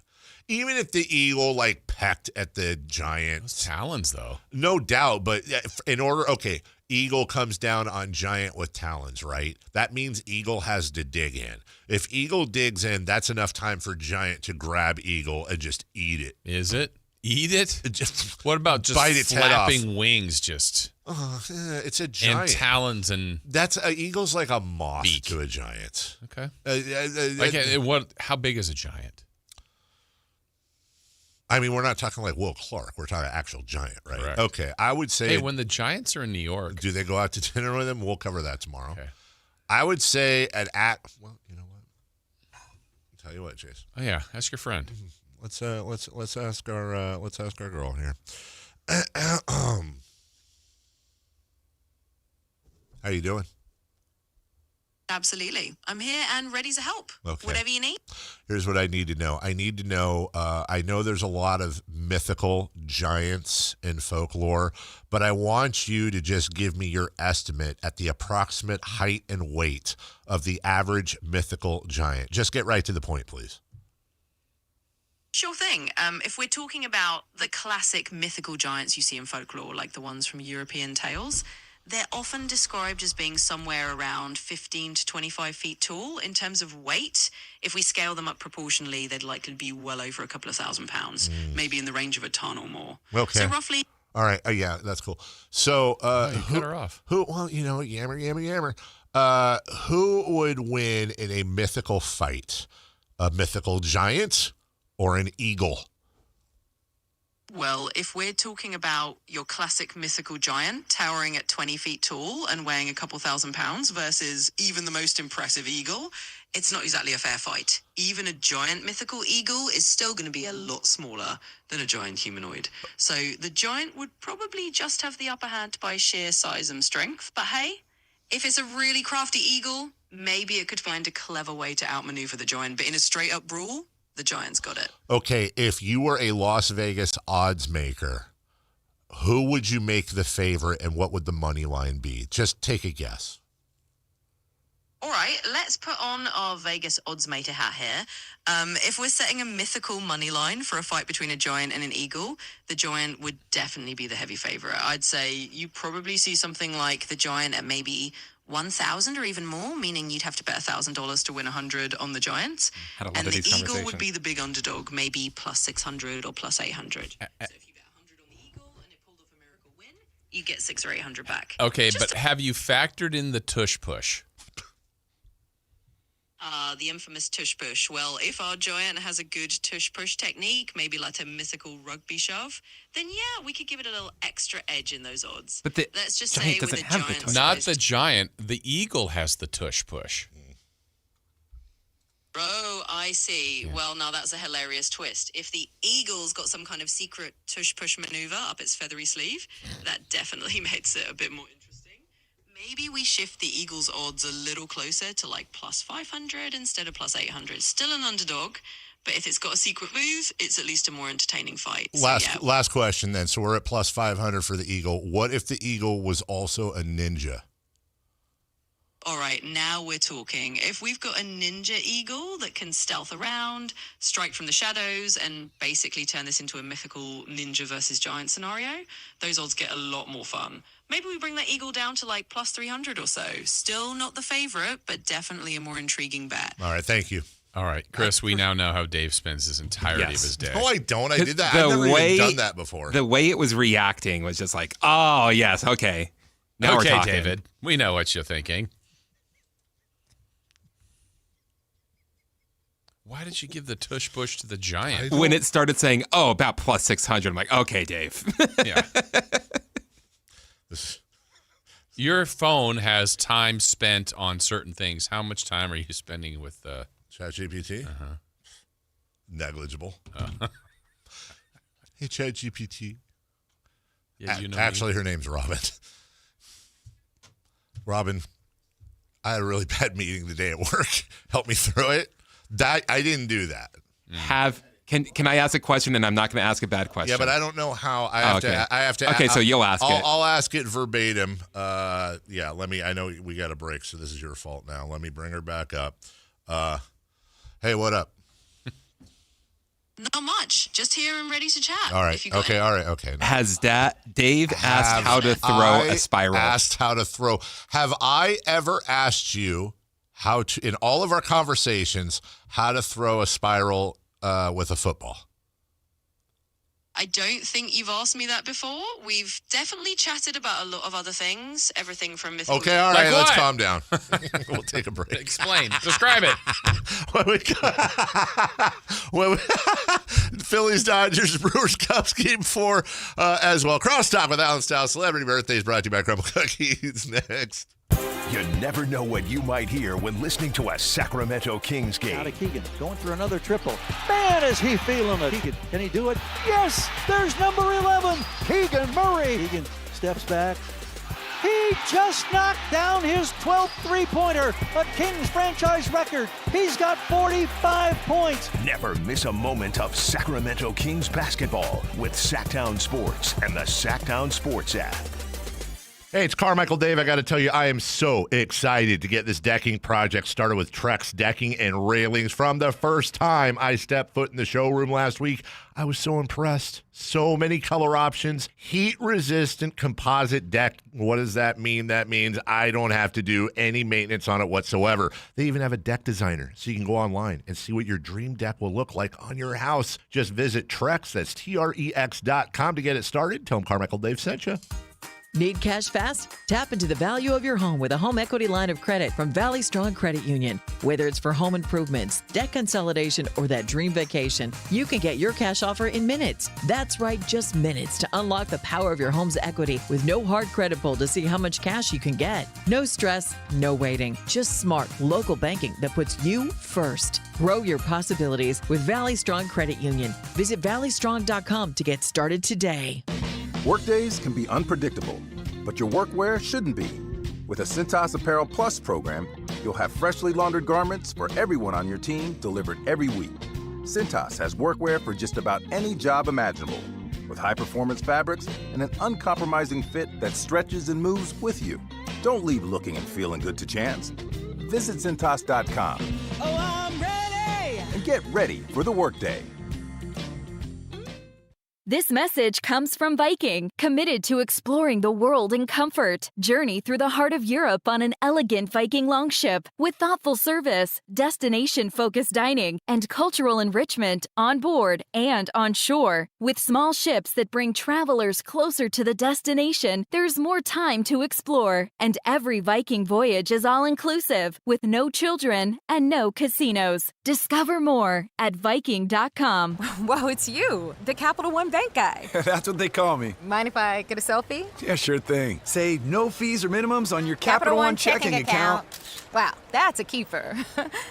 Speaker 10: Even if the Eagle, pecked at the Giant.
Speaker 11: Those talons, though.
Speaker 10: No doubt, but in order, okay, Eagle comes down on Giant with talons, right? That means Eagle has to dig in. If Eagle digs in, that's enough time for Giant to grab Eagle and just eat it.
Speaker 11: Is it? Eat it? What about just
Speaker 10: bite its head off?
Speaker 11: flapping wings just?
Speaker 10: It's a giant.
Speaker 11: And talons and
Speaker 10: that's Eagle's like a moth
Speaker 11: beak.
Speaker 10: to a giant.
Speaker 11: Okay. How big is a giant?
Speaker 10: I mean, we're not talking like Will Clark. We're talking actual giant, right?
Speaker 11: Correct.
Speaker 10: Okay. I would say.
Speaker 11: Hey, when the Giants are in New York.
Speaker 10: Do they go out to dinner with them? We'll cover that tomorrow.
Speaker 11: Okay.
Speaker 10: I would say well, you know what? I'll tell you what, Chase.
Speaker 11: Oh yeah, ask your friend.
Speaker 10: Let's ask our girl here. How you doing?
Speaker 1: Absolutely. I'm here and ready to help.
Speaker 10: Okay.
Speaker 1: Whatever you need.
Speaker 10: Here's what I need to know. I need to know, I know there's a lot of mythical giants in folklore, but I want you to just give me your estimate at the approximate height and weight of the average mythical giant. Just get right to the point, please.
Speaker 1: Sure thing. If we're talking about the classic mythical giants you see in folklore, like the ones from European tales, they're often described as being somewhere around 15 to 25 feet tall. In terms of weight, if we scale them up proportionally, they'd likely be well over a couple of 1,000 pounds, maybe in the range of a ton or more.
Speaker 10: Okay.
Speaker 1: So roughly...
Speaker 10: All right. Yeah, that's cool. So,
Speaker 11: you cut her off.
Speaker 10: Well, yammer. Who would win in a mythical fight? A mythical giant or an eagle?
Speaker 1: Well, if we're talking about your classic mythical giant towering at 20 feet tall and weighing a couple 1,000 pounds versus even the most impressive eagle, it's not exactly a fair fight. Even a giant mythical eagle is still going to be a lot smaller than a giant humanoid. So the giant would probably just have the upper hand by sheer size and strength. But hey, if it's a really crafty eagle, maybe it could find a clever way to outmaneuver the giant. But in a straight up brawl, the Giants got it.
Speaker 10: Okay, if you were a Las Vegas odds maker, who would you make the favorite and what would the money line be? Just take a guess.
Speaker 1: All right, let's put on our Vegas oddsmaker hat here. If we're setting a mythical money line for a fight between a giant and an eagle, the giant would definitely be the heavy favorite. I'd say you probably see something like the giant at maybe 1,000 or even more, meaning you'd have to bet $1,000 to win 100 on the Giants. And the eagle would be the big underdog, maybe plus 600 or plus 800. So if you bet 100 on the eagle and it pulled off a miracle win, you get 600 or 800 back.
Speaker 11: Okay, but have you factored in the tush push?
Speaker 1: The infamous tush push. Well, if our giant has a good tush push technique, maybe like a mythical rugby shove, then yeah, we could give it a little extra edge in those odds.
Speaker 6: But the
Speaker 1: let's just
Speaker 6: giant
Speaker 1: say
Speaker 6: doesn't
Speaker 1: with
Speaker 6: have
Speaker 1: the
Speaker 6: the
Speaker 1: giant,
Speaker 6: tush.
Speaker 11: Not the giant. The eagle has the tush push.
Speaker 1: Oh, I see. Yeah. Well, now that's a hilarious twist. If the eagle's got some kind of secret tush push maneuver up its feathery sleeve, that definitely makes it a bit more interesting. Maybe we shift the Eagles' odds a little closer to like plus 500 instead of plus 800. Still an underdog, but if it's got a secret move, it's at least a more entertaining fight.
Speaker 10: Last question then. So we're at plus 500 for the eagle. What if the eagle was also a ninja?
Speaker 1: All right, now we're talking. If we've got a ninja eagle that can stealth around, strike from the shadows, and basically turn this into a mythical ninja versus giant scenario, those odds get a lot more fun. Maybe we bring that eagle down to like plus 300 or so. Still not the favorite, but definitely a more intriguing bet.
Speaker 10: All right, thank you.
Speaker 11: All right, Chris, we now know how Dave spends his entirety of his day.
Speaker 10: No, I don't. I did that. I've never even done that before.
Speaker 6: The way it was reacting was just like, oh, yes, okay. Now we're talking.
Speaker 11: David, we know what you're thinking. Why did you give the tush push to the giant?
Speaker 6: When it started saying, oh, about plus 600, I'm like, okay, Dave.
Speaker 11: Yeah. Your phone has time spent on certain things. How much time are you spending with
Speaker 10: ChatGPT?
Speaker 11: Uh-huh.
Speaker 10: Negligible. Hey, ChatGPT.
Speaker 11: Yeah, you know
Speaker 10: actually, her name's Robin. Robin, I had a really bad meeting today at work. Help me through it. I didn't do that.
Speaker 6: Can I ask a question, and I'm not going to ask a bad question?
Speaker 10: Yeah, but I don't know how. I have to.
Speaker 6: Okay, so you'll ask it.
Speaker 10: I'll ask it verbatim. Yeah, let me. I know we got a break, so this is your fault now. Let me bring her back up. Hey, what up?
Speaker 1: Not much. Just here and ready to chat.
Speaker 10: All right. Okay. All right. Okay.
Speaker 6: Has Dave asked how to throw a spiral?
Speaker 10: Asked how to throw. Have I ever asked you how to, in all of our conversations, how to throw a spiral with a football?
Speaker 1: I don't think you've asked me that before. We've definitely chatted about a lot of other things, everything from mythical.
Speaker 10: Okay, all right, let's calm down. We'll take a break.
Speaker 11: Explain. Describe it.
Speaker 10: Phillies, Dodgers, Brewers, Cubs, Game 4 as well. Crosstalk with Alan Style. Celebrity Birthdays brought to you by Crumble Cookies. Next.
Speaker 17: You never know what you might hear when listening to a Sacramento Kings game.
Speaker 7: Out of Keegan, going for another triple. Man, is he feeling it. Keegan, can he do it? Yes, there's number 11, Keegan Murray. Keegan steps back. He just knocked down his 12th three-pointer, a Kings franchise record. He's got 45 points.
Speaker 17: Never miss a moment of Sacramento Kings basketball with Sacktown Sports and the Sacktown Sports app.
Speaker 10: Hey, it's Carmichael Dave. I got to tell you, I am so excited to get this decking project started with Trex Decking and Railings. From the first time I stepped foot in the showroom last week, I was so impressed. So many color options, heat-resistant composite deck. What does that mean? That means I don't have to do any maintenance on it whatsoever. They even have a deck designer, so you can go online and see what your dream deck will look like on your house. Just visit Trex, that's Trex.com to get it started. Tell them Carmichael Dave sent you.
Speaker 8: Need cash fast? Tap into the value of your home with a home equity line of credit from Valley Strong Credit Union. Whether it's for home improvements, debt consolidation, or that dream vacation, you can get your cash offer in minutes. That's right, just minutes to unlock the power of your home's equity with no hard credit pull to see how much cash you can get. No stress, no waiting. Just smart, local banking that puts you first. Grow your possibilities with Valley Strong Credit Union. Visit valleystrong.com to get started today.
Speaker 9: Workdays can be unpredictable, but your workwear shouldn't be. With a Cintas Apparel Plus program, you'll have freshly laundered garments for everyone on your team delivered every week. Cintas has workwear for just about any job imaginable, with high-performance fabrics and an uncompromising fit that stretches and moves with you. Don't leave looking and feeling good to chance. Visit Cintas.com.
Speaker 14: Oh, I'm ready!
Speaker 9: And get ready for the workday.
Speaker 12: This message comes from Viking, committed to exploring the world in comfort. Journey through the heart of Europe on an elegant Viking longship with thoughtful service, destination-focused dining, and cultural enrichment on board and on shore. With small ships that bring travelers closer to the destination, there's more time to explore. And every Viking voyage is all-inclusive, with no children and no casinos. Discover more at Viking.com.
Speaker 13: Whoa, it's you, the Capital One Bank guy.
Speaker 34: That's what they call me.
Speaker 13: Mind if I get a selfie?
Speaker 34: Yeah, sure thing. Say no fees or minimums on your Capital One checking account.
Speaker 13: Wow, that's a keeper.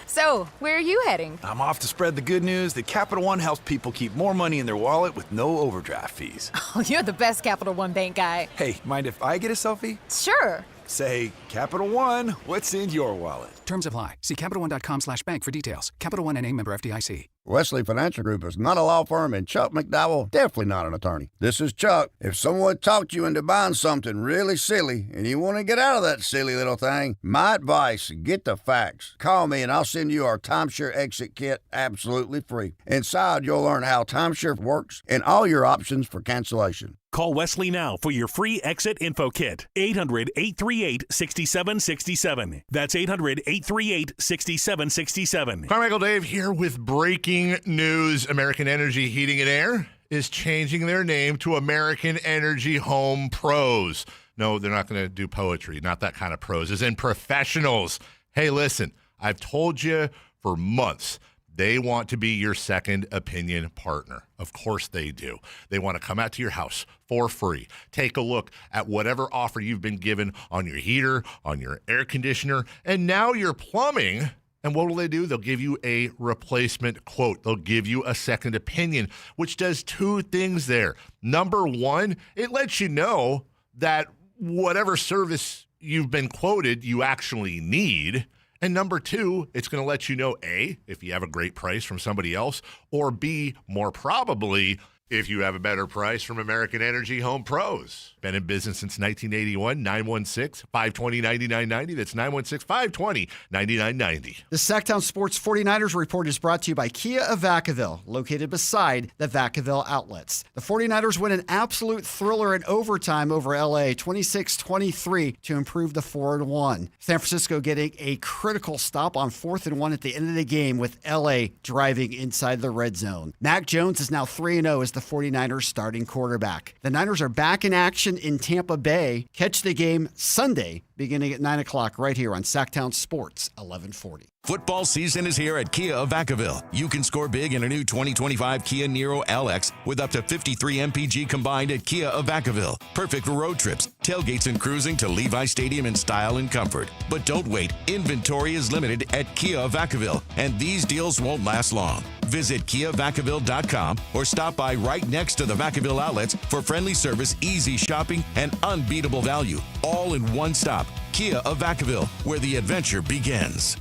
Speaker 13: So, where are you heading?
Speaker 34: I'm off to spread the good news that Capital One helps people keep more money in their wallet with no overdraft fees.
Speaker 13: Oh, you're the best Capital One Bank guy.
Speaker 34: Hey, mind if I get a selfie?
Speaker 13: Sure.
Speaker 34: Say, Capital One, what's in your wallet?
Speaker 15: Terms apply. See CapitalOne.com/bank for details. Capital One N.A. member FDIC.
Speaker 4: Wesley Financial Group is not a law firm, and Chuck McDowell definitely not an attorney. This is Chuck. If someone talked you into buying something really silly and you want to get out of that silly little thing, my advice, get the facts. Call me and I'll send you our timeshare exit kit absolutely free. Inside, you'll learn how timeshare works and all your options for cancellation.
Speaker 5: Call Wesley now for your free exit info kit. 800-838-6767. That's 800-838-6767.
Speaker 10: Carmichael Dave here with breaking news. American Energy Heating and Air is changing their name to American Energy Home Pros. No, they're not going to do poetry. Not that kind of pros. As in professionals. Hey, listen, I've told you for months. They want to be your second opinion partner. Of course they do. They want to come out to your house for free. Take a look at whatever offer you've been given on your heater, on your air conditioner, and now your plumbing. And what will they do? They'll give you a replacement quote. They'll give you a second opinion, which does two things there. Number one, it lets you know that whatever service you've been quoted, you actually need. And number two, it's going to let you know, A, if you have a great price from somebody else, or B, more probably, if you have a better price from American Energy Home Pros. Been in business since 1981, 916-520-9990. That's 916-520-9990.
Speaker 16: The Sacktown Sports 49ers Report is brought to you by Kia of Vacaville, located beside the Vacaville outlets. The 49ers win an absolute thriller in overtime over LA, 26-23, to improve the 4-1. San Francisco getting a critical stop on 4th and 1 at the end of the game with LA driving inside the red zone. Mac Jones is now 3-0 as the 49ers starting quarterback. The Niners are back in action in Tampa Bay. Catch the game Sunday beginning at 9 o'clock right here on Sacktown Sports 1140.
Speaker 18: Football season is here at Kia of Vacaville. You can score big in a new 2025 Kia Niro LX with up to 53 MPG combined at Kia of Vacaville. Perfect for road trips, tailgates, and cruising to Levi Stadium in style and comfort. But don't wait. Inventory is limited at Kia of Vacaville, and these deals won't last long. Visit KiaVacaville.com or stop by right next to the Vacaville outlets for friendly service, easy shopping, and unbeatable value. All in one stop. Kia of Vacaville, where the adventure begins.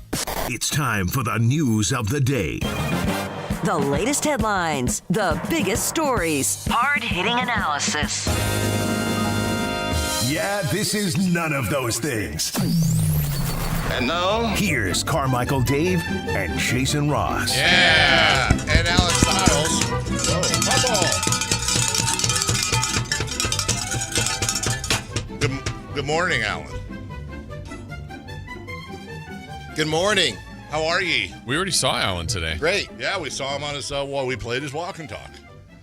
Speaker 17: It's time for the news of the day.
Speaker 19: The latest headlines, the biggest stories, hard-hitting analysis.
Speaker 17: Yeah, this is none of those things.
Speaker 10: And now,
Speaker 17: here's Carmichael Dave and Jason Ross.
Speaker 10: Yeah, and Alex Stiles. Whoa, Good morning, Alan.
Speaker 20: Good morning.
Speaker 10: How are ye?
Speaker 11: We already saw Alan today.
Speaker 20: Great.
Speaker 10: Yeah, we saw him on his, we played his walk and talk.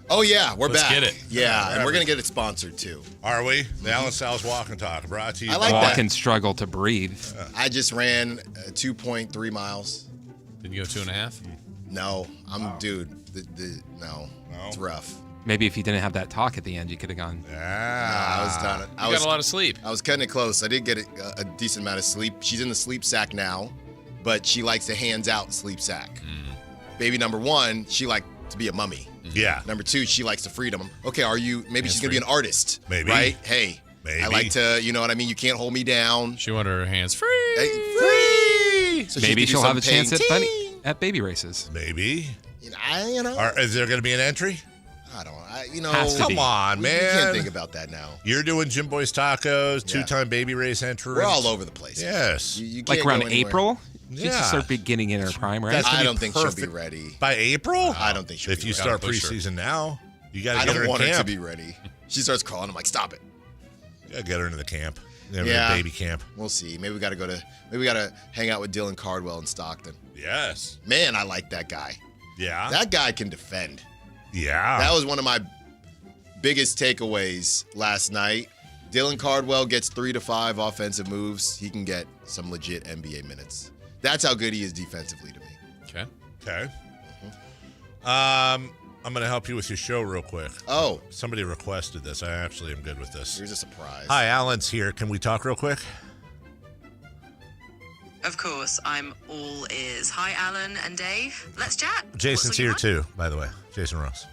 Speaker 20: Oh, yeah, we're
Speaker 11: Let's
Speaker 20: back.
Speaker 11: get it.
Speaker 20: Yeah, and we're going to get it sponsored, too.
Speaker 10: Are we? The Alan Stiles Walk and Talk, brought to you
Speaker 20: I like
Speaker 10: by...
Speaker 20: that.
Speaker 6: And struggle to breathe.
Speaker 20: I just ran 2.3 miles.
Speaker 11: Didn't you go 2.5?
Speaker 20: No, no, it's rough.
Speaker 6: Maybe if you didn't have that talk at the end, you could have gone.
Speaker 20: I was done.
Speaker 11: You got a lot of sleep.
Speaker 20: I was cutting it close. I did get a decent amount of sleep. She's in the sleep sack now, but she likes to hands out sleep sack. Baby number one, she liked to be a mummy.
Speaker 10: Yeah.
Speaker 20: Number two, she likes the freedom. Okay, maybe she's going to be an artist.
Speaker 10: Maybe.
Speaker 20: Right? Hey.
Speaker 10: Maybe.
Speaker 20: I like to, you know what I mean? You can't hold me down.
Speaker 11: She wanted her hands free.
Speaker 20: Free! So
Speaker 6: maybe she'll have a chance at baby races.
Speaker 10: Maybe.
Speaker 20: You know.
Speaker 10: Is there going to be an entry?
Speaker 20: I don't know.
Speaker 10: Come on, man.
Speaker 20: You can't think about that now.
Speaker 10: You're doing Jim Boy's Tacos, 2-time Baby Race entrance.
Speaker 20: We're all over the place.
Speaker 10: Yes.
Speaker 20: You
Speaker 6: Like
Speaker 20: can't
Speaker 6: around
Speaker 20: go anywhere.
Speaker 6: April? She's
Speaker 10: Yeah.
Speaker 6: to start beginning in her prime, right?
Speaker 20: I don't think she'll be ready.
Speaker 10: By April?
Speaker 20: I don't think she'll be ready.
Speaker 10: If you start preseason now, you got to
Speaker 20: I
Speaker 10: get her
Speaker 20: don't
Speaker 10: in
Speaker 20: want her to
Speaker 10: camp.
Speaker 20: be ready. She starts crawling. I'm like, stop it.
Speaker 10: You got to get her into the camp. Baby camp.
Speaker 20: We'll see. Maybe we got to hang out with Dylan Cardwell in Stockton.
Speaker 10: Yes.
Speaker 20: Man, I like that guy.
Speaker 10: Yeah.
Speaker 20: That guy can defend.
Speaker 10: Yeah.
Speaker 20: That was one of my biggest takeaways last night. Dylan Cardwell gets 3 to 5 offensive moves. He can get some legit NBA minutes. That's how good he is defensively to me.
Speaker 11: Okay.
Speaker 10: Okay. I'm going to help you with your show real quick.
Speaker 20: Oh.
Speaker 10: Somebody requested this. I actually am good with this.
Speaker 20: Here's a surprise.
Speaker 10: Hi, Alan's here. Can we talk real quick?
Speaker 1: Of course, I'm all ears. Hi, Alan and Dave. Let's chat.
Speaker 10: Jason's
Speaker 1: What's on
Speaker 10: here
Speaker 1: your mind?
Speaker 10: too, by the way. Jason Ross.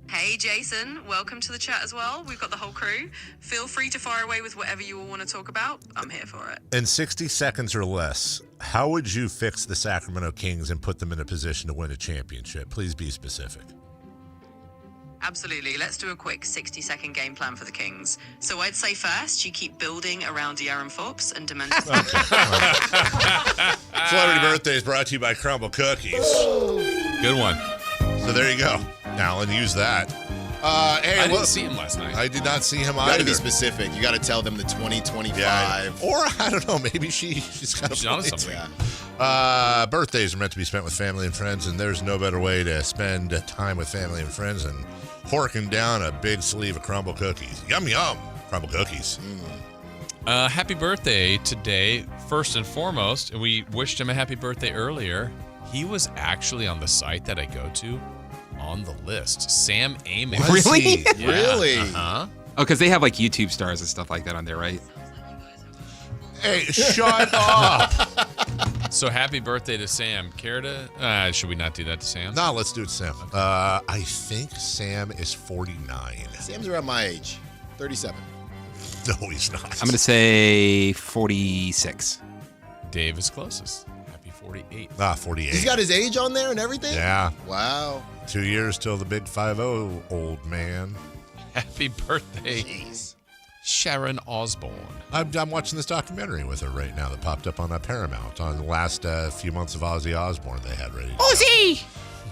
Speaker 1: Hey, Jason. Welcome to the chat as well. We've got the whole crew. Feel free to fire away with whatever you all want to talk about. I'm here for it.
Speaker 10: In 60 seconds or less, how would you fix the Sacramento Kings and put them in a position to win a championship? Please be specific.
Speaker 1: Absolutely. Let's do a quick 60-second game plan for the Kings. So I'd say first, you keep building around De'Aaron Fox and Dementor.
Speaker 10: Celebrity Birthday is brought to you by Crumble Cookies.
Speaker 11: Good one.
Speaker 10: So there you go. Alan, use that. Hey,
Speaker 11: I didn't see him last night.
Speaker 10: I did not see him
Speaker 20: You
Speaker 10: either.
Speaker 20: got to be specific. You got to tell them the 2025.
Speaker 10: Yeah. Or, I don't know, maybe she's got
Speaker 11: She's on something.
Speaker 10: Birthdays are meant to be spent with family and friends, and there's no better way to spend time with family and friends than horking down a big sleeve of Crumble Cookies. Yum, yum. Crumble Cookies.
Speaker 11: Happy birthday today, first and foremost. And we wished him a happy birthday earlier. He was actually on the site that I go to on the list. Sam Amick.
Speaker 6: Really?
Speaker 11: Yeah.
Speaker 20: Really?
Speaker 11: Uh-huh.
Speaker 6: Oh, because they have like YouTube stars and stuff like that on there, right?
Speaker 10: Hey, shut up.
Speaker 11: So happy birthday to Sam. Care to? Should we not do that to Sam?
Speaker 10: No, let's do it, Sam. I think Sam is 49.
Speaker 20: Sam's around my age, 37.
Speaker 10: No, he's not.
Speaker 6: I'm going to say 46.
Speaker 11: Dave is closest. Happy 48.
Speaker 10: 48.
Speaker 20: He's got his age on there and everything?
Speaker 10: Yeah.
Speaker 20: Wow.
Speaker 10: 2 years till the big 5-0, old man.
Speaker 11: Happy birthday, Sharon Osbourne.
Speaker 10: I'm watching this documentary with her right now that popped up on Paramount on the last few months of Ozzy Osbourne they had ready.
Speaker 6: Ozzy!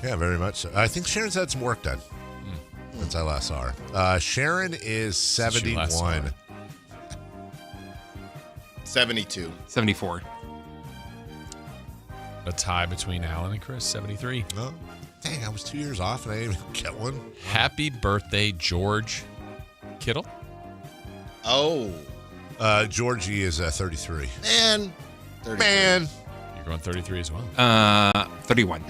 Speaker 10: Yeah, very much so. I think Sharon's had some work done since I last saw her. Sharon is 71.
Speaker 20: 72.
Speaker 6: 74.
Speaker 11: A tie between Alan and Chris, 73.
Speaker 10: Oh, dang, I was 2 years off and I didn't even get one.
Speaker 11: Happy birthday, George Kittle.
Speaker 20: Oh.
Speaker 10: Georgie is 33.
Speaker 20: Man. 33.
Speaker 10: Man.
Speaker 11: You're going 33 as well.
Speaker 6: 31.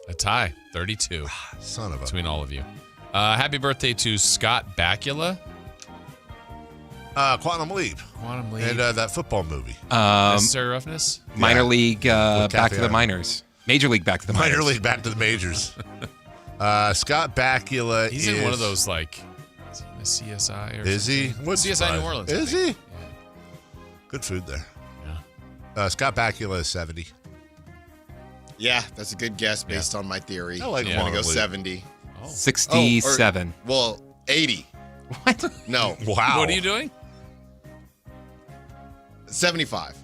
Speaker 11: A tie, 32.
Speaker 10: Son of a.
Speaker 11: Between all of you. Happy birthday to Scott Bakula.
Speaker 10: Quantum Leap.
Speaker 11: Quantum Leap.
Speaker 10: And that football movie.
Speaker 11: Necessary Roughness.
Speaker 6: Minor League Back to
Speaker 10: Kathy
Speaker 6: the
Speaker 10: Allen.
Speaker 6: Minors. Major League Back to the Minors.
Speaker 10: Minor League Back to the Majors. Scott Bakula
Speaker 11: He's
Speaker 10: is...
Speaker 11: in one of those, like, is he in a CSI or
Speaker 10: Is he?
Speaker 11: something? CSI New Orleans.
Speaker 10: Is
Speaker 11: I
Speaker 10: he?
Speaker 11: think.
Speaker 10: Good food there.
Speaker 11: Yeah.
Speaker 10: Scott Bakula is 70.
Speaker 20: Yeah, that's a good guess based on my theory.
Speaker 10: I like
Speaker 20: I'm going to go
Speaker 10: Quantum Leap.
Speaker 20: 70.
Speaker 6: 67.
Speaker 20: Well, 80.
Speaker 6: What?
Speaker 20: No.
Speaker 10: Wow.
Speaker 11: What are you doing?
Speaker 20: 75.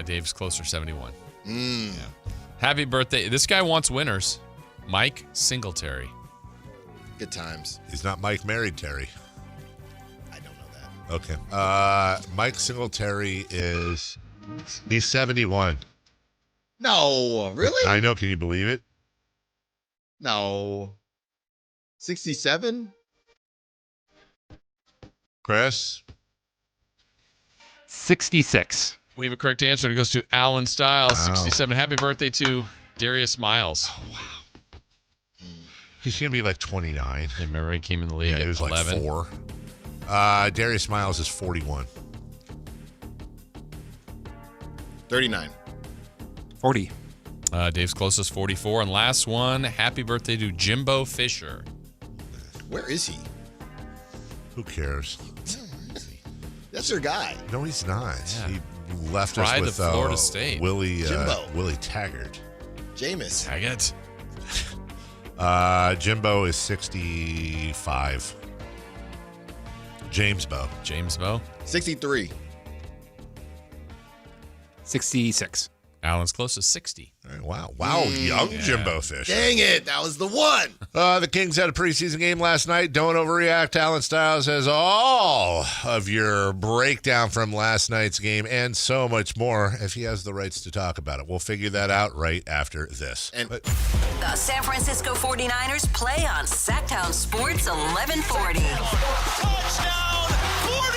Speaker 11: Dave's closer, 71.
Speaker 20: Mm.
Speaker 11: Yeah. Happy birthday. This guy wants winners. Mike Singletary.
Speaker 20: Good times.
Speaker 10: He's not Mike married Terry.
Speaker 20: I don't know that.
Speaker 10: Okay. Mike Singletary is... He's 71.
Speaker 20: No, really?
Speaker 10: I know. Can you believe it?
Speaker 20: No. 67?
Speaker 10: Chris?
Speaker 6: 66.
Speaker 11: We have a correct answer. It goes to Alan Stiles,
Speaker 10: Wow.
Speaker 11: 67. Happy birthday to Darius Miles.
Speaker 10: Oh, wow. He's going to be like 29.
Speaker 11: Hey, remember he came in the league
Speaker 10: Yeah,
Speaker 11: at
Speaker 10: he was
Speaker 11: 11.
Speaker 10: like 4. Darius Miles is 41.
Speaker 20: 39.
Speaker 6: 40.
Speaker 11: Dave's closest, 44. And last one, happy birthday to Jimbo Fisher.
Speaker 20: Where is he?
Speaker 10: Who cares?
Speaker 20: That's your guy.
Speaker 10: No, he's not.
Speaker 11: Yeah.
Speaker 10: He left
Speaker 11: Pride
Speaker 10: us with
Speaker 11: of Florida State.
Speaker 10: Willie
Speaker 20: Jimbo.
Speaker 10: Willie Taggart.
Speaker 20: Jameis.
Speaker 11: Taggart.
Speaker 10: Jimbo is 65. James Bo.
Speaker 20: 63.
Speaker 6: 66.
Speaker 11: Alan's close to 60.
Speaker 10: Wow, young Jimbo Fish.
Speaker 20: Dang it, that was the one.
Speaker 10: The Kings had a preseason game last night. Don't overreact. Alan Styles has all of your breakdown from last night's game and so much more if he has the rights to talk about it. We'll figure that out right after this.
Speaker 19: The San Francisco 49ers play on Sacktown Sports 1140.
Speaker 14: Touchdown!